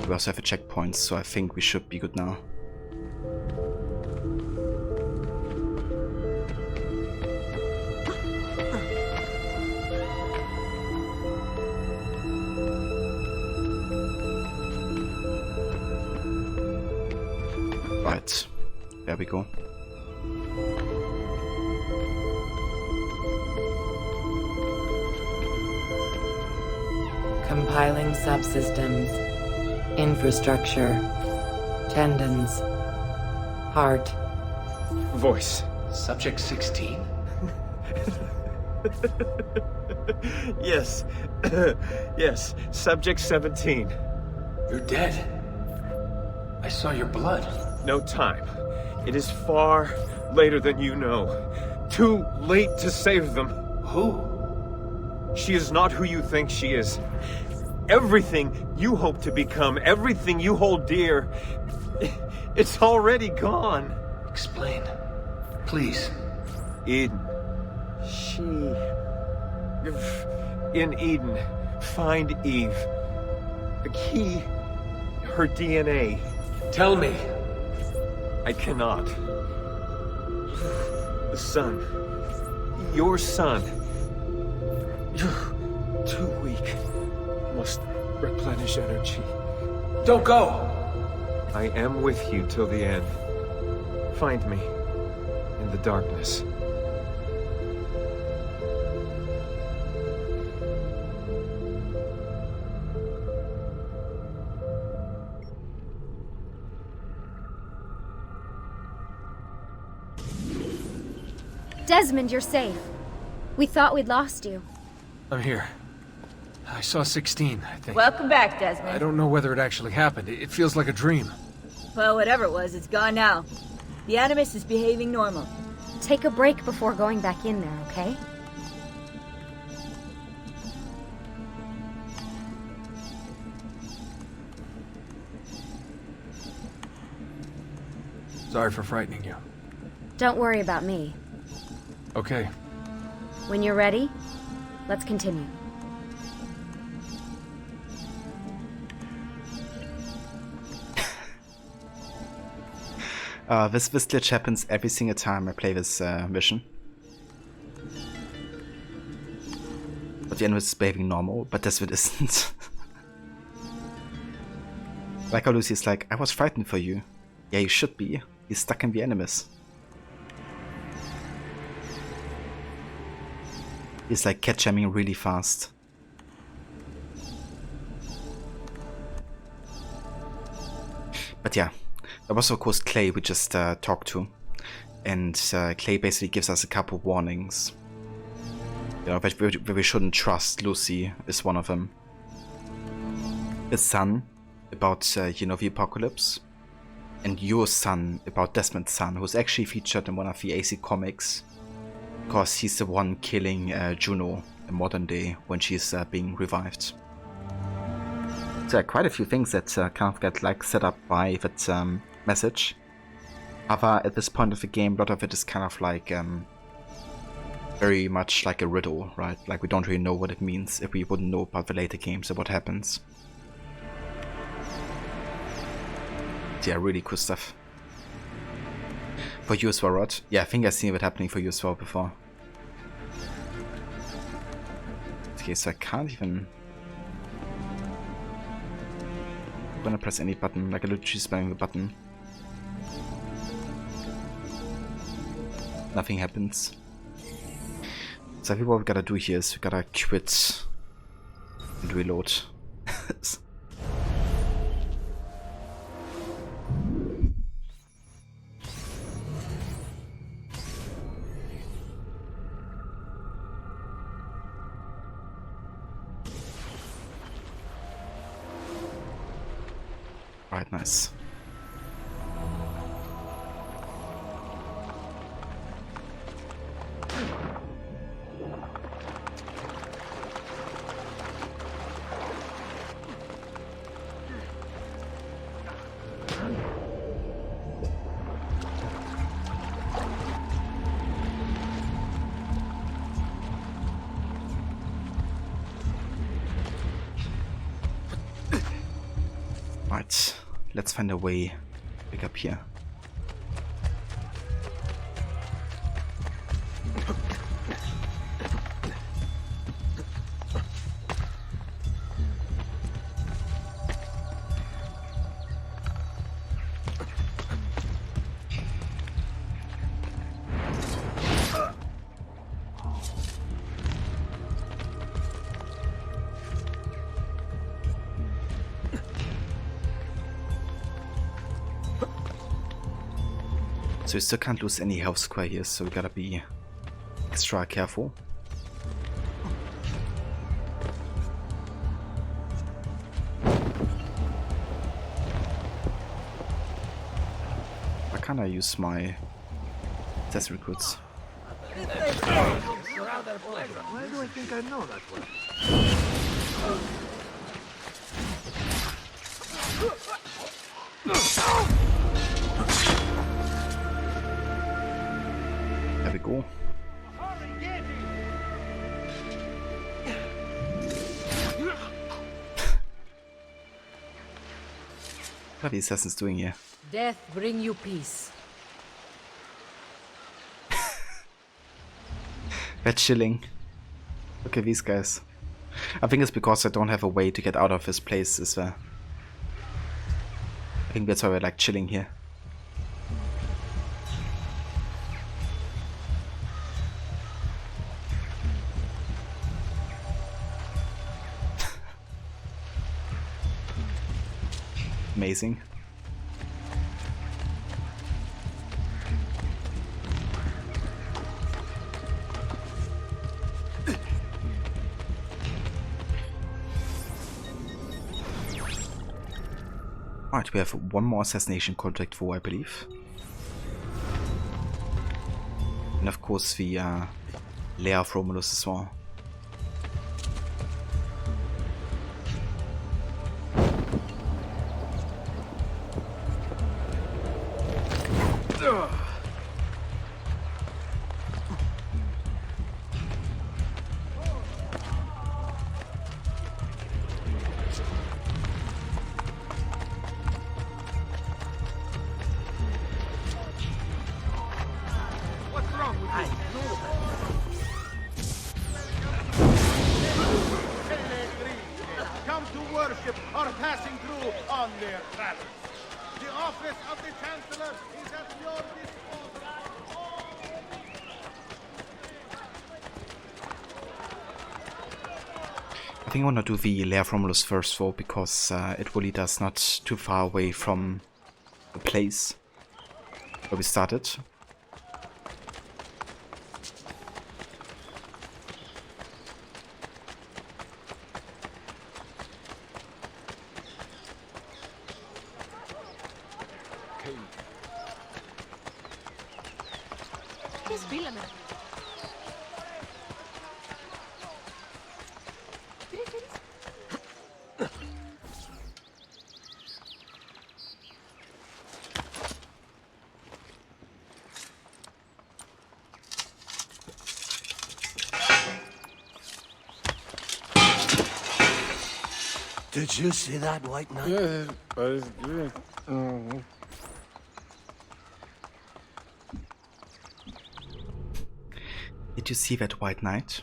We also have a checkpoint, so I think we should be good now. Right, there we go. Compiling subsystems, infrastructure, tendons, heart. Voice. Subject 16? Yes. Yes, subject 17. You're dead. I saw your blood. No time. It is far later than you know. Too late to save them. Who? She is not who you think she is. Everything you hope to become, everything you hold dear, it's already gone. Explain. Please. Eden. In Eden, find Eve. The key, her DNA. Tell me. I cannot. The sun. Your son. Too weak. Must replenish energy. Don't go! I am with you till the end. Find me in the darkness. Desmond, you're safe. We thought we'd lost you. I'm here. I saw 16, I think. Welcome back, Desmond. I don't know whether it actually happened. It feels like a dream. Well, whatever it was, it's gone now. The Animus is behaving normal. Take a break before going back in there, okay? Sorry for frightening you. Don't worry about me. Okay. When you're ready, let's continue. This glitch happens every single time I play this mission. But the Animus is behaving normal, but this one isn't. Like how Lucy's like, I was frightened for you. Yeah, you should be. He's stuck in the Animus. He's like cat jamming really fast. But yeah, there was of course Clay we just talked to, and Clay basically gives us a couple warnings. You know, that we shouldn't trust. Lucy is one of them. His son, about, you know, the apocalypse. And your son, about Desmond's son, who's actually featured in one of the AC comics. Because he's the one killing Juno in modern day when she's being revived. So there are quite a few things that kind of get like set up by that message. However, at this point of the game, a lot of it is kind of like very much like a riddle, right? Like we don't really know what it means if we wouldn't know about the later games or what happens. Yeah, really cool stuff. For you as well, Rod? Yeah, I think I've seen it happening for you as well before. Okay, so I can't even... I'm gonna press any button, like I literally spamming the button. Nothing happens. So I think what we gotta do here is we gotta quit and reload. Right, nice. Right, let's find a way back up here. So we still can't lose any health square here, so we gotta be extra careful. Why can't I use my test recruits? Why do I think I know that one? There we go. What are the assassins doing here? Death bring you peace. They're chilling. Look at these guys. I think it's because I don't have a way to get out of this place, is there? I think that's why we're like chilling here. Amazing. Alright, we have one more assassination contract for, I believe. And of course the lair of Romulus as well. Come to worship or passing through on their travels. The office of the Chancellor is at your disposal. I think I want to do the lair of Romulus first though, because it will lead us not too far away from the place where we started. Spillene. Did you see that white knight? Yeah, but it's good. Did you see that white knight?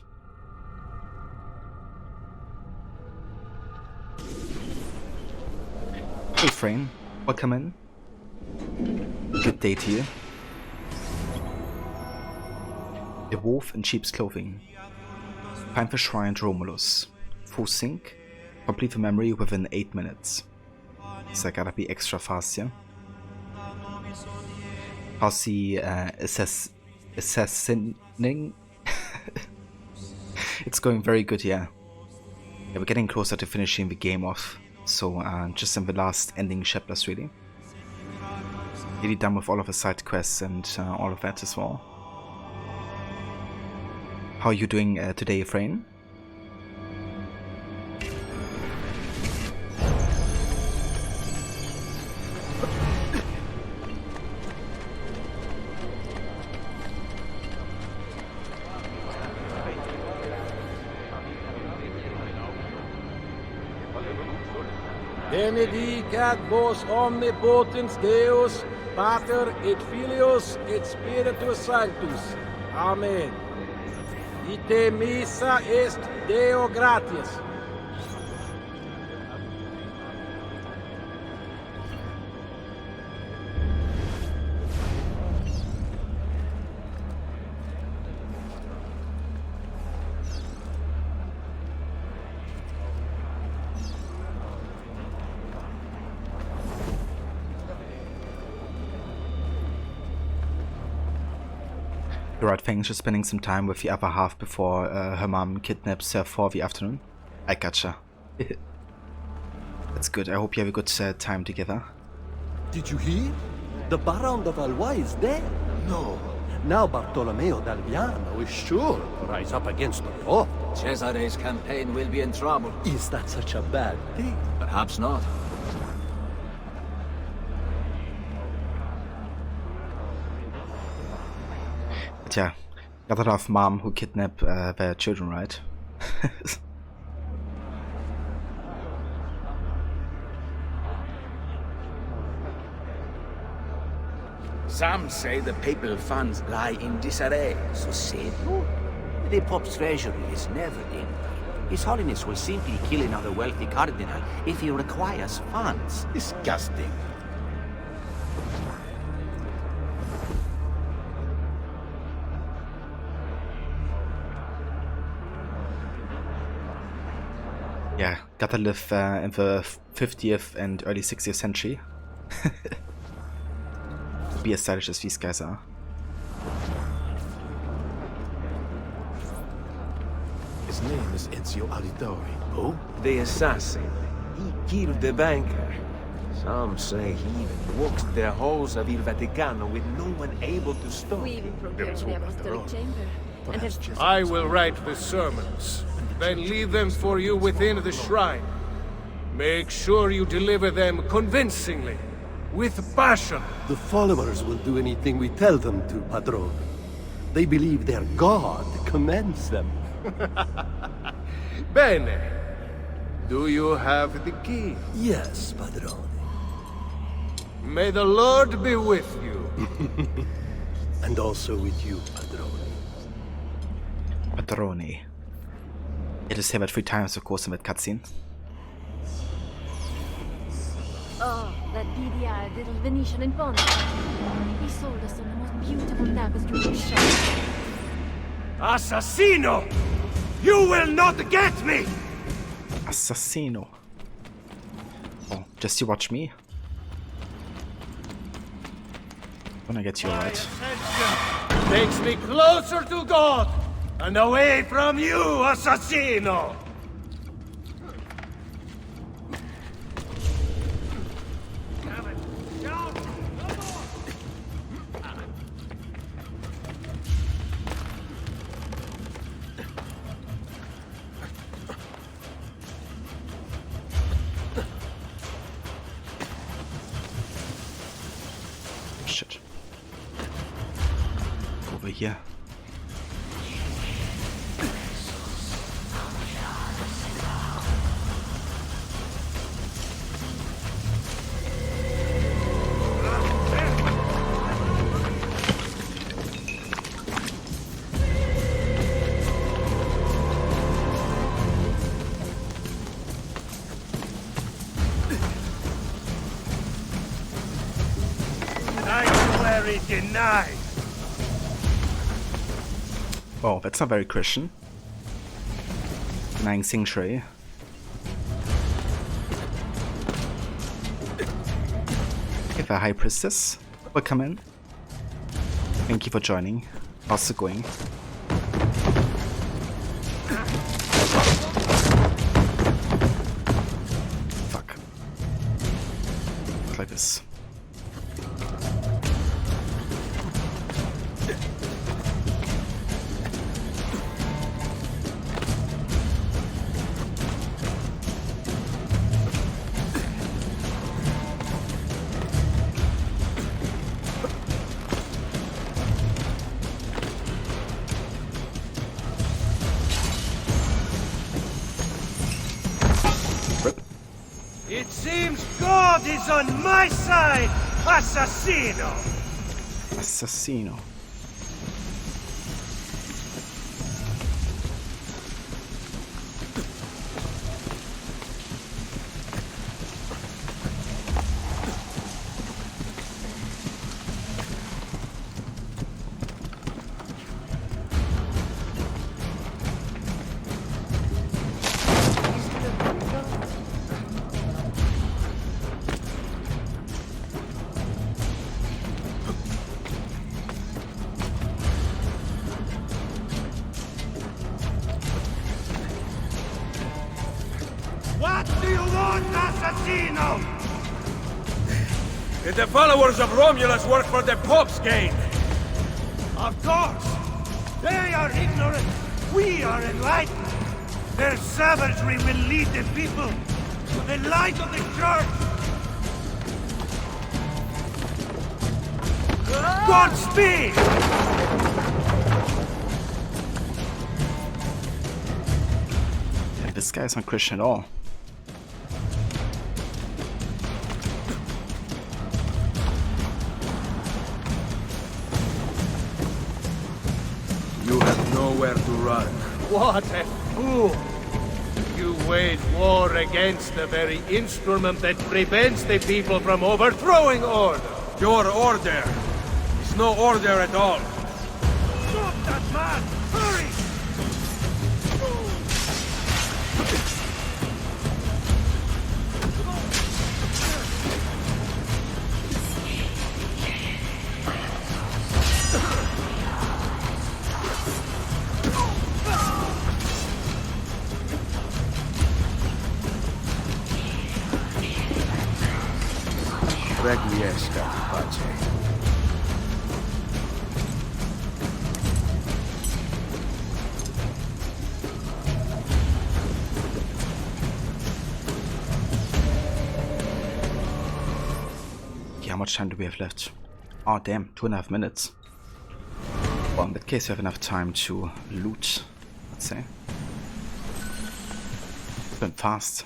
Hey Frame, welcome in. Good day to you. A wolf in sheep's clothing. Find the shrine to Romulus. Full sync. Complete the memory within 8 minutes. So I gotta be extra fast here. How's the assassinating? It's going very good, yeah. We're getting closer to finishing the game off. So just in the last ending chapters, really. Really done with all of the side quests and all of that as well. How are you doing today, Efrain? Benedicat vos omnipotens Deus, Pater et Filius et Spiritus Sanctus. Amen. Ite missa est Deo gratias. The right thing, just spending some time with the other half before her mom kidnaps her for the afternoon. I gotcha. That's good. I hope you have a good time together. Did you hear? The Baron de Valois is dead. No. Now Bartolomeo d'Alviano is sure to rise up against the Pope. Cesare's campaign will be in trouble. Is that such a bad thing? Perhaps not. But yeah, got a lot of mom who kidnap their children, right? Some say the papal funds lie in disarray. So say no. The Pope's treasury is never empty. His Holiness will simply kill another wealthy cardinal if he requires funds. Disgusting. Yeah, gotta live in the 50th and early 60th century. To be as stylish as these guys are. His name is Ezio Auditore. Who? The assassin. He killed the banker. Some say he even walked the halls of Il Vaticano with no one able to stop him. I will write the sermons, then leave them for you within the shrine. Make sure you deliver them convincingly, with passion. The followers will do anything we tell them to, Padrone. They believe their God commands them. Bene. Do you have the key? Yes, Padrone. May the Lord be with you. And also with you, Padrone. Padrone. It is said 3 times, of course, in that cutscene. Oh, that beady-eyed little Venetian in bond. He sold us some of the most beautiful tapestry in shop. Assassino! You will not get me! Assassino. Oh, just you watch me. Gonna get you right. Takes me closer to God and away from you, Assassino! over here. Sanctuary denied. Oh, that's not very Christian. Denying sanctuary. Okay, the High Priestess, welcome in. Thank you for joining. How's it going? Fuck. Like this. It seems God is on my side, Assassino! Assassino. What do you want, Assassino? Did the followers of Romulus work for the Pope's gain? Of course! They are ignorant, we are enlightened! Their savagery will lead the people to the light of the church! Godspeed! Yeah, this guy's not Christian at all. You have nowhere to run. What a fool! You wage war against the very instrument that prevents the people from overthrowing order! Your order is no order at all. Stop that man! Hurry! Requiescat pace. Okay, how much time do we have left? Oh damn, 2.5 minutes. Well, in that case we have enough time to loot, let's say. It's been fast.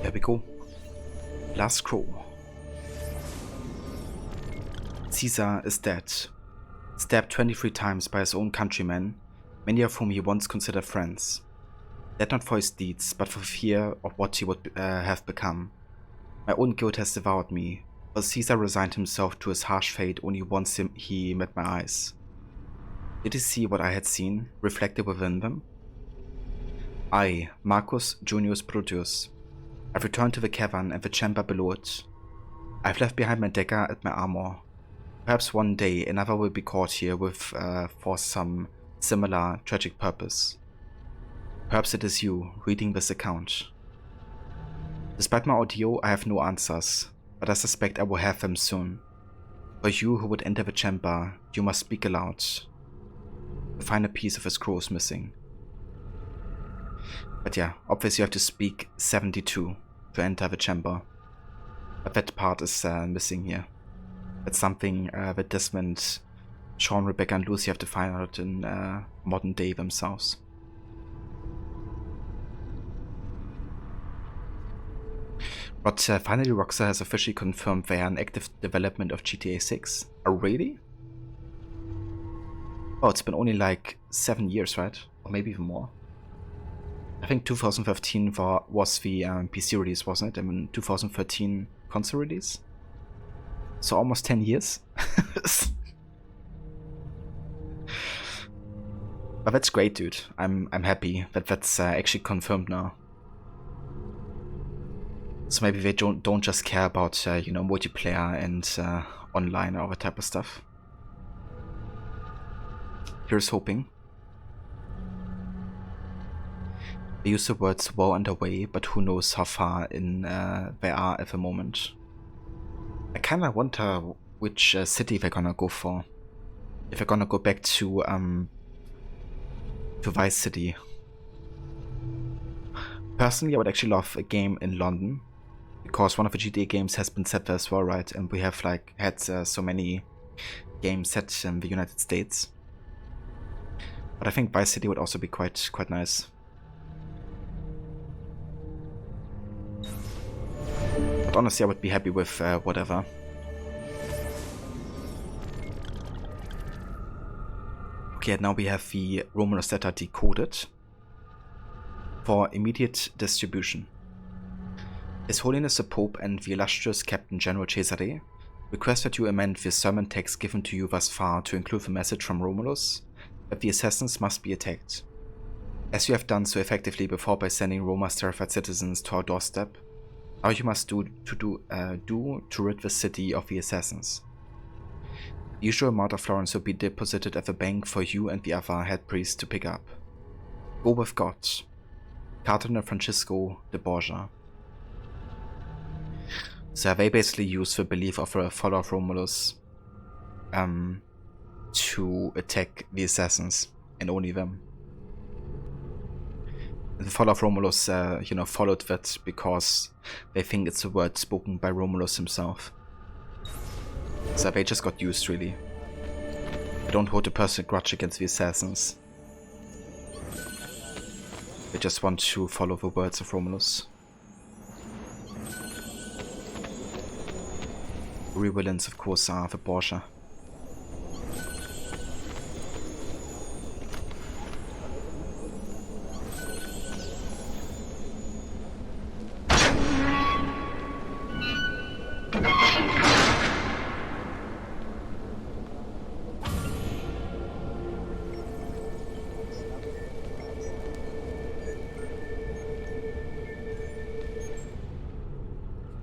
There we go. Last scroll. Caesar is dead. Stabbed 23 times by his own countrymen, many of whom he once considered friends. Dead not for his deeds, but for fear of what he would have become. My own guilt has devoured me. but Caesar resigned himself to his harsh fate only once he met my eyes. Did he see what I had seen, reflected within them? I, Marcus Junius Brutus, have returned to the cavern and the chamber below it. I have left behind my dagger and my armor. Perhaps one day another will be caught here with for some similar tragic purpose. Perhaps it is you reading this account. Despite my ordeal, I have no answers, but I suspect I will have them soon. For you who would enter the chamber, you must speak aloud. The final piece of the scroll is missing. But yeah, obviously you have to speak 72 to enter the chamber. But that part is missing here. That's something that Desmond, Sean, Rebecca and Lucy have to find out in modern day themselves. But finally Rockstar has officially confirmed they are in active development of GTA 6. Oh really? Oh, it's been only like 7 years, right? Or maybe even more. I think 2015 was the PC release, wasn't it? And then 2013 console release. So almost 10 years. But that's great, dude. I'm happy that that's actually confirmed now. So maybe they don't just care about you know, multiplayer and online or all that type of stuff. Here's hoping. They use the words well underway, but who knows how far in they are at the moment. I kinda wonder which city they're gonna go for. If they're gonna go back to Vice City. Personally, I would actually love a game in London, because one of the GTA games has been set there as well, right? And we have like had so many games set in the United States. But I think Vice City would also be quite nice. But honestly, I would be happy with whatever. Okay, now we have the Romulus that are decoded for immediate distribution. His Holiness the Pope and the illustrious Captain General Cesare request that you amend the sermon text given to you thus far to include the message from Romulus that the assassins must be attacked. As you have done so effectively before by sending Roma's terrified citizens to our doorstep, now you must do to rid the city of the assassins. The usual amount of florins will be deposited at the bank for you and the other head priests to pick up. Go with God. Cardinal Francesco de Borgia. So they basically use the belief of a follower of Romulus to attack the assassins, and only them. The follower of Romulus, you know, followed that because they think it's a word spoken by Romulus himself. So they just got used, really. They don't hold a personal grudge against the assassins. They just want to follow the words of Romulus. The real villains, of course, are the Borgia.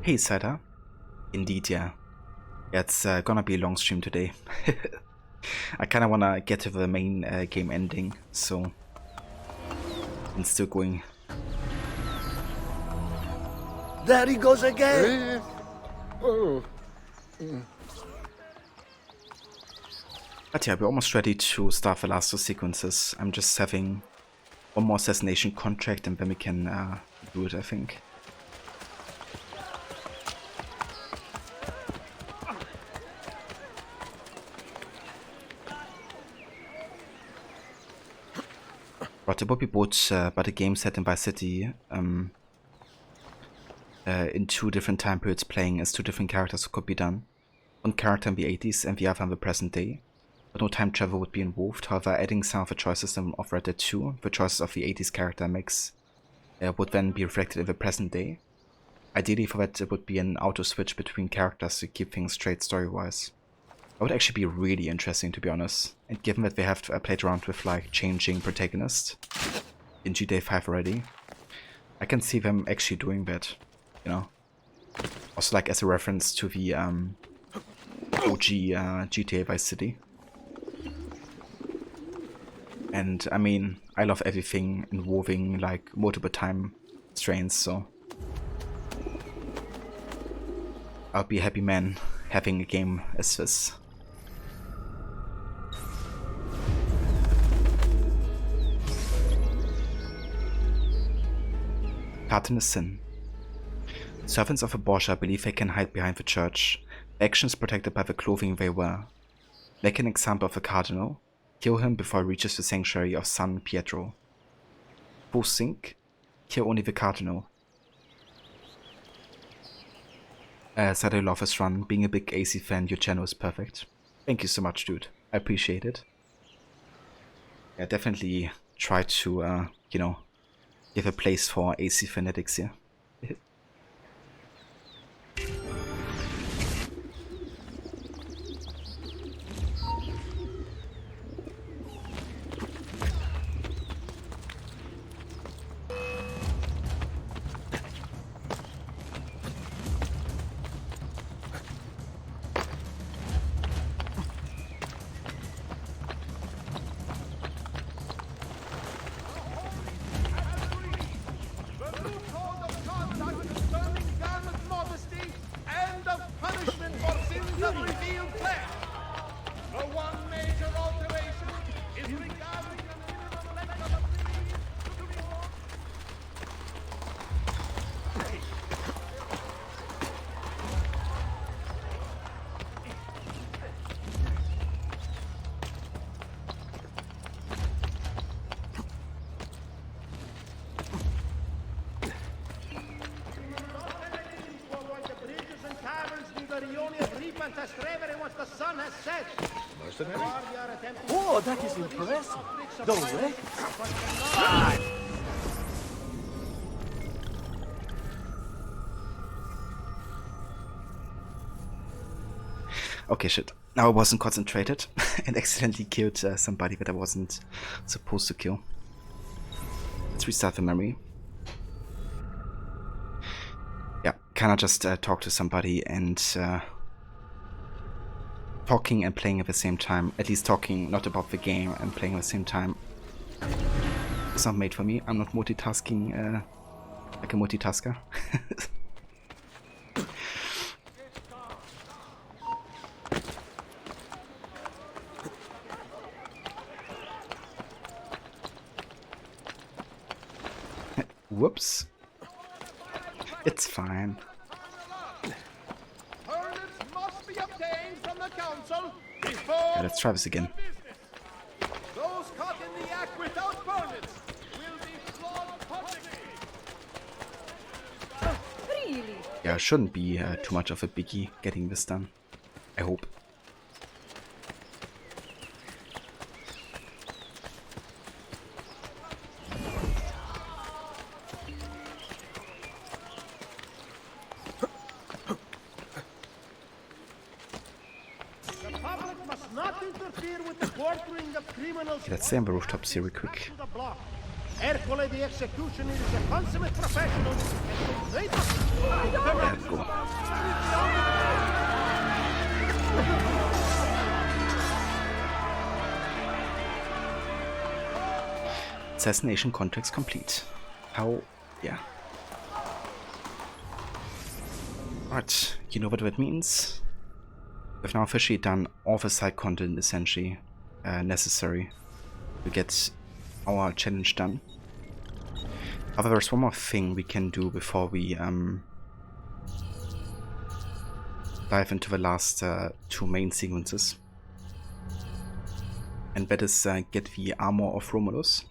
Hey, Sada. Indeed, yeah. It's gonna be a long stream today. I kinda wanna get to the main game ending, so I'm still going. There he goes again! But yeah, we're almost ready to start the last two sequences. I'm just having one more assassination contract and then we can do it, I think. But it would be both but a game set in Vice City in two different time periods playing as two different characters could be done. One character in the 80s and the other in the present day. But no time travel would be involved. However, adding some of the choices of Red Dead 2, the choices of the 80s character makes would then be reflected in the present day. Ideally for that it would be an auto switch between characters to keep things straight story-wise. That would actually be really interesting, to be honest. And given that they have played around with like changing protagonists in GTA 5 already, I can see them actually doing that, you know. Also like as a reference to the OG GTA Vice City. And I mean, I love everything involving like multiple time strains, so I'll be a happy man having a game as this. Cardinal is sin. Servants of a Borgia believe they can hide behind the church, actions protected by the clothing they wear. Make an example of a cardinal, kill him before he reaches the sanctuary of San Pietro. Both sink, kill only the cardinal. Saturday Love is run. Being a big AC fan, your channel is perfect. Thank you so much, dude. I appreciate it. Yeah, definitely try to, you know, give a place for AC fanatics here. Oh, that is impressive. Don't wait. Okay, shit. Now I wasn't concentrated and accidentally killed somebody that I wasn't supposed to kill. Let's restart the memory. Yeah, can I just talk to somebody and talking and playing at the same time. At least talking not about the game and playing at the same time. It's not made for me. I'm not multitasking like a multitasker. Whoops. It's fine. Yeah, let's try this again. Those caught in the act without permits will be flogged publicly. Really? Yeah, it shouldn't be too much of a biggie getting this done. I hope. Okay, let's stay on the rooftops here real quick. Ercole the executioner is a consummate professional. There we go. Assassination contracts complete. How? Yeah. Alright, you know what that means? We've now officially done all the side content essentially necessary to get our challenge done. However, there's one more thing we can do before we dive into the last two main sequences. And that is get the armor of Romulus.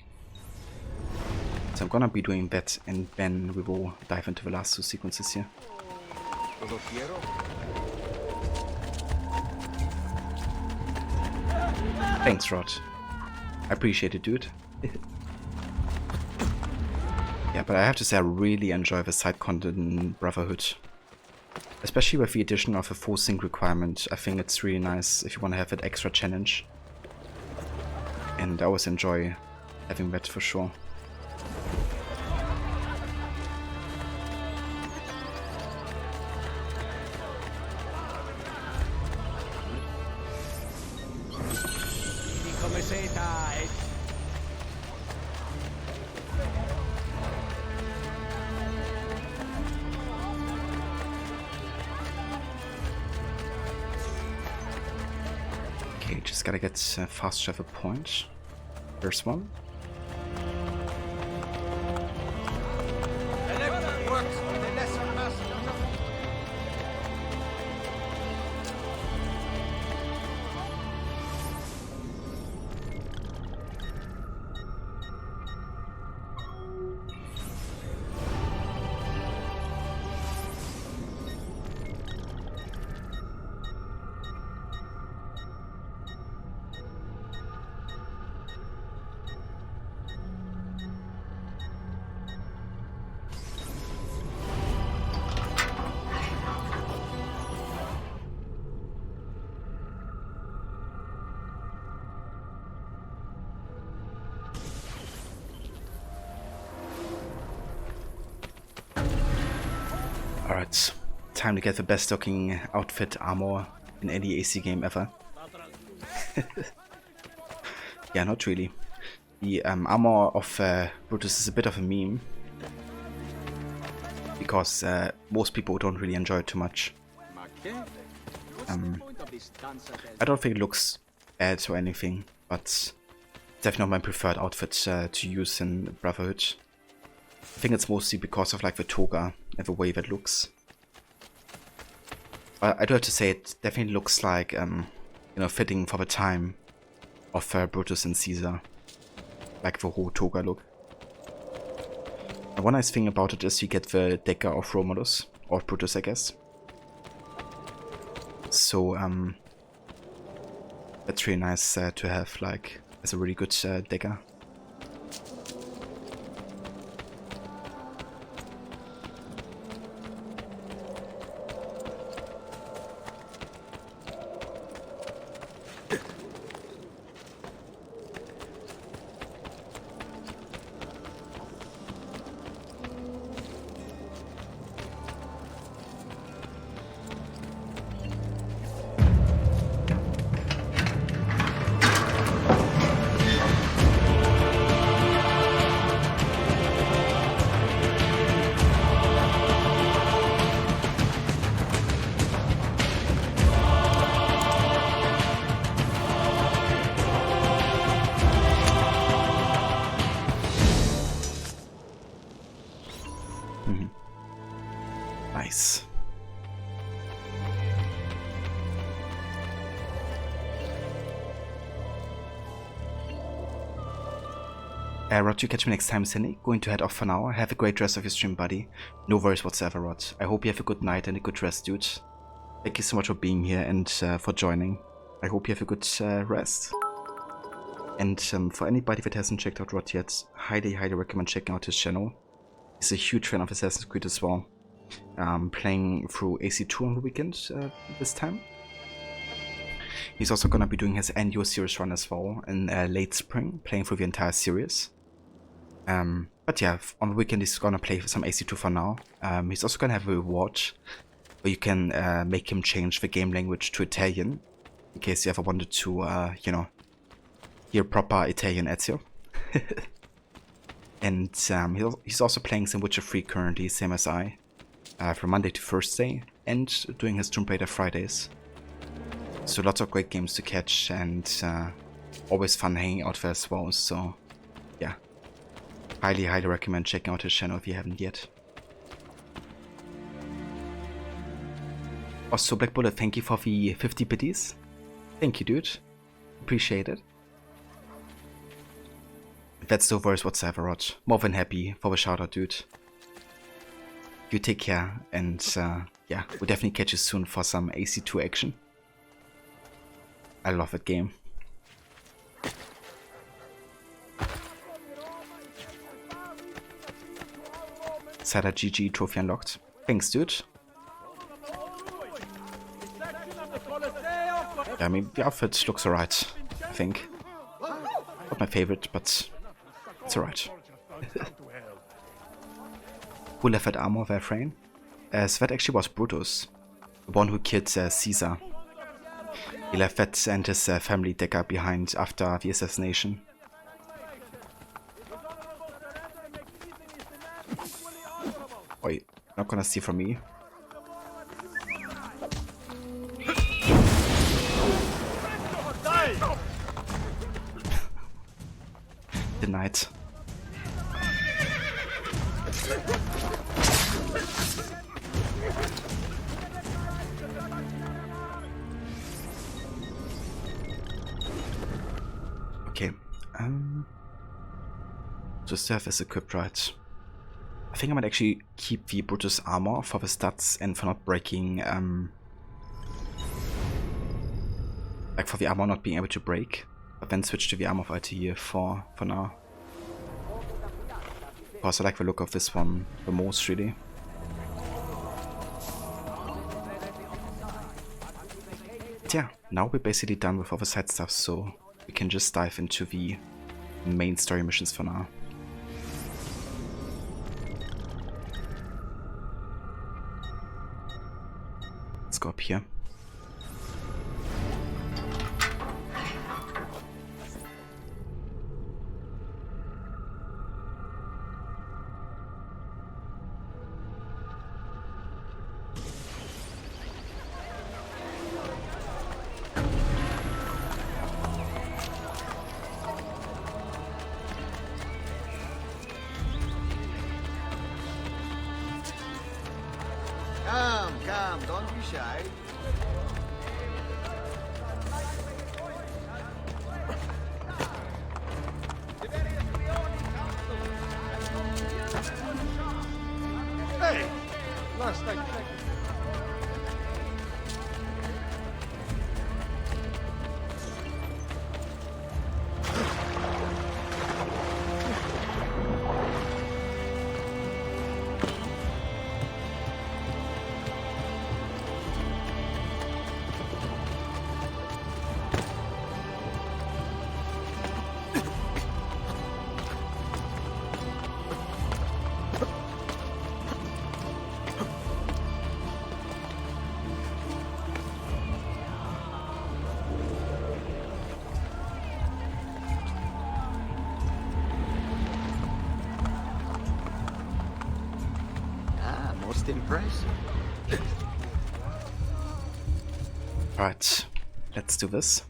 So I'm gonna be doing that and then we will dive into the last two sequences here. Thanks, Rod. I appreciate it, dude. Yeah, Yeah, but I have to say I really enjoy the side content in Brotherhood. Especially with the addition of a full sync requirement. I think it's really nice if you want to have that extra challenge. And I always enjoy having that for sure. Okay, just gotta get fast travel point. First one. Alright, time to get the best looking outfit armor in any AC game ever. Yeah, not really. The armor of Brutus is a bit of a meme. Because most people don't really enjoy it too much. I don't think it looks bad or anything, but it's definitely not my preferred outfit to use in Brotherhood. I think it's mostly because of like the toga and the way that looks. But I do have to say it definitely looks like you know, fitting for the time of Brutus and Caesar, like the whole toga look. And one nice thing about it is you get the dagger of Romulus or Brutus, I guess. So that's really nice to have like as a really good dagger. Nice. Rod, you catch me next time, Cindy. Going to head off for now. Have a great rest of your stream, buddy. No worries whatsoever, Rod. I hope you have a good night and a good rest, dude. Thank you so much for being here and for joining. I hope you have a good rest. And for anybody that hasn't checked out Rod yet, highly recommend checking out his channel. He's a huge fan of Assassin's Creed as well. Playing through AC2 on the weekend this time. He's also gonna be doing his annual series run as well in late spring, playing through the entire series. But yeah, on the weekend he's gonna play some AC2 for now. He's also gonna have a reward where you can make him change the game language to Italian, in case you ever wanted to, you know, hear proper Italian Ezio. And he's also playing some Witcher 3 currently, same as I, from Monday to Thursday, and doing his Tomb Raider Fridays. So lots of great games to catch, and always fun hanging out there as well. So yeah, highly recommend checking out his channel if you haven't yet. Also, Black Bullet, thank you for the 50 biddies. Thank you, dude. Appreciate it. That's no worries whatsoever, Rod. More than happy for the shout out, dude. You take care, and yeah, we'll definitely catch you soon for some AC2 action. I love that game. Outsider GG trophy unlocked. Thanks, dude. Yeah, I mean, the outfit looks alright, I think. Not my favorite, but it's alright. Who left that armor of Efrain? So that actually was Brutus, the one who killed Caesar. He left that and his family dagger behind after the assassination. Oi, not gonna steal from me. Denied. Okay, so Seraph is equipped, right? I think I might actually keep the Brutus armor for the stats and for not breaking, like for the armor not being able to break, but then switch to the armor of Altair for now. Because I like the look of this one the most, really. But yeah, now we're basically done with all the side stuff, so we can just dive into the main story missions for now. Let's go up here. Come, don't be shy. Hey! Last night. Most impressive. Alright, let's do this.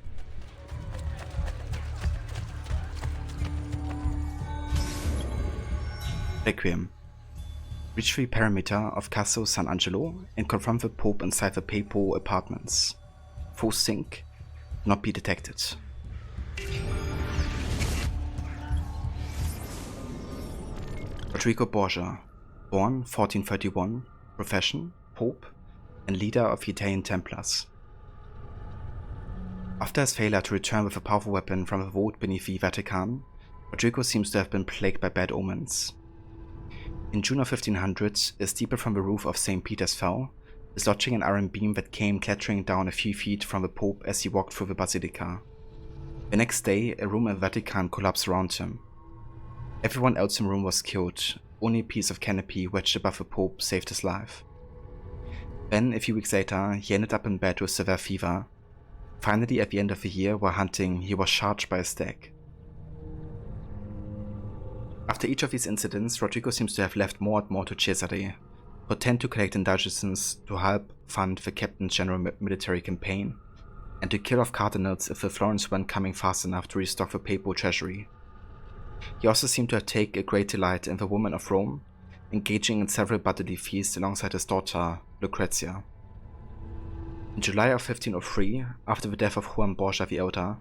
Requiem. Reach the perimeter of Caso San Angelo and confront the Pope inside the papal apartments. Full sync, not be detected. Rodrigo Borgia, born 1431, profession, Pope, and leader of the Italian Templars. After his failure to return with a powerful weapon from a vault beneath the Vatican, Rodrigo seems to have been plagued by bad omens. In June of 1500, a steeple from the roof of St. Peter's fell, dislodging an iron beam that came clattering down a few feet from the Pope as he walked through the Basilica. The next day, a room in the Vatican collapsed around him. Everyone else in the room was killed, only a piece of canopy wedged above the Pope saved his life. Then, a few weeks later, he ended up in bed with severe fever. Finally, at the end of the year, while hunting, he was charged by a stag. After each of these incidents, Rodrigo seems to have left more and more to Cesare, who tend to collect indulgences to help fund the Captain's general military campaign, and to kill off cardinals if the Florins weren't coming fast enough to restock the papal treasury. He also seemed to have taken a great delight in the women of Rome, engaging in several bodily feasts alongside his daughter, Lucrezia. In July of 1503, after the death of Juan Borgia the Elder,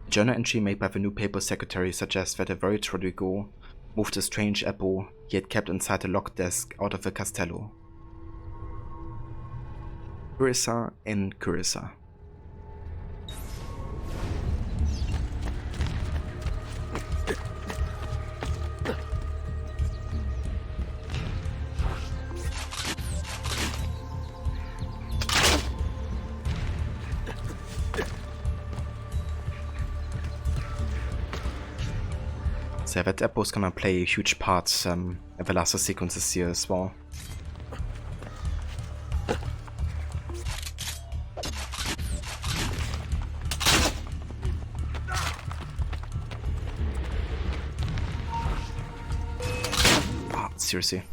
a journal entry made by the new papal secretary suggests that a worried Rodrigo moved a strange apple he had kept inside a locked desk out of the castello. Curissa and Curissa. So that Eppo is gonna play a huge part in the last sequences here as well. Seriously.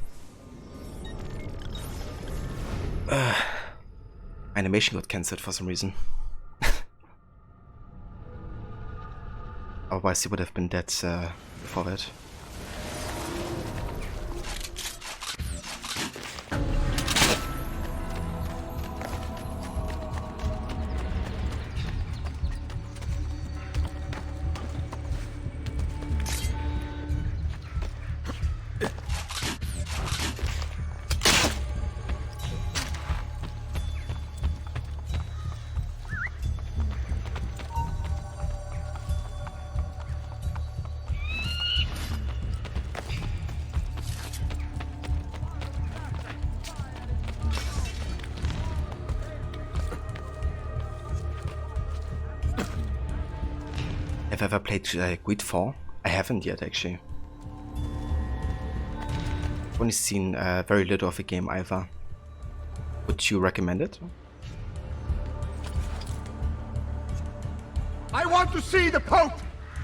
Animation got cancelled for some reason. Otherwise he would have been dead before that. Have I ever played Grid 4? I haven't yet, actually. I've only seen very little of the game either. Would you recommend it? I want to see the Pope!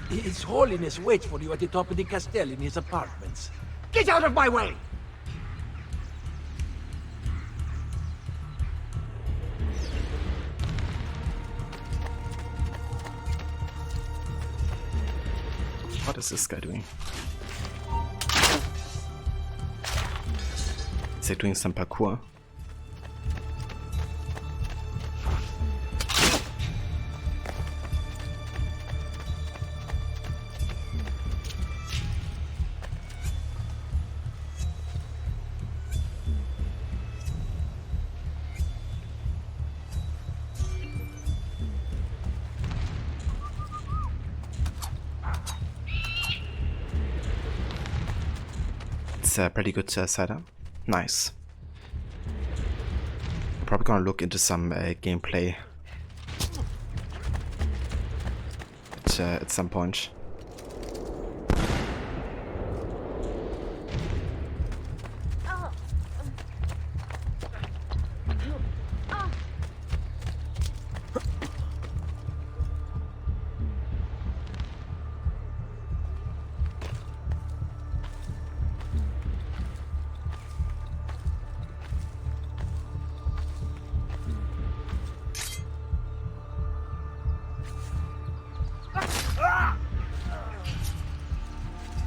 His Holiness waits for you at the top of the castle in his apartments. Get out of my way! What is this guy doing? Is he doing some parkour? It's a pretty good setup. Nice. I'm probably gonna look into some gameplay at some point.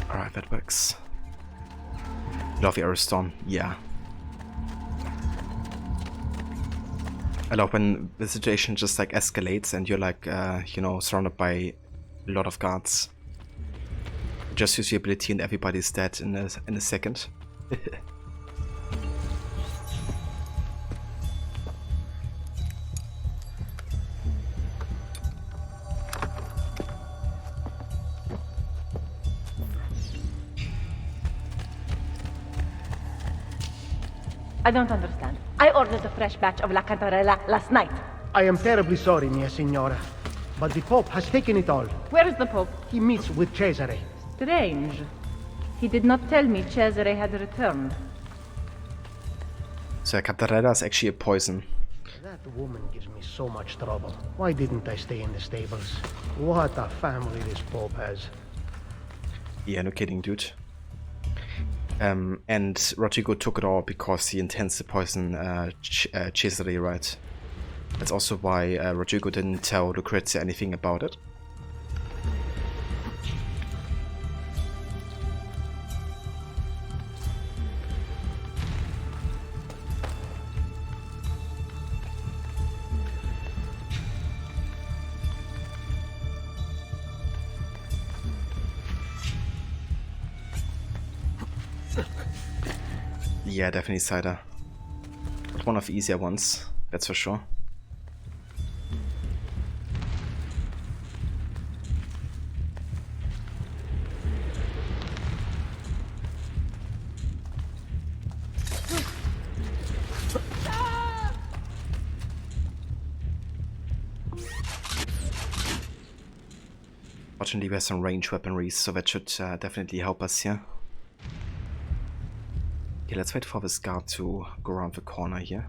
Alright, that works. Love the Aerostorm, yeah. I love when the situation just like escalates and you're like, you know, surrounded by a lot of guards. Just use your ability and everybody's dead in a second. I don't understand. I ordered a fresh batch of La Cantarella last night. I am terribly sorry, mia signora. But the Pope has taken it all. Where is the Pope? He meets with Cesare. Strange. He did not tell me Cesare had returned. So Cantarella is actually a poison. That woman gives me so much trouble. Why didn't I stay in the stables? What a family this Pope has. Yeah, no kidding, dude. And Rodrigo took it all because he intends to poison Cesare, right? That's also why Rodrigo didn't tell Lucrezia anything about it. Yeah, definitely cider. But one of the easier ones, that's for sure. Fortunately, we have some range weaponry, so that should definitely help us here. Okay, let's wait for this guard to go around the corner here.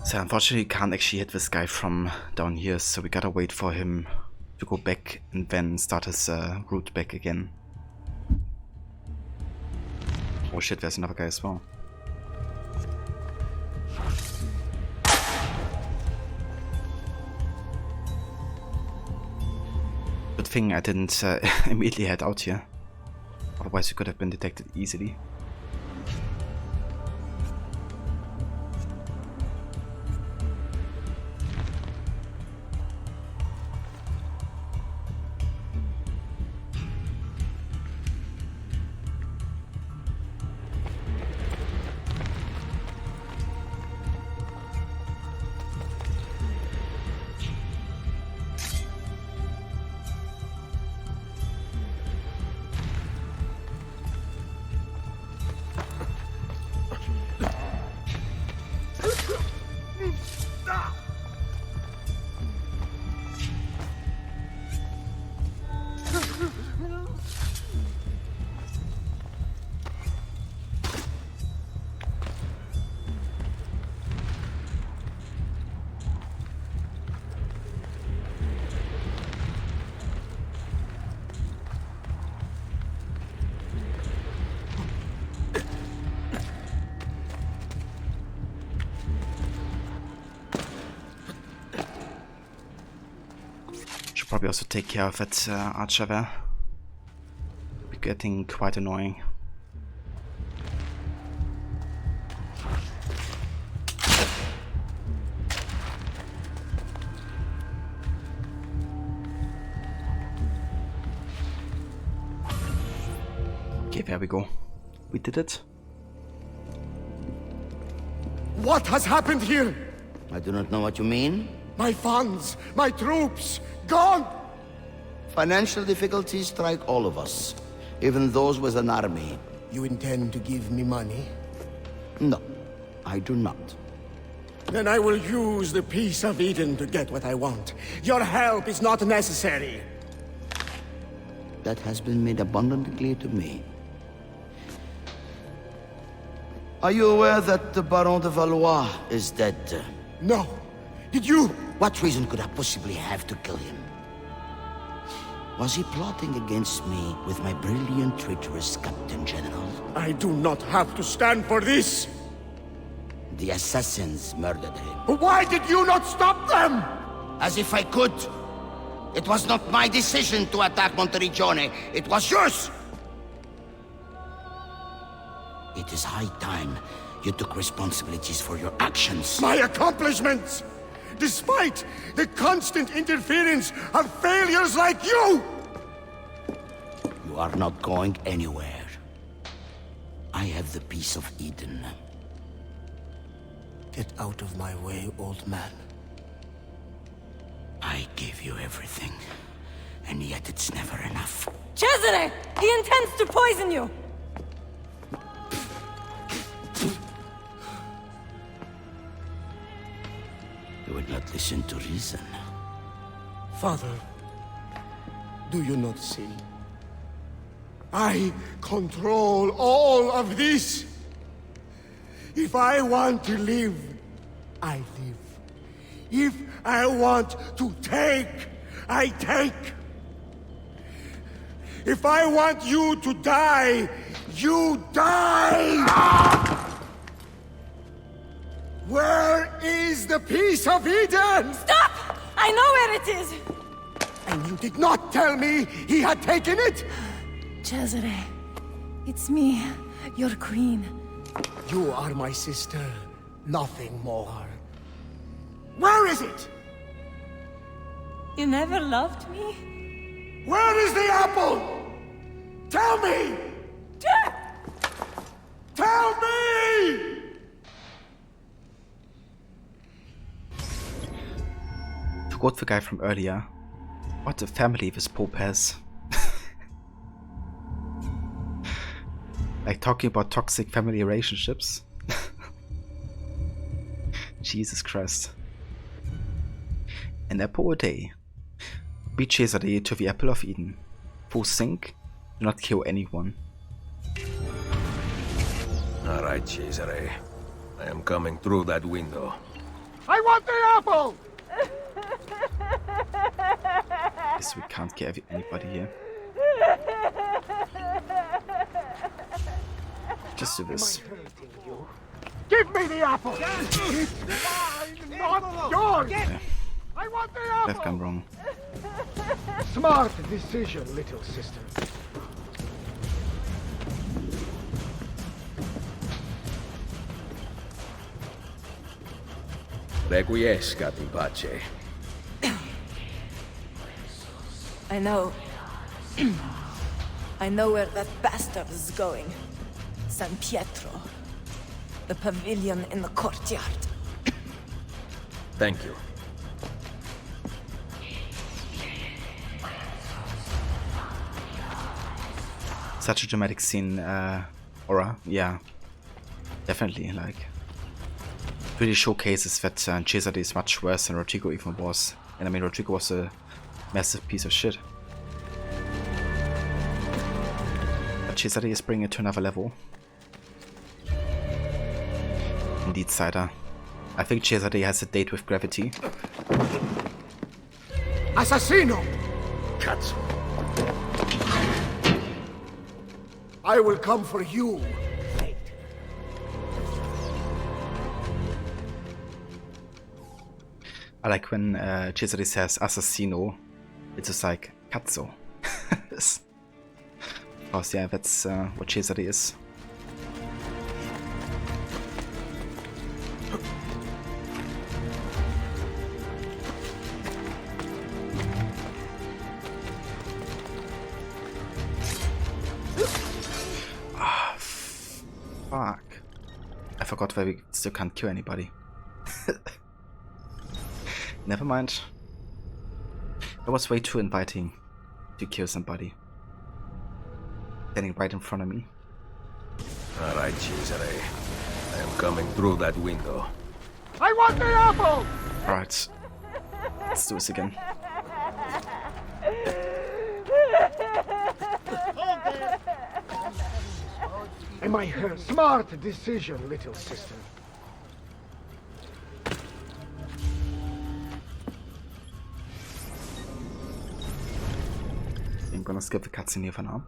So unfortunately, we can't actually hit this guy from down here, so we gotta wait for him to go back and then start his route back again. Oh shit, there's another guy as well. Good thing I didn't immediately head out here. Otherwise, we could have been detected easily. Probably also take care of that archer there. Be getting quite annoying. Okay, there we go. We did it. What has happened here? I do not know what you mean. My funds, my troops, gone! Financial difficulties strike all of us, even those with an army. You intend to give me money? No, I do not. Then I will use the Peace of Eden to get what I want. Your help is not necessary. That has been made abundantly clear to me. Are you aware that the Baron de Valois is dead? No. Did you? What reason could I possibly have to kill him? Was he plotting against me with my brilliant, traitorous Captain General? I do not have to stand for this! The assassins murdered him. Why did you not stop them? As if I could! It was not my decision to attack Monteriggione, it was yours! It is high time you took responsibilities for your actions. My accomplishments! Despite the constant interference of failures like you! You are not going anywhere. I have the Peace of Eden. Get out of my way, old man. I gave you everything, and yet it's never enough. Cesare! He intends to poison you! You would not listen to reason. Father, do you not see? I control all of this. If I want to live, I live. If I want to take, I take. If I want you to die, you die! Where is the Peace of Eden? Stop! I know where it is! And you did not tell me he had taken it? Cesare, it's me, your queen. You are my sister, nothing more. Where is it? You never loved me? Where is the apple? Tell me! Tell me! Forgot the guy from earlier. What a family this Pope has. Like talking about toxic family relationships. Jesus Christ. An apple a day. Beat Cesare to the apple of Eden. Full sink, do not kill anyone. Alright, Cesare. I am coming through that window. I want the apple! Guess we can't get anybody here. Just do this. Give me the apple! It's mine, not yours! Yeah. I want the apple! I've gone wrong. Smart decision, little sister. Requiescat in pace. I know. I know where that bastard is going. San Pietro. The pavilion in the courtyard. Thank you. Such a dramatic scene, Aura. Yeah. Definitely, like. Really showcases that Cesare is much worse than Rodrigo even was. And I mean, Rodrigo was a massive piece of shit. But Cesare is bringing it to another level. Indeed, Cider. I think Cesare has a date with gravity. Assassino! Cazzo. I will come for you. I like when Cesare says assassino, it's just like cazzo. Because yeah, that's what Cesare is. Ah, fuck. I forgot why we still can't kill anybody. Never mind. That was way too inviting to kill somebody. Standing right in front of me. Alright, Cesare. I am coming through that window. I want the apple! Alright. Let's do this again. Am I her? Smart decision, little sister. I'm gonna skip the cutscene here for now.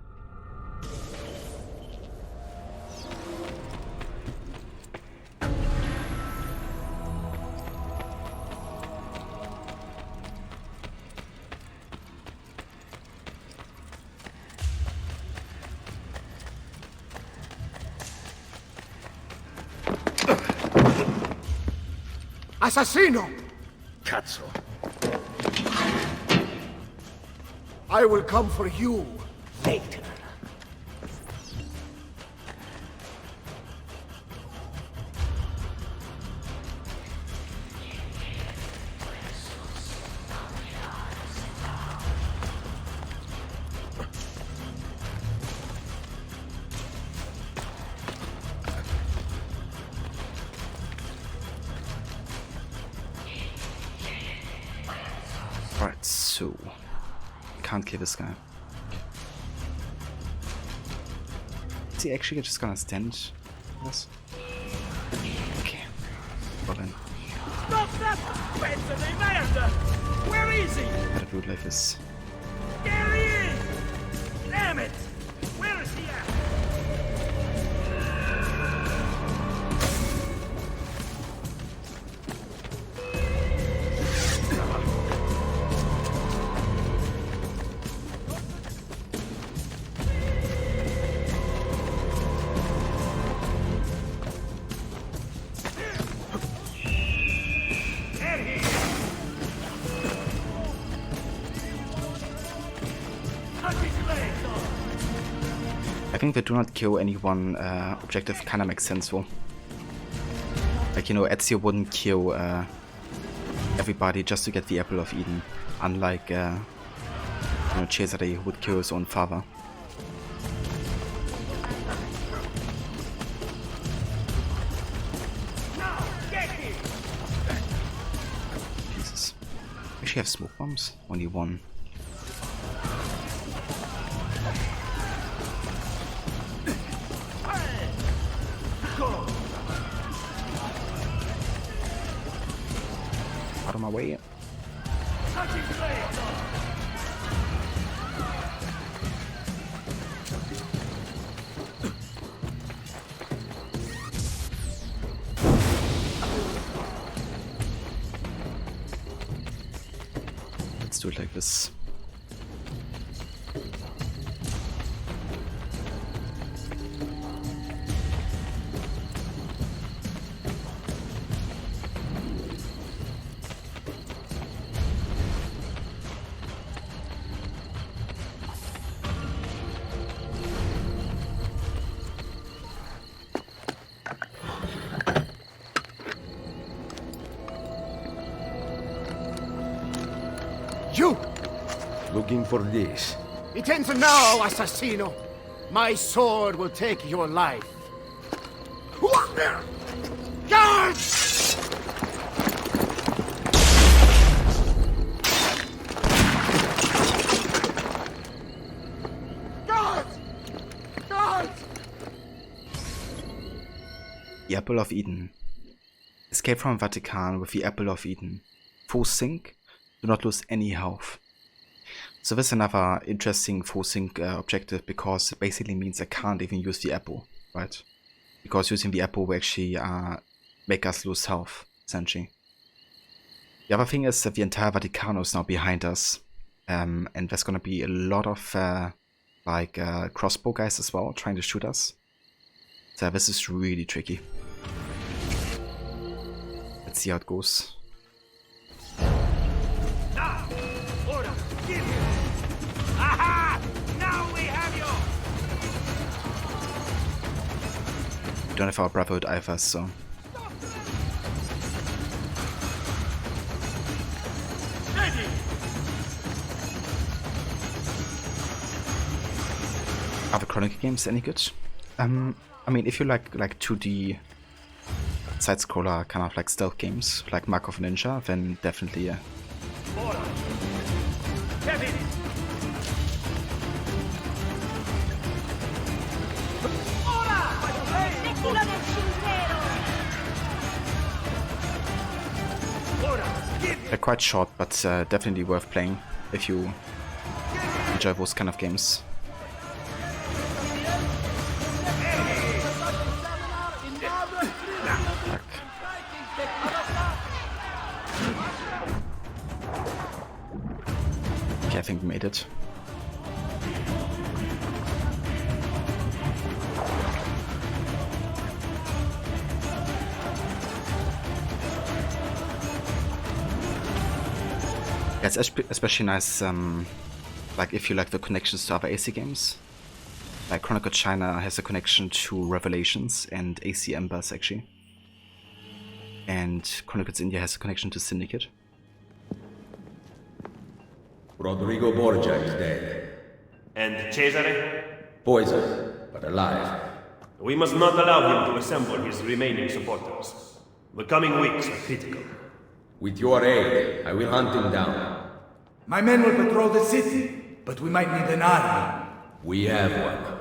Assassino! Cazzo. I will come for you later. Right, so can't kill this guy. Is he actually just gonna stand this? Okay. Well then. Stop that! Pezzo di merda! Where is he? Gotta do it like this. There he is! Damn it! Where is he at? Having the do not kill anyone objective kinda makes sense though. Like, you know, Ezio wouldn't kill everybody just to get the Apple of Eden, unlike you know, Cesare, who would kill his own father. Jesus. We actually have smoke bombs? Only one. Out of my way. Let's do it like this. You! Looking for this. It ends now, assassino! My sword will take your life. Guards! Guards! Guards! The Apple of Eden. Escape from Vatican with the Apple of Eden. Full sync. Do not lose any health. So this is another interesting full sync objective, because it basically means I can't even use the apple, right? Because using the apple will actually make us lose health, essentially. The other thing is that the entire Vaticano is now behind us, and there's gonna be a lot of crossbow guys as well trying to shoot us. So this is really tricky. Let's see how it goes. Aha! Now we have you! We don't have our Brotherhood either, so... Ready! Are the Chronicle games any good? I mean, if you like 2D side-scroller kind of like stealth games, like Mark of Ninja, then definitely, yeah. Kevin! They're quite short, but definitely worth playing if you enjoy those kind of games. Okay, I think we made it. Yeah, it's especially nice, like if you like the connections to other AC games. Like Chronicle China has a connection to Revelations and AC Embers actually. And Chronicles India has a connection to Syndicate. Rodrigo Borgia is dead. And Cesare? Poisoned, but alive. We must not allow him to assemble his remaining supporters. The coming weeks are critical. With your aid, I will hunt him down. My men will patrol the city, but we might need an army. We have one.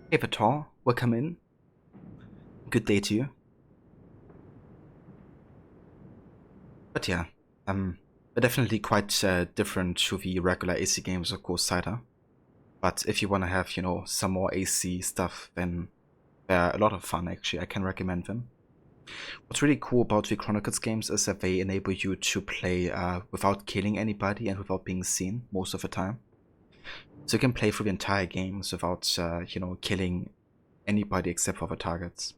Hey Pator, welcome in. Good day to you. But yeah, they're definitely quite different to the regular AC games of Ghost Cider. But if you want to have, you know, some more AC stuff, then they're a lot of fun actually. I can recommend them. What's really cool about the Chronicles games is that they enable you to play without killing anybody and without being seen most of the time. So you can play through the entire games without, you know, killing anybody except for the targets.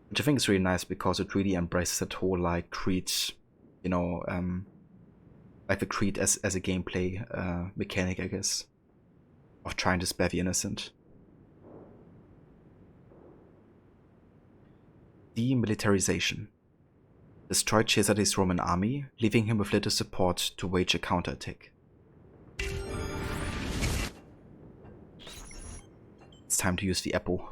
Which I think is really nice because it really embraces that whole, like, Creed, you know, like the creed as a gameplay mechanic, I guess, of trying to spare the innocent. Demilitarization. Destroyed Cesare's Roman army, leaving him with little support to wage a counterattack. It's time to use the apple.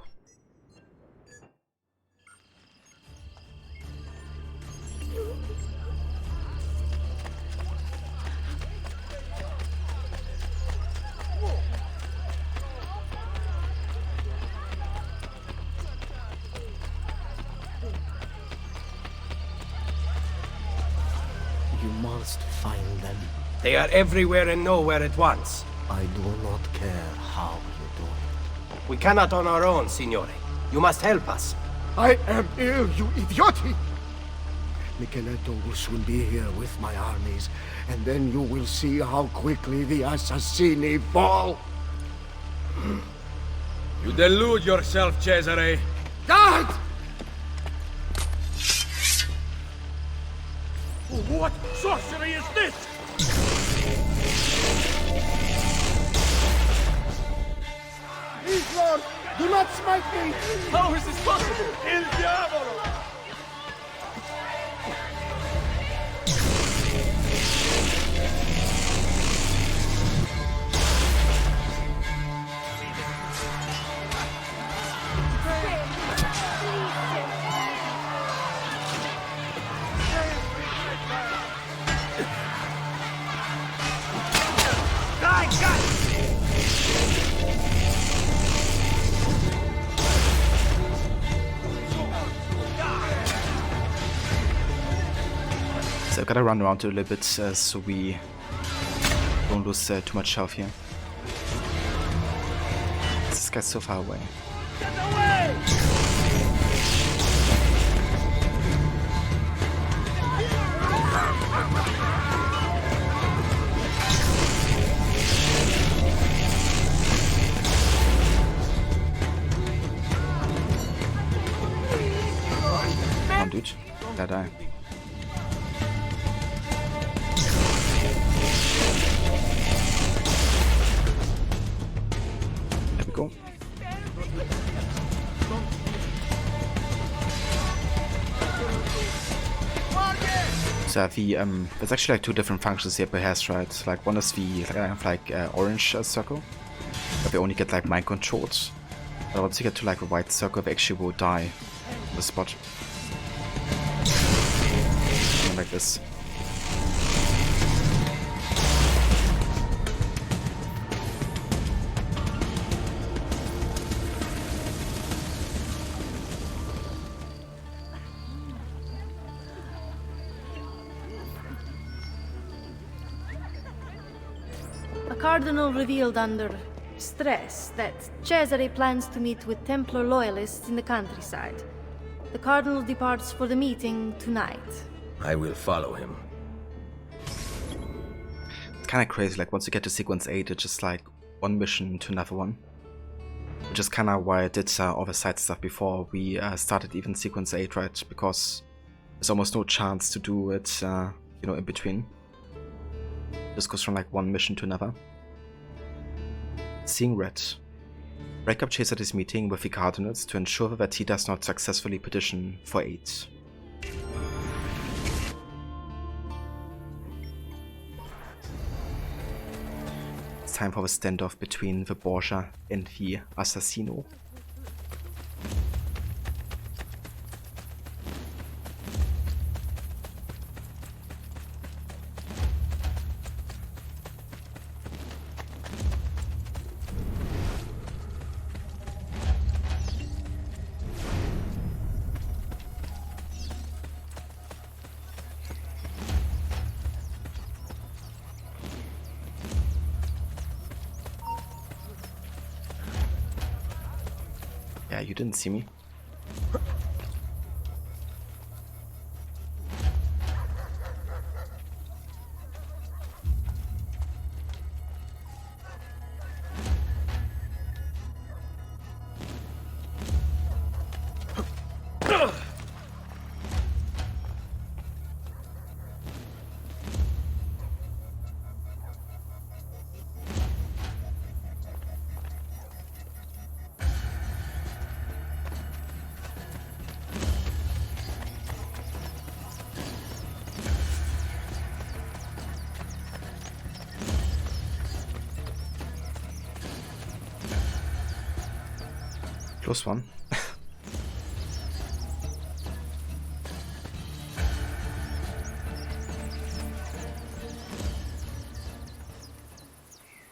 You must find them. They are everywhere and nowhere at once. I do not care how you do it. We cannot on our own, Signore. You must help us. I am ill, you idioti! Micheletto will soon be here with my armies, and then you will see how quickly the assassini fall. You delude yourself, Cesare. God! What sorcery is this? Please, Lord, do not smite me! How is this possible? Il diavolo! So I've gotta run around a little bit so we don't lose too much health here. This guy's so far away. Come on, dude. Gotta die. Go. So there's actually like two different functions the apple has, right? Like one is the orange circle, but they only get like mind controls. But once you get to like a white circle, they actually will die on the spot. Something like this. The Cardinal revealed under stress that Cesare plans to meet with Templar loyalists in the countryside. The Cardinal departs for the meeting tonight. I will follow him. It's kind of crazy, like once you get to sequence 8, it's just like one mission to another one. Which is kind of why I did all the side stuff before we started even sequence 8, right? Because there's almost no chance to do it, you know, in between. Just goes from like one mission to another. Seeing red. Break up Cesare's meeting with the Cardinals to ensure that he does not successfully petition for aid. It's time for the standoff between the Borgia and the Assassino. Yeah, you didn't see me. Close one.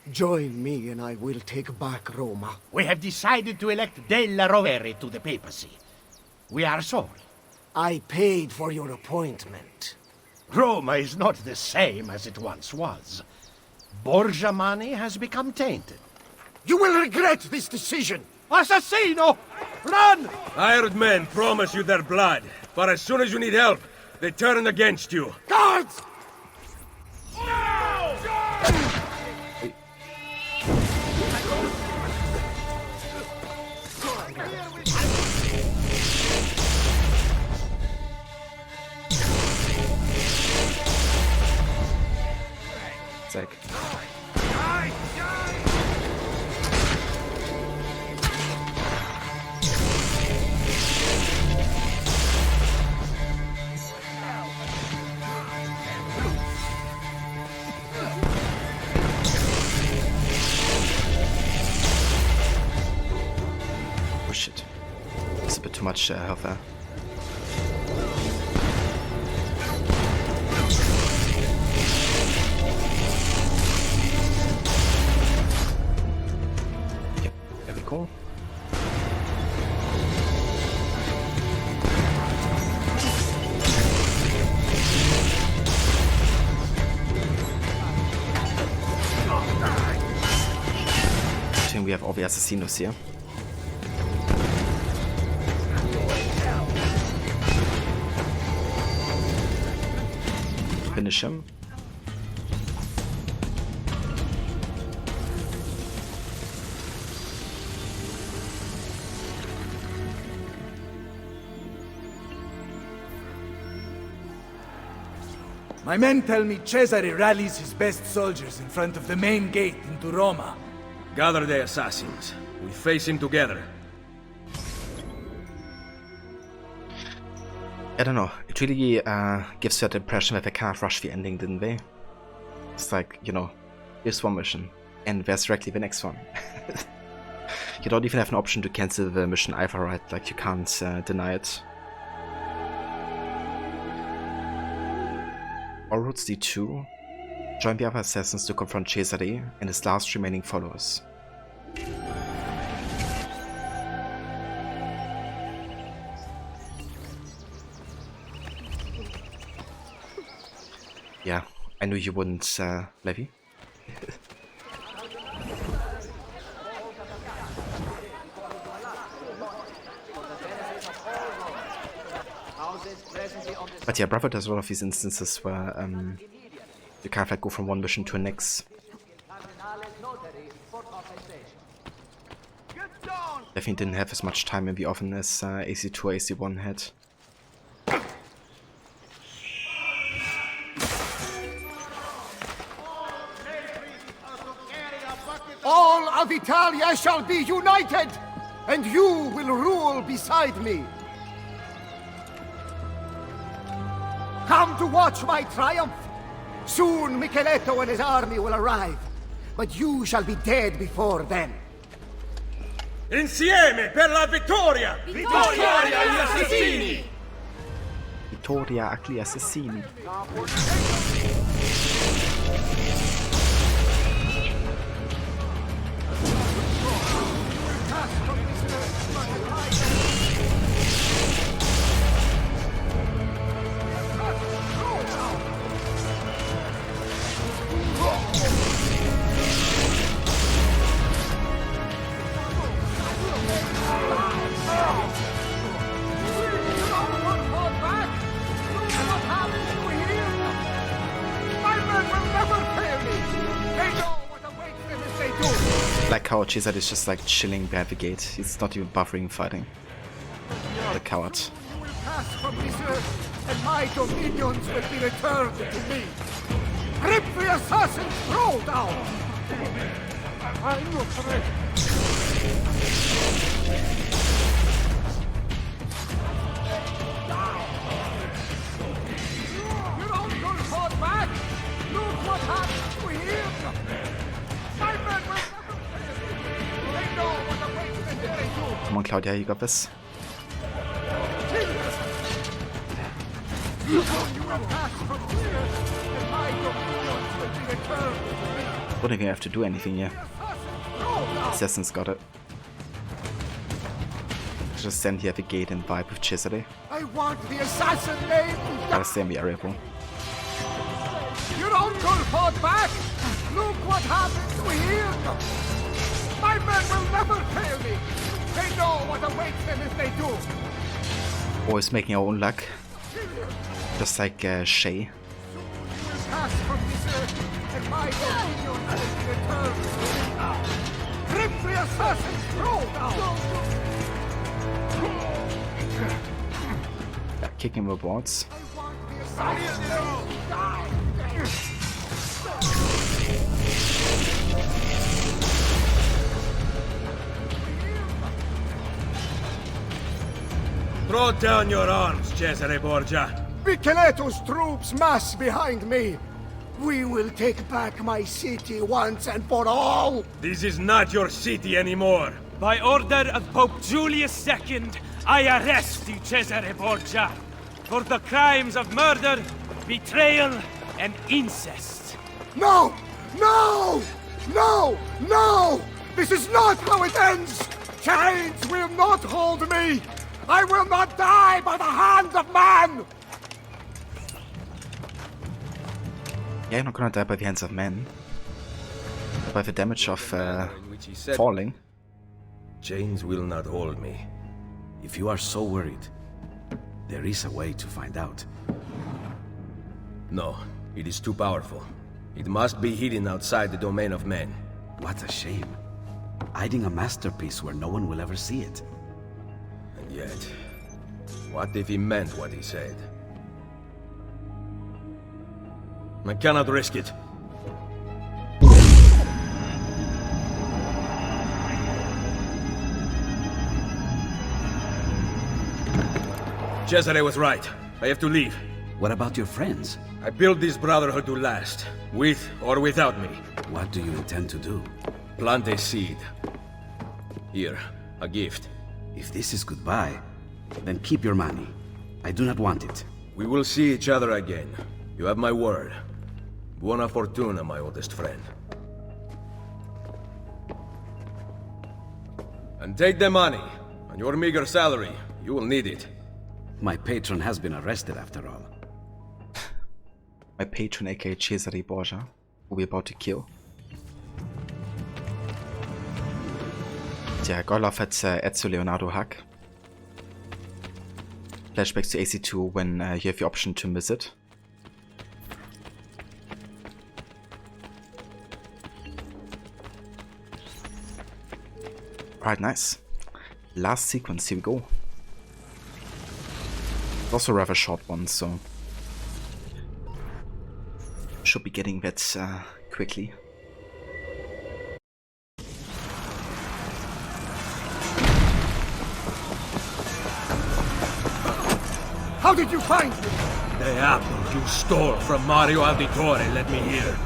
Join me and I will take back Roma. We have decided to elect Della Rovere to the papacy. We are sorry. I paid for your appointment. Roma is not the same as it once was. Borgia money has become tainted. You will regret this decision! Assassino! Run! Hired men promise you their blood, but as soon as you need help, they turn against you. Guards! Sick. Oh shit. It's a bit too much health there. Cool. I think we have all the assassinos here. Finish him. My men tell me Cesare rallies his best soldiers in front of the main gate into Roma. Gather the assassins. We face him together. I don't know, it really gives you that impression that they can't rush the ending, didn't they? It's like, you know, here's one mission, and there's directly the next one. You don't even have an option to cancel the mission either, right? Like, you can't deny it. All routes lead to join the other assassins to confront Cesare and his last remaining followers. Yeah, I knew you wouldn't, Levi. But yeah, Brotherhood has a lot of these instances where you kind of like go from one mission to the next. Definitely didn't have as much time in the oven as AC2 or AC1 had. All of Italia shall be united, and you will rule beside me. Come to watch my triumph. Soon Micheletto and his army will arrive, but you shall be dead before then. Insieme per la vittoria! Vittoria agli assassini! Vittoria agli assassini. Like how Cesare is just like chilling behind the gate. He's not even buffering fighting. The coward. You will pass from this earth, and my dominions will be returned to me. Rip the assassin's throat out! Your uncle fought back! Look what happened to him! My men will never fail! They know what awaits them if they do! Come on, Claudia, you got this. Don't even have to do anything here. Assassin's got it. Just stand here at the gate and vibe with Cesare. I want the assassin name. Gotta stay in the area, bro. Your uncle fought back. Look what happened to him. My men will never fail me. They know what awaits them if they do. Always making our own luck. Just like Shay. Pass from this earth, and my dominion will return. Rip the assassin's throat out. Yeah, kicking the boards. Throw down your arms, Cesare Borgia. Micheletto's troops mass behind me. We will take back my city once and for all. This is not your city anymore. By order of Pope Julius II, I arrest you, Cesare Borgia, for the crimes of murder, betrayal, and incest. No! No! No! No! This is not how it ends! Chains will not hold me! I will not die by the hand of man! Yeah, you're not gonna die by the hands of men. By the damage of falling. Chains will not hold me. If you are so worried, there is a way to find out. No, it is too powerful. It must be hidden outside the domain of men. What a shame. Hiding a masterpiece where no one will ever see it. And yet, what if he meant what he said? I cannot risk it. Cesare was right. I have to leave. What about your friends? I built this Brotherhood to last, with or without me. What do you intend to do? Plant a seed. Here, a gift. If this is goodbye, then keep your money. I do not want it. We will see each other again. You have my word. Buona fortuna, my oldest friend. And take the money. On your meager salary, you will need it. My patron has been arrested after all. My patron, aka Cesare Borgia, who we're about to kill. Yeah, Gorlov had Ezio Leonardo hack. Flashbacks to AC2 when you have the option to miss it. Alright, nice. Last sequence, here we go. It's also a rather short one, so should be getting that quickly. How did you find me? The apple you stole from Mario Auditore, let me hear.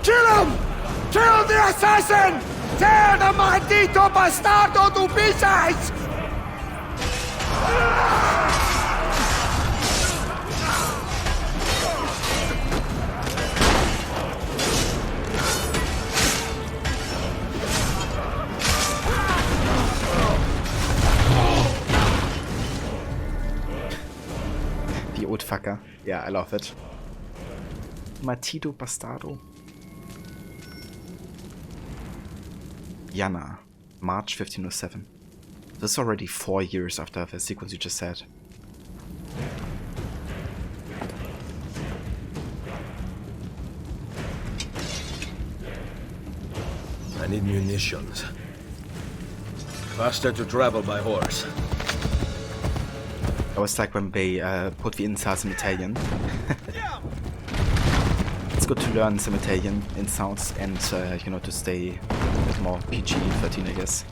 Kill him! Kill the assassin! Tear the maldito bastardo to pieces! The old fucker. Yeah, I love it. Matito Bastardo. Yana, March 1507. This is already 4 years after the sequence you just said. I need munitions. Faster to travel by horse. It was like when they put the insides in Italian. It's good to learn some Italian in sounds and you know, to stay a bit more PG-13, I guess.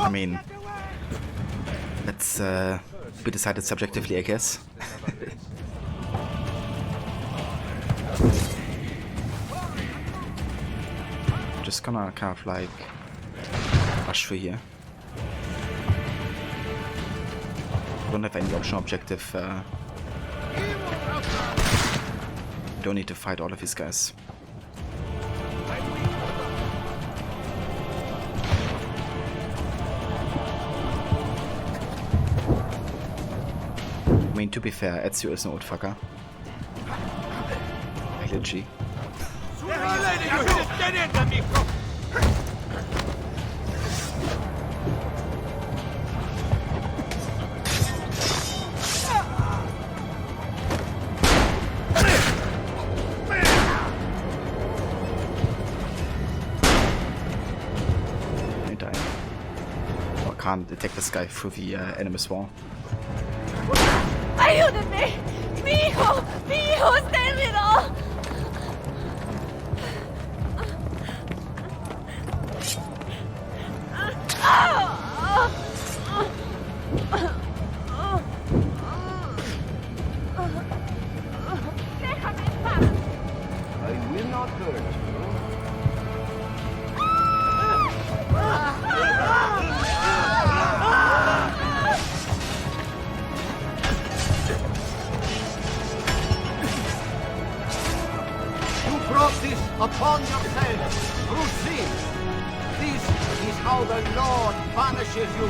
I mean, that's be decided subjectively, I guess. Just gonna kind of like rush through here. Don't have any optional objective. Don't need to fight all of these guys. I mean, to be fair, Ezio is an old fucker. Glitchy. Can't detect this guy through the enemy's wall. ¡Ayúdenme! ¡Mi hijo! ¡Está herido! I will not hurt you. This upon yourselves through sin. This is how the Lord punishes you.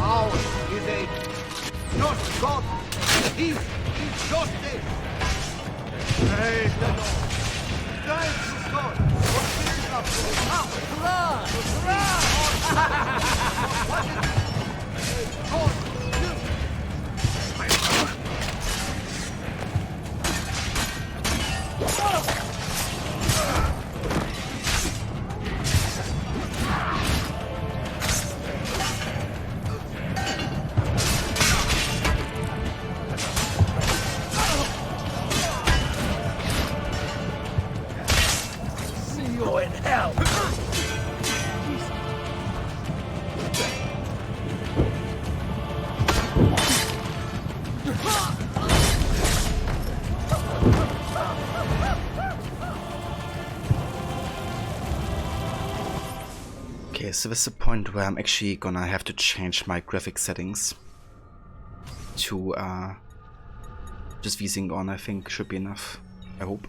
Ours is a just God. His is justice. Praise the Lord. Thanks God for filling up the house. What is it? God. See you in hell! Okay, so this is the point where I'm actually gonna have to change my graphic settings to just VSync on. I think should be enough. I hope.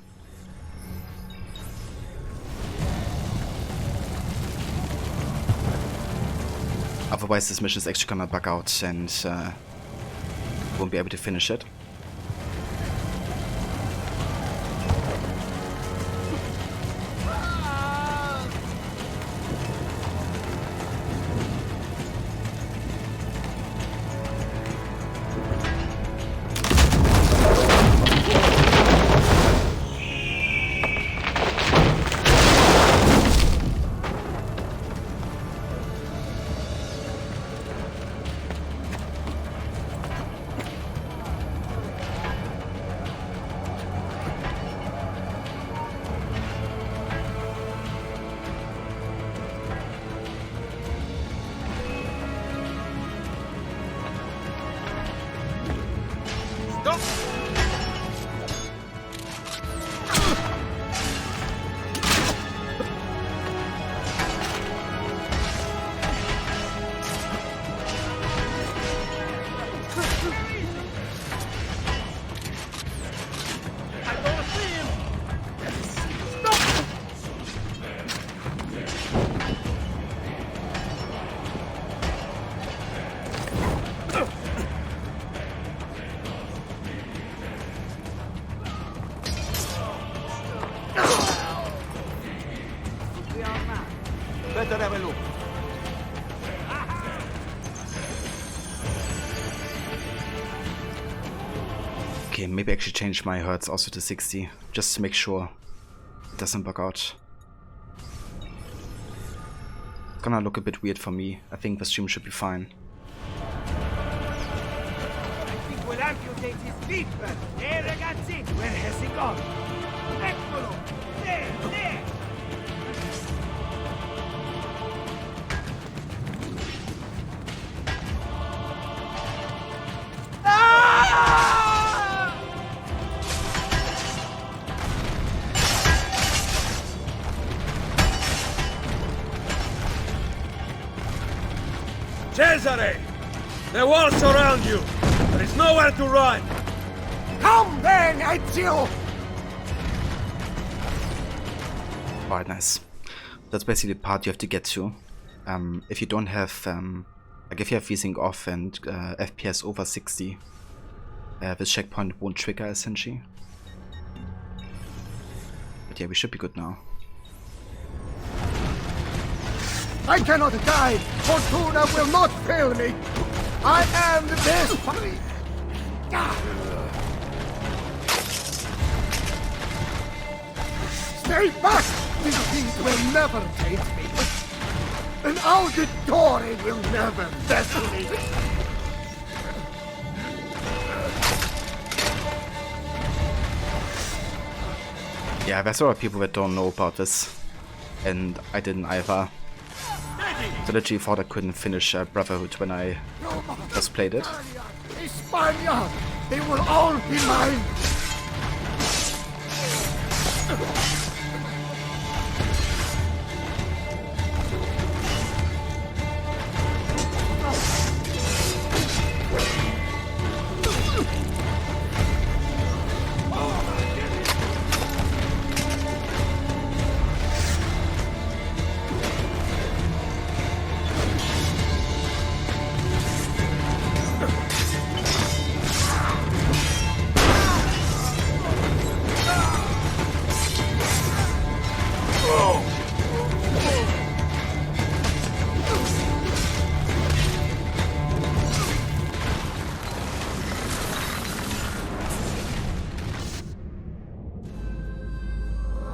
Otherwise this mission is actually gonna bug out and won't be able to finish it. Better have a look. Okay, maybe I actually change my hertz also to 60, just to make sure it doesn't bug out. It's gonna look a bit weird for me. I think the stream should be fine. I think we'll amputate his feet, but... Hey, ragazzi! Where has he gone? Eccolo! There! Cesare! The walls surround you! There is nowhere to run! Come then, Ezio! Alright, nice. That's basically the part you have to get to. If you don't have, like if you have VSync off and FPS over 60, this checkpoint won't trigger essentially. But yeah, we should be good now. I cannot die! Fortuna will not fail me! I am the best fighter! Stay back! These things will never taint me! An Auditore will never vessel me! Yeah, there's a lot of people that don't know about this, and I didn't either. So literally thought I couldn't finish Brotherhood when I just played it. Hispania! They will all be mine!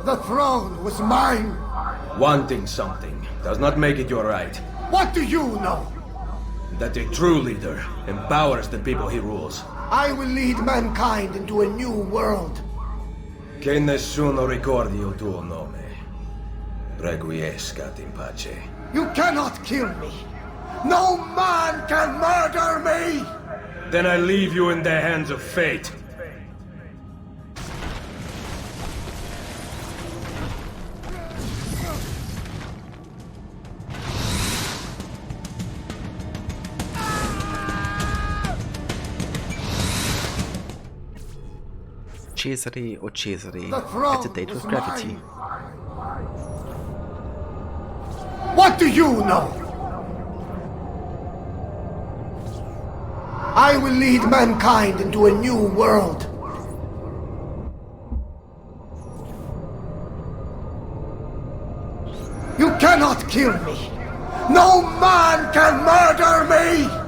The throne was mine! Wanting something does not make it your right. What do you know? That a true leader empowers the people he rules. I will lead mankind into a new world. Che nessuno ricordi il tuo nome. Requiescat in pace. You cannot kill me! No man can murder me! Then I leave you in the hands of fate. Cesare or Cesare at a date with gravity. What do you know? I will lead mankind into a new world. You cannot kill me. No man can murder me!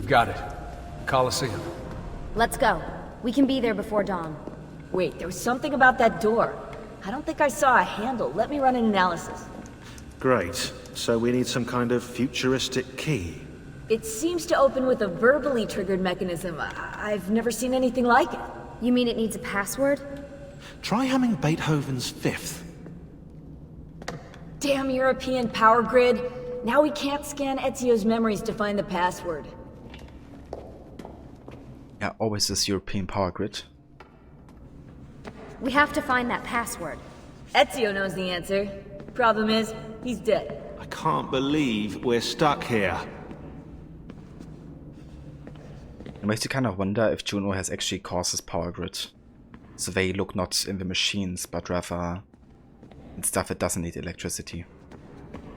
Got it. Colosseum. Let's go. We can be there before dawn. Wait, there was something about that door. I don't think I saw a handle. Let me run an analysis. Great. So we need some kind of futuristic key. It seems to open with a verbally triggered mechanism. I've never seen anything like it. You mean it needs a password? Try humming Beethoven's Fifth. Damn European power grid. Now we can't scan Ezio's memories to find the password. Yeah, always this European power grid. We have to find that password. Ezio knows the answer. Problem is, he's dead. I can't believe we're stuck here. It makes you kind of wonder if Juno has actually caused this power grid. So they look not in the machines, but rather in stuff that doesn't need electricity.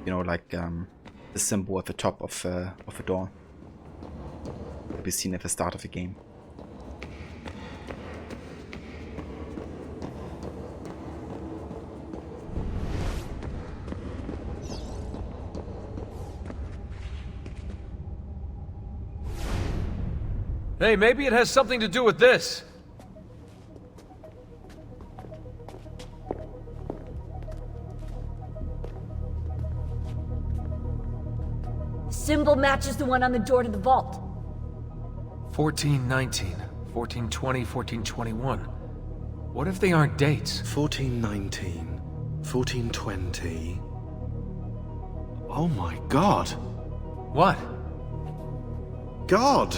You know, like the symbol at the top of a door. That we've seen at the start of the game. Hey, maybe it has something to do with this. Symbol matches the one on the door to the vault. 1419, 1420, 1421. What if they aren't dates? 1419, 1420. Oh my god. What? God!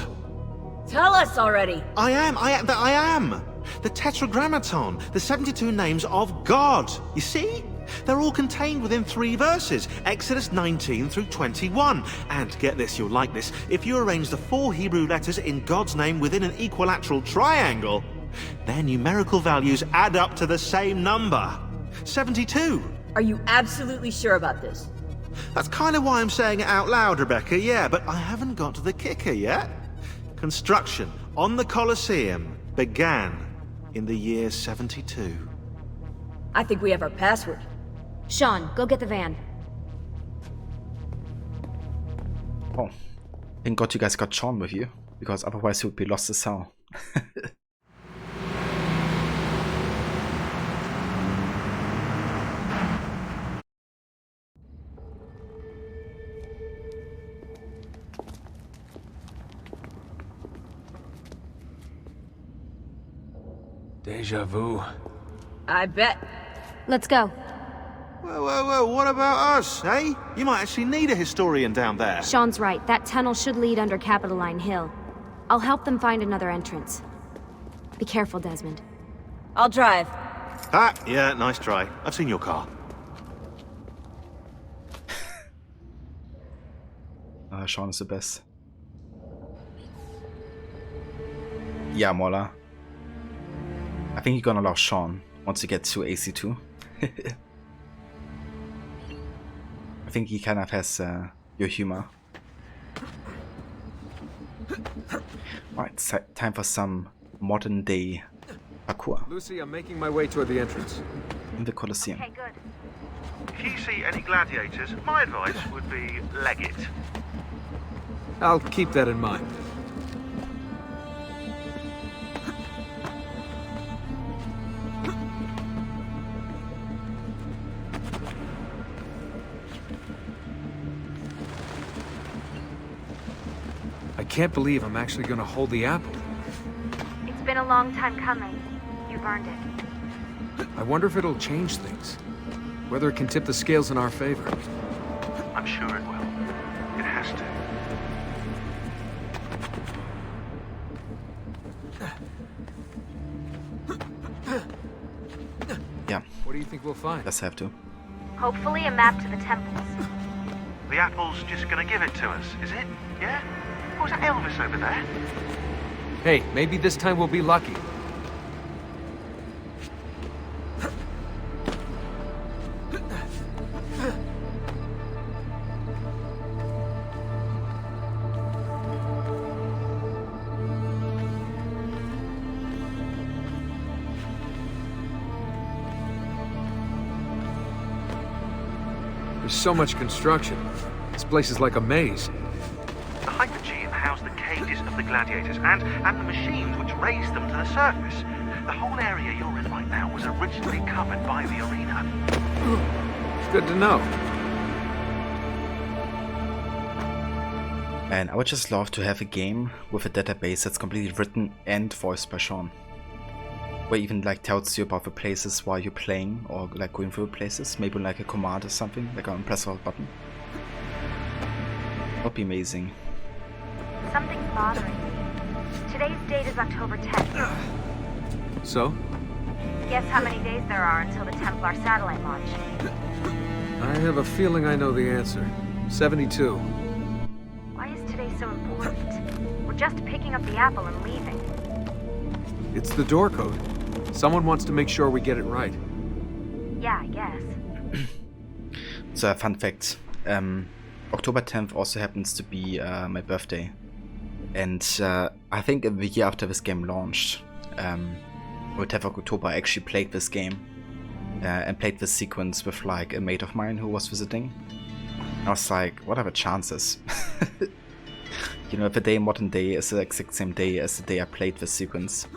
Tell us already! I am! The Tetragrammaton, the 72 names of God. You see? They're all contained within 3 verses, Exodus 19 through 21. And get this, you'll like this, if you arrange the 4 Hebrew letters in God's name within an equilateral triangle, their numerical values add up to the same number. 72. Are you absolutely sure about this? That's kind of why I'm saying it out loud, Rebecca, yeah, but I haven't got to the kicker yet. Construction on the Colosseum began in the year 72. I think we have our password. Sean, go get the van. Oh, thank God you guys got Sean with you, because otherwise he would be lost as hell. Deja vu. I bet. Let's go. Whoa, what about us, eh? You might actually need a historian down there. Sean's right. That tunnel should lead under Capitoline Hill. I'll help them find another entrance. Be careful, Desmond. I'll drive. Ah, yeah, nice try. I've seen your car. Sean is the best. Yeah, Mola. I think you're gonna love Sean once you get to AC2. I think he kind of has your humor. Right, it's time for some modern day parkour. Lucy, I'm making my way toward the entrance. In the Colosseum. Okay, good. If you see any gladiators, my advice would be leg it. I'll keep that in mind. I can't believe I'm actually going to hold the apple. It's been a long time coming. You've earned it. I wonder if it'll change things. Whether it can tip the scales in our favor. I'm sure it will. It has to. Yeah. What do you think we'll find? Let's have to. Hopefully a map to the temples. The apple's just gonna give it to us, is it? Yeah? Or was that Elvis over there? Hey, maybe this time we'll be lucky. There's so much construction. This place is like a maze. The Hypergeum housed the cages of the gladiators and the machines which raised them to the surface. The whole area you're in right now was originally covered by the arena. Good to know. And I would just love to have a game with a database that's completely written and voiced by Sean. Where even like tells you about the places while you're playing or like going through places. Maybe like a command or something, like an press a button. That would be amazing. Something's bothering me. Today's date is October 10th. So? Guess how many days there are until the Templar satellite launch? I have a feeling I know the answer. 72. Why is today so important? We're just picking up the apple and leaving. It's the door code. Someone wants to make sure we get it right. Yeah, I guess. So a fun fact. October 10th also happens to be my birthday. And I think in the year after this game launched, on 10th of October, I actually played this game and played this sequence with like a mate of mine who was visiting. I was like, what are the chances? You know, the day modern day is the exact same day as the day I played this sequence.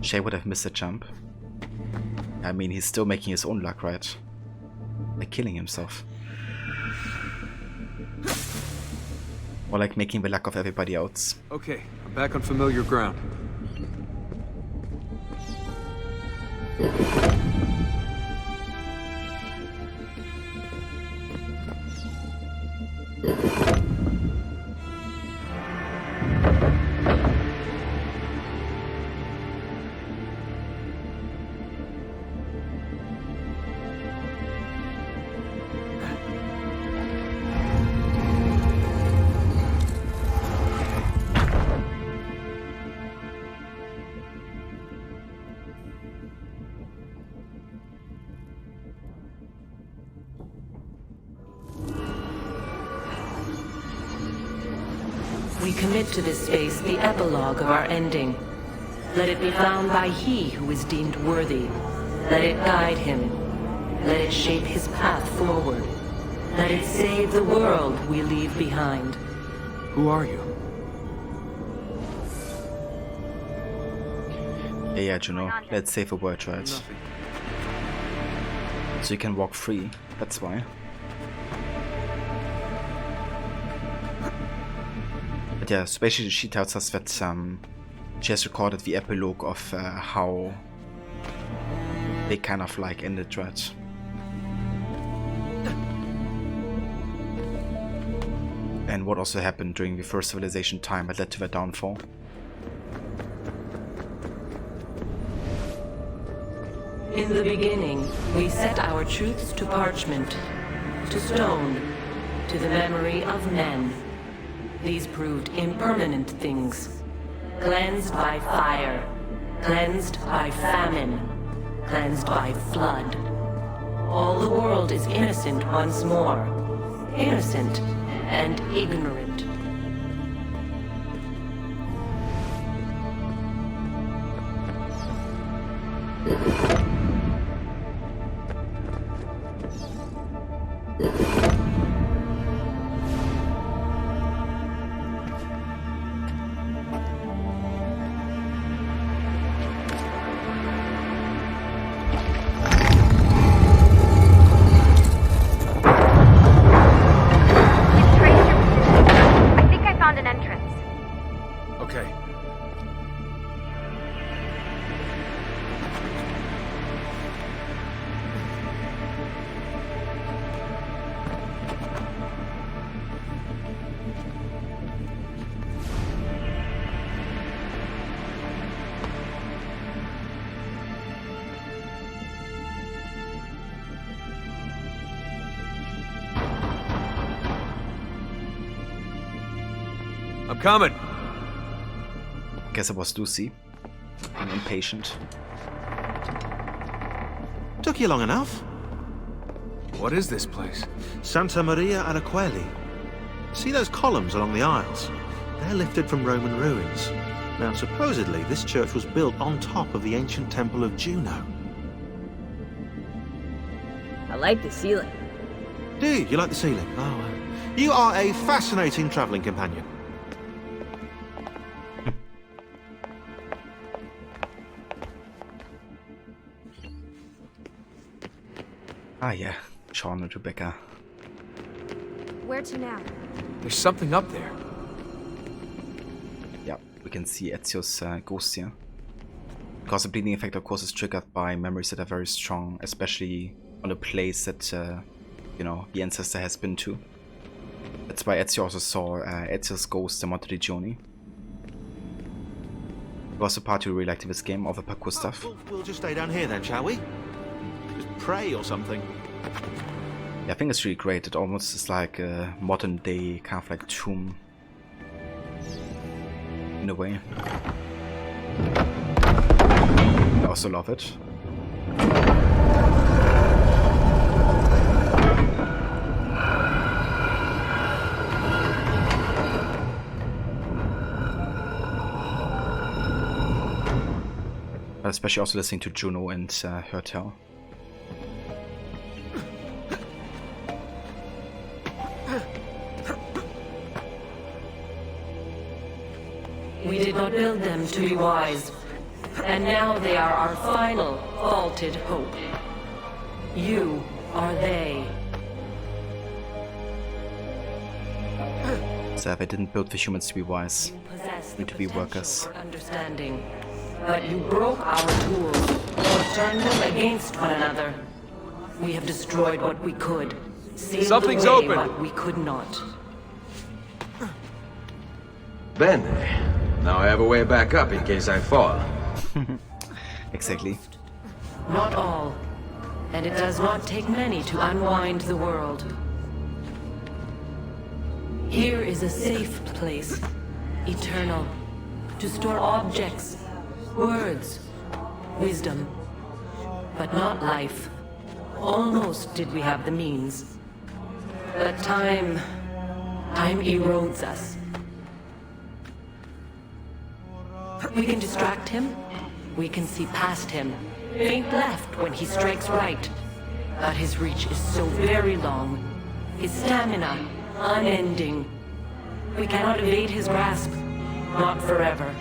Shay would have missed a jump. I mean, he's still making his own luck, right? By killing himself. Or like making the luck of everybody else. Okay, I'm back on familiar ground. We commit to this space the epilogue of our ending. Let it be found by he who is deemed worthy. Let it guide him. Let it shape his path forward. Let it save the world we leave behind. Who are you? Yeah, Juno. Let's save the world, right? So you can walk free. That's why. But yeah, so basically she tells us that she has recorded the epilogue of how they kind of like ended, right? And what also happened during the first civilization time that led to their downfall. In the beginning, we set our truths to parchment, to stone, to the memory of men. These proved impermanent things, cleansed by fire, cleansed by famine, cleansed by flood. All the world is innocent once more, innocent and ignorant. I'm coming. Guess it was Lucy. I'm impatient. Took you long enough. What is this place? Santa Maria alla Quelli. See those columns along the aisles? They're lifted from Roman ruins. Now, supposedly, this church was built on top of the ancient temple of Juno. I like the ceiling. Do you? You like the ceiling? Oh, you are a fascinating travelling companion. Ah yeah, Sean and Rebecca. Where to now? There's something up there. Yeah, we can see Ezio's ghost here. Because the bleeding effect, of course, is triggered by memories that are very strong, especially on a place that, you know, the ancestor has been to. That's why Ezio also saw Ezio's ghost in Monteriggioni. It was the part who really liked in this game, all the parkour stuff. We'll just stay down here then, shall we? Just pray or something. Yeah, I think it's really great. It almost is like a modern day kind of like tomb. In a way. I also love it. Especially also listening to Juno and her tell. We did not build them to be wise, and now they are our final, vaulted hope. You are they. So they didn't build the humans to be wise, and to be workers. For understanding, but you broke our tools, or turned them against one another. We have destroyed what we could, sealed Something's away open. what we could not. Bene. Now I have a way back up in case I fall. Exactly. Not all, and it does not take many to unwind the world. Here is a safe place, eternal, to store objects, words, wisdom, but not life. Almost did we have the means. But time erodes us. We can distract him, we can see past him, faint left when he strikes right. But his reach is so very long, his stamina unending. We cannot evade his grasp, not forever.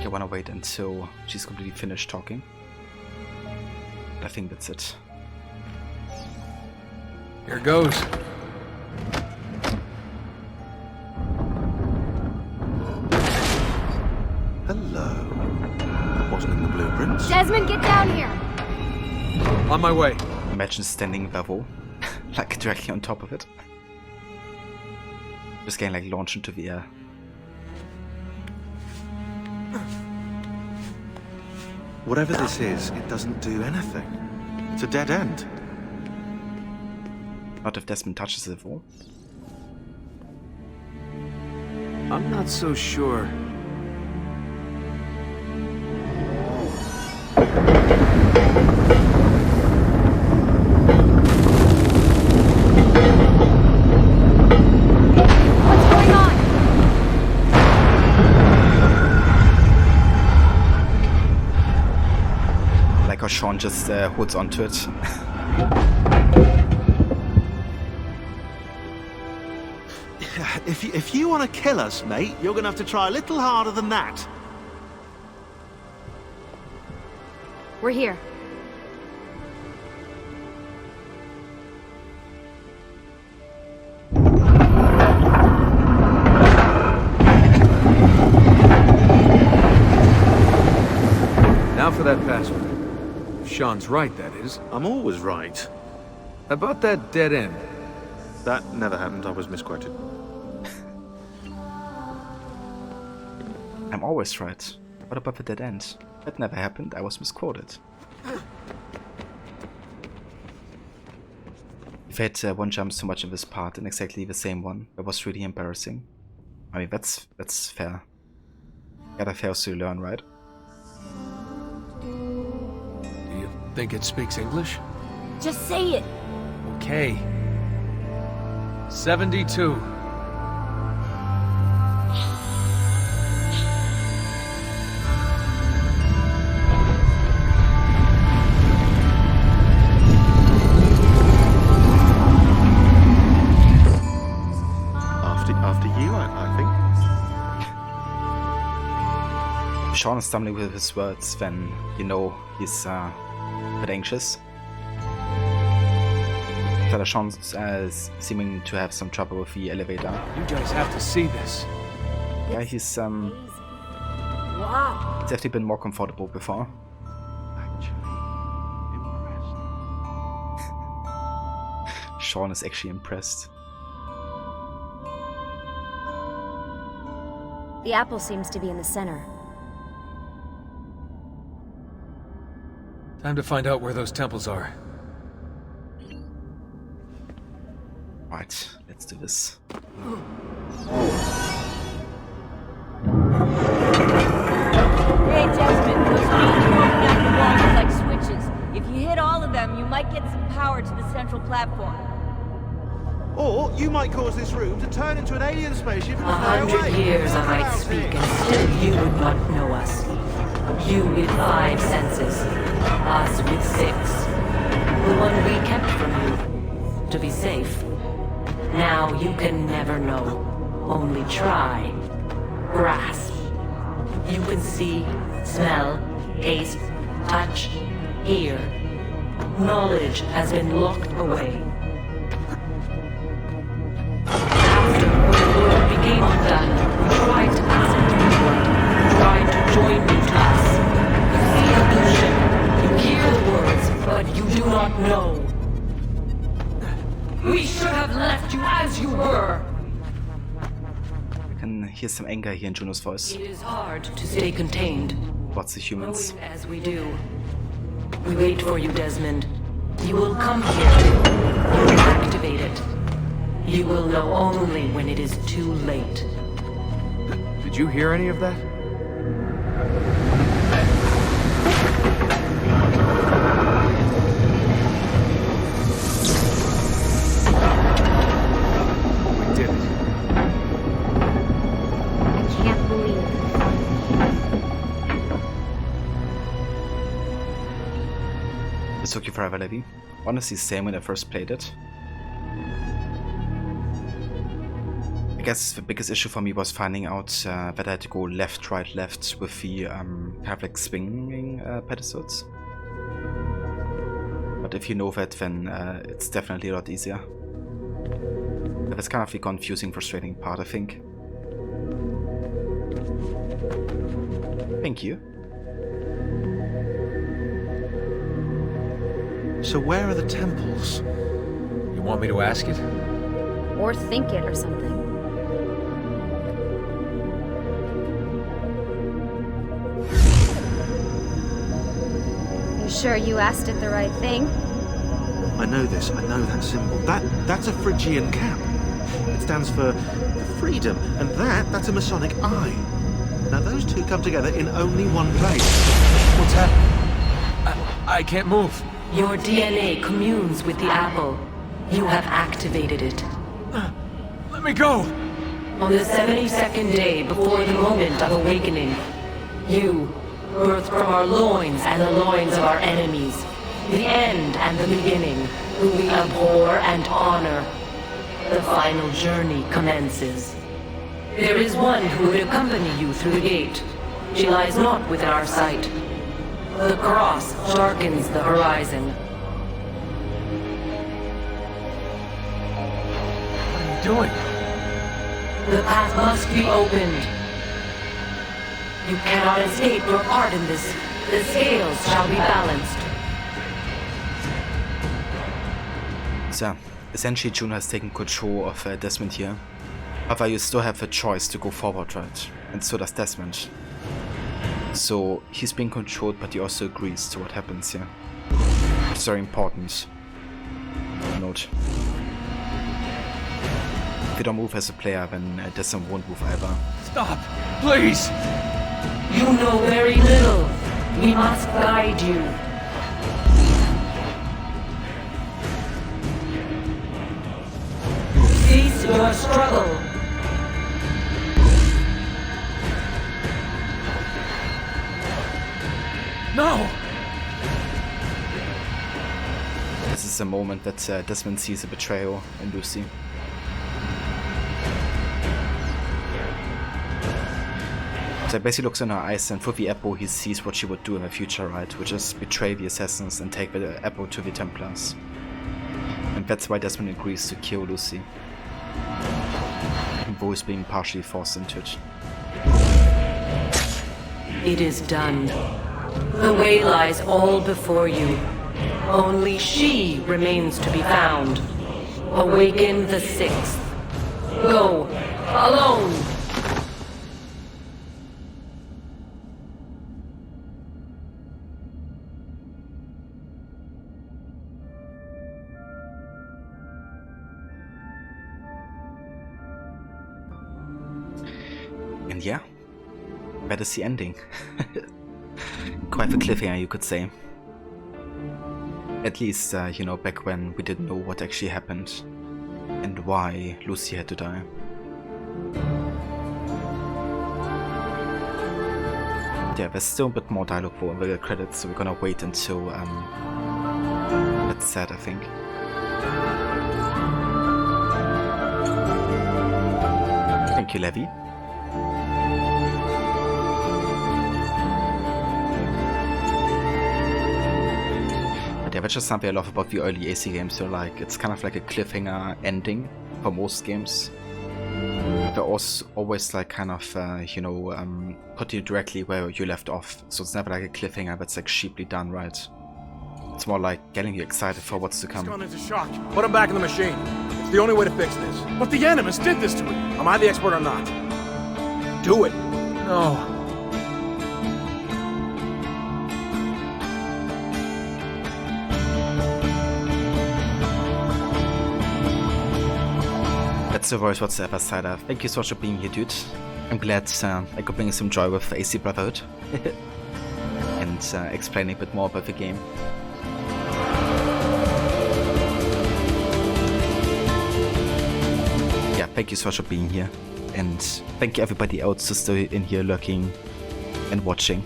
I wanna wait until she's completely finished talking. I think that's it. Here goes. Hello. That wasn't in the blueprints. Desmond, get down here! On my way. Imagine standing level, like directly on top of it. Just getting like launched into the air. Whatever this is, it doesn't do anything. It's a dead end. Not if Desmond touches the wall. I'm not so sure. What's going on? Like how Sean just holds onto it. If you want to kill us, mate, you're going to have to try a little harder than that. We're here. Now for that password. If Sean's right, that is. I'm always right. About that dead end. That never happened. I was misquoted. I'm always right. What about the dead end? That never happened. I was misquoted. If I had one jump too much in this part and exactly the same one, that was really embarrassing. I mean, that's fair. Gotta fail to learn, right? Do you think it speaks English? Just say it. Okay. 72. After you, I think. Sean is stumbling with his words when, you know, he's a bit anxious. Sean's seeming to have some trouble with the elevator. You guys have to see this. Yeah, he's Wow. It's actually been more comfortable before. Sean is actually impressed. The apple seems to be in the center. Time to find out where those temples are. Right, let's do this. Hey, Desmond, those beams poking out the walls are like switches. If you hit all of them, you might get some power to the central platform. Or you might cause this room to turn into an alien spaceship and fly 100 away. years I might speak, and still you would not know us. You with 5 senses, us with 6. The one we kept from you, to be safe. Now you can never know. Only try. Grasp. You can see, smell, taste, touch, hear. Knowledge has been locked away. After the world became undone, you tried to pass into the world, tried to join you to us. You see illusion, you hear the words, but you do not know. We should have left you as you were. I can hear some anger here in Juno's voice. It is hard to stay contained. What's the humans? Growing as we do. We wait for you, Desmond. You will come here. You will activate it. You will know only when it is too late. Did you hear any of that? We did it. I can't believe it. It took you forever, Levi. Honestly, same when I first played it. I guess the biggest issue for me was finding out that I had to go left, right, left with the kind of like swinging pedestals. But if you know that, then it's definitely a lot easier. That's kind of the confusing, frustrating part, I think. Thank you. So where are the temples? You want me to ask it? Or think it or something. You sure you asked it the right thing? I know this, I know that symbol. That's a Phrygian cap. It stands for freedom, and that's a Masonic eye. Now those two come together in only one place. What's happening? I can't move. Your DNA communes with the apple. You have activated it. Let me go! On the 72nd day before the moment of awakening, you, birthed from our loins and the loins of our enemies, the end and the beginning, who we abhor and honor, the final journey commences. There is one who would accompany you through the gate. She lies not within our sight. The cross darkens the horizon. What are you doing? The path must be opened. You cannot escape your part in this. The scales shall be balanced. So, essentially Juno has taken control of Desmond here. However, you still have a choice to go forward, right? And so does Desmond. So, he's being controlled, but he also agrees to what happens here. It's very important. Note. If you don't move as a player, then Desmond won't move either. Stop! Please! You know very little. We must guide you. Cease your struggle. No! This is a moment that Desmond sees a betrayal in Lucy. So he basically looks in her eyes, and through the apple he sees what she would do in the future, right? Which is betray the assassins and take the apple to the Templars. And that's why Desmond agrees to kill Lucy. Though he's being partially forced into it. It is done. The way lies all before you. Only she remains to be found. Awaken the 6th. Go, alone! And yeah, that is the ending. Quite the cliffhanger, you could say. At least, you know, back when we didn't know what actually happened. and why Lucy had to die. Yeah, there's still a bit more dialogue for the credits, so we're gonna wait until it's sad, I think. Thank you, Levy. But yeah, that's just something I love about the early AC games. So like, it's kind of like a cliffhanger ending for most games. They're also always like kind of, you know, put you directly where you left off. So it's never like a cliffhanger that's like cheaply done, right? It's more like getting you excited for what's to come. He's gone into shock. Put him back in the machine. It's the only way to fix this. But the Animus did this to me. Am I the expert or not? Do it. No. That's the voice whatsoever, Cider. Thank you so much for being here, dude. I'm glad I could bring some joy with AC Brotherhood. And explaining a bit more about the game. Yeah, thank you so much for being here. And thank you everybody else who's still in here lurking and watching.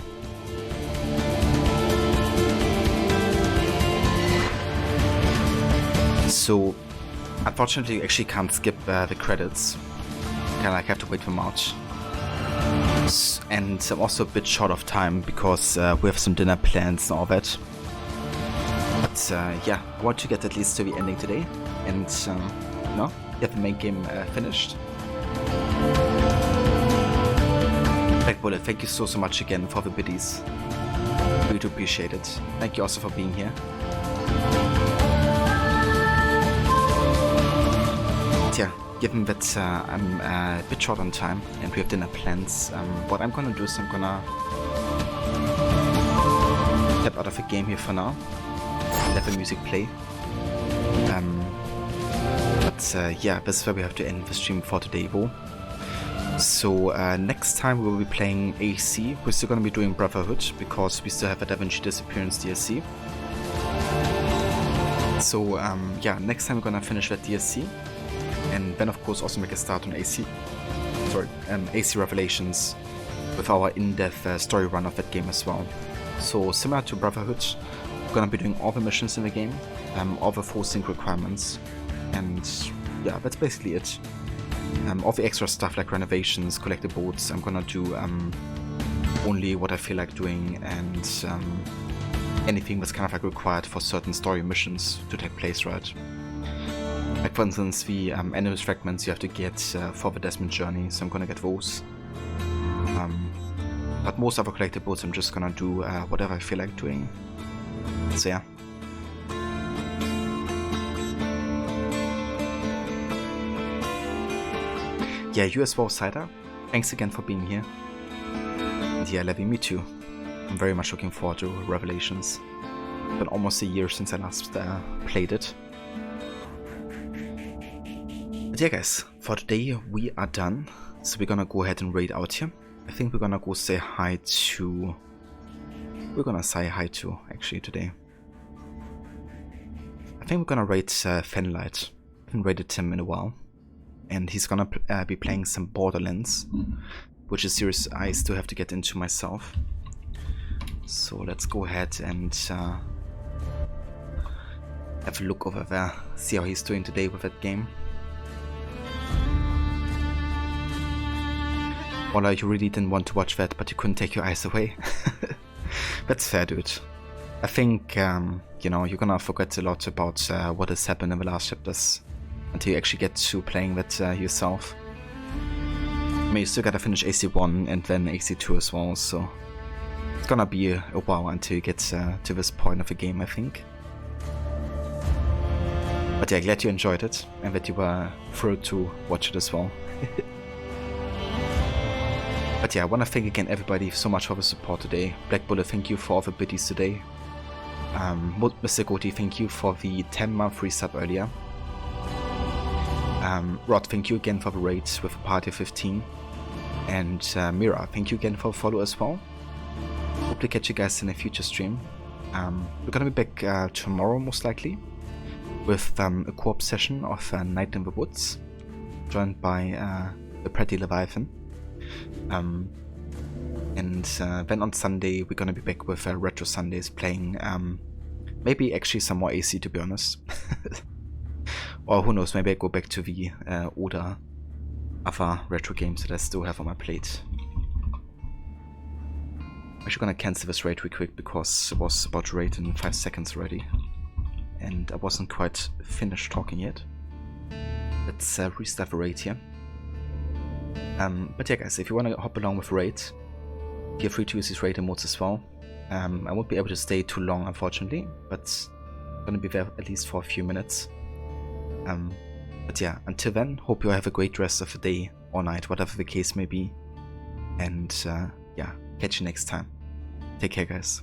So, unfortunately, you actually can't skip the credits. Kinda like have to wait for March. And I'm also a bit short of time because we have some dinner plans and all that. But yeah, I want to get at least to the ending today. And no, get the main game finished. Black Bullet, thank you so much again for the biddies. Really do appreciate it. Thank you also for being here. Yeah, given that I'm a bit short on time and we have dinner plans, what I'm gonna do is I'm gonna step out of the game here for now, let the music play. But yeah, this is where we have to end the stream for today, Bo. So next time we will be playing AC. We're still gonna be doing Brotherhood because we still have a Da Vinci Disappearance DLC. So yeah, next time we're gonna finish that DLC. And then of course also make a start on AC Revelations with our in-depth story run of that game as well. So similar to Brotherhood, we're gonna be doing all the missions in the game, all the 4 sync requirements, and yeah, that's basically it. All the extra stuff like renovations, collectibles, I'm gonna do only what I feel like doing, and anything that's kind of like required for certain story missions to take place, right? Like for instance, the Animus fragments you have to get for the Desmond journey, so I'm gonna get those. But most other collectibles I'm just gonna do whatever I feel like doing. So yeah. Yeah, you as well, Cider. Thanks again for being here. And yeah, Levy, me too. I'm very much looking forward to Revelations. It's been almost a year since I last played it. But yeah guys, for today we are done. So we're gonna go ahead and raid out here. I think we're gonna go say hi to... We're gonna say hi to, actually, today. I think we're gonna raid Fenlight. I haven't raided him in a while. And he's gonna be playing some Borderlands, which is a series I still have to get into myself. So let's go ahead and have a look over there, see how he's doing today with that game. Ola, you really didn't want to watch that, but you couldn't take your eyes away. That's fair, dude. I think, you know, you're gonna forget a lot about what has happened in the last chapters until you actually get to playing that yourself. I mean, you still gotta finish AC1 and then AC2 as well, so it's gonna be a while until you get to this point of the game, I think. But yeah, glad you enjoyed it and that you were thrilled to watch it as well. But yeah, I want to thank again everybody so much for the support today. Black Bullet, thank you for all the biddies today. Mr. Goatee, thank you for the 10-month free sub earlier. Rod, thank you again for the raids with a party of 15. And Mira, thank you again for the follow as well. Hope to catch you guys in a future stream. We're gonna be back tomorrow most likely. with a co-op session of Night in the Woods, joined by the Pretty Leviathan. And then on Sunday we're gonna be back with Retro Sundays, playing maybe actually some more AC, to be honest. Or who knows, maybe I go back to the older other retro games that I still have on my plate. I'm actually gonna cancel this raid real quick because I was about to raid in 5 seconds already. And I wasn't quite finished talking yet. Let's restart the raid here. But yeah guys, if you want to hop along with raid, feel free to use these raid emotes as well. I won't be able to stay too long unfortunately, but I'm gonna be there at least for a few minutes. But yeah, until then, hope you all have a great rest of the day or night, whatever the case may be. And yeah, catch you next time. Take care guys.